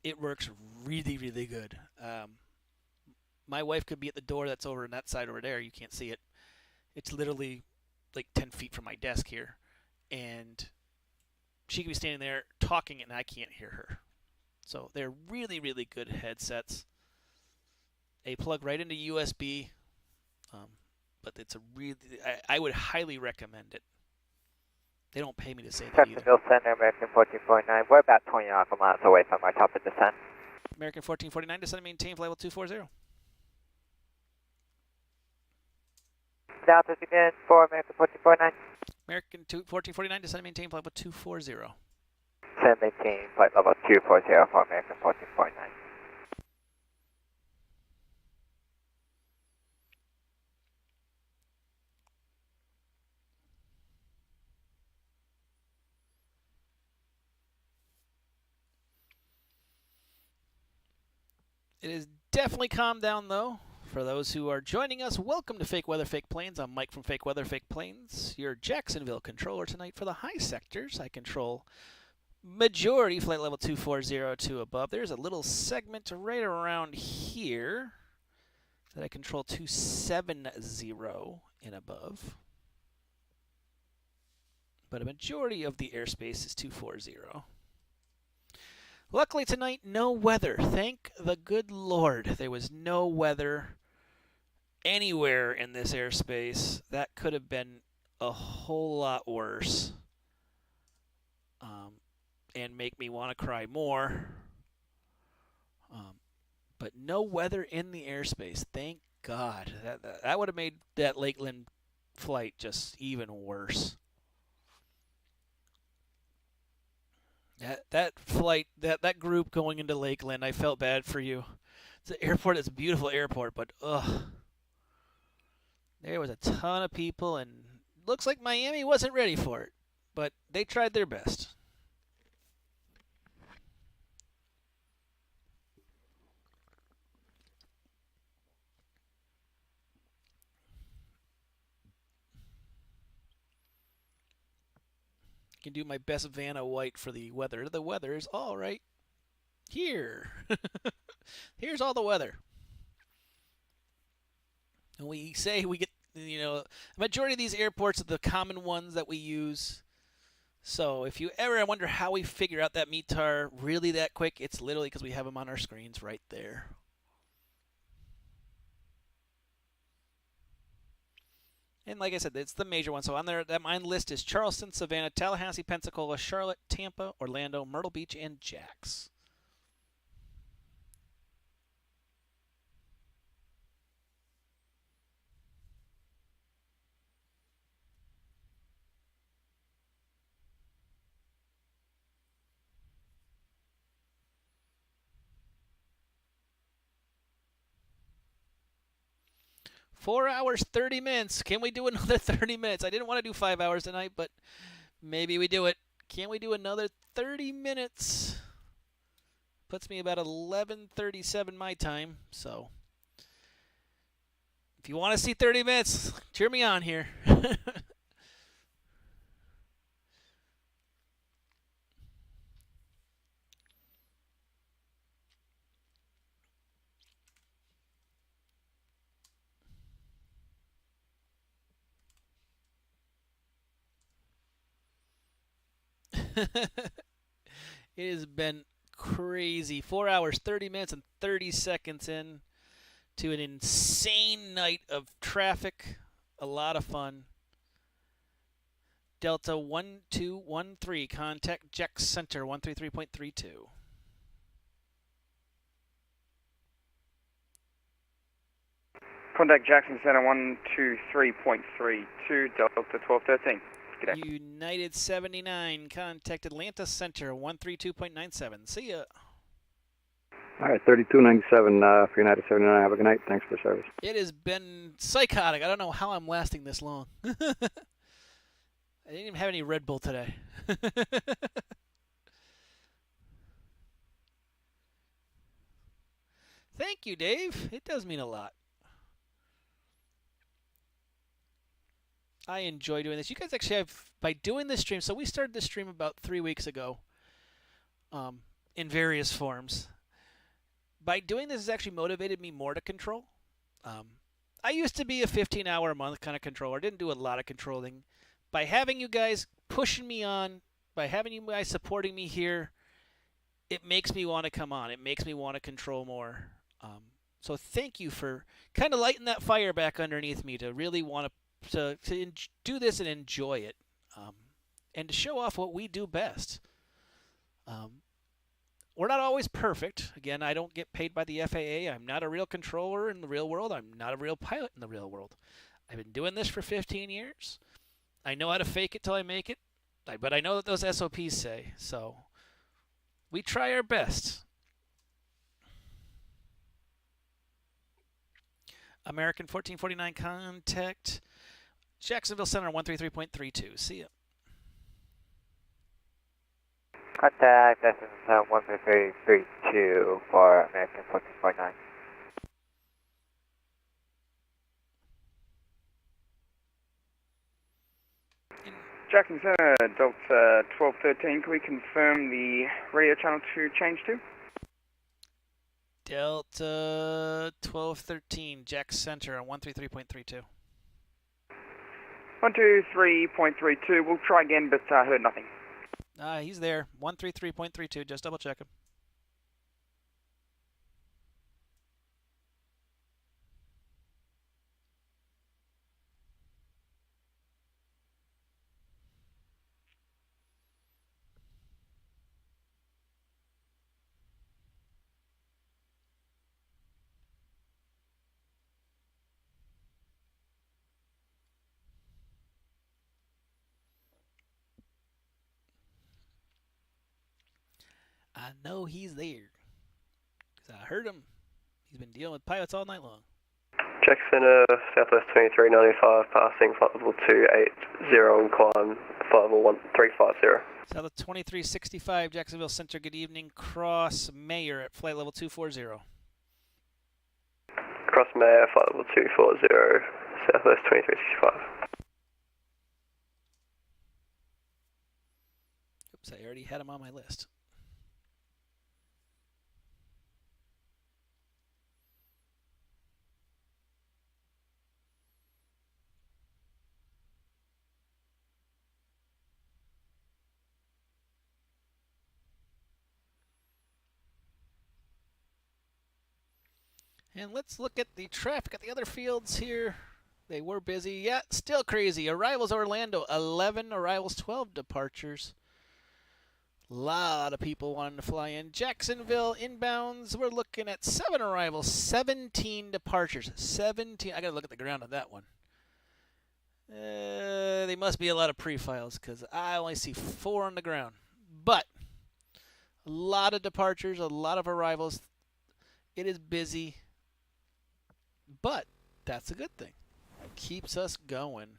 Speaker 1: It works really, really good. My wife could be at the door that's over on that side over there. You can't see it. It's literally like 10 feet from my desk here. And she could be standing there talking and I can't hear her. So they're really, really good headsets. They plug right into USB. But it's a really, I would highly recommend it. They don't pay me to say that either.
Speaker 16: Jacksonville Center, American 1449. We're about 20 nautical miles away from our top of descent.
Speaker 1: American 1449, descend and maintain flight level 240.
Speaker 16: Delta again for American 1449.
Speaker 1: American 1449, descend and maintain flight level 240.
Speaker 16: Descend and maintain flight level 240 for American 1449.
Speaker 1: It is definitely calmed down, though. For those who are joining us, welcome to Fake Weather, Fake Planes. I'm Mike from Fake Weather, Fake Planes, your Jacksonville controller tonight for the high sectors. I control majority flight level 240 to above. There's a little segment right around here that I control 270 and above. But a majority of the airspace is 240. Luckily tonight, no weather. Thank the good Lord. There was no weather anywhere in this airspace. That could have been a whole lot worse. And make me want to cry more. But no weather in the airspace. Thank God. That would have made that Lakeland flight just even worse. That flight, that group going into Lakeland, I felt bad for you. It's an airport, it's a beautiful airport, but ugh. There was a ton of people, and looks like Miami wasn't ready for it, but they tried their best. I can do my best Vanna White for the weather. The weather is all right here. Here's all the weather. And we say we get, the majority of these airports are the common ones that we use. So if you ever wonder how we figure out that METAR really that quick, it's literally because we have them on our screens right there. And like I said, it's the major one. So on there, that mine list is Charleston, Savannah, Tallahassee, Pensacola, Charlotte, Tampa, Orlando, Myrtle Beach, and Jax. Four hours, 30 minutes. Can we do another 30 minutes? I didn't want to do 5 hours tonight, but maybe we do it. Can we do another 30 minutes? Puts me about 11:37 my time. So if you want to see 30 minutes, cheer me on here. It has been crazy. 4 hours, 30 minutes, and 30 seconds in to an insane night of traffic. A lot of fun. Delta 1213, contact Jack Center 133.32.
Speaker 6: Contact Jackson Center 123.32, Delta 1213. G'day.
Speaker 1: United 79, contact Atlanta Center 132.97. See ya.
Speaker 23: All right, 3297 for United 79. Have a good night. Thanks for the service.
Speaker 1: It has been psychotic. I don't know how I'm lasting this long. I didn't even have any Red Bull today. Thank you, Dave. It does mean a lot. I enjoy doing this. You guys actually have, by doing this stream, so we started this stream about 3 weeks ago in various forms. By doing this, has actually motivated me more to control. I used to be a 15-hour a month kind of controller. Didn't do a lot of controlling. By having you guys pushing me on, by having you guys supporting me here, it makes me want to come on. It makes me want to control more. So thank you for kind of lighting that fire back underneath me to really want to do this and enjoy it, and to show off what we do best. We're not always perfect. Again, I don't get paid by the FAA. I'm not a real controller in the real world. I'm not a real pilot in the real world. I've been doing this for 15 years. I know how to fake it till I make it, but I know what those SOPs say, so we try our best. American 1449, contact Jacksonville Center 133.32. See ya.
Speaker 16: Contact Jacksonville Center 133.32 for American 1449.
Speaker 6: Jackson Center, Delta 1213, can we confirm the radio channel to change to?
Speaker 1: Delta 1213, Jack Center on 133.32.
Speaker 6: 123.32, we'll try again, but I heard nothing.
Speaker 1: He's there, 133.32, just double check him. I know he's there, because I heard him. He's been dealing with pilots all night long.
Speaker 8: Jack Center, Southwest 2395, passing flight level 280 and climb flight level 1350.
Speaker 1: Southwest 2365, Jacksonville Center, good evening. Cross Mayor at flight level 240.
Speaker 8: Cross Mayor, flight level 240, Southwest 2365.
Speaker 1: Oops, I already had him on my list. And let's look at the traffic at the other fields here. They were busy. Yeah, still crazy. Arrivals Orlando, 11. Arrivals 12 departures. A lot of people wanting to fly in. Jacksonville inbounds, we're looking at 7 arrivals, 17 departures. 17. I got to look at the ground on that one. They must be a lot of pre-files because I only see 4 on the ground. But a lot of departures, a lot of arrivals. It is busy. But that's a good thing. It keeps us going.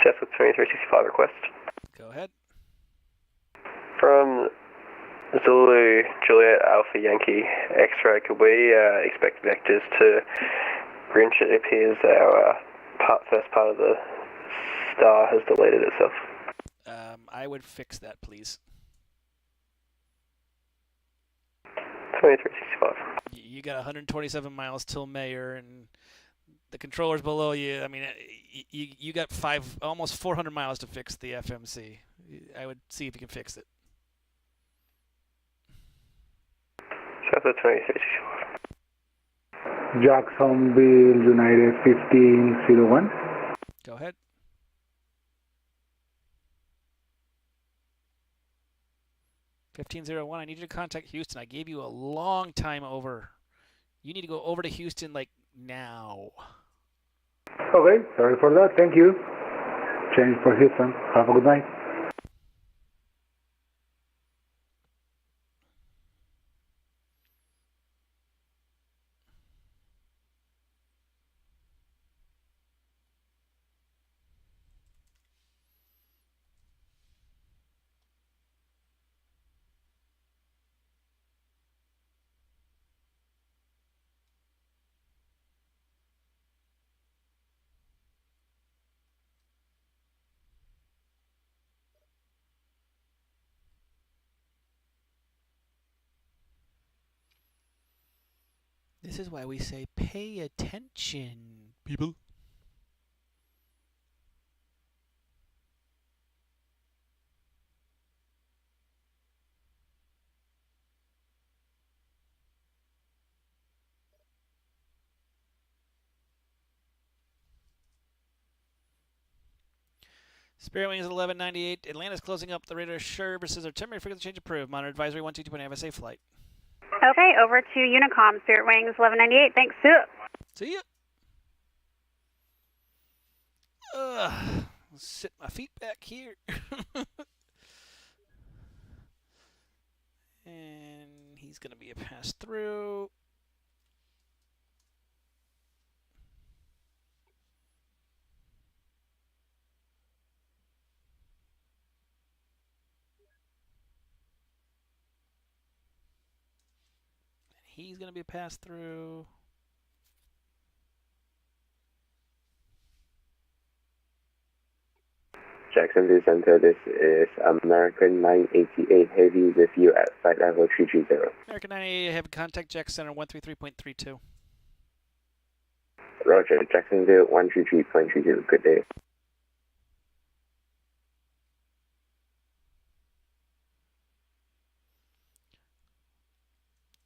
Speaker 8: Southwest 2365 request.
Speaker 1: Go ahead.
Speaker 8: From Zulu, Juliet, Alpha, Yankee, X-ray, could we expect vectors to bridge? It appears our first part of the star has deleted itself.
Speaker 1: I would fix that, please.
Speaker 8: 2365.
Speaker 1: You got 127 miles till Mayor, and The controller's below you. I mean, you got almost 400 miles to fix the FMC. I would see if you can fix it.
Speaker 8: Southwest 2034.
Speaker 22: Jacksonville, United 1501.
Speaker 1: Go ahead. (1501). I need you to contact Houston. I gave you a long time over. You need to go over to Houston like now.
Speaker 22: Okay, sorry for that. Thank you. Change for Houston. Have a good night.
Speaker 1: This is why we say pay attention, people. Spirit Wings 1198. Atlanta's closing up the radar services. Our temporary frequency change approved. Monitor advisory 122. Have a safe flight.
Speaker 13: Okay, over to Unicom, Spirit Wings 1198. Thanks, see ya.
Speaker 1: See ya. Sit my feet back here. And he's going to be a pass-through. He's going to be a pass-through.
Speaker 7: Jacksonville Center, this is American 988 Heavy with you at flight level 330.
Speaker 1: American 988, have contact Jack Center 133.32.
Speaker 7: Roger, Jacksonville 133.32, good day.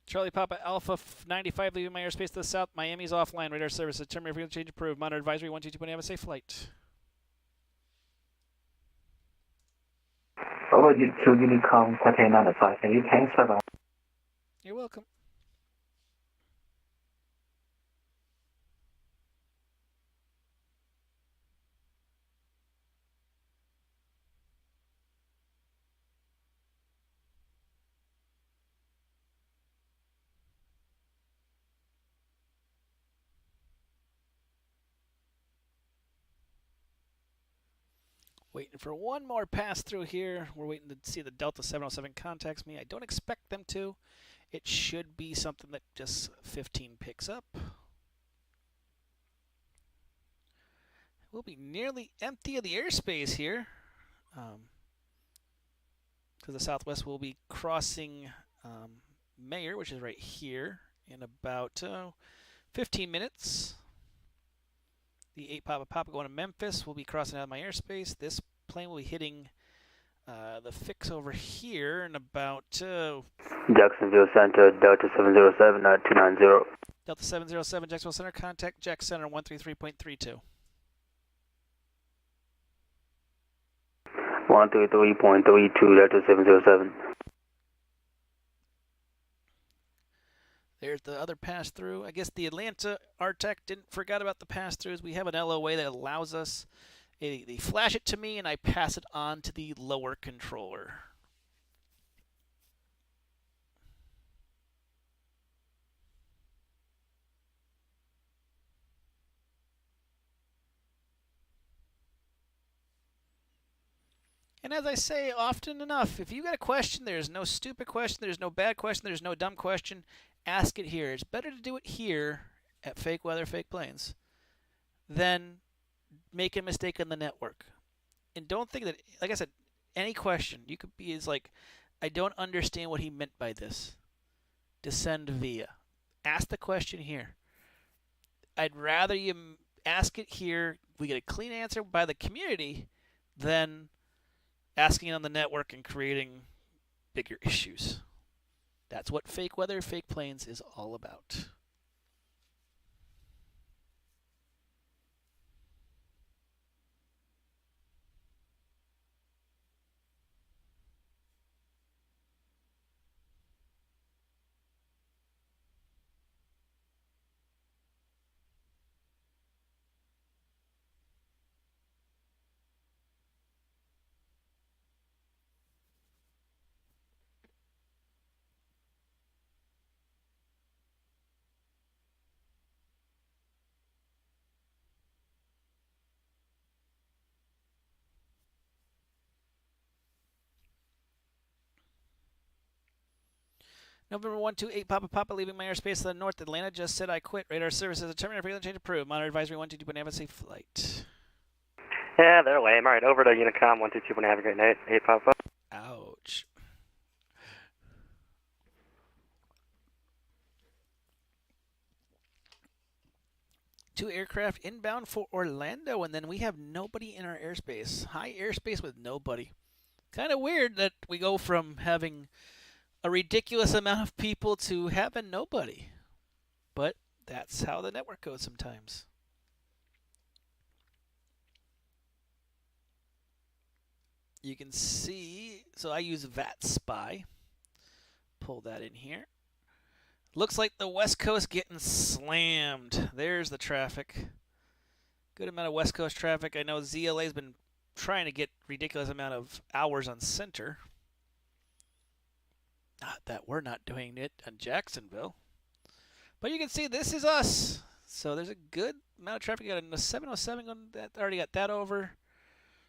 Speaker 1: Charlie Papa Alpha 95 leaving my airspace to the south. Miami's offline. Radar service. Terminator frequency change approved. Monitor advisory 122. Have a safe flight.
Speaker 15: Over to Unicom, Taipei 95. Can you transfer by?
Speaker 1: You're welcome. Waiting for one more pass through here. We're waiting to see the Delta 707 contacts me. I don't expect them to. It should be something that just 15 picks up. We'll be nearly empty of the airspace here. Because the Southwest will be crossing Mayer, which is right here, in about 15 minutes. The 8 Papa going to Memphis will be crossing out of my airspace. This plane will be hitting the fix over here in about...
Speaker 5: Jacksonville Center, Delta 707, 290.
Speaker 1: Delta 707, Jacksonville Center, contact Jack Center 133.32.
Speaker 5: 133.32, Delta 707.
Speaker 1: There's the other pass-through. I guess the Atlanta RTEC didn't forget about the pass-throughs. We have an LOA that allows us, they flash it to me and I pass it on to the lower controller. And as I say often enough, if you got a question, there's no stupid question, there's no bad question, there's no dumb question. Ask it here. It's better to do it here at Fake Weather, Fake Planes than make a mistake on the network. And don't think that, like I said, any question you could be is like, I don't understand what he meant by this. Descend via. Ask the question here. I'd rather you ask it here, we get a clean answer by the community, than asking it on the network and creating bigger issues. That's what fake weather, fake planes is all about. November 128 Papa Papa leaving my airspace to the north Atlanta. Just said I quit. Radar services determined if change approved. Monitor advisory 122. Have a safe flight.
Speaker 10: Yeah, they're lame. All right, over to Unicom 122. Have a great night. 8 Papa.
Speaker 1: Ouch. Two aircraft inbound for Orlando, and then we have nobody in our airspace. High airspace with nobody. Kind of weird that we go from having a ridiculous amount of people to having nobody. But that's how the network goes sometimes. You can see, so I use VAT Spy. Pull that in here. Looks like the West Coast getting slammed. There's the traffic. Good amount of West Coast traffic. I know ZLA's been trying to get ridiculous amount of hours on center. Not that we're not doing it in Jacksonville. But you can see this is us. So there's a good amount of traffic. Got a 707 on that. Already got that over.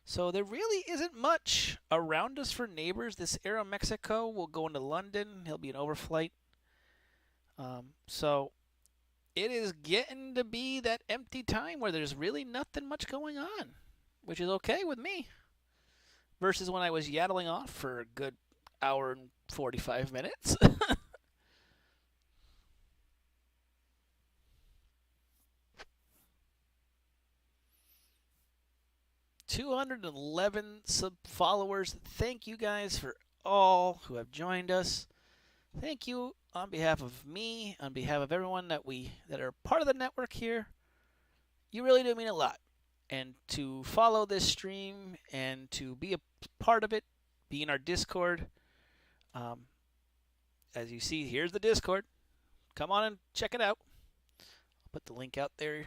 Speaker 1: So there really isn't much around us for neighbors. This Aeromexico will go into London. He'll be an overflight. So it is getting to be that empty time where there's really nothing much going on, which is okay with me. Versus when I was yaddling off for a good hour and 45 minutes. 211 followers. Thank you guys for all who have joined us. Thank you on behalf of me, on behalf of everyone that are part of the network here. You really do mean a lot. And to follow this stream and to be a part of it, be in our Discord. As you see, here's the Discord. Come on and check it out. I'll put the link out there.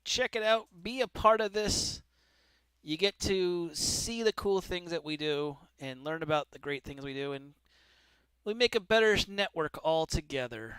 Speaker 1: Check it out. Be a part of this. You get to see the cool things that we do and learn about the great things we do, and we make a better network all together.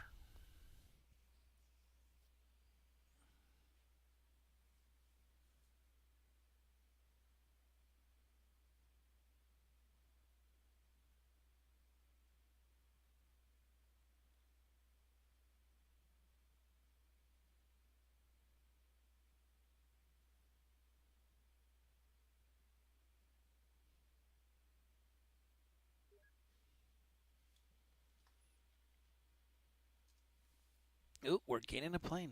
Speaker 1: Ooh, we're gaining a plane.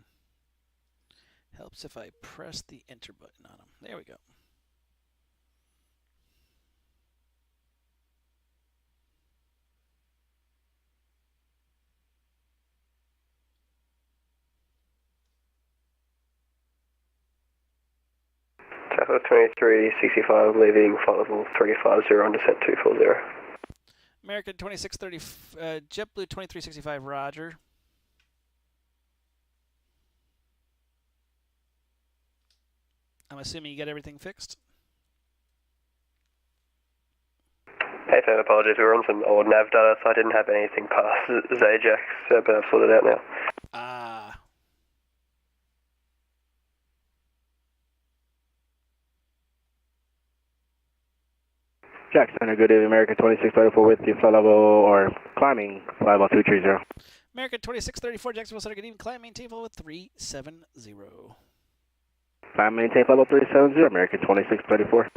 Speaker 1: Helps if I press the enter button on them. There we go.
Speaker 8: Tahoe 2365 leaving flight level 350 on descent 240.
Speaker 1: American 2630, JetBlue 2365, Roger. I'm assuming you got everything fixed?
Speaker 8: Hey fam, apologies, we were on some old nav data, so I didn't have anything past Zajax, but I've sorted it out now.
Speaker 1: Ah.
Speaker 19: Jackson Center, good evening, American 2634 with you, flight level or climbing, flight level 230.
Speaker 1: American 2634, Jacksonville Center, good evening, climb maintain flight level 370.
Speaker 19: Climb maintain flight level 370, American 2634.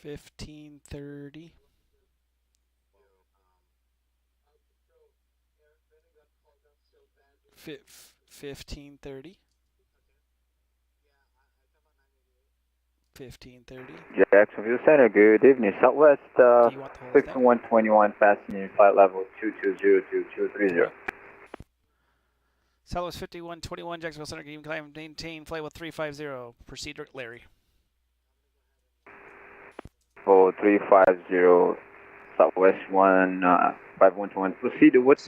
Speaker 1: 1530. 1530. 1530.
Speaker 16: Jacksonville Center, good evening. Southwest 5121, passing flight level 220
Speaker 1: Southwest 5121, Jacksonville Center, can climb, maintain flight with 350. Proceed, Larry.
Speaker 16: 4350, Southwest 5121. Proceed. What's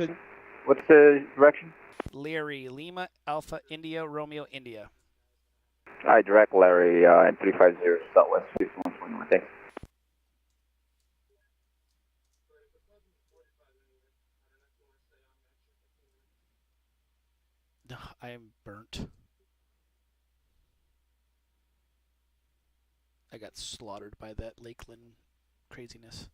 Speaker 16: the direction?
Speaker 1: Larry, Lima, Alpha, India, Romeo, India.
Speaker 16: I direct Larry and 350, Southwest 5121. Thanks.
Speaker 1: I am burnt. I got slaughtered by that Lakeland craziness.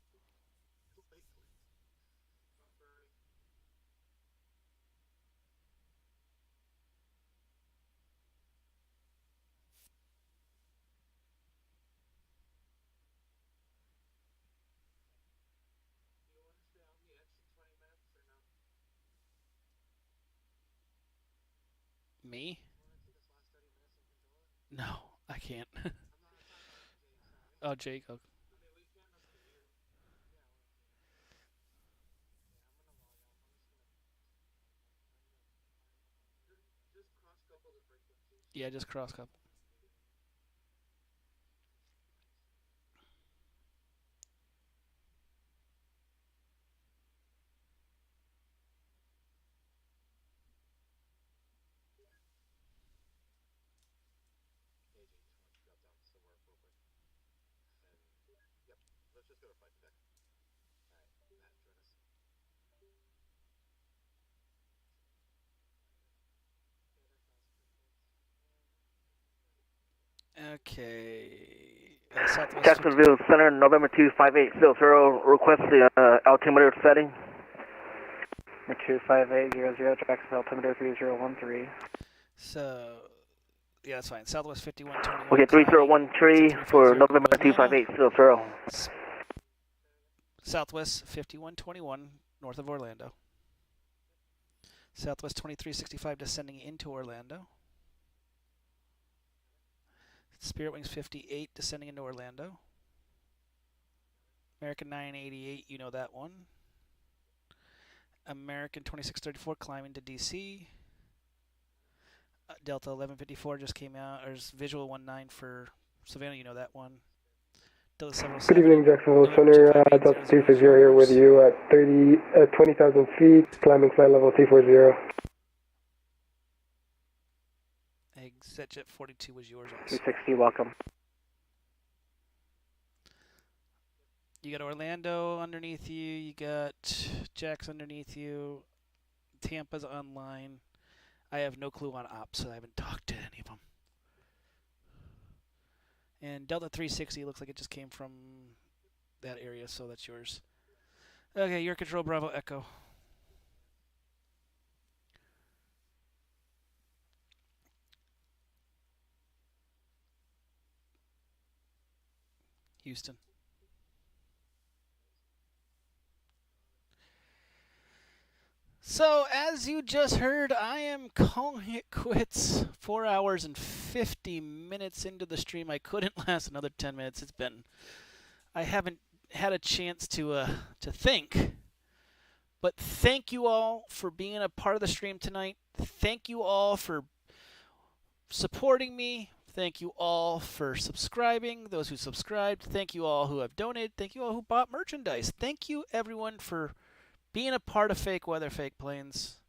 Speaker 1: Me? No, I can't. Oh, Jacob. Yeah, just cross couple. Okay.
Speaker 2: Jacksonville Center, November 258, 00. Request the altimeter setting.
Speaker 10: 25800, Jacksonville altimeter 3013.
Speaker 1: So, yeah, that's fine. Southwest 5121.
Speaker 2: Okay, 3013 for November 258, 00.
Speaker 1: Southwest 5121, north of Orlando. Southwest 2365, descending into Orlando. Spirit Wings 58, descending into Orlando. American 988, you know that one. American 2634, climbing to DC. Delta 1154 just came out. There's Visual 19 for Savannah, you know that one. Delta 707.
Speaker 14: Good evening, Jacksonville Center. Delta 260 here with you at 20,000 feet, climbing flight level T40.
Speaker 1: ExitJet 42 was yours also.
Speaker 10: 260, welcome.
Speaker 1: You got Orlando underneath you. You got Jax underneath you. Tampa's online. I have no clue on ops, so I haven't talked to any of them. And Delta 360 looks like it just came from that area, so that's yours. Okay, your control, Bravo, Echo. Houston. So, as you just heard, I am calling it quits. 4 hours and 50 minutes into the stream. I couldn't last another 10 minutes. I haven't had a chance to think. But thank you all for being a part of the stream tonight. Thank you all for supporting me. Thank you all for subscribing. Those who subscribed. Thank you all who have donated. Thank you all who bought merchandise. Thank you everyone for being a part of Fake Weather, Fake Planes.